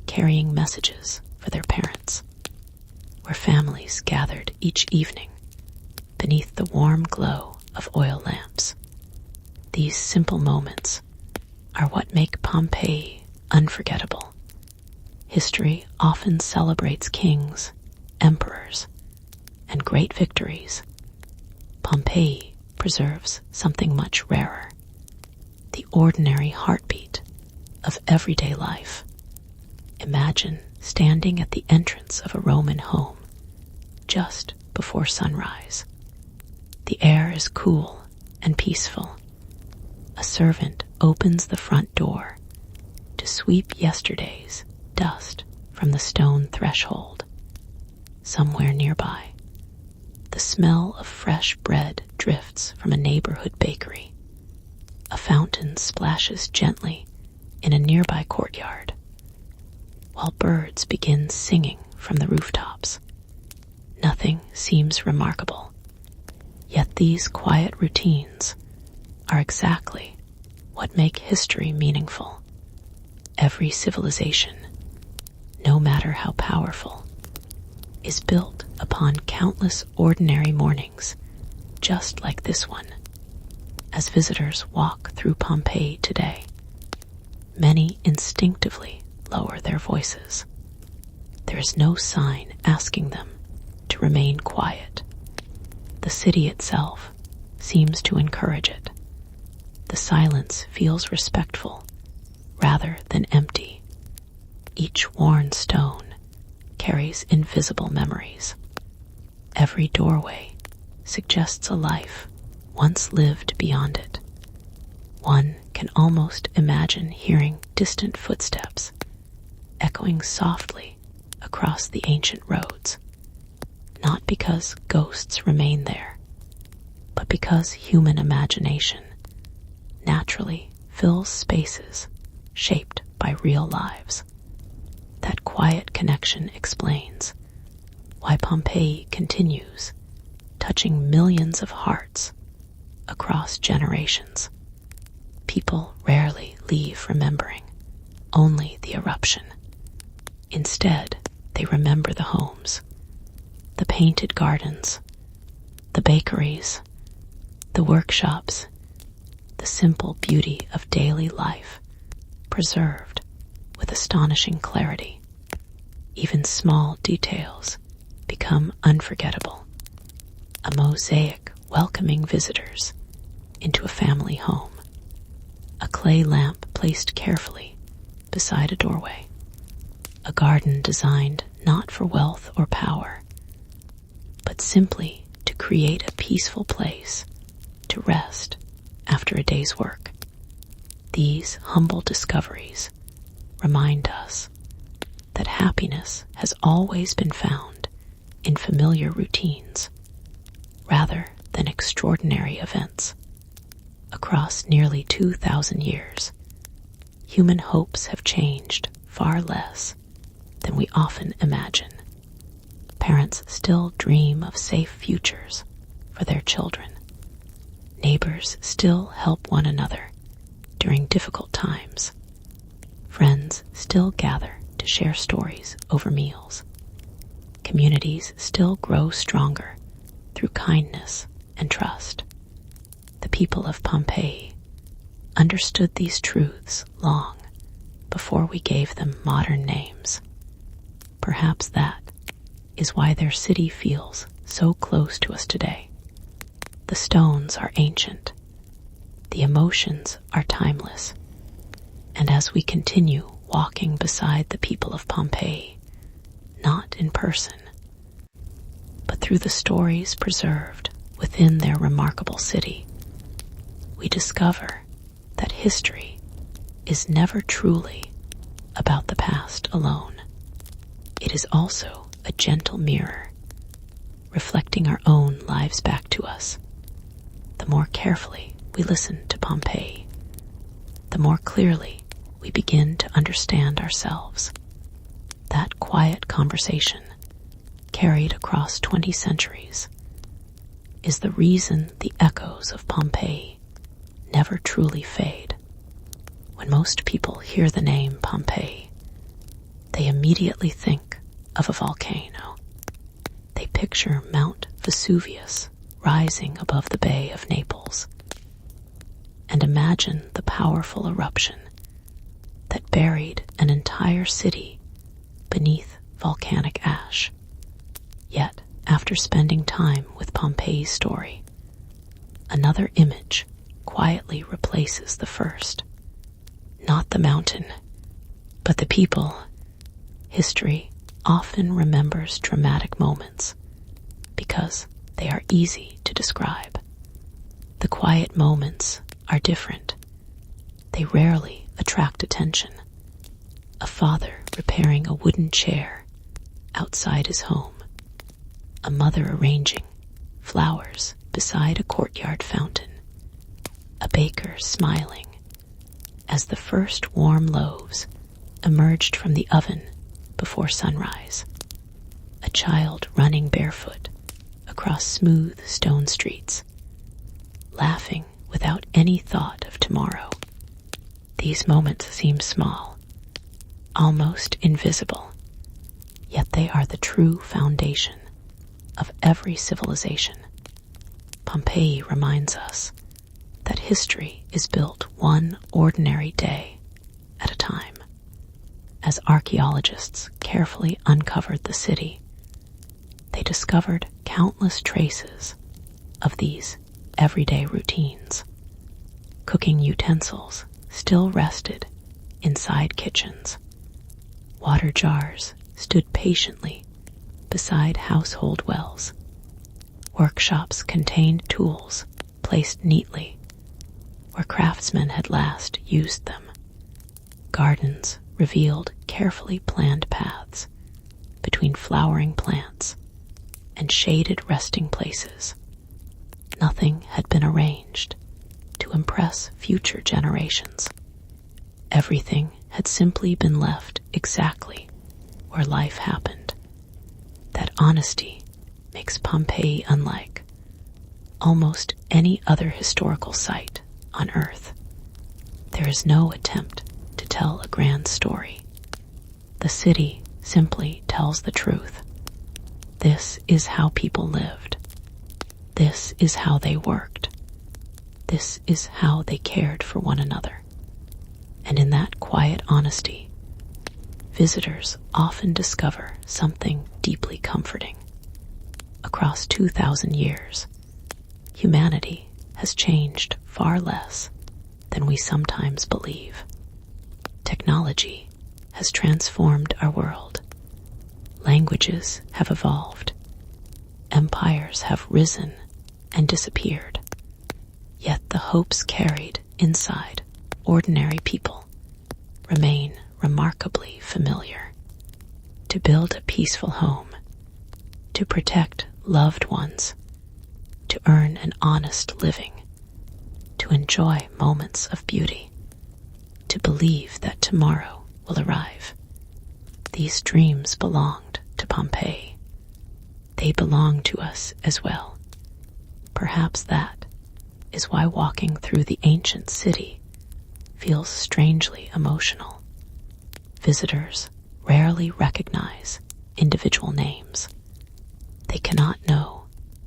carrying messages for their parents, where families gathered each evening beneath the warm glow of oil lamps. These simple moments are what make Pompeii unforgettable. History often celebrates kings, emperors, and great victories. Pompeii preserves something much rarer: the ordinary heartbeat of everyday life. Imagine standing at the entrance of a Roman home just before sunrise. The air is cool and peaceful. A servant opens the front door to sweep yesterday's dust from the stone threshold. Somewhere nearby, the smell of fresh bread drifts from a neighborhood bakery. A fountain splashes gently in a nearby courtyard, while birds begin singing from the rooftops. Nothing seems remarkable, yet these quiet routines are exactly what make history meaningful. Every civilization, no matter how powerful, is built upon countless ordinary mornings, just like this one. As visitors walk through Pompeii today, many instinctively lower their voices. There is no sign asking them to remain quiet. The city itself seems to encourage it. The silence feels respectful rather than empty. Each worn stone carries invisible memories. Every doorway suggests a life once lived beyond it. One can almost imagine hearing distant footsteps echoing softly across the ancient roads, not because ghosts remain there, but because human imagination naturally fills spaces shaped by real lives. That quiet connection explains why Pompeii continues, touching millions of hearts across generations. People rarely leave remembering only the eruption. Instead, they remember the homes, the painted gardens, the bakeries, the workshops, the simple beauty of daily life, preserved with astonishing clarity. Even small details become unforgettable. A mosaic welcoming visitors into a family home. A clay lamp placed carefully beside a doorway. A garden designed not for wealth or power, but simply to create a peaceful place to rest after a day's work. These humble discoveries remind us that happiness has always been found in familiar routines rather than extraordinary events. Across nearly 2,000 years, human hopes have changed far less than we often imagine. Parents still dream of safe futures for their children. Neighbors still help one another during difficult times. Friends still gather to share stories over meals. Communities still grow stronger through kindness and trust. The people of Pompeii understood these truths long before we gave them modern names. Perhaps that is why their city feels so close to us today. The stones are ancient. The emotions are timeless, and as we continue walking beside the people of Pompeii, not in person, but through the stories preserved within their remarkable city, we discover that history is never truly about the past alone. It is also a gentle mirror, reflecting our own lives back to us. The more carefully we listen to Pompeii, the more clearly we begin to understand ourselves. That quiet conversation, carried across 20 centuries, is the reason the echoes of Pompeii never truly fade. When most people hear the name Pompeii, they immediately think of a volcano. They picture Mount Vesuvius rising above the Bay of Naples, and imagine the powerful eruption that buried an entire city beneath volcanic ash. Yet, after spending time with Pompeii's story, another image quietly replaces the first. Not the mountain, but the people. History often remembers dramatic moments because they are easy to describe. The quiet moments are different. They rarely attract attention. A father repairing a wooden chair outside his home. A mother arranging flowers beside a courtyard fountain. A baker smiling as the first warm loaves emerged from the oven before sunrise. A child running barefoot across smooth stone streets, laughing without any thought of tomorrow. These moments seem small, almost invisible, yet they are the true foundation of every civilization. Pompeii reminds us that history is built one ordinary day at a time. As archaeologists carefully uncovered the city, they discovered countless traces of these everyday routines. Cooking utensils still rested inside kitchens. Water jars stood patiently beside household wells. Workshops contained tools placed neatly where craftsmen had last used them. Gardens revealed carefully planned paths between flowering plants and shaded resting places. Nothing had been arranged to impress future generations. Everything had simply been left exactly where life happened. That honesty makes Pompeii unlike almost any other historical site on Earth. There is no attempt to tell a grand story. The city simply tells the truth. This is how people lived. This is how they worked. This is how they cared for one another. And in that quiet honesty, visitors often discover something deeply comforting. Across 2,000 years, humanity has changed far less than we sometimes believe. Technology has transformed our world. Languages have evolved. Empires have risen and disappeared. Yet the hopes carried inside ordinary people remain remarkably familiar. To build a peaceful home, to protect loved ones, to earn an honest living, to enjoy moments of beauty, to believe that tomorrow will arrive. These dreams belonged to Pompeii. They belong to us as well. Perhaps that is why walking through the ancient city feels strangely emotional. Visitors rarely recognize individual names. They cannot know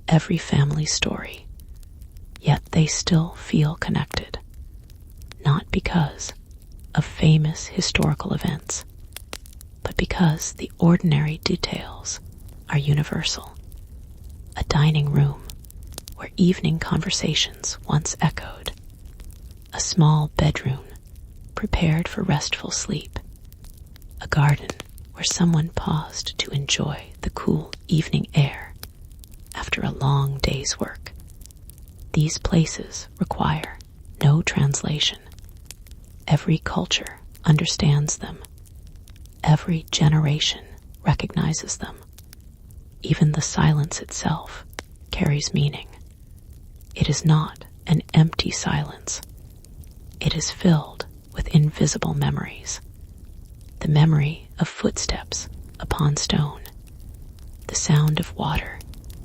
every family story, yet they still feel connected, not because of famous historical events, but because the ordinary details are universal. A dining room where evening conversations once echoed, a small bedroom prepared for restful sleep, a garden where someone paused to enjoy the cool evening air after a long day's work. These places require no translation. Every culture understands them. Every generation recognizes them. Even the silence itself carries meaning. It is not an empty silence. It is filled with invisible memories. The memory of footsteps upon stone, the sound of water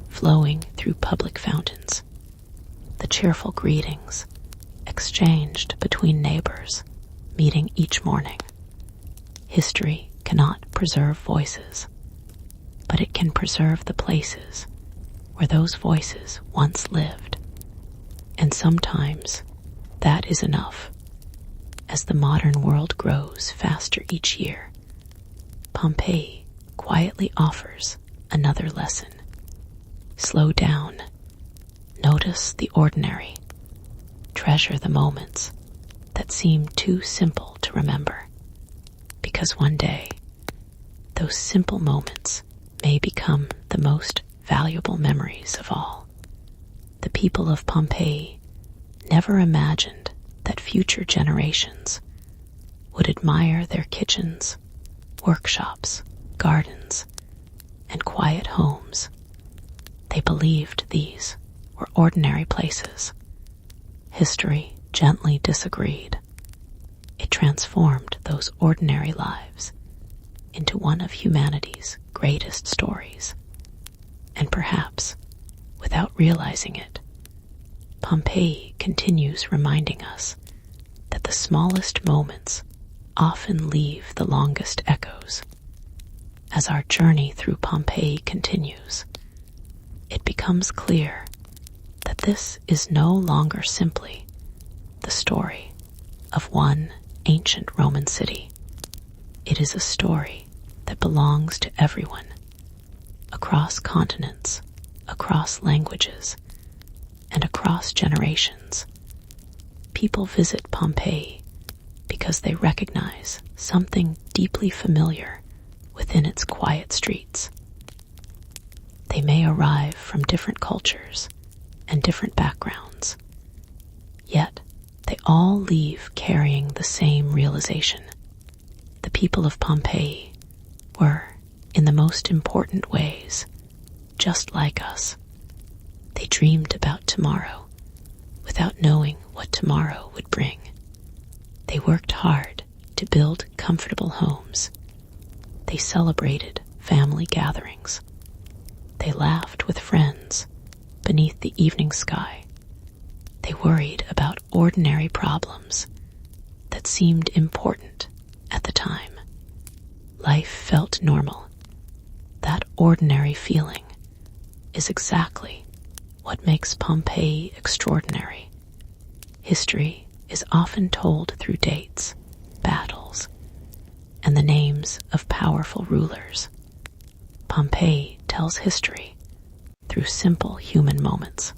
flowing through public fountains, the cheerful greetings exchanged between neighbors meeting each morning. History cannot preserve voices, but it can preserve the places where those voices once lived. And sometimes that is enough. As the modern world grows faster each year, Pompeii quietly offers another lesson. Slow down. Notice the ordinary. Treasure the moments that seem too simple to remember. Because one day, those simple moments may become the most valuable memories of all. The people of Pompeii never imagined that future generations would admire their kitchens, workshops, gardens, and quiet homes. They believed these were ordinary places. History gently disagreed. It transformed those ordinary lives into one of humanity's greatest stories. And perhaps, without realizing it, Pompeii continues reminding us that the smallest moments often leave the longest echoes. As our journey through Pompeii continues, it becomes clear that this is no longer simply the story of one ancient Roman city. It is a story that belongs to everyone, across continents, across languages, and across generations. People visit Pompeii because they recognize something deeply familiar within its quiet streets. They may arrive from different cultures and different backgrounds, yet they all leave carrying the same realization. The people of Pompeii were, in the most important ways, just like us. They dreamed about tomorrow without knowing what tomorrow would bring. They worked hard to build comfortable homes. They celebrated family gatherings. They laughed with friends beneath the evening sky. They worried about ordinary problems that seemed important at the time. Life felt normal. That ordinary feeling is exactly what makes Pompeii extraordinary. History is often told through dates, battles, and the names of powerful rulers. Pompeii tells history through simple human moments.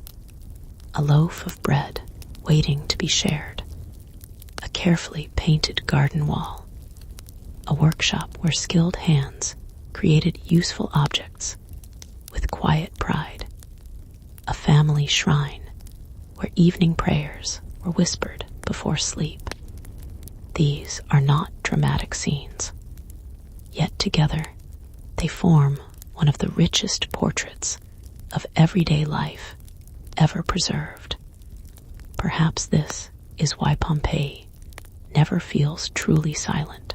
A loaf of bread waiting to be shared, a carefully painted garden wall, a workshop where skilled hands created useful objects with quiet pride, a family shrine where evening prayers were whispered before sleep. These are not dramatic scenes, yet together they form one of the richest portraits of everyday life ever preserved. Perhaps this is why Pompeii never feels truly silent.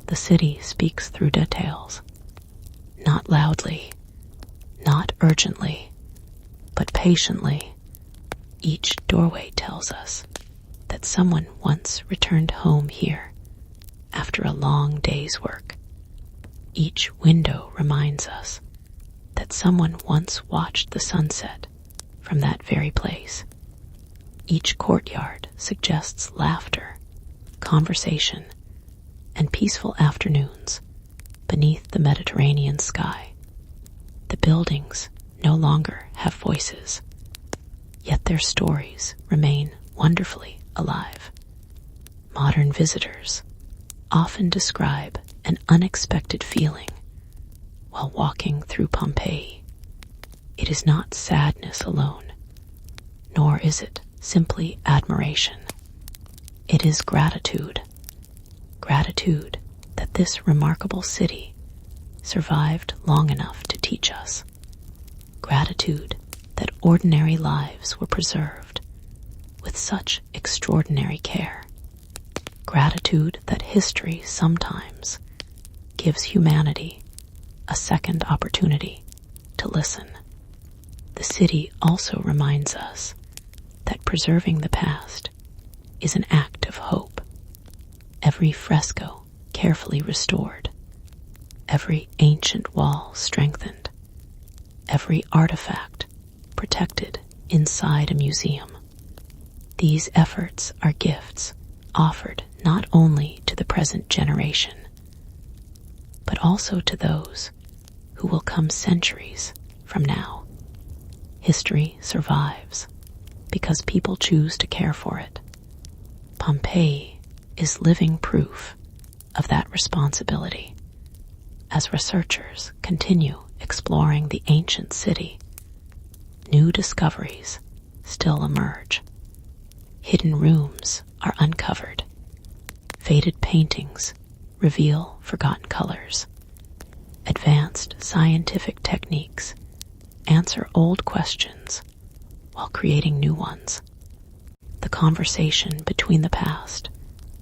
The city speaks through details, not loudly, not urgently, but patiently. Each doorway tells us that someone once returned home here after a long day's work. Each window reminds us that someone once watched the sunset from that very place. Each courtyard suggests laughter, conversation, and peaceful afternoons beneath the Mediterranean sky. The buildings no longer have voices, yet their stories remain wonderfully alive. Modern visitors often describe an unexpected feeling while walking through Pompeii. It is not sadness alone, nor is it simply admiration. It is gratitude. Gratitude that this remarkable city survived long enough to teach us. Gratitude that ordinary lives were preserved with such extraordinary care. Gratitude that history sometimes gives humanity a second opportunity to listen. The city also reminds us that preserving the past is an act of hope. Every fresco carefully restored, every ancient wall strengthened, every artifact protected inside a museum. These efforts are gifts offered not only to the present generation, but also to those who will come centuries from now. History survives because people choose to care for it. Pompeii is living proof of that responsibility. As researchers continue exploring the ancient city, new discoveries still emerge. Hidden rooms are uncovered. Faded paintings reveal forgotten colors. Advanced scientific techniques answer old questions while creating new ones. The conversation between the past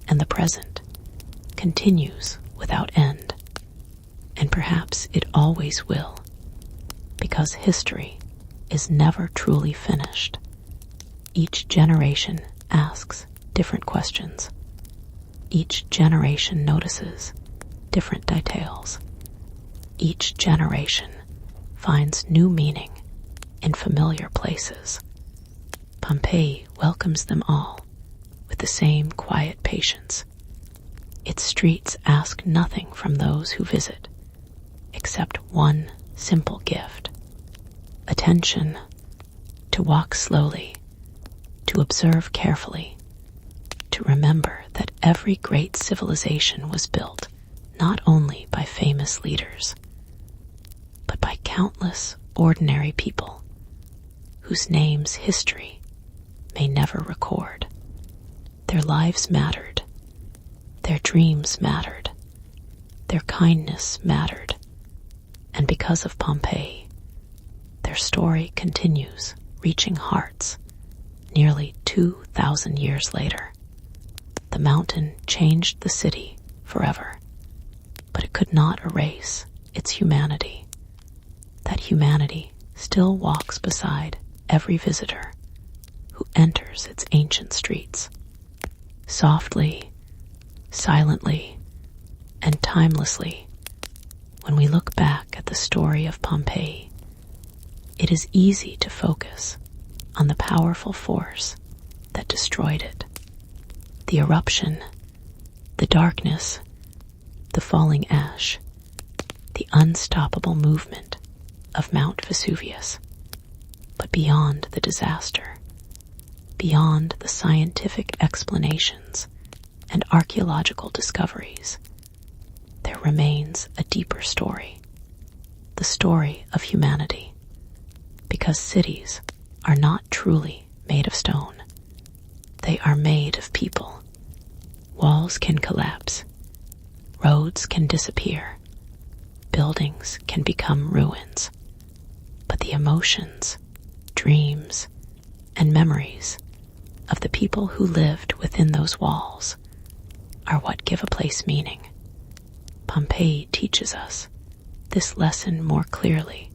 and the present continues without end, and perhaps it always will, because history is never truly finished. Each generation asks different questions. Each generation notices different details. Each generation finds new meaning in familiar places. Pompeii welcomes them all with the same quiet patience. Its streets ask nothing from those who visit, except one simple gift: attention, to walk slowly, to observe carefully, to remember that every great civilization was built not only by famous leaders, but by countless ordinary people whose names history may never record. Their lives mattered, their dreams mattered, their kindness mattered, and because of Pompeii, their story continues, reaching hearts nearly 2,000 years later. The mountain changed the city forever, but it could not erase its humanity. That humanity still walks beside every visitor who enters its ancient streets. Softly, silently, and timelessly, when we look back at the story of Pompeii, it is easy to focus on the powerful force that destroyed it. The eruption, the darkness, the falling ash, the unstoppable movement of Mount Vesuvius. But beyond the disaster, beyond the scientific explanations and archaeological discoveries, there remains a deeper story, the story of humanity. Because cities are not truly made of stone, they are made of people. Walls can collapse, roads can disappear, buildings can become ruins, but the emotions, dreams, and memories of the people who lived within those walls are what give a place meaning. Pompeii teaches us this lesson more clearly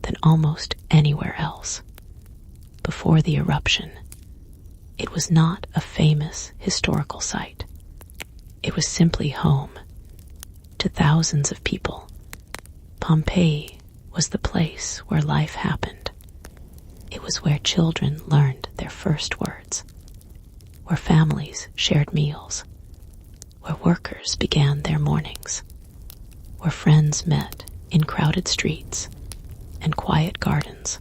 than almost anywhere else. Before the eruption, it was not a famous historical site. It was simply home to thousands of people. Pompeii was the place where life happened. It was where children learned their first words, where families shared meals, where workers began their mornings, where friends met in crowded streets and quiet gardens.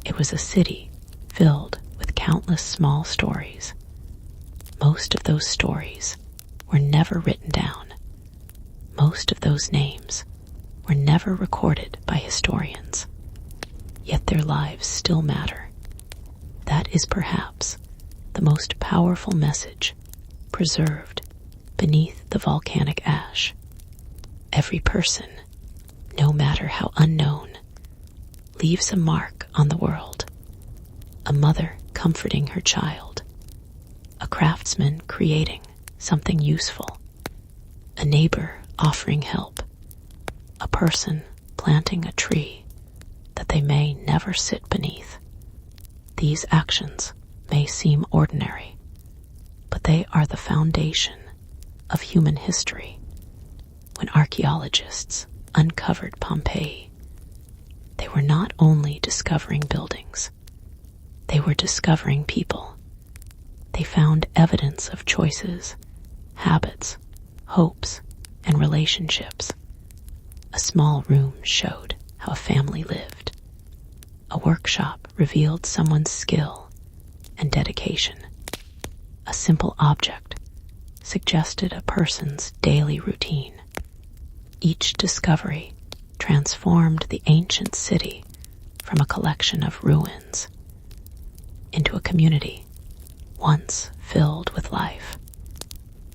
It was a city filled with countless small stories, Most of those stories were never written down. Most of those names were never recorded by historians. Yet their lives still matter. That is perhaps the most powerful message preserved beneath the volcanic ash. Every person, no matter how unknown, leaves a mark on the world. A mother comforting her child, a craftsman creating something useful, a neighbor offering help, a person planting a tree that they may never sit beneath. These actions may seem ordinary, but they are the foundation of human history. When archaeologists uncovered Pompeii, they were not only discovering buildings, they were discovering people. They found evidence of choices, habits, hopes, and relationships. A small room showed how a family lived. A workshop revealed someone's skill and dedication. A simple object suggested a person's daily routine. Each discovery transformed the ancient city from a collection of ruins into a community once filled with life.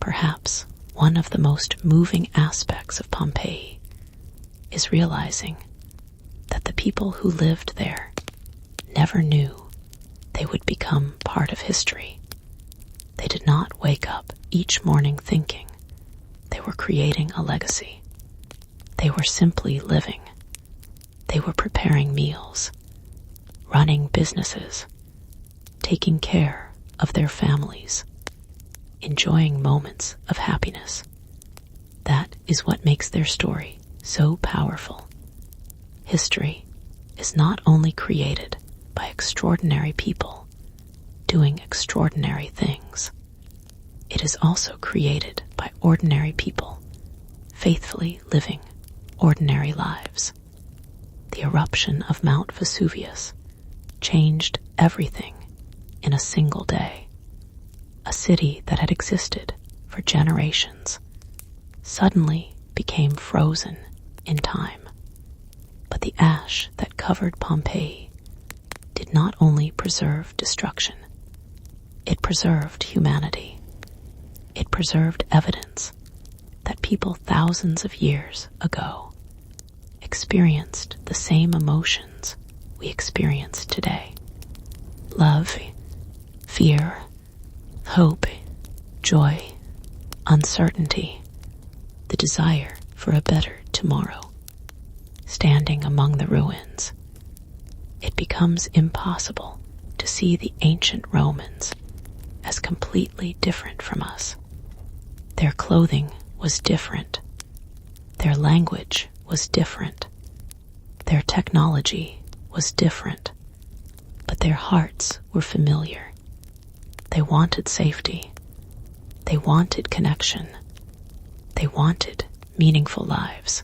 Perhaps one of the most moving aspects of Pompeii is realizing that the people who lived there never knew they would become part of history. They did not wake up each morning thinking they were creating a legacy. They were simply living. They were preparing meals, running businesses, taking care of their families, enjoying moments of happiness. That is what makes their story so powerful. History is not only created by extraordinary people doing extraordinary things, it is also created by ordinary people faithfully living ordinary lives. The eruption of Mount Vesuvius changed everything in a single day. A city that had existed for generations suddenly became frozen in time. But the ash that covered Pompeii did not only preserve destruction, it preserved humanity. It preserved evidence that people thousands of years ago experienced the same emotions we experience today. Love, fear, hope, joy, uncertainty, the desire for a better tomorrow. Standing among the ruins, it becomes impossible to see the ancient Romans as completely different from us. Their clothing was different. Their language was different. Their technology was different. But their hearts were familiar. They wanted safety. They wanted connection. They wanted meaningful lives.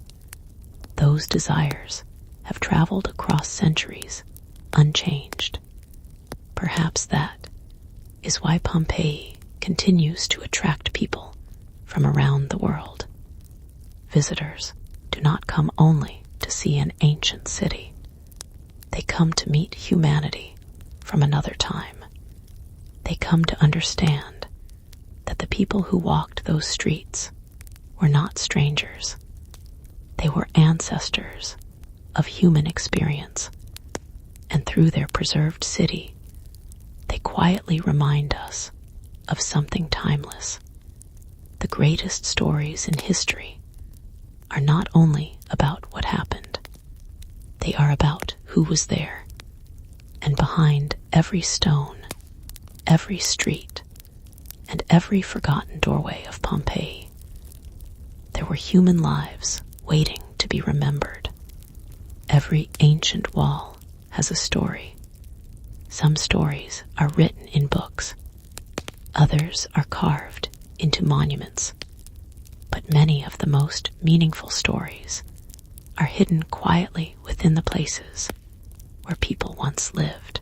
Those desires have traveled across centuries unchanged. Perhaps that is why Pompeii continues to attract people from around the world. Visitors do not come only to see an ancient city. They come to meet humanity from another time. They come to understand that the people who walked those streets were not strangers. They were ancestors of human experience, and through their preserved city, they quietly remind us of something timeless. The greatest stories in history are not only about what happened, they are about who was there. And behind every stone, every street, and every forgotten doorway of Pompeii, there were human lives waiting to be remembered. Every ancient wall has a story. Some stories are written in books. Others are carved into monuments. But many of the most meaningful stories are hidden quietly within the places where people once lived.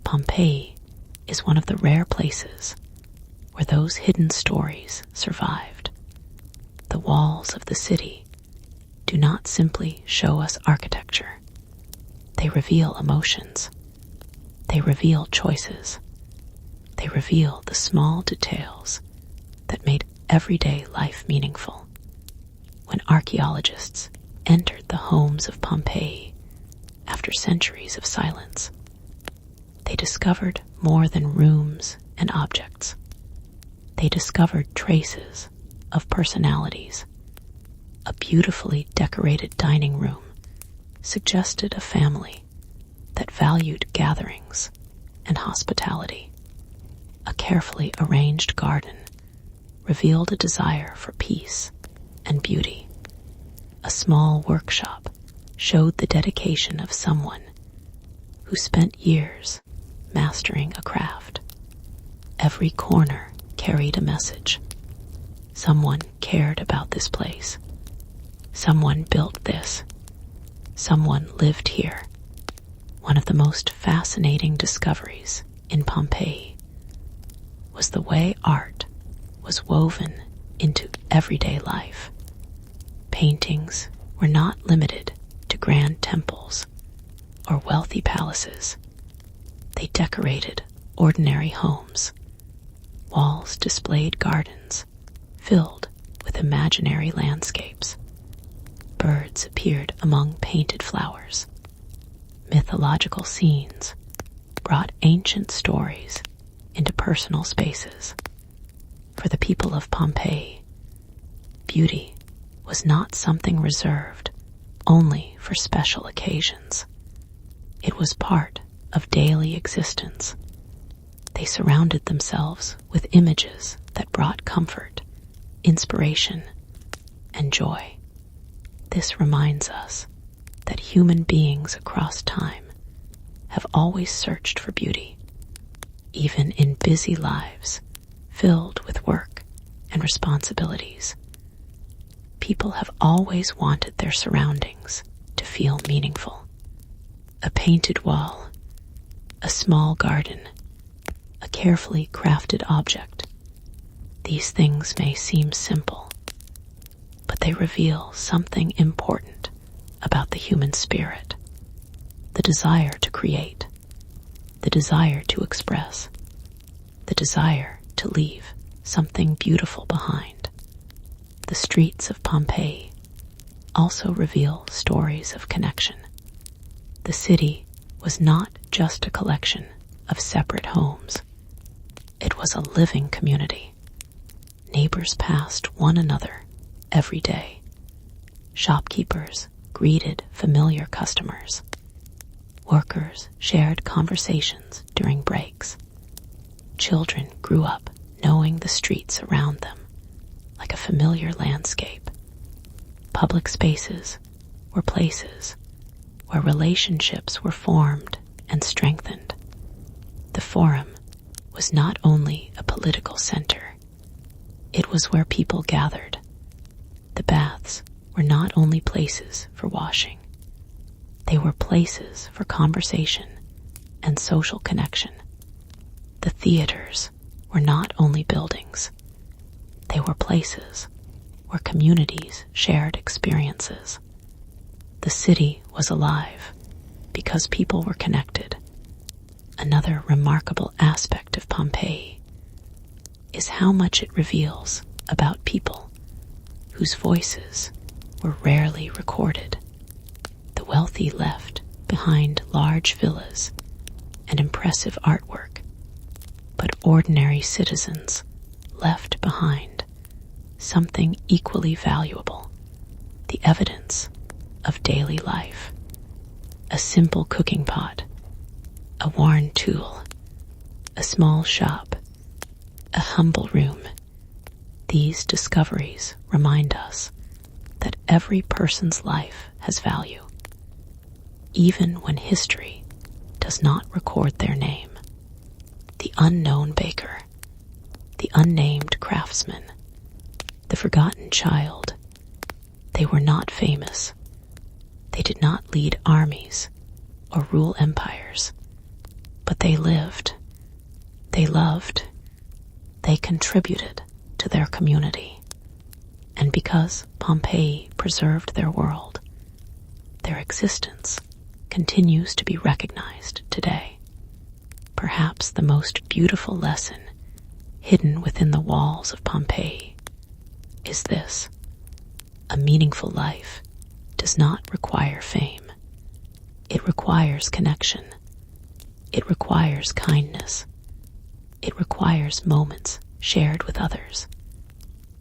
Pompeii is one of the rare places where those hidden stories survived. The walls of the city do not simply show us architecture. They reveal emotions. They reveal choices. They reveal the small details that made everyday life meaningful. When archaeologists entered the homes of Pompeii after centuries of silence, they discovered more than rooms and objects. They discovered traces of personalities. A beautifully decorated dining room suggested a family that valued gatherings and hospitality. A carefully arranged garden revealed a desire for peace and beauty. A small workshop showed the dedication of someone who spent years mastering a craft. Every corner carried a message. Someone cared about this place. Someone built this. Someone lived here. One of the most fascinating discoveries in Pompeii was the way art was woven into everyday life. Paintings were not limited to grand temples or wealthy palaces. They decorated ordinary homes. Walls displayed gardens filled with imaginary landscapes. Birds appeared among painted flowers. Mythological scenes brought ancient stories into personal spaces. For the people of Pompeii, beauty was not something reserved only for special occasions. It was part of daily existence. They surrounded themselves with images that brought comfort, inspiration, and joy. This reminds us that human beings across time have always searched for beauty, even in busy lives filled with work and responsibilities. People have always wanted their surroundings to feel meaningful. A painted wall, a small garden, a carefully crafted object. These things may seem simple, but they reveal something important about the human spirit. The desire to create, the desire to express, the desire to leave something beautiful behind. The streets of Pompeii also reveal stories of connection. The city was not just a collection of separate homes. It was a living community. Neighbors passed one another every day. Shopkeepers greeted familiar customers. Workers shared conversations during breaks. Children grew up knowing the streets around them like a familiar landscape. Public spaces were places where relationships were formed and strengthened. The Forum was not only a political center, it was where people gathered. The baths were not only places for washing, they were places for conversation and social connection. The theaters were not only buildings, they were places where communities shared experiences. The city was alive because people were connected. Another remarkable aspect of Pompeii is how much it reveals about people whose voices were rarely recorded. The wealthy left behind large villas and impressive artwork, but ordinary citizens left behind something equally valuable, the evidence of daily life. A simple cooking pot, a worn tool, a small shop, a humble room. These discoveries remind us that every person's life has value, even when history does not record their name. The unknown baker, the unnamed craftsman, the forgotten child. They were not famous. They did not lead armies or rule empires, but they lived, they loved, They contributed to their community. And because Pompeii preserved their world, their existence continues to be recognized today. Perhaps the most beautiful lesson hidden within the walls of Pompeii is this: a meaningful life does not require fame. It requires connection. It requires kindness. It requires moments shared with others.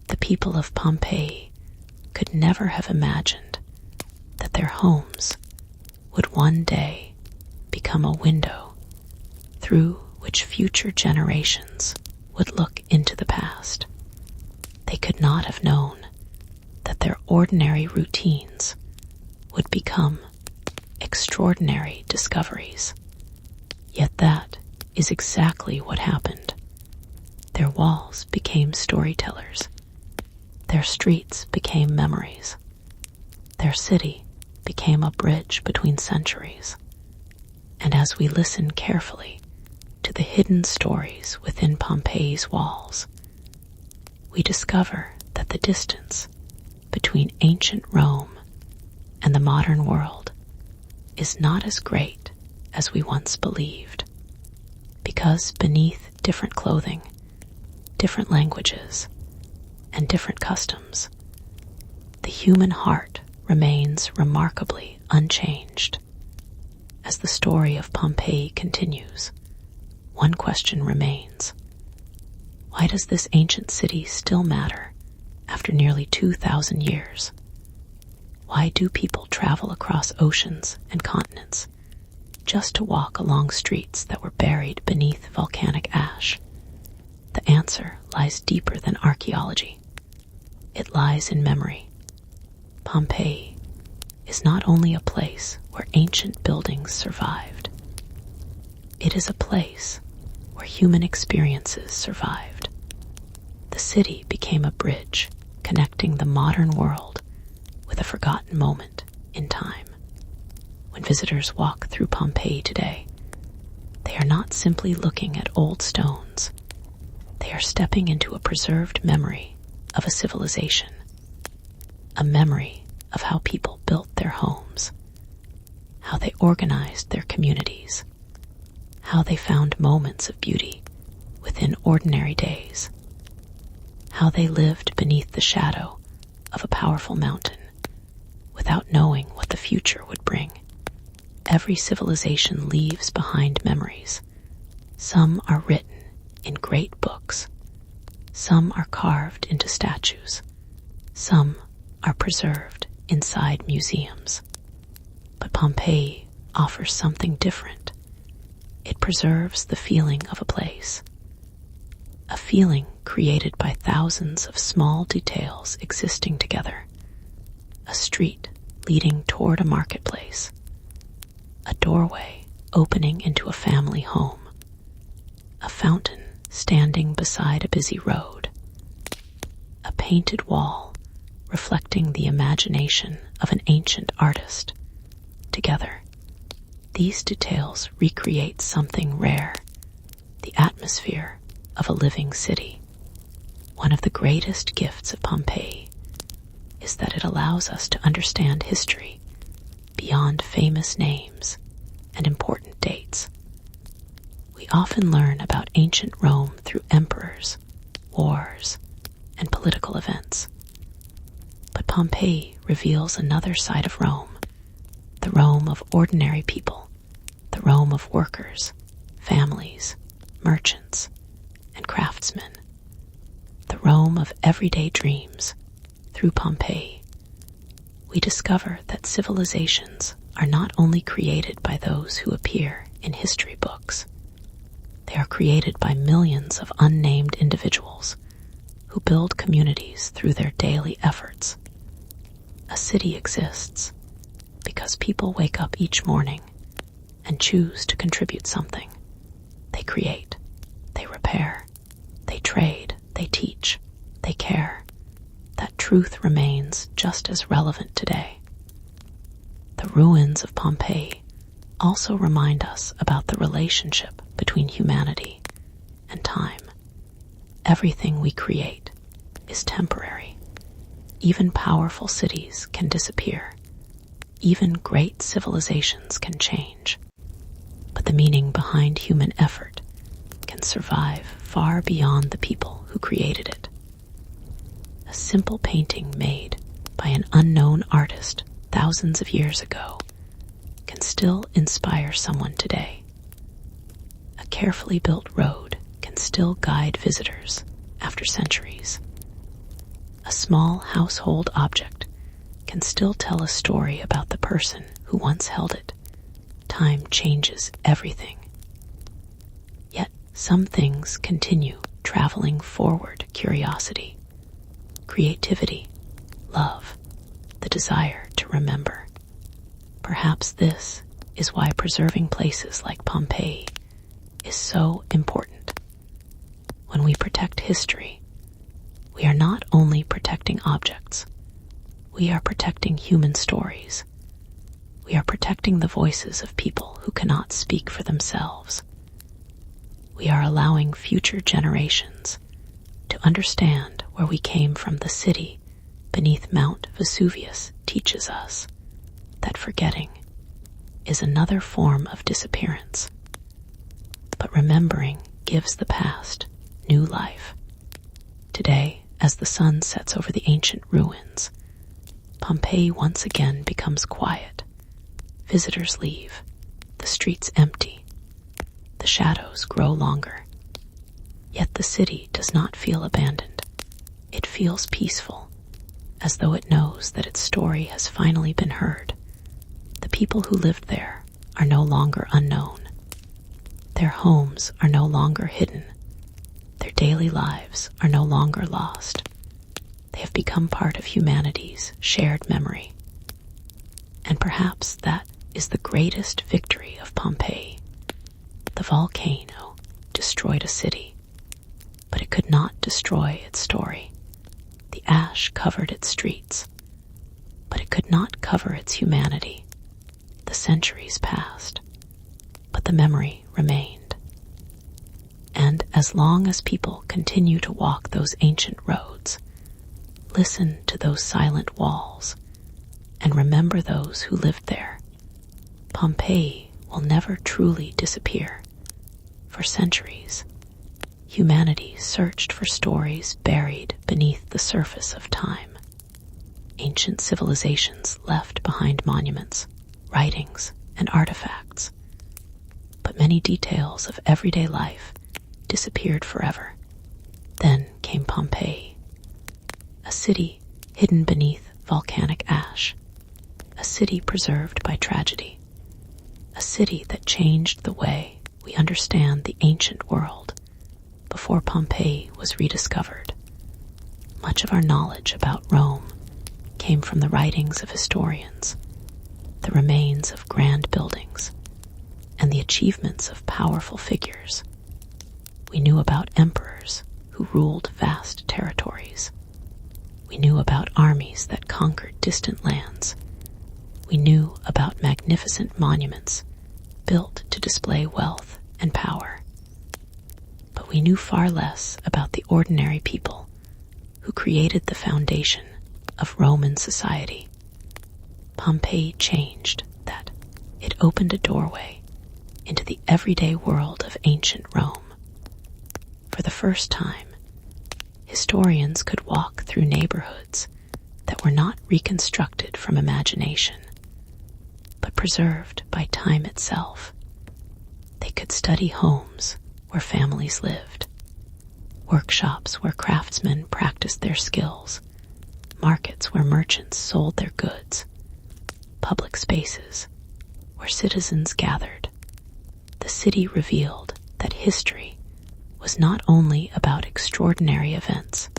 The people of Pompeii could never have imagined that their homes would one day become a window through which future generations would look into the past. They could not have known that their ordinary routines would become extraordinary discoveries. Yet that is exactly what happened. Their walls became storytellers. Their streets became memories. Their city became a bridge between centuries. And as we listen carefully to the hidden stories within Pompeii's walls, we discover that the distance between ancient Rome and the modern world is not as great as we once believed, because beneath different clothing, different languages, and different customs, the human heart remains remarkably unchanged. As the story of Pompeii continues, one question remains: why does this ancient city still matter after nearly 2,000 years? Why do people travel across oceans and continents just to walk along streets that were buried beneath volcanic ash? The answer lies deeper than archaeology. It lies in memory. Pompeii is not only a place where ancient buildings survived. It is a place where human experiences survived. The city became a bridge connecting the modern world with a forgotten moment in time. When visitors walk through Pompeii today, they are not simply looking at old stones. They are stepping into a preserved memory of a civilization, a memory of how people built their homes, how they organized their communities, how they found moments of beauty within ordinary days, how they lived beneath the shadow of a powerful mountain without knowing what the future would bring. Every civilization leaves behind memories. Some are written in great books. Some are carved into statues. Some are preserved inside museums. But Pompeii offers something different. It preserves the feeling of a place, a feeling created by thousands of small details existing together. A street leading toward a marketplace, a doorway opening into a family home, a fountain standing beside a busy road, a painted wall reflecting the imagination of an ancient artist. Together, these details recreate something rare, the atmosphere of a living city. One of the greatest gifts of Pompeii is that it allows us to understand history beyond famous names and important dates. We often learn about ancient Rome through emperors, wars, and political events. But Pompeii reveals another side of Rome, the Rome of ordinary people, the Rome of workers, families, merchants, and craftsmen, the Rome of everyday dreams. Through Pompeii, we discover that civilizations are not only created by those who appear in history books. They are created by millions of unnamed individuals who build communities through their daily efforts. A city exists because people wake up each morning and choose to contribute something. They create, they repair, they trade, they teach, they care. That truth remains just as relevant today. The ruins of Pompeii also remind us about the relationship between humanity and time. Everything we create is temporary. Even powerful cities can disappear. Even great civilizations can change. But the meaning behind human effort can survive far beyond the people who created it. A simple painting made by an unknown artist thousands of years ago can still inspire someone today. A carefully built road can still guide visitors after centuries. A small household object can still tell a story about the person who once held it. Time changes everything. Yet some things continue traveling forward: curiosity, creativity, love, the desire to remember. Perhaps this is why preserving places like Pompeii is so important. When we protect history, we are not only protecting objects, we are protecting human stories. We are protecting the voices of people who cannot speak for themselves. We are allowing future generations to understand where we came from. The city beneath Mount Vesuvius teaches us that forgetting is another form of disappearance. But remembering gives the past new life. Today, as the sun sets over the ancient ruins, Pompeii once again becomes quiet. Visitors leave, the streets empty, the shadows grow longer. Yet the city does not feel abandoned. It feels peaceful, as though it knows that its story has finally been heard. The people who lived there are no longer unknown. Their homes are no longer hidden. Their daily lives are no longer lost. They have become part of humanity's shared memory. And perhaps that is the greatest victory of Pompeii. The volcano destroyed a city, but it could not destroy its story. The ash covered its streets, but it could not cover its humanity. The centuries passed, but the memory remained. And as long as people continue to walk those ancient roads, listen to those silent walls, and remember those who lived there, Pompeii will never truly disappear. For centuries, humanity searched for stories buried beneath the surface of time. Ancient civilizations left behind monuments, writings, and artifacts. But many details of everyday life disappeared forever. Then came Pompeii, a city hidden beneath volcanic ash, a city preserved by tragedy, a city that changed the way we understand the ancient world. Before Pompeii was rediscovered, much of our knowledge about Rome came from the writings of historians, the remains of grand buildings, and the achievements of powerful figures. We knew about emperors who ruled vast territories. We knew about armies that conquered distant lands. We knew about magnificent monuments built to display wealth and power. But we knew far less about the ordinary people who created the foundation of Roman society. Pompeii changed that. It opened a doorway into the everyday world of ancient Rome. For the first time, historians could walk through neighborhoods that were not reconstructed from imagination, but preserved by time itself. They could study homes where families lived, workshops where craftsmen practiced their skills, markets where merchants sold their goods, public spaces where citizens gathered. The city revealed that history was not only about extraordinary events,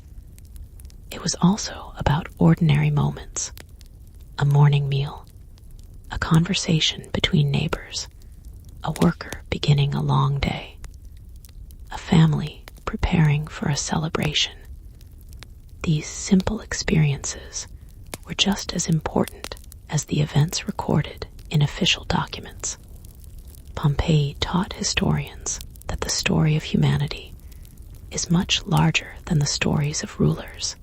it was also about ordinary moments: a morning meal, a conversation between neighbors, a worker beginning a long day, a family preparing for a celebration. These simple experiences were just as important as the events recorded in official documents. Pompeii taught historians that the story of humanity is much larger than the stories of rulers.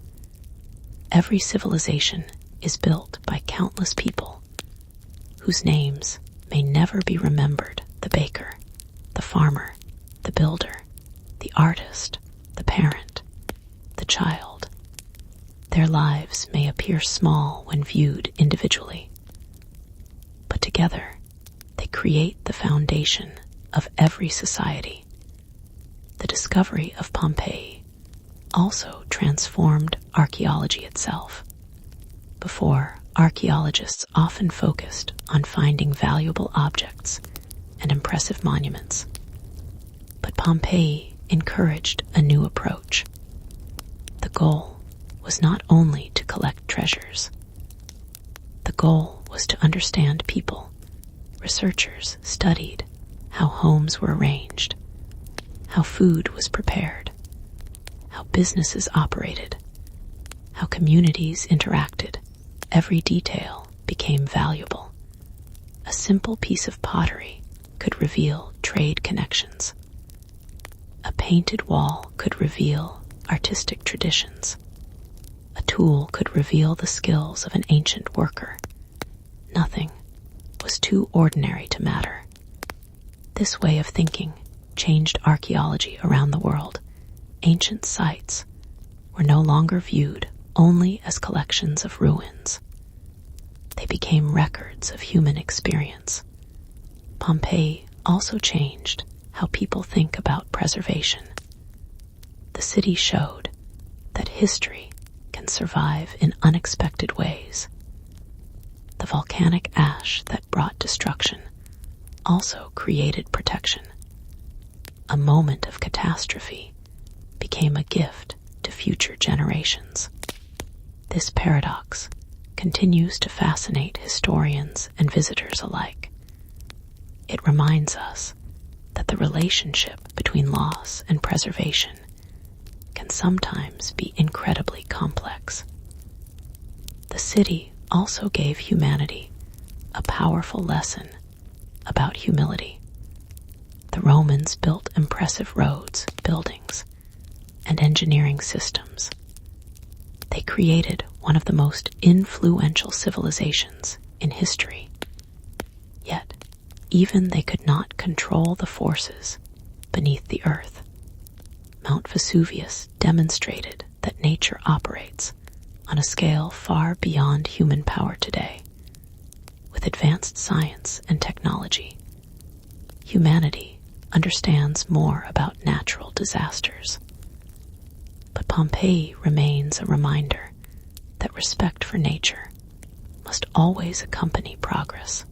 Every civilization is built by countless people whose names may never be remembered: the baker, the farmer, the builder, the artist, the parent, the child. Their lives may appear small when viewed individually, but together they create the foundation of every society. The discovery of Pompeii also transformed archaeology itself. Before, archaeologists often focused on finding valuable objects and impressive monuments. But Pompeii encouraged a new approach. The goal was not only to collect treasures. The goal was to understand people. Researchers studied how homes were arranged, how food was prepared, how businesses operated, how communities interacted. Every detail became valuable. A simple piece of pottery could reveal trade connections. A painted wall could reveal artistic traditions. A tool could reveal the skills of an ancient worker. Nothing was too ordinary to matter. This way of thinking changed archaeology around the world. Ancient sites were no longer viewed only as collections of ruins. They became records of human experience. Pompeii also changed how people think about preservation. The city showed that history can survive in unexpected ways. The volcanic ash that brought destruction also created protection. A moment of catastrophe became a gift to future generations. This paradox continues to fascinate historians and visitors alike. It reminds us that the relationship between loss and preservation can sometimes be incredibly complex. The city also gave humanity a powerful lesson about humility. The Romans built impressive roads, buildings, and engineering systems. They created one of the most influential civilizations in history. Yet, even they could not control the forces beneath the earth. Mount Vesuvius demonstrated that nature operates on a scale far beyond human power today. With advanced science and technology, humanity understands more about natural disasters. But Pompeii remains a reminder that respect for nature must always accompany progress.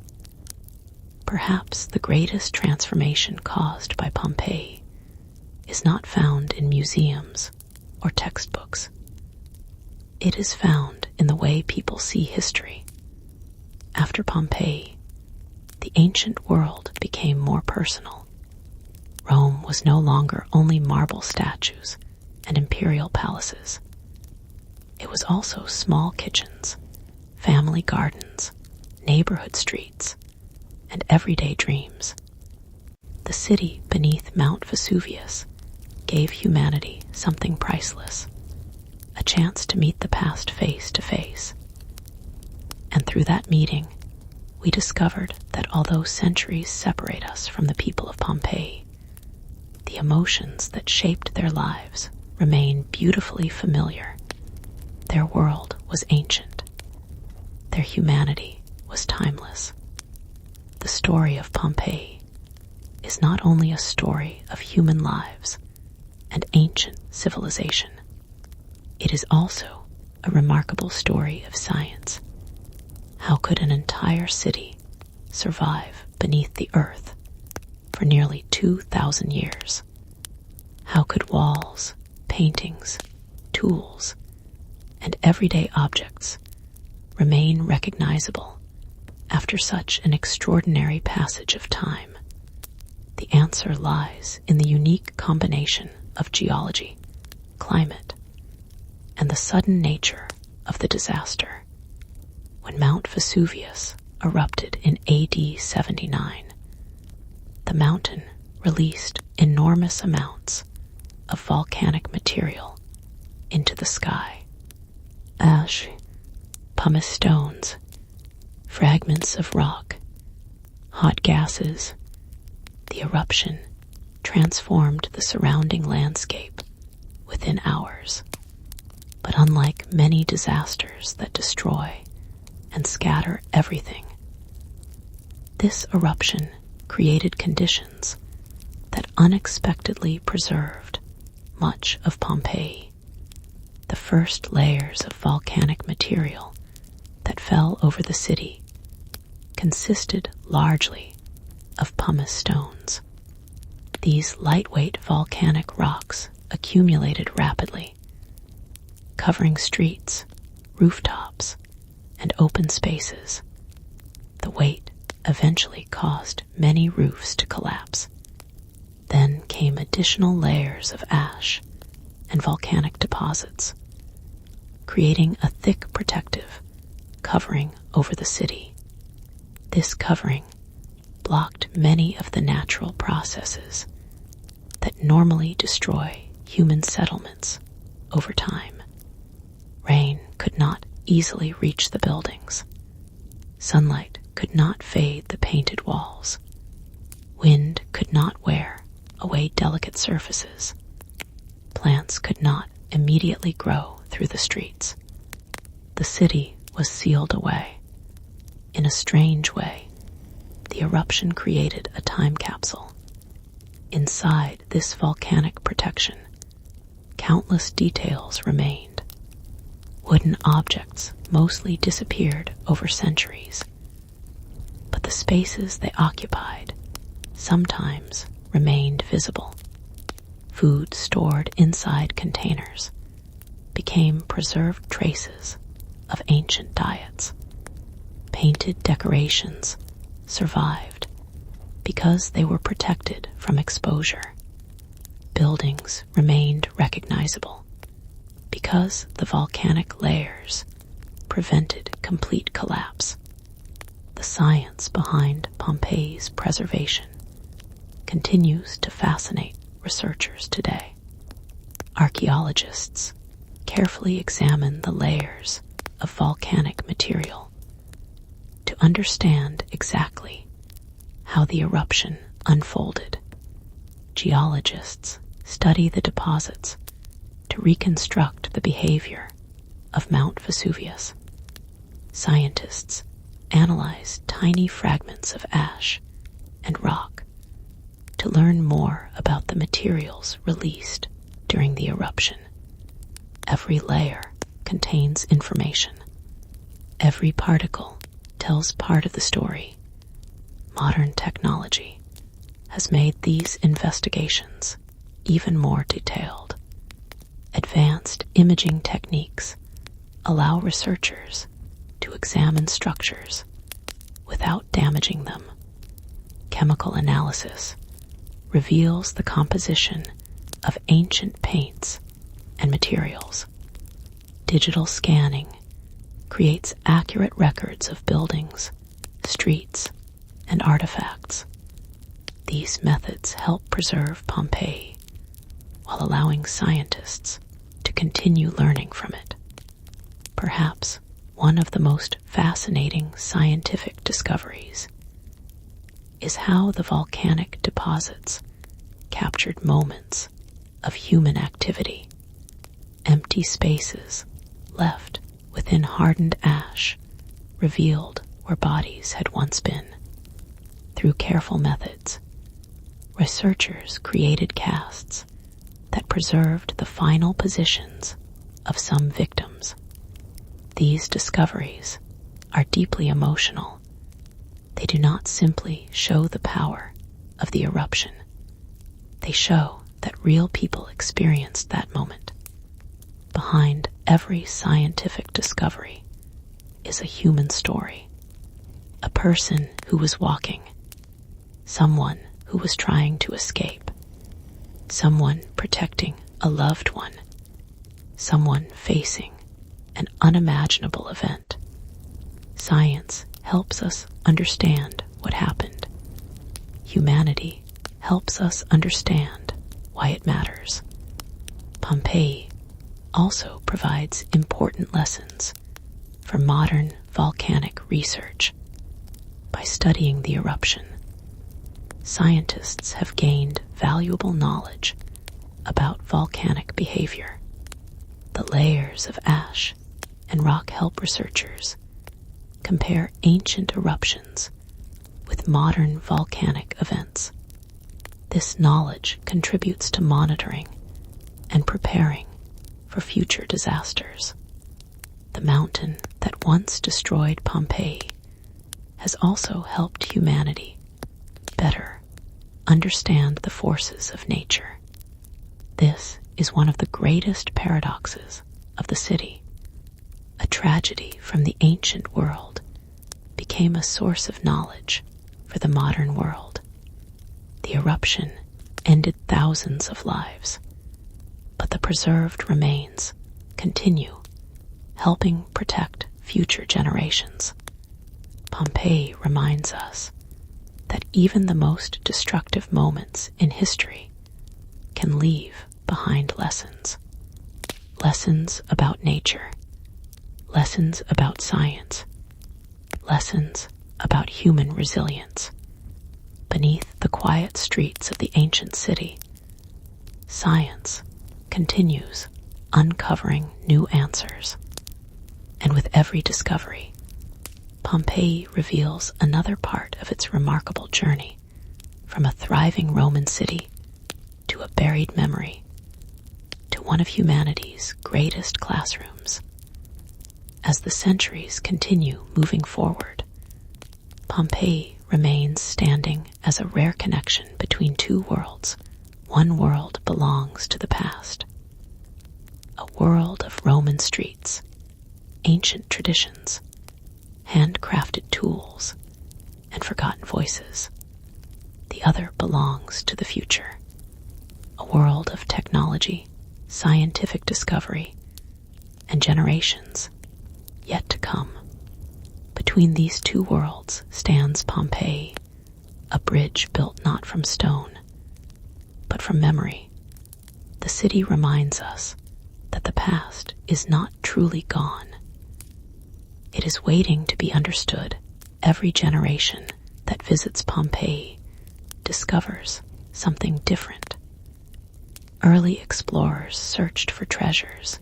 Perhaps the greatest transformation caused by Pompeii is not found in museums or textbooks. It is found in the way people see history. After Pompeii, the ancient world became more personal. Rome was no longer only marble statues and imperial palaces. It was also small kitchens, family gardens, neighborhood streets, and everyday dreams. The city beneath Mount Vesuvius gave humanity something priceless, a chance to meet the past face to face. And through that meeting, we discovered that although centuries separate us from the people of Pompeii, the emotions that shaped their lives remain beautifully familiar. Their world was ancient. Their humanity was timeless. The story of Pompeii is not only a story of human lives and ancient civilization, it is also a remarkable story of science. How could an entire city survive beneath the earth for nearly 2,000 years? How could walls, paintings, tools, and everyday objects remain recognizable after such an extraordinary passage of time? The answer lies in the unique combination of geology, climate, and the sudden nature of the disaster. When Mount Vesuvius erupted in AD 79, the mountain released enormous amounts of volcanic material into the sky. Ash, pumice stones, fragments of rock, hot gases. The eruption transformed the surrounding landscape within hours. But unlike many disasters that destroy and scatter everything, this eruption created conditions that unexpectedly preserved much of Pompeii. The first layers of volcanic material that fell over the city consisted largely of pumice stones. These lightweight volcanic rocks accumulated rapidly, covering streets, rooftops, and open spaces. The weight eventually caused many roofs to collapse. Then came additional layers of ash and volcanic deposits, creating a thick protective covering over the city. This covering blocked many of the natural processes that normally destroy human settlements over time. Rain could not easily reach the buildings. Sunlight could not fade the painted walls. Wind could not wear away delicate surfaces. Plants could not immediately grow through the streets. The city was sealed away. In a strange way, the eruption created a time capsule. Inside this volcanic protection, countless details remained. Wooden objects mostly disappeared over centuries, but the spaces they occupied sometimes remained visible. Food stored inside containers became preserved traces of ancient diets. Painted decorations survived because they were protected from exposure. Buildings remained recognizable because the volcanic layers prevented complete collapse. The science behind Pompeii's preservation continues to fascinate researchers today. Archaeologists carefully examine the layers of volcanic material to understand exactly how the eruption unfolded. Geologists study the deposits to reconstruct the behavior of Mount Vesuvius. Scientists analyze tiny fragments of ash and rock to learn more about the materials released during the eruption. Every layer contains information. Every particle tells part of the story. Modern technology has made these investigations even more detailed. Advanced imaging techniques allow researchers to examine structures without damaging them. Chemical analysis reveals the composition of ancient paints and materials. Digital scanning creates accurate records of buildings, streets, and artifacts. These methods help preserve Pompeii while allowing scientists to continue learning from it. Perhaps one of the most fascinating scientific discoveries is how the volcanic deposits captured moments of human activity. Empty spaces left within hardened ash revealed where bodies had once been. Through careful methods, researchers created casts that preserved the final positions of some victims. These discoveries are deeply emotional. They do not simply show the power of the eruption. They show that real people experienced that moment. Behind every scientific discovery is a human story. A person who was walking, someone who was trying to escape, someone protecting a loved one, someone facing an unimaginable event. Science helps us understand what happened. Humanity helps us understand why it matters. Pompeii also provides important lessons for modern volcanic research. By studying the eruption, scientists have gained valuable knowledge about volcanic behavior. The layers of ash and rock help researchers compare ancient eruptions with modern volcanic events. This knowledge contributes to monitoring and preparing for future disasters. The mountain that once destroyed Pompeii has also helped humanity better understand the forces of nature. This is one of the greatest paradoxes of the city. A tragedy from the ancient world became a source of knowledge for the modern world. The eruption ended thousands of lives, but the preserved remains continue, helping protect future generations. Pompeii reminds us that even the most destructive moments in history can leave behind lessons. Lessons about nature, lessons about science, lessons about human resilience. Beneath the quiet streets of the ancient city, science continues uncovering new answers. And with every discovery, Pompeii reveals another part of its remarkable journey, from a thriving Roman city to a buried memory, to one of humanity's greatest classrooms. As the centuries continue moving forward, Pompeii remains standing as a rare connection between two worlds. One world belongs to the past, a world of Roman streets, ancient traditions, handcrafted tools, and forgotten voices. The other belongs to the future, a world of technology, scientific discovery, and generations yet to come. Between these two worlds stands Pompeii, a bridge built not from stone, but from memory. The city reminds us that the past is not truly gone. It is waiting to be understood. Every generation that visits Pompeii discovers something different. Early explorers searched for treasures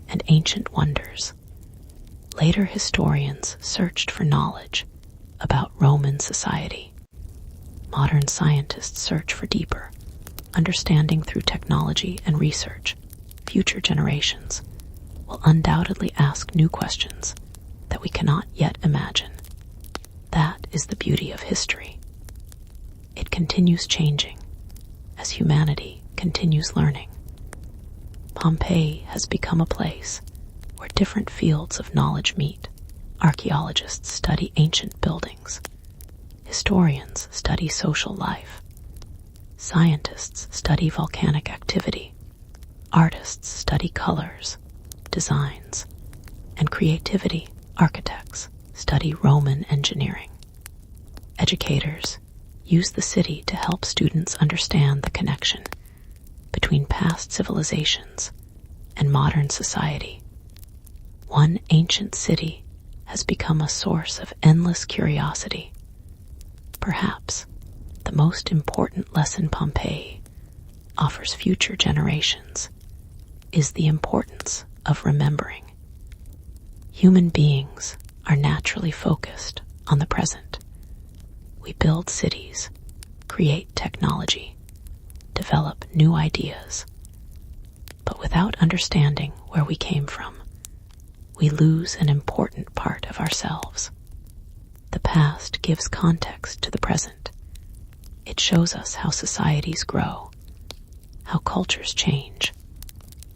and ancient wonders. Later historians searched for knowledge about Roman society. Modern scientists search for deeper understanding through technology and research. Future generations will undoubtedly ask new questions that we cannot yet imagine. That is the beauty of history. It continues changing as humanity continues learning. Pompeii has become a place where different fields of knowledge meet. Archaeologists study ancient buildings. Historians study social life. Scientists study volcanic activity. Artists study colors, designs, and creativity. Architects study Roman engineering. Educators use the city to help students understand the connection between past civilizations and modern society. One ancient city has become a source of endless curiosity. Perhaps the most important lesson Pompeii offers future generations is the importance of remembering. Human beings are naturally focused on the present. We build cities, create technology, develop new ideas. But without understanding where we came from, we lose an important part of ourselves. The past gives context to the present. It shows us how societies grow, how cultures change,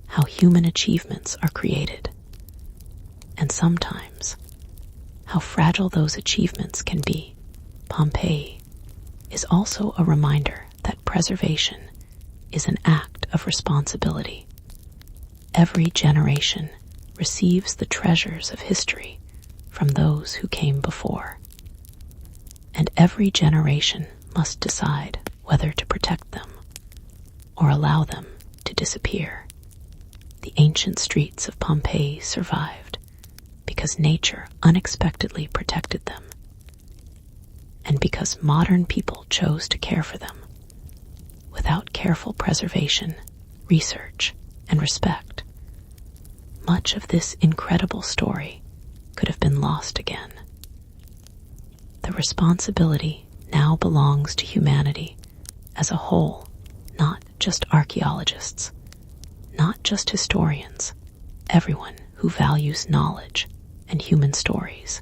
how human achievements are created, and sometimes how fragile those achievements can be. Pompeii is also a reminder that preservation is an act of responsibility. Every generation receives the treasures of history from those who came before, and every generation must decide whether to protect them or allow them to disappear. The ancient streets of Pompeii survived because nature unexpectedly protected them, and because modern people chose to care for them. Without careful preservation, research, and respect, much of this incredible story could have been lost again. The responsibility now belongs to humanity as a whole, not just archaeologists, not just historians, everyone who values knowledge and human stories.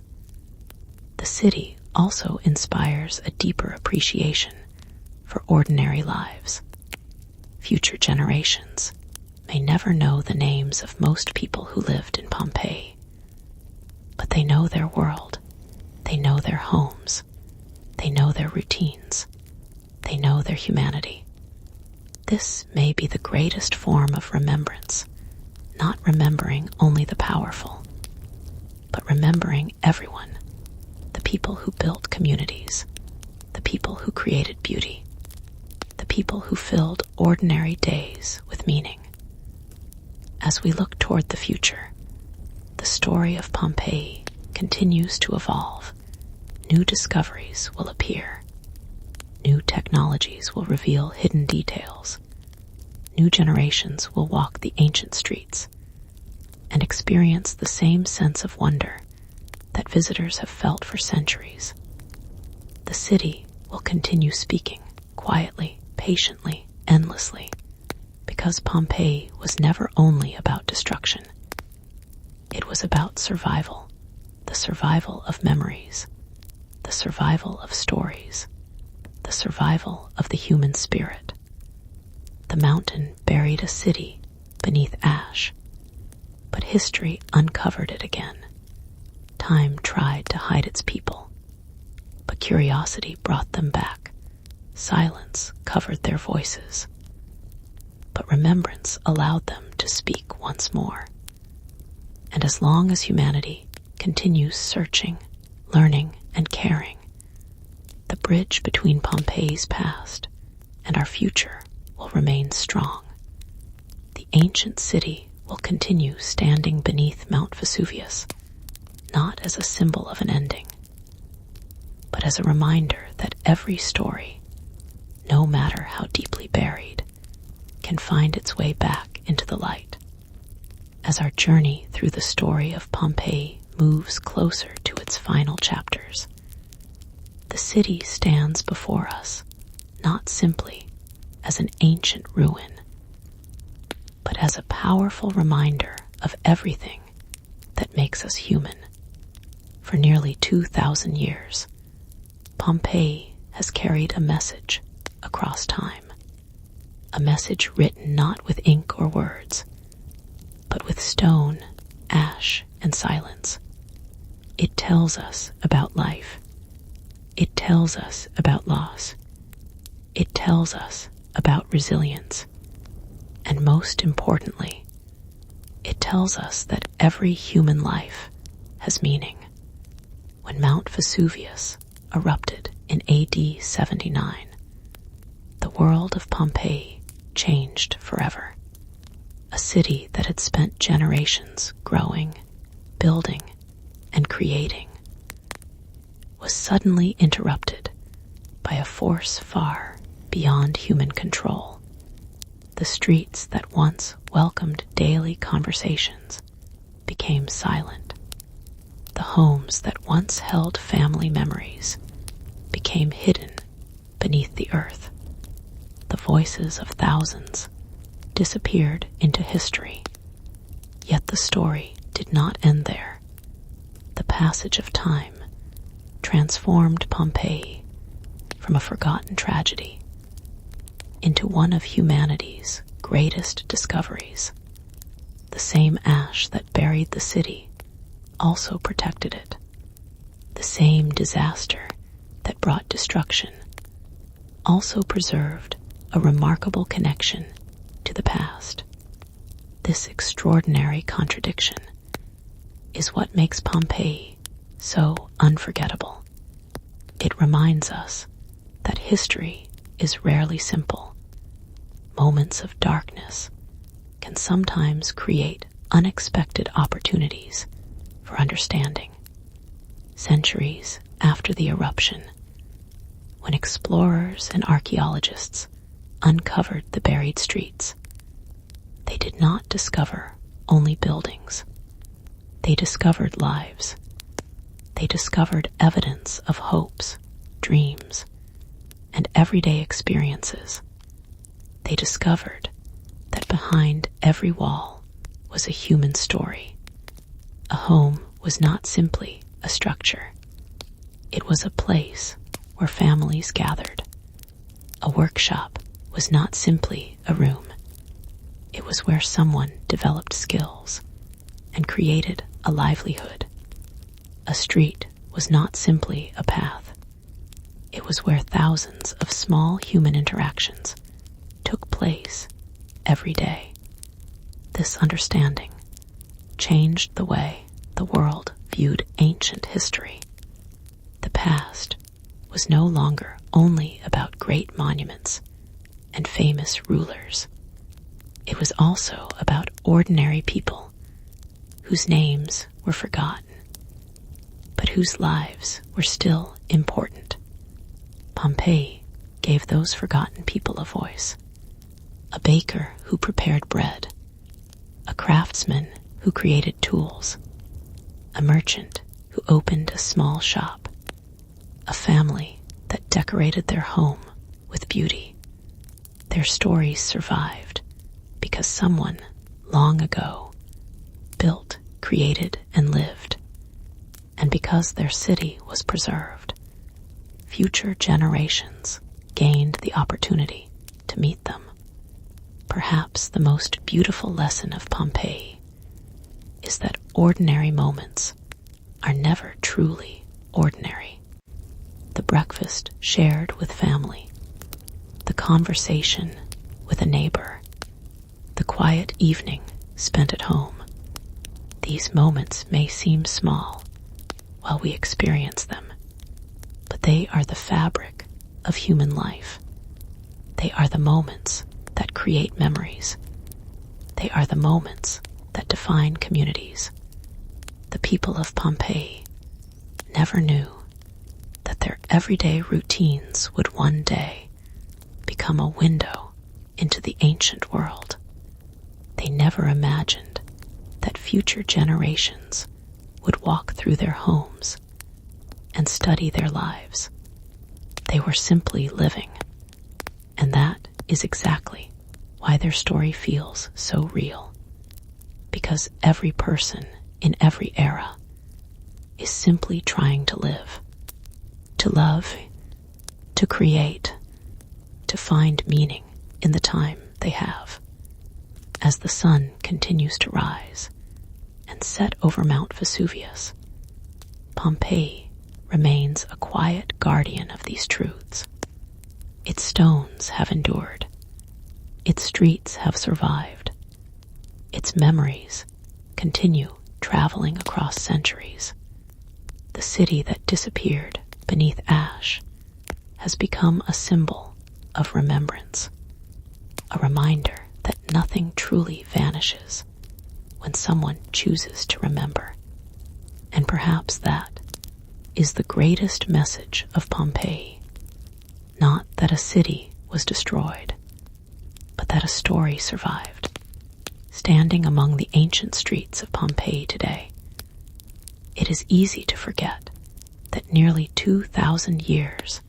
The city also inspires a deeper appreciation for ordinary lives. Future generations may never know the names of most people who lived in Pompeii, but they know their world, they know their homes, they know their routines, they know their humanity. This may be the greatest form of remembrance, not remembering only the powerful, but remembering everyone, the people who built communities, the people who created beauty, the people who filled ordinary days with meaning. As we look toward the future, the story of Pompeii continues to evolve. New discoveries will appear. New technologies will reveal hidden details. New generations will walk the ancient streets and experience the same sense of wonder that visitors have felt for centuries. The city will continue speaking quietly, patiently, endlessly, because Pompeii was never only about destruction. It was about survival, the survival of memories, the survival of stories, the survival of the human spirit. The mountain buried a city beneath ash, but history uncovered it again. Time tried to hide its people, but curiosity brought them back. Silence covered their voices, but remembrance allowed them to speak once more. And as long as humanity continues searching, learning, and caring, the bridge between Pompeii's past and our future will remain strong. The ancient city will continue standing beneath Mount Vesuvius, not as a symbol of an ending, but as a reminder that every story, no matter how deeply buried, can find its way back into the light. As our journey through the story of Pompeii moves closer to its final chapters, the city stands before us, not simply as an ancient ruin, but as a powerful reminder of everything that makes us human. For nearly 2,000 years, Pompeii has carried a message across time, a message written not with ink or words, but with stone, ash, and silence. It tells us about life. It tells us about loss. It tells us about resilience. And most importantly, it tells us that every human life has meaning. When Mount Vesuvius erupted in AD 79, the world of Pompeii changed forever. A city that had spent generations growing, building, and creating was suddenly interrupted by a force far beyond human control. The streets that once welcomed daily conversations became silent. The homes that once held family memories became hidden beneath the earth. The voices of thousands disappeared into history. Yet the story did not end there. The passage of time transformed Pompeii from a forgotten tragedy into one of humanity's greatest discoveries. The same ash that buried the city also protected it. The same disaster that brought destruction also preserved a remarkable connection to the past. This extraordinary contradiction is what makes Pompeii so unforgettable. It reminds us that history is rarely simple. Moments of darkness can sometimes create unexpected opportunities for understanding. Centuries after the eruption, when explorers and archaeologists uncovered the buried streets, they did not discover only buildings. They discovered lives. They discovered evidence of hopes, dreams, and everyday experiences. They discovered that behind every wall was a human story. A home was not simply a structure. It was a place where families gathered. A workshop was not simply a room. It was where someone developed skills and created a livelihood. A street was not simply a path. It was where thousands of small human interactions took place every day. This understanding changed the way the world viewed ancient history. The past was no longer only about great monuments and famous rulers. It was also about ordinary people whose names were forgotten, but whose lives were still important. Pompeii gave those forgotten people a voice. A baker who prepared bread, a craftsman who created tools, a merchant who opened a small shop, a family that decorated their home with beauty. Their stories survived because someone long ago built, created, and lived, and because their city was preserved. Future generations gained the opportunity to meet them. Perhaps the most beautiful lesson of Pompeii is that ordinary moments are never truly ordinary. The breakfast shared with family, the conversation with a neighbor, the quiet evening spent at home. These moments may seem small while we experience them, but they are the fabric of human life. They are the moments that create memories. They are the moments that define communities. The people of Pompeii never knew that their everyday routines would one day become a window into the ancient world. They never imagined that future generations would walk through their homes and study their lives. They were simply living, and that is exactly why their story feels so real. Because every person in every era is simply trying to live, to love, to create, to find meaning in the time they have. As the sun continues to rise and set over Mount Vesuvius, Pompeii remains a quiet guardian of these truths. Its stones have endured. Its streets have survived. Its memories continue traveling across centuries. The city that disappeared beneath ash has become a symbol of remembrance, a reminder that nothing truly vanishes when someone chooses to remember. And perhaps that is the greatest message of Pompeii. Not that a city was destroyed, but that a story survived, standing among the ancient streets of Pompeii today. It is easy to forget that nearly 2,000 years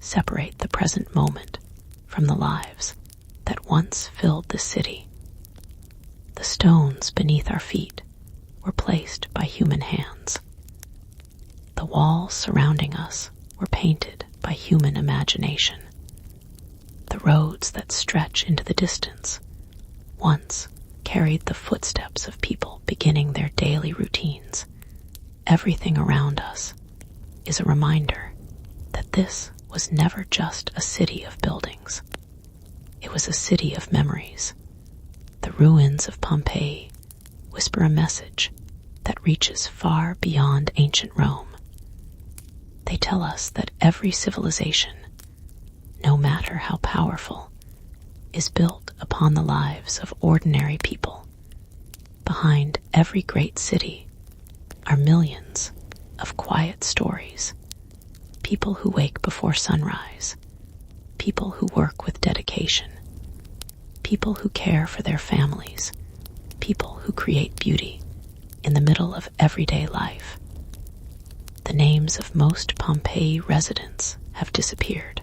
separate the present moment from the lives that once filled the city. The stones beneath our feet were placed by human hands. The walls surrounding us were painted by human imagination. The roads that stretch into the distance once carried the footsteps of people beginning their daily routines. Everything around us is a reminder that this was never just a city of buildings. It was a city of memories. The ruins of Pompeii whisper a message that reaches far beyond ancient Rome. They tell us that every civilization, no matter how powerful, is built upon the lives of ordinary people. Behind every great city are millions of quiet stories. People who wake before sunrise, people who work with dedication, people who care for their families, people who create beauty in the middle of everyday life. The names of most Pompeii residents have disappeared.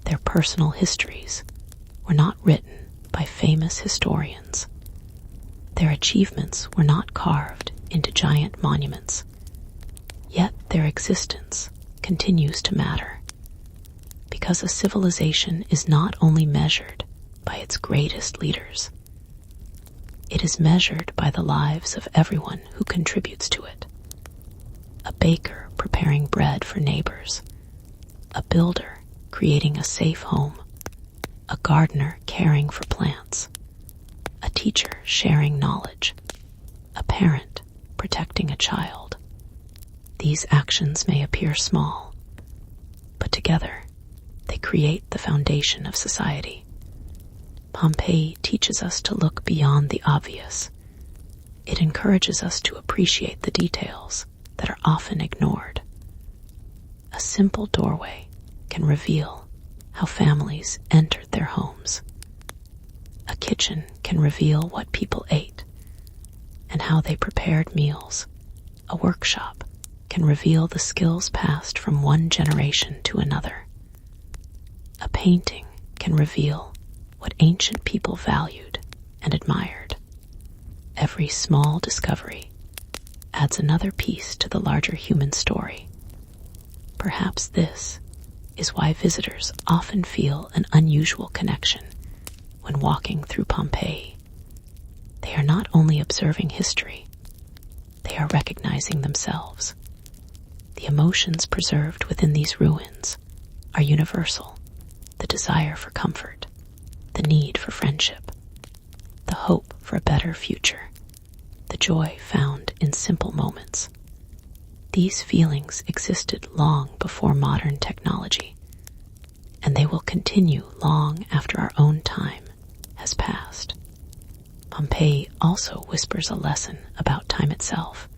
Their personal histories were not written by famous historians. Their achievements were not carved into giant monuments. Yet their existence continues to matter, because a civilization is not only measured by its greatest leaders, it is measured by the lives of everyone who contributes to it. A baker preparing bread for neighbors, a builder creating a safe home, a gardener caring for plants, a teacher sharing knowledge, a parent protecting a child. These actions may appear small, but together they create the foundation of society. Pompeii teaches us to look beyond the obvious. It encourages us to appreciate the details that are often ignored. A simple doorway can reveal how families entered their homes. A kitchen can reveal what people ate and how they prepared meals. A workshop can reveal the skills passed from one generation to another. A painting can reveal what ancient people valued and admired. Every small discovery adds another piece to the larger human story. Perhaps this is why visitors often feel an unusual connection when walking through Pompeii. They are not only observing history, they are recognizing themselves. The emotions preserved within these ruins are universal: the desire for comfort, the need for friendship, the hope for a better future, the joy found in simple moments. These feelings existed long before modern technology, and they will continue long after our own time has passed. Pompeii also whispers a lesson about time itself.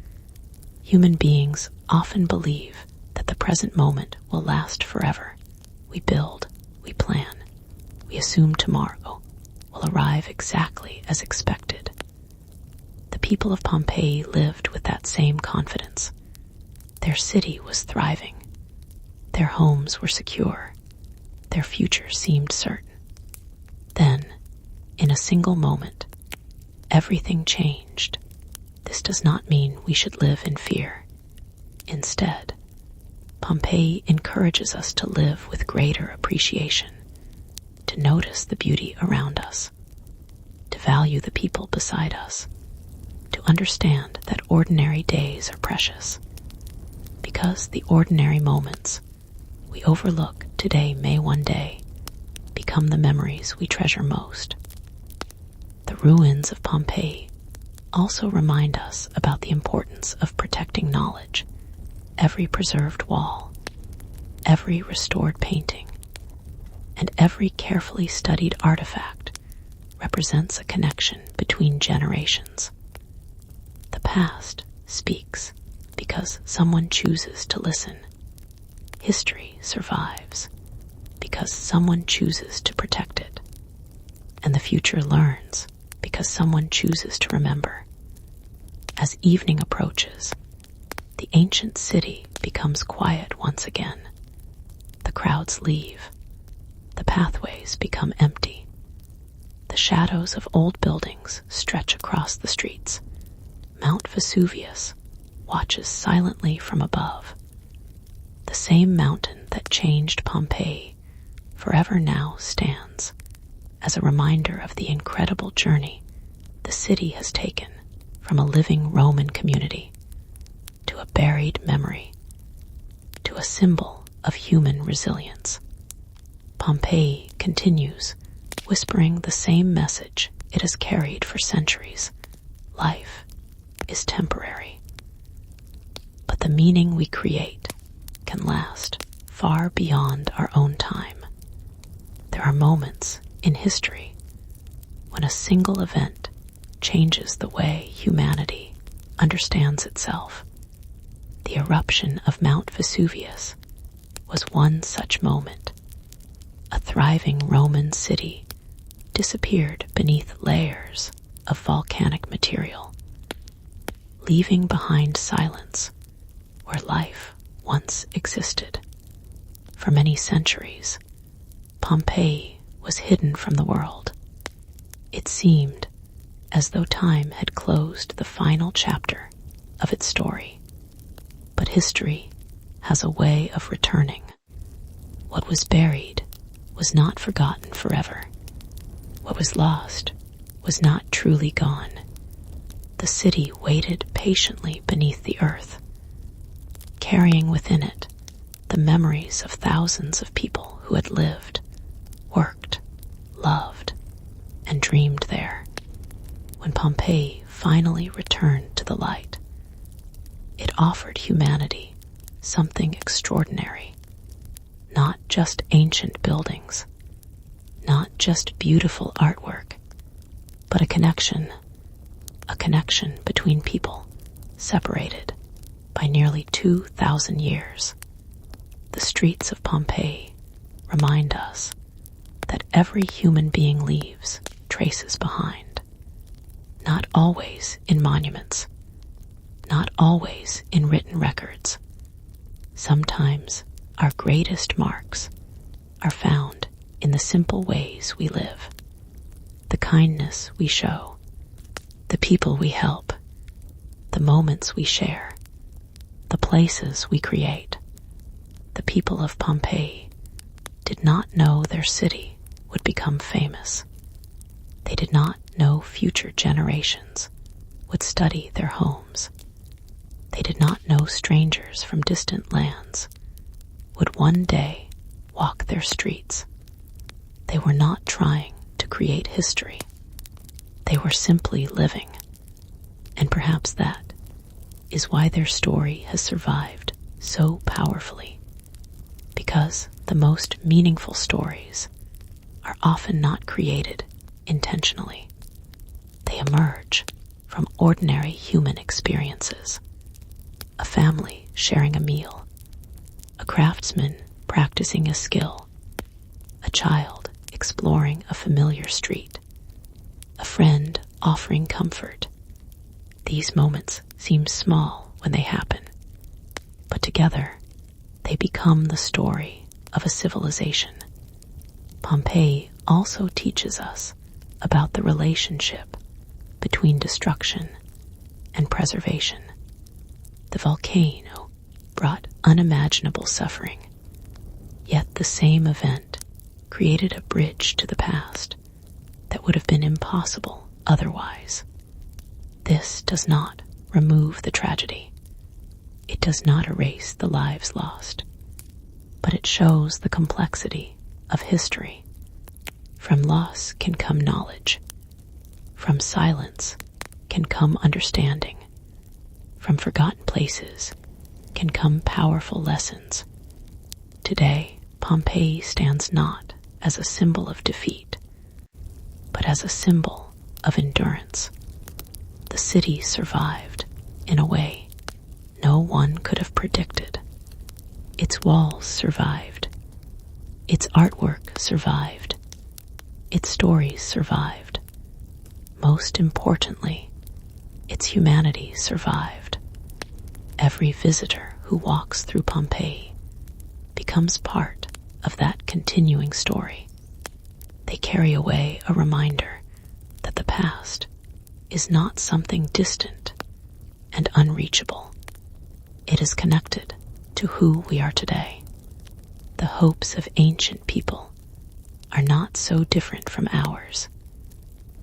Human beings often believe that the present moment will last forever. We build, we plan, we assume tomorrow will arrive exactly as expected. The people of Pompeii lived with that same confidence. Their city was thriving. Their homes were secure. Their future seemed certain. Then, in a single moment, everything changed. This does not mean we should live in fear. Instead, Pompeii encourages us to live with greater appreciation, to notice the beauty around us, to value the people beside us, to understand that ordinary days are precious. Because the ordinary moments we overlook today may one day become the memories we treasure most. The ruins of Pompeii also remind us about the importance of protecting knowledge. Every preserved wall, every restored painting, and every carefully studied artifact represents a connection between generations. The past speaks because someone chooses to listen. History survives because someone chooses to protect it. And the future learns because someone chooses to remember. As evening approaches, the ancient city becomes quiet once again. The crowds leave. The pathways become empty. The shadows of old buildings stretch across the streets. Mount Vesuvius watches silently from above. The same mountain that changed Pompeii forever now stands as a reminder of the incredible journey the city has taken from a living Roman community to a buried memory, to a symbol of human resilience. Pompeii continues, whispering the same message it has carried for centuries. Life is temporary, but the meaning we create can last far beyond our own time. There are moments in history, when a single event changes the way humanity understands itself. The eruption of Mount Vesuvius was one such moment. A thriving Roman city disappeared beneath layers of volcanic material, leaving behind silence where life once existed. For many centuries, Pompeii was hidden from the world. It seemed as though time had closed the final chapter of its story. But history has a way of returning. What was buried was not forgotten forever. What was lost was not truly gone. The city waited patiently beneath the earth, carrying within it the memories of thousands of people who had lived, worked, loved, and dreamed there. When Pompeii finally returned to the light, it offered humanity something extraordinary. Not just ancient buildings, not just beautiful artwork, but a connection between people separated by nearly 2,000 years. The streets of Pompeii remind us that every human being leaves traces behind, not always in monuments, not always in written records. Sometimes our greatest marks are found in the simple ways we live, the kindness we show, the people we help, the moments we share, the places we create. The people of Pompeii did not know their city would become famous. They did not know future generations would study their homes. They did not know strangers from distant lands would one day walk their streets. They were not trying to create history. They were simply living. And perhaps that is why their story has survived so powerfully. Because the most meaningful stories are often not created intentionally. They emerge from ordinary human experiences. A family sharing a meal, a craftsman practicing a skill, a child exploring a familiar street, a friend offering comfort. These moments seem small when they happen, but together they become the story of a civilization. Pompeii also teaches us about the relationship between destruction and preservation. The volcano brought unimaginable suffering, yet the same event created a bridge to the past that would have been impossible otherwise. This does not remove the tragedy. It does not erase the lives lost, but it shows the complexity of history. From loss can come knowledge. From silence can come understanding. From forgotten places can come powerful lessons. Today, Pompeii stands not as a symbol of defeat, but as a symbol of endurance. The city survived in a way no one could have predicted. Its walls survived. Its artwork survived. Its stories survived. Most importantly, its humanity survived. Every visitor who walks through Pompeii becomes part of that continuing story. They carry away a reminder that the past is not something distant and unreachable. It is connected to who we are today. The hopes of ancient people are not so different from ours.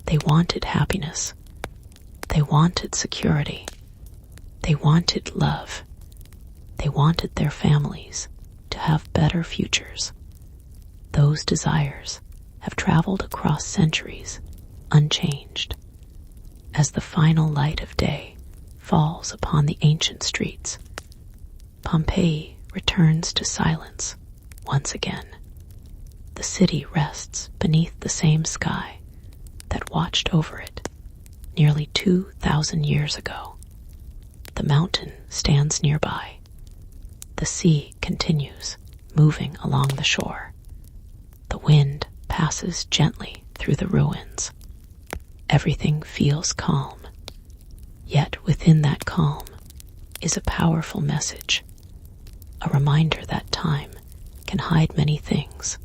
They wanted happiness. They wanted security. They wanted love. They wanted their families to have better futures. Those desires have traveled across centuries unchanged. As the final light of day falls upon the ancient streets, Pompeii returns to silence once again. the city rests beneath the same sky that watched over it nearly 2,000 years ago. The mountain stands nearby. The sea continues, moving along the shore. The wind passes gently through the ruins. Everything feels calm. Yet within that calm is a powerful message, a reminder that time can hide many things,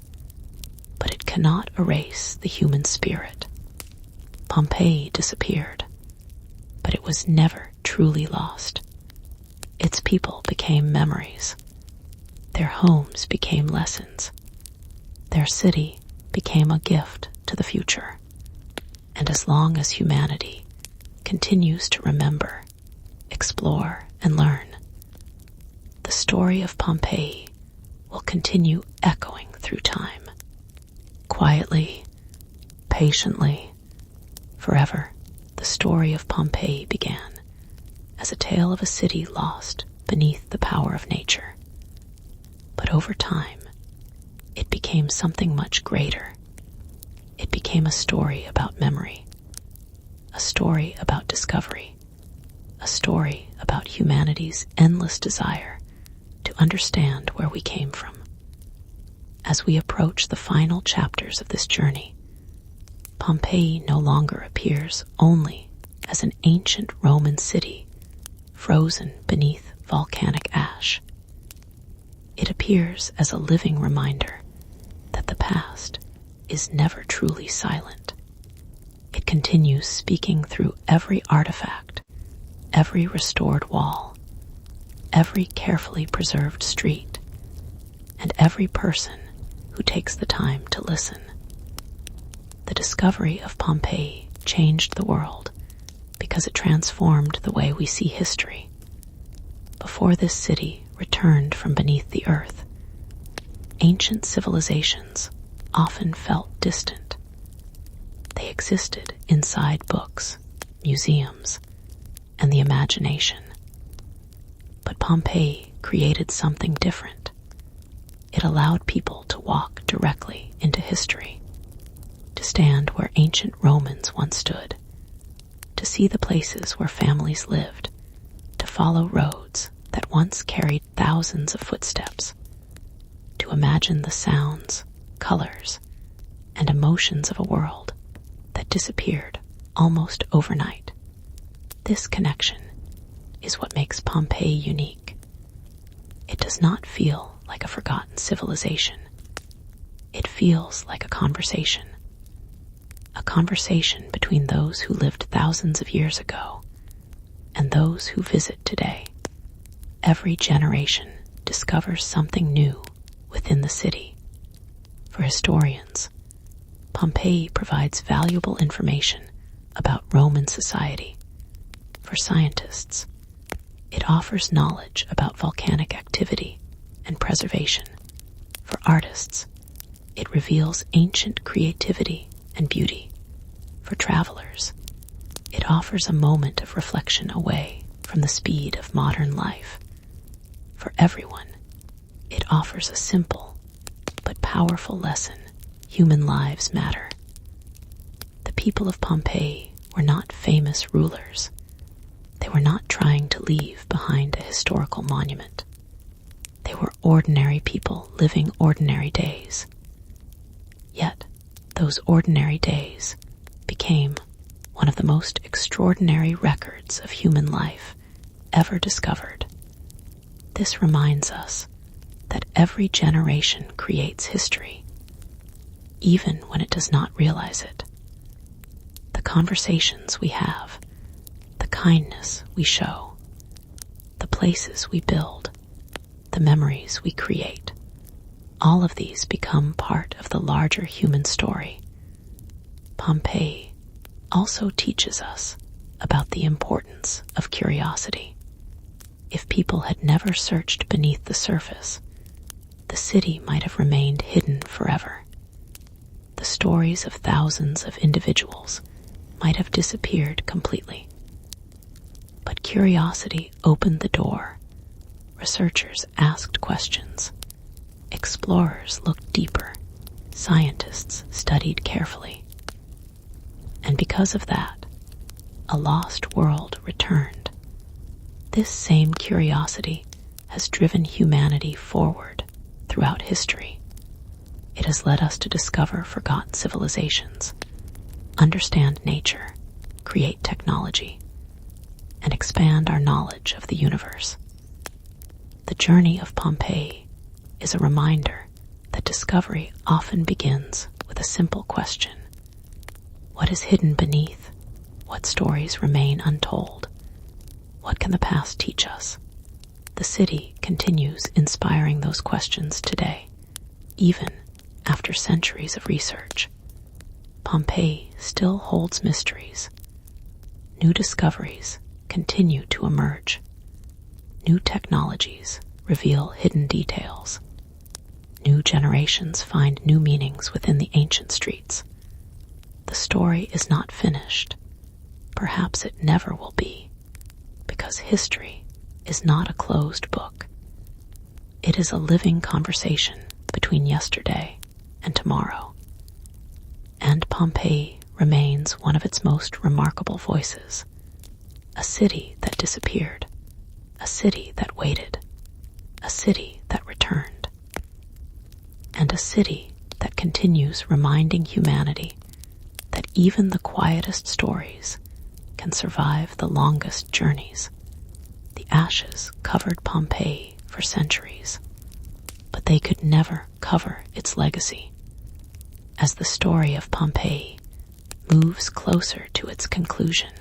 but it cannot erase the human spirit. Pompeii disappeared, but it was never truly lost. Its people became memories. Their homes became lessons. Their city became a gift to the future. And as long as humanity continues to remember, explore, and learn, the story of Pompeii will continue echoing through time. Quietly, patiently, forever, the story of Pompeii began as a tale of a city lost beneath the power of nature. But over time, it became something much greater. It became a story about memory, a story about discovery, a story about humanity's endless desire to understand where we came from. As we approach the final chapters of this journey, Pompeii no longer appears only as an ancient Roman city frozen beneath volcanic ash. It appears as a living reminder that the past is never truly silent. It continues speaking through every artifact, every restored wall, every carefully preserved street, and every person who takes the time to listen. The discovery of Pompeii changed the world because it transformed the way we see history. Before this city returned from beneath the earth, ancient civilizations often felt distant. They existed inside books, museums, and the imagination. But Pompeii created something different. It allowed people to walk directly into history, to stand where ancient Romans once stood, to see the places where families lived, to follow roads that once carried thousands of footsteps, to imagine the sounds, colors, and emotions of a world that disappeared almost overnight. This connection is what makes Pompeii unique. It does not feel like a forgotten civilization. It feels like a conversation between those who lived thousands of years ago and those who visit today. Every generation discovers something new within the city. For historians, Pompeii provides valuable information about Roman society. For scientists, it offers knowledge about volcanic activity and preservation. For artists, it reveals ancient creativity and beauty. For travelers, it offers a moment of reflection away from the speed of modern life. For everyone, it offers a simple but powerful lesson: human lives matter. The people of Pompeii were not famous rulers. They were not trying to leave behind a historical monument. They were ordinary people living ordinary days. Yet, those ordinary days became one of the most extraordinary records of human life ever discovered. This reminds us that every generation creates history, even when it does not realize it. The conversations we have, the kindness we show, the places we build, the memories we create, all of these become part of the larger human story. Pompeii also teaches us about the importance of curiosity. If people had never searched beneath the surface, the city might have remained hidden forever. The stories of thousands of individuals might have disappeared completely. But curiosity opened the door. Researchers asked questions. Explorers looked deeper. scientists studied carefully. And because of that, a lost world returned. This same curiosity has driven humanity forward throughout history. It has led us to discover forgotten civilizations, understand nature, create technology, and expand our knowledge of the universe. The journey of Pompeii is a reminder that discovery often begins with a simple question. What is hidden beneath? What stories remain untold? What can the past teach us? The city continues inspiring those questions today, even after centuries of research. Pompeii still holds mysteries. New discoveries continue to emerge. New technologies reveal hidden details. New generations find new meanings within the ancient streets. The story is not finished. Perhaps it never will be, because history is not a closed book. It is a living conversation between yesterday and tomorrow. And Pompeii remains one of its most remarkable voices. A city that disappeared, a city that waited, a city that returned, and a city that continues reminding humanity that even the quietest stories can survive the longest journeys. The ashes covered Pompeii for centuries, but they could never cover its legacy. As the story of Pompeii moves closer to its conclusion,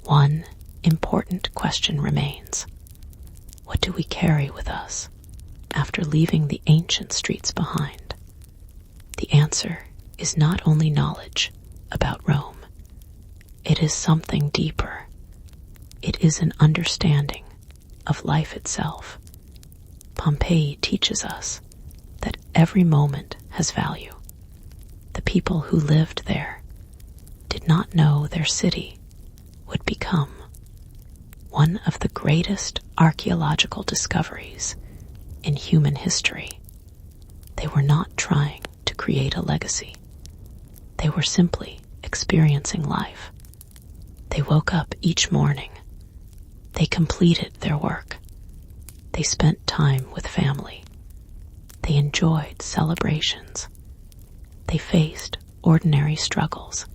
one important question remains. What do we carry with us after leaving the ancient streets behind? The answer is not only knowledge about Rome. It is something deeper. It is an understanding of life itself. Pompeii teaches us that every moment has value. The people who lived there did not know their city would become one of the greatest archaeological discoveries in human history. They were not trying to create a legacy. They were simply experiencing life. They woke up each morning. They completed their work. They spent time with family. They enjoyed celebrations. They faced ordinary struggles.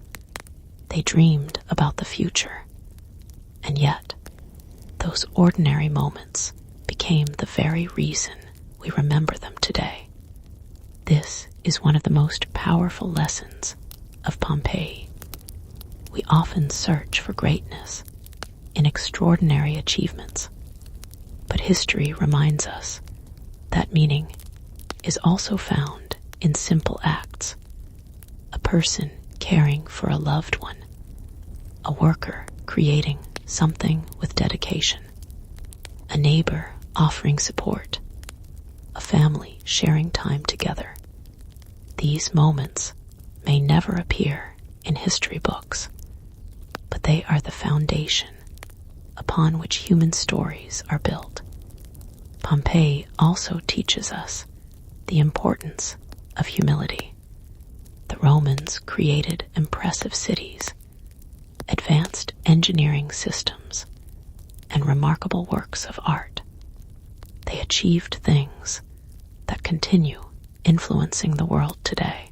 They dreamed about the future. And yet, those ordinary moments became the very reason we remember them today. This is one of the most powerful lessons of Pompeii. We often search for greatness in extraordinary achievements, but history reminds us that meaning is also found in simple acts. A person caring for a loved one, a worker creating something with dedication, a neighbor offering support, a family sharing time together. These moments may never appear in history books, but they are the foundation upon which human stories are built. Pompeii also teaches us the importance of humility. The Romans created impressive cities, advanced engineering systems, and remarkable works of art. They achieved things that continue influencing the world today.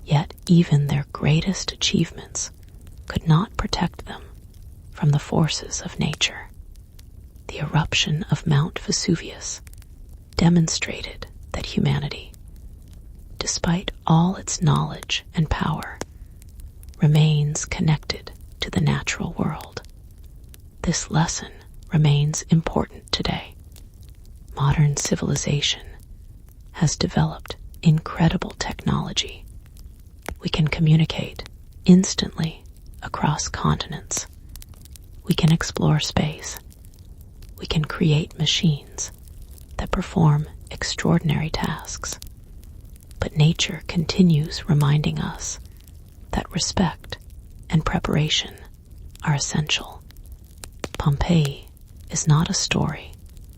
Yet even their greatest achievements could not protect them from the forces of nature. The eruption of Mount Vesuvius demonstrated that humanity, despite all its knowledge and power, remains connected to the natural world. This lesson remains important today. Modern civilization has developed incredible technology. We can communicate instantly across continents. We can explore space. We can create machines that perform extraordinary tasks. But nature continues reminding us that respect and preparation are essential. Pompeii is not a story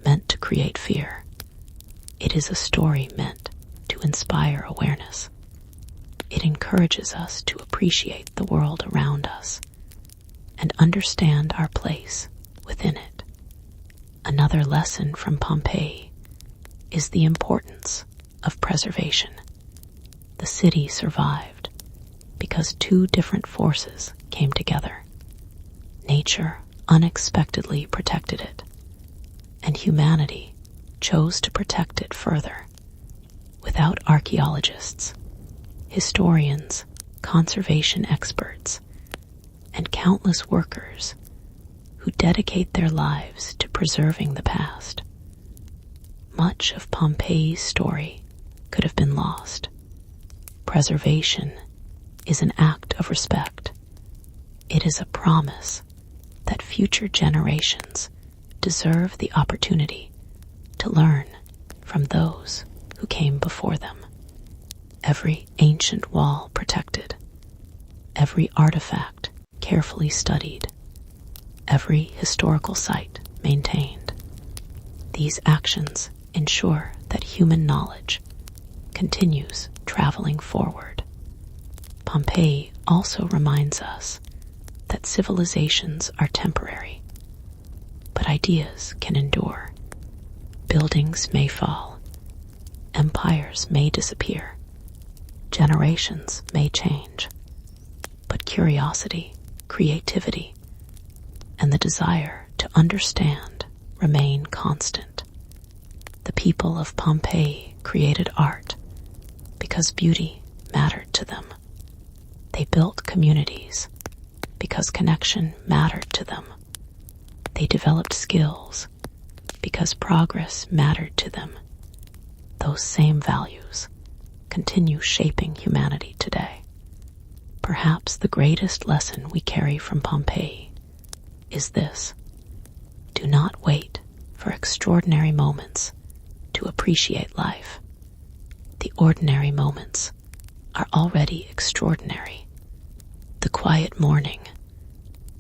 meant to create fear. It is a story meant to inspire awareness. It encourages us to appreciate the world around us and understand our place within it. Another lesson from Pompeii is the importance of preservation. The city survived because two different forces came together. Nature unexpectedly protected it, and humanity chose to protect it further. Without archaeologists, historians, conservation experts, and countless workers who dedicate their lives to preserving the past, much of Pompeii's story could have been lost. Preservation is an act of respect. It is a promise that future generations deserve the opportunity to learn from those who came before them. Every ancient wall protected, every artifact carefully studied, every historical site maintained. These actions ensure that human knowledge continues traveling forward. Pompeii also reminds us that civilizations are temporary, but ideas can endure. Buildings may fall, empires may disappear, generations may change, but curiosity, creativity, and the desire to understand remain constant. The people of Pompeii created art because beauty mattered to them. They built communities because connection mattered to them. They developed skills because progress mattered to them. Those same values continue shaping humanity today. Perhaps the greatest lesson we carry from Pompeii is this: do not wait for extraordinary moments to appreciate life. The ordinary moments are already extraordinary. The quiet morning,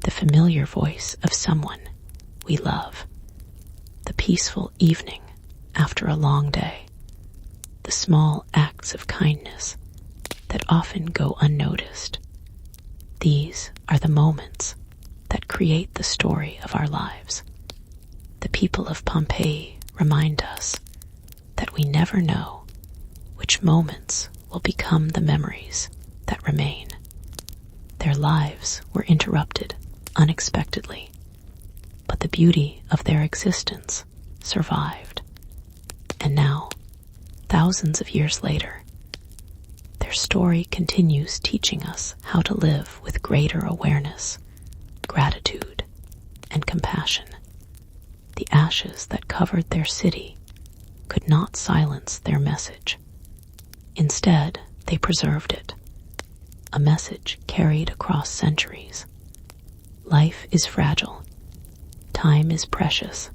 the familiar voice of someone we love, the peaceful evening after a long day, the small acts of kindness that often go unnoticed. These are the moments that create the story of our lives. The people of Pompeii remind us that we never know which moments will become the memories that remain. Their lives were interrupted unexpectedly, but the beauty of their existence survived. And now, thousands of years later, their story continues teaching us how to live with greater awareness, gratitude, and compassion. The ashes that covered their city could not silence their message. Instead, they preserved it, a message carried across centuries. Life is fragile, time is precious,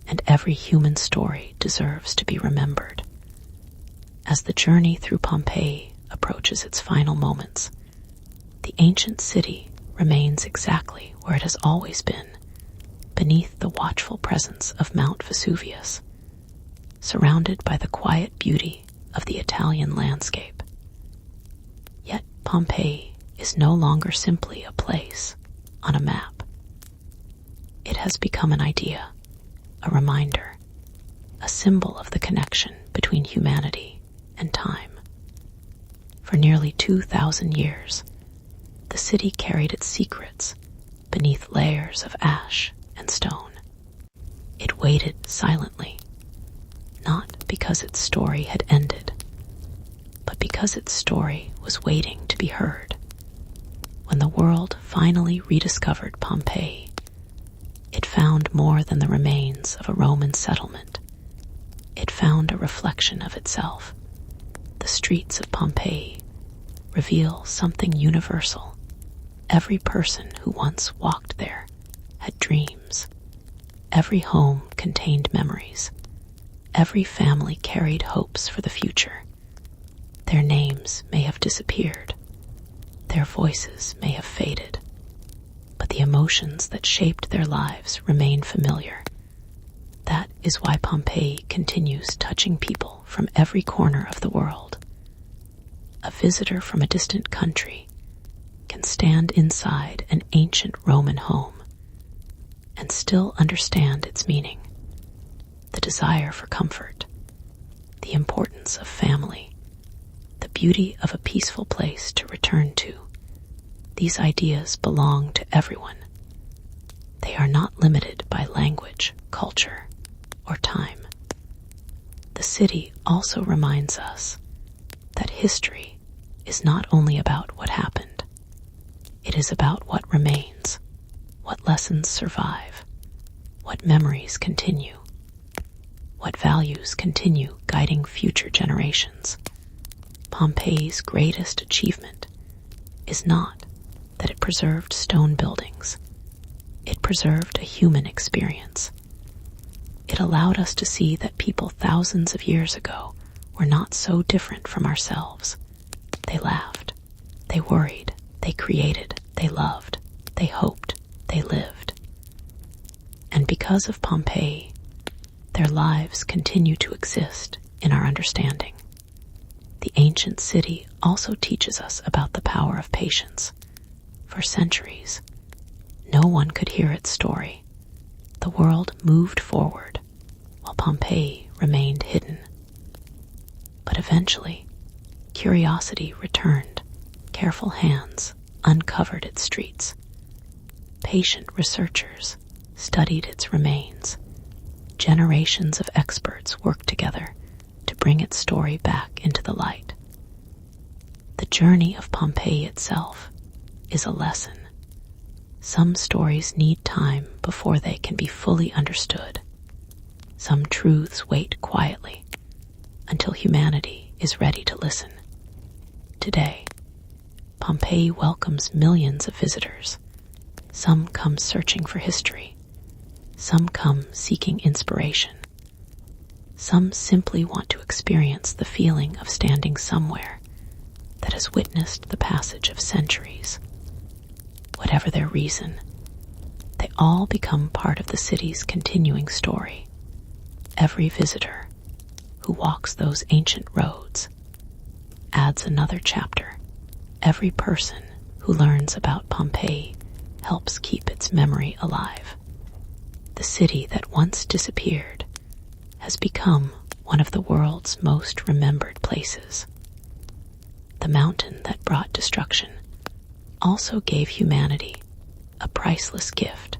and every human story deserves to be remembered. As the journey through Pompeii approaches its final moments, the ancient city remains exactly where it has always been, beneath the watchful presence of Mount Vesuvius, surrounded by the quiet beauty of the Italian landscape. Yet Pompeii is no longer simply a place on a map. It has become an idea, a reminder, a symbol of the connection between humanity and time. For nearly 2,000 years, the city carried its secrets beneath layers of ash and stone. It waited silently, not because its story had ended, but because its story was waiting to be heard. When the world finally rediscovered Pompeii, it found more than the remains of a Roman settlement. It found a reflection of itself. The streets of Pompeii reveal something universal. Every person who once walked there had dreams. Every home contained memories. Every family carried hopes for the future. Their names may have disappeared. Their voices may have faded. But the emotions that shaped their lives remain familiar. That is why Pompeii continues touching people from every corner of the world. A visitor from a distant country can stand inside an ancient Roman home and still understand its meaning, the desire for comfort, the importance of family, the beauty of a peaceful place to return to. These ideas belong to everyone. They are not limited by language, culture, or time. The city also reminds us that history is not only about what happened. It is about what remains, what lessons survive, what memories continue, what values continue guiding future generations. Pompeii's greatest achievement is not that it preserved stone buildings. It preserved a human experience. It allowed us to see that people thousands of years ago were not so different from ourselves. They laughed, they worried, they created, they loved, they hoped, they lived. And because of Pompeii, their lives continue to exist in our understanding. The ancient city also teaches us about the power of patience. For centuries, no one could hear its story. The world moved forward, while Pompeii remained hidden. But eventually, curiosity returned. Careful hands uncovered its streets. Patient researchers studied its remains. Generations of experts worked together to bring its story back into the light. The journey of Pompeii itself is a lesson. Some stories need time before they can be fully understood. Some truths wait quietly until humanity is ready to listen. Today, Pompeii welcomes millions of visitors. Some come searching for history. Some come seeking inspiration. Some simply want to experience the feeling of standing somewhere that has witnessed the passage of centuries. Whatever their reason, they all become part of the city's continuing story. Every visitor who walks those ancient roads adds another chapter. Every person who learns about Pompeii helps keep its memory alive. The city that once disappeared has become one of the world's most remembered places. The mountain that brought destruction also gave humanity a priceless gift,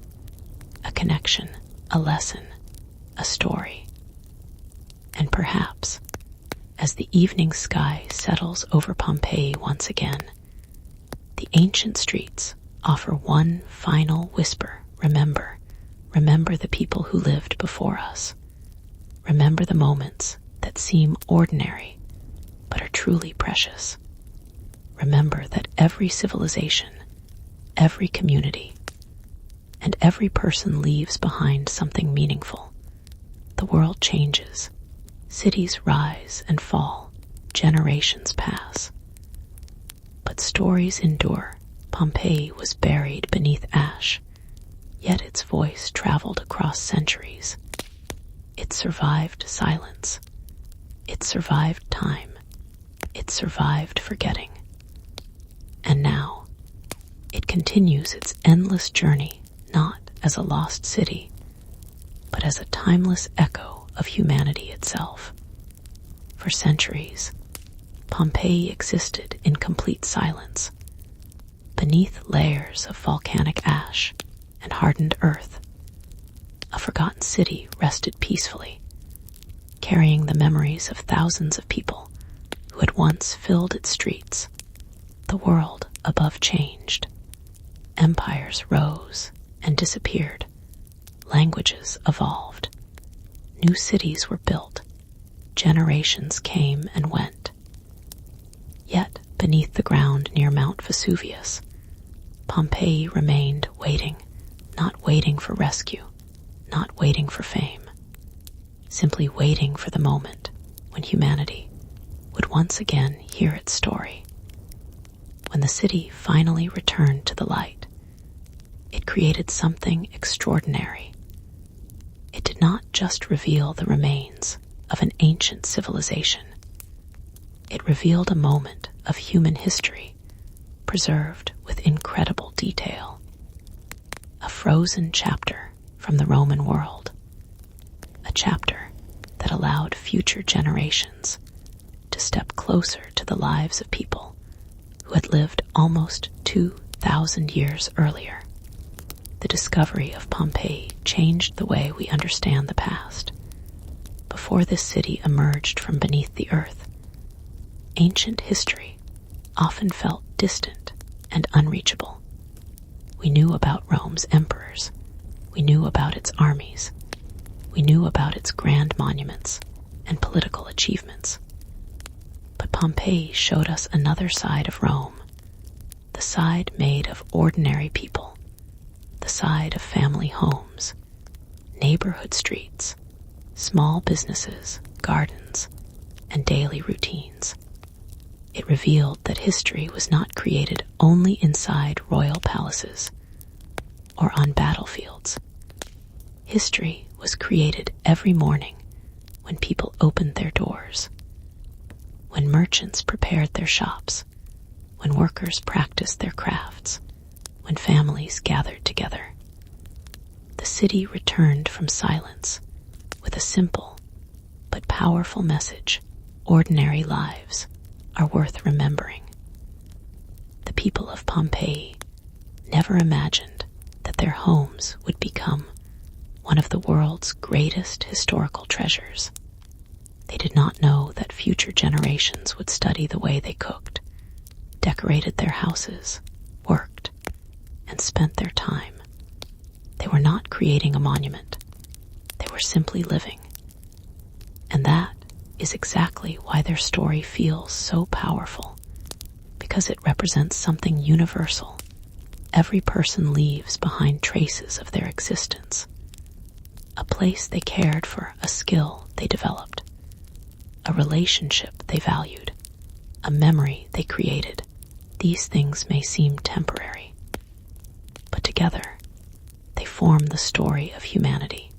a connection, a lesson, a story. And perhaps, as the evening sky settles over Pompeii once again, the ancient streets offer one final whisper. Remember the people who lived before us. Remember the moments that seem ordinary but are truly precious. Remember that every civilization, every community, and every person leaves behind something meaningful. The world changes. Cities rise and fall. Generations pass. But stories endure. Pompeii was buried beneath ash, yet its voice traveled across centuries. It survived silence. It survived time. It survived forgetting. And now, it continues its endless journey not as a lost city, but as a timeless echo of humanity itself. For centuries, Pompeii existed in complete silence, beneath layers of volcanic ash and hardened earth. A forgotten city rested peacefully, carrying the memories of thousands of people who had once filled its streets. The world above changed. Empires rose and disappeared. Languages evolved. New cities were built. Generations came and went. Yet, beneath the ground near Mount Vesuvius, Pompeii remained waiting, not waiting for rescue, not waiting for fame, simply waiting for the moment when humanity would once again hear its story. When the city finally returned to the light, it created something extraordinary. It did not just reveal the remains of an ancient civilization. It revealed a moment of human history preserved with incredible detail. A frozen chapter from the Roman world. A chapter that allowed future generations to step closer to the lives of people who had lived almost 2,000 years earlier. The discovery of Pompeii changed the way we understand the past. Before this city emerged from beneath the earth, ancient history often felt distant and unreachable. We knew about Rome's emperors. We knew about its armies. We knew about its grand monuments and political achievements. But Pompeii showed us another side of Rome, the side made of ordinary people, the side of family homes, neighborhood streets, small businesses, gardens, and daily routines. It revealed that history was not created only inside royal palaces or on battlefields. History was created every morning when people opened their doors, when merchants prepared their shops, when workers practiced their crafts, when families gathered together. The city returned from silence with a simple but powerful message: ordinary lives are worth remembering. The people of Pompeii never imagined that their homes would become one of the world's greatest historical treasures. They did not know that future generations would study the way they cooked, decorated their houses, worked, and spent their time. They were not creating a monument. They were simply living. And that is exactly why their story feels so powerful, because it represents something universal. Every person leaves behind traces of their existence. A place they cared for, a skill they developed, a relationship they valued, a memory they created. These things may seem temporary, but together they form the story of humanity.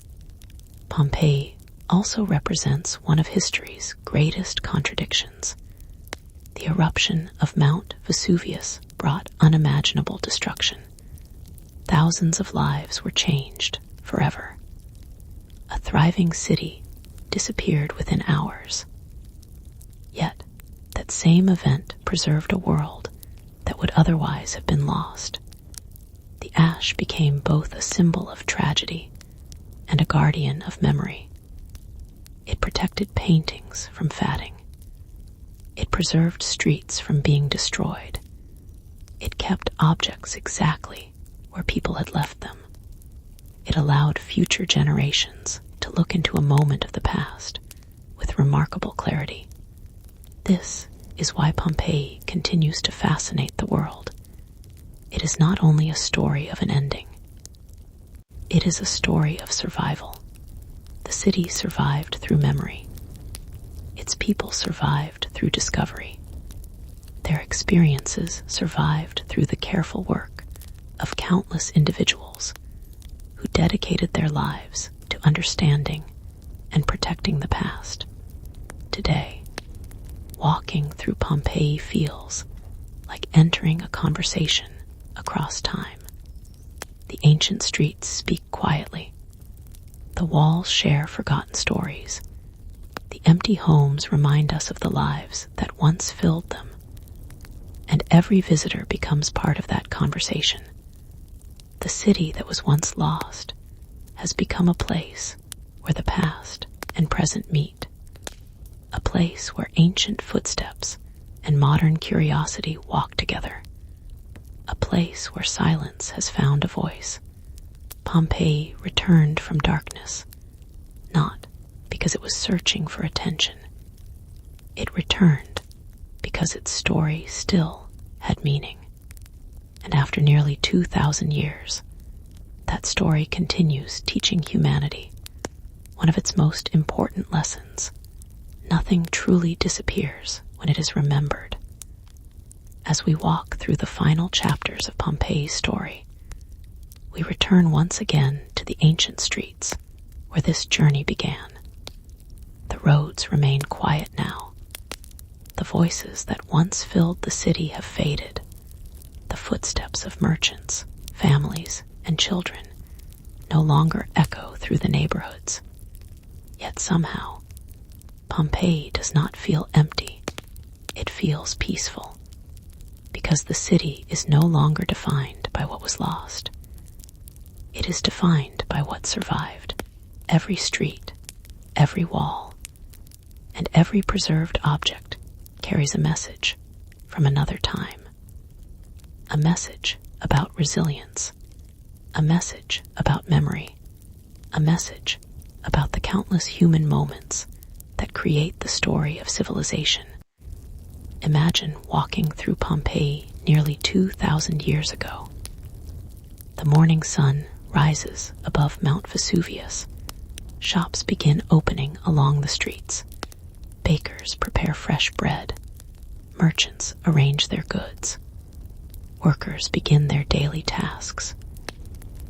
Pompeii also represents one of history's greatest contradictions. The eruption of Mount Vesuvius brought unimaginable destruction. Thousands of lives were changed forever. A thriving city disappeared within hours. Yet, that same event preserved a world that would otherwise have been lost. The ash became both a symbol of tragedy and a guardian of memory. It protected paintings from fading. It preserved streets from being destroyed. It kept objects exactly where people had left them. It allowed future generations to look into a moment of the past with remarkable clarity. This is why Pompeii continues to fascinate the world. It is not only a story of an ending. It is a story of survival. The city survived through memory. Its people survived through discovery. Their experiences survived through the careful work of countless individuals who dedicated their lives to understanding and protecting the past. Today, walking through Pompeii feels like entering a conversation across time. The ancient streets speak quietly. The walls share forgotten stories. The empty homes remind us of the lives that once filled them. And every visitor becomes part of that conversation. The city that was once lost has become a place where the past and present meet. A place where ancient footsteps and modern curiosity walk together. A place where silence has found a voice. Pompeii returned from darkness, not because it was searching for attention. It returned because its story still had meaning. And after nearly 2,000 years, that story continues teaching humanity one of its most important lessons. Nothing truly disappears when it is remembered. As we walk through the final chapters of Pompeii's story, we return once again to the ancient streets where this journey began. The roads remain quiet now. The voices that once filled the city have faded. The footsteps of merchants, families, and children no longer echo through the neighborhoods. Yet somehow, Pompeii does not feel empty. It feels peaceful, because the city is no longer defined by what was lost. It is defined by what survived. Every street, every wall, and every preserved object carries a message from another time. A message about resilience, a message about memory, a message about the countless human moments that create the story of civilization. Imagine walking through Pompeii nearly 2,000 years ago. The morning sun rises above Mount Vesuvius. Shops begin opening along the streets. Bakers prepare fresh bread. Merchants arrange their goods. Workers begin their daily tasks.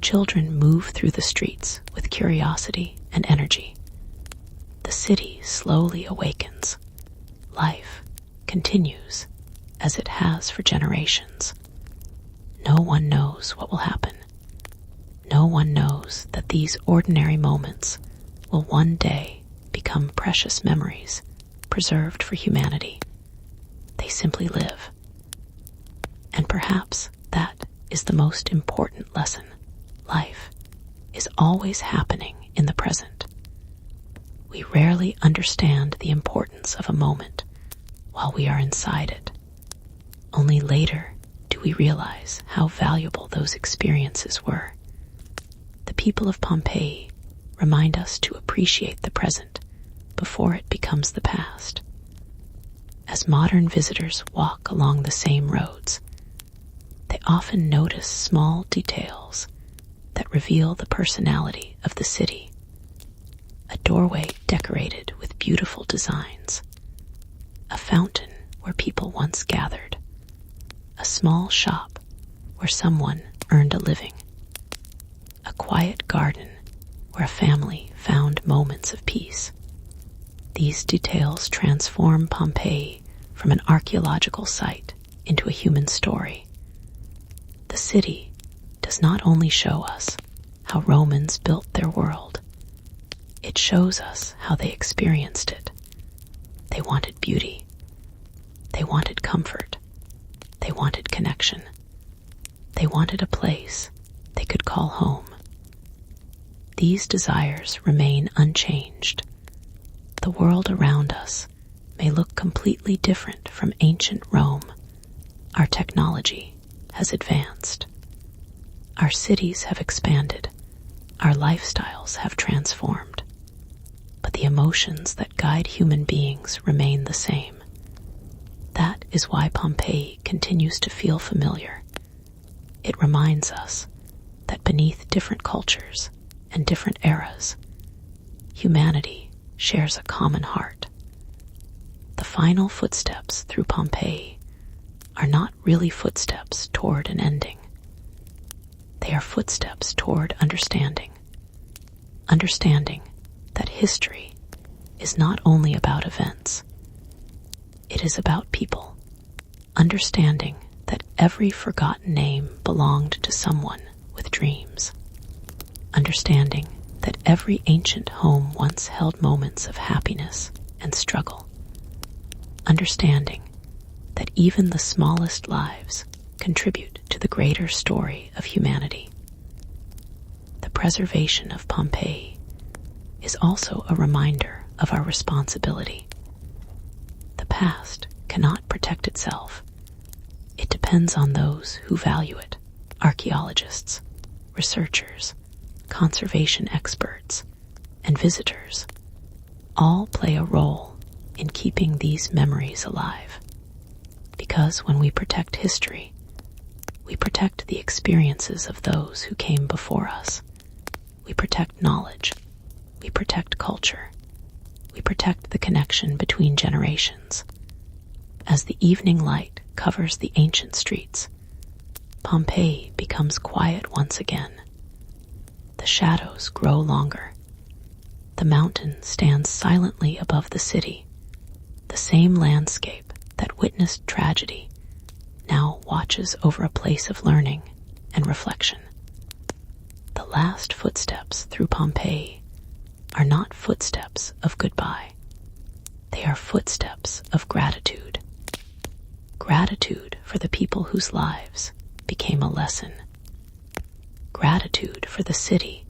Children move through the streets with curiosity and energy. The city slowly awakens. Life continues as it has for generations. No one knows what will happen. No one knows that these ordinary moments will one day become precious memories preserved for humanity. They simply live. And perhaps that is the most important lesson. Life is always happening in the present. We rarely understand the importance of a moment while we are inside it. Only later do we realize how valuable those experiences were. The people of Pompeii remind us to appreciate the present before it becomes the past. As modern visitors walk along the same roads, they often notice small details that reveal the personality of the city. A doorway decorated with beautiful designs, a fountain where people once gathered, a small shop where someone earned a living, a quiet garden where a family found moments of peace. These details transform Pompeii from an archaeological site into a human story. The city does not only show us how Romans built their world, it shows us how they experienced it. They wanted beauty. They wanted comfort. They wanted connection. They wanted a place they could call home. These desires remain unchanged. The world around us may look completely different from ancient Rome. Our technology has advanced. Our cities have expanded. Our lifestyles have transformed. But the emotions that guide human beings remain the same. That is why Pompeii continues to feel familiar. It reminds us that beneath different cultures and different eras, humanity shares a common heart. The final footsteps through Pompeii are not really footsteps toward an ending. They are footsteps toward understanding. Understanding that history is not only about events. It is about people. Understanding that every forgotten name belonged to someone with dreams. Understanding that every ancient home once held moments of happiness and struggle. Understanding that even the smallest lives contribute to the greater story of humanity. The preservation of Pompeii is also a reminder of our responsibility. The past cannot protect itself. It depends on those who value it: archaeologists, researchers, conservation experts, and visitors. All play a role in keeping these memories alive. Because when we protect history, we protect the experiences of those who came before us. We protect knowledge. We protect culture. We protect the connection between generations. As the evening light covers the ancient streets, Pompeii becomes quiet once again. The shadows grow longer, The mountain stands silently above the city. The same landscape that witnessed tragedy now watches over a place of learning and reflection. The last footsteps through Pompeii are not footsteps of goodbye. They are footsteps of gratitude. Gratitude for the people whose lives became a lesson. Gratitude for the city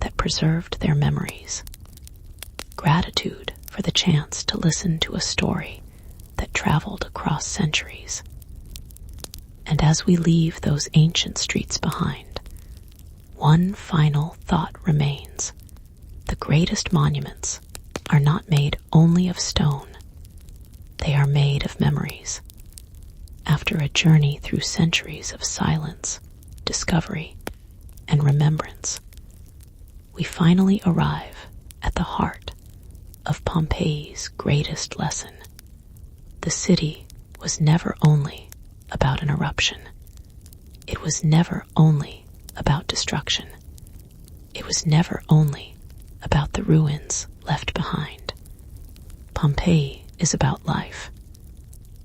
that preserved their memories. Gratitude for the chance to listen to a story that traveled across centuries. And as we leave those ancient streets behind, one final thought remains. The greatest monuments are not made only of stone. They are made of memories. After a journey through centuries of silence, discovery, and remembrance, we finally arrive at the heart of Pompeii's greatest lesson. The city was never only about an eruption. It was never only about destruction. It was never only about the ruins left behind. Pompeii is about life.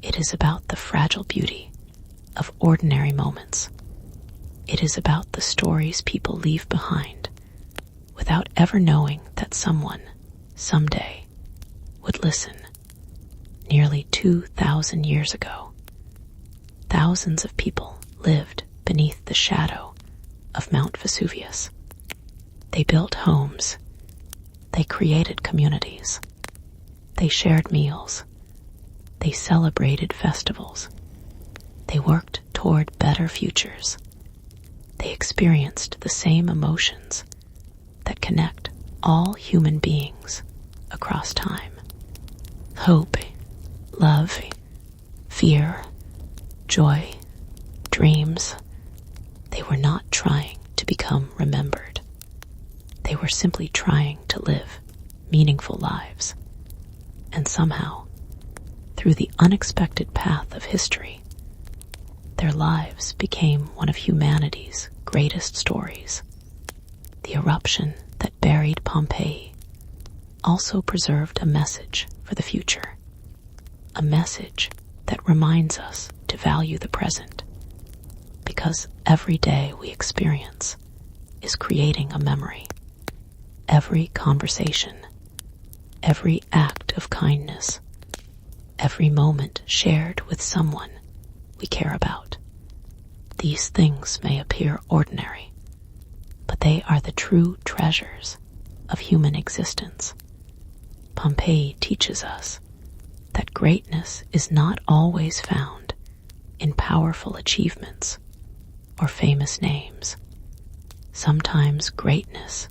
It is about the fragile beauty of ordinary moments. It is about the stories people leave behind without ever knowing that someone, someday, would listen. Nearly 2,000 years ago, thousands of people lived beneath the shadow of Mount Vesuvius. They built homes. They created communities. They shared meals. They celebrated festivals. They worked toward better futures. They experienced the same emotions that connect all human beings across time. Hope, love, fear, joy, dreams. They were not trying to become remembered. They were simply trying to live meaningful lives. And somehow, through the unexpected path of history, their lives became one of humanity's greatest stories. The eruption that buried Pompeii also preserved a message for the future, a message that reminds us to value the present, because every day we experience is creating a memory. Every conversation, every act of kindness, every moment shared with someone we care about. These things may appear ordinary, but they are the true treasures of human existence. Pompeii teaches us that greatness is not always found in powerful achievements or famous names. Sometimes greatness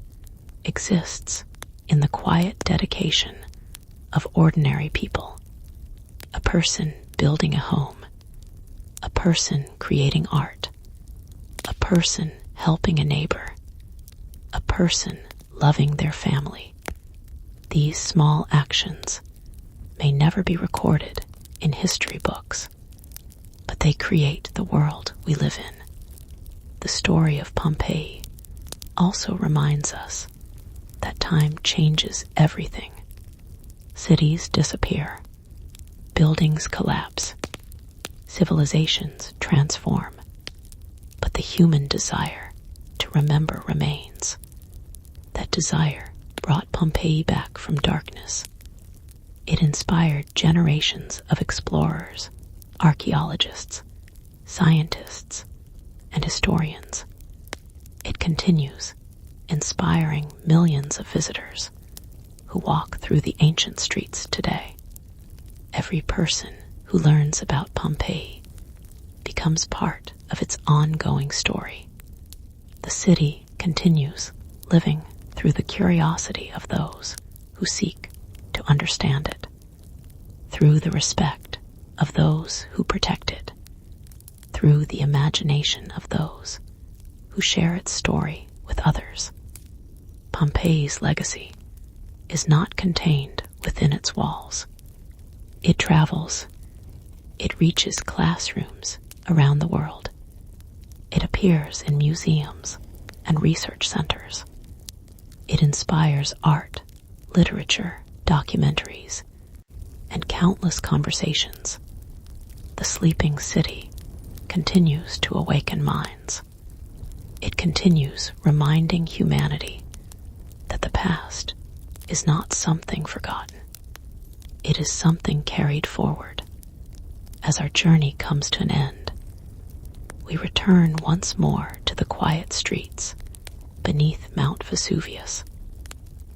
exists in the quiet dedication of ordinary people. A person building a home, a person creating art, a person helping a neighbor, a person loving their family. These small actions may never be recorded in history books, but they create the world we live in. The story of Pompeii also reminds us that time changes everything. Cities disappear, buildings collapse, civilizations transform, but the human desire to remember remains. That desire brought Pompeii back from darkness. It inspired generations of explorers, archaeologists, scientists, and historians. It continues, inspiring millions of visitors who walk through the ancient streets today. Every person who learns about Pompeii becomes part of its ongoing story. The city continues living through the curiosity of those who seek to understand it, through the respect of those who protect it, through the imagination of those who share its story with others. Pompeii's legacy is not contained within its walls. It travels. It reaches classrooms around the world. It appears in museums and research centers. It inspires art literature, documentaries, and countless conversations, the sleeping city continues to awaken minds. It continues reminding humanity that the past is not something forgotten. It is something carried forward. As our journey comes to an end, we return once more to the quiet streets beneath Mount Vesuvius.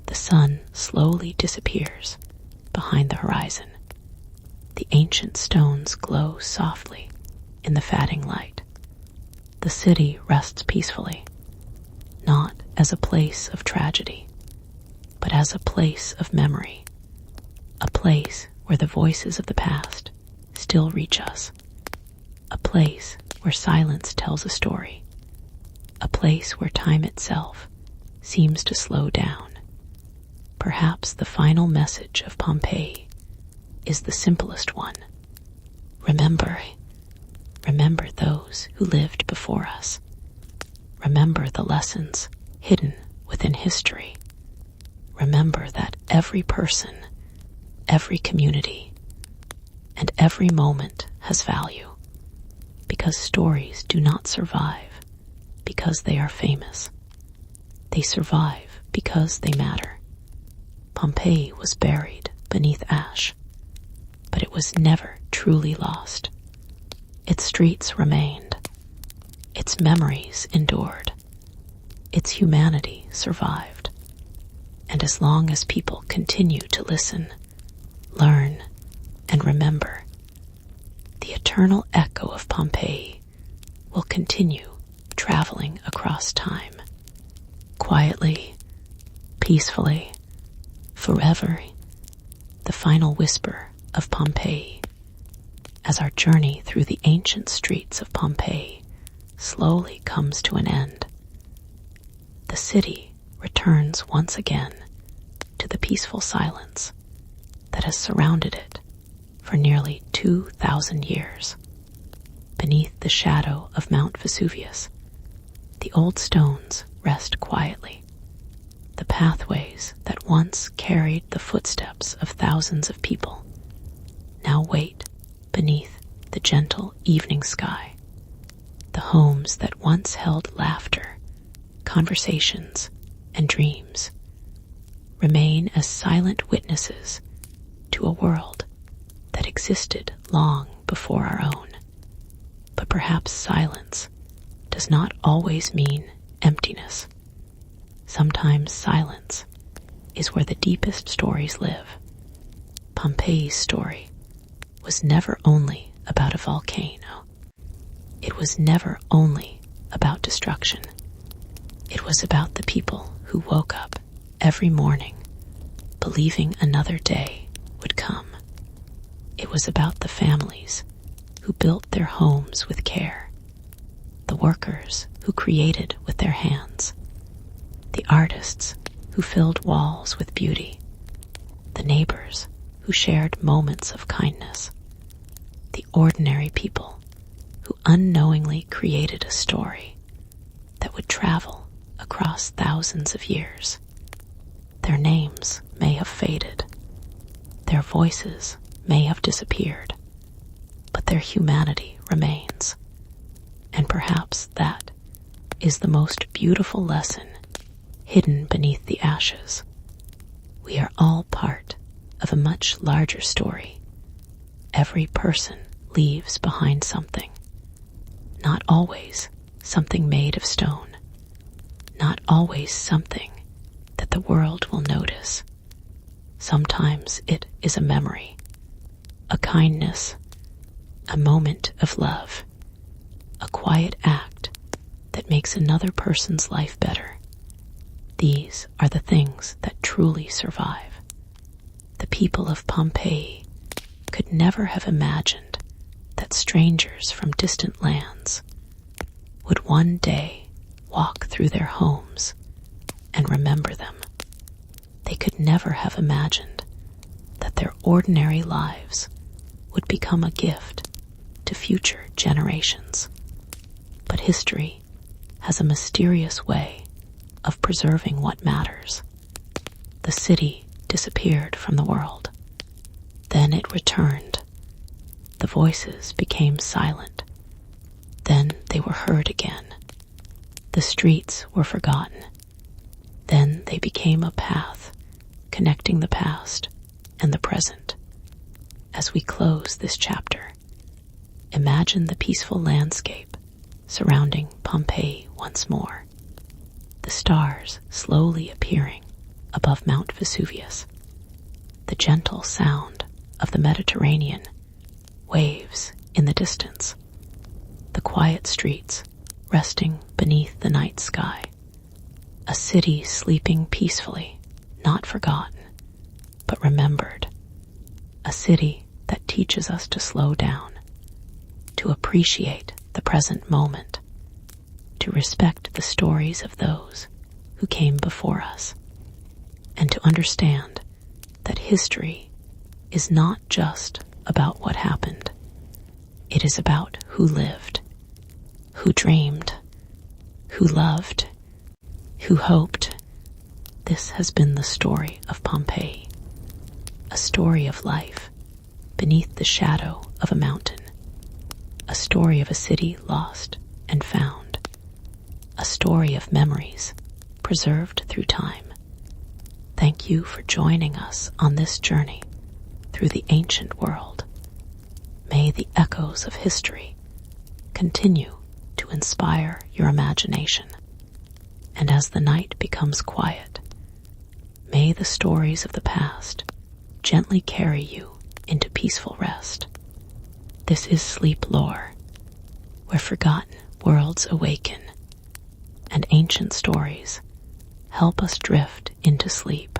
The sun slowly disappears behind the horizon. The ancient stones glow softly in the fading light. The city rests peacefully, not as a place of tragedy, but as a place of memory, a place where the voices of the past still reach us, a place where silence tells a story, a place where time itself seems to slow down. Perhaps the final message of Pompeii is the simplest one. Remember those who lived before us. Remember the lessons hidden within history. Remember that every person, every community, and every moment has value, because stories do not survive because they are famous. They survive because they matter. Pompeii was buried beneath ash, but it was never truly lost. Its streets remained, its memories endured, its humanity survived. And as long as people continue to listen, learn, and remember, the eternal echo of Pompeii will continue traveling across time, quietly, peacefully, forever, the final whisper of Pompeii. As our journey through the ancient streets of Pompeii slowly comes to an end, the city returns once again to the peaceful silence that has surrounded it for nearly 2,000 years. Beneath the shadow of Mount Vesuvius, the old stones rest quietly. The pathways that once carried the footsteps of thousands of people now wait beneath the gentle evening sky. The homes that once held laughter, conversations, and dreams remain as silent witnesses to a world that existed long before our own. But perhaps silence does not always mean emptiness. Sometimes silence is where the deepest stories live. Pompeii's story was never only about a volcano. It was never only about destruction. It was about the people who woke up every morning believing another day would come. It was about the families who built their homes with care, the workers who created with their hands, the artists who filled walls with beauty, the neighbors who shared moments of kindness, the ordinary people who unknowingly created a story that would travel across thousands of years. Their names may have faded, their voices may have disappeared, but their humanity remains. And perhaps that is the most beautiful lesson hidden beneath the ashes. We are all part of a much larger story. Every person leaves behind something, not always something made of stone, not always something that the world will notice. Sometimes it is a memory, a kindness, a moment of love, a quiet act that makes another person's life better. These are the things that truly survive. The people of Pompeii could never have imagined that strangers from distant lands would one day walk through their homes and remember them. They could never have imagined that their ordinary lives would become a gift to future generations. But history has a mysterious way of preserving what matters. The city disappeared from the world. Then it returned. The voices became silent. Then they were heard again. The streets were forgotten. Then they became a path, connecting the past and the present. As we close this chapter, imagine the peaceful landscape surrounding Pompeii once more. The stars slowly appearing above Mount Vesuvius. The gentle sound of the Mediterranean waves in the distance. The quiet streets resting beneath the night sky. A city sleeping peacefully, not forgotten, but remembered. A city that teaches us to slow down, to appreciate the present moment, to respect the stories of those who came before us, and to understand that history is not just about what happened. It is about who lived, who dreamed, who loved, who hoped. This has been the story of Pompeii, a story of life beneath the shadow of a mountain, a story of a city lost and found, a story of memories preserved through time. Thank you for joining us on this journey through the ancient world. May the echoes of history continue to inspire your imagination. And as the night becomes quiet, may the stories of the past gently carry you into peaceful rest. This is Sleep Lore, where forgotten worlds awaken and ancient stories help us drift into sleep.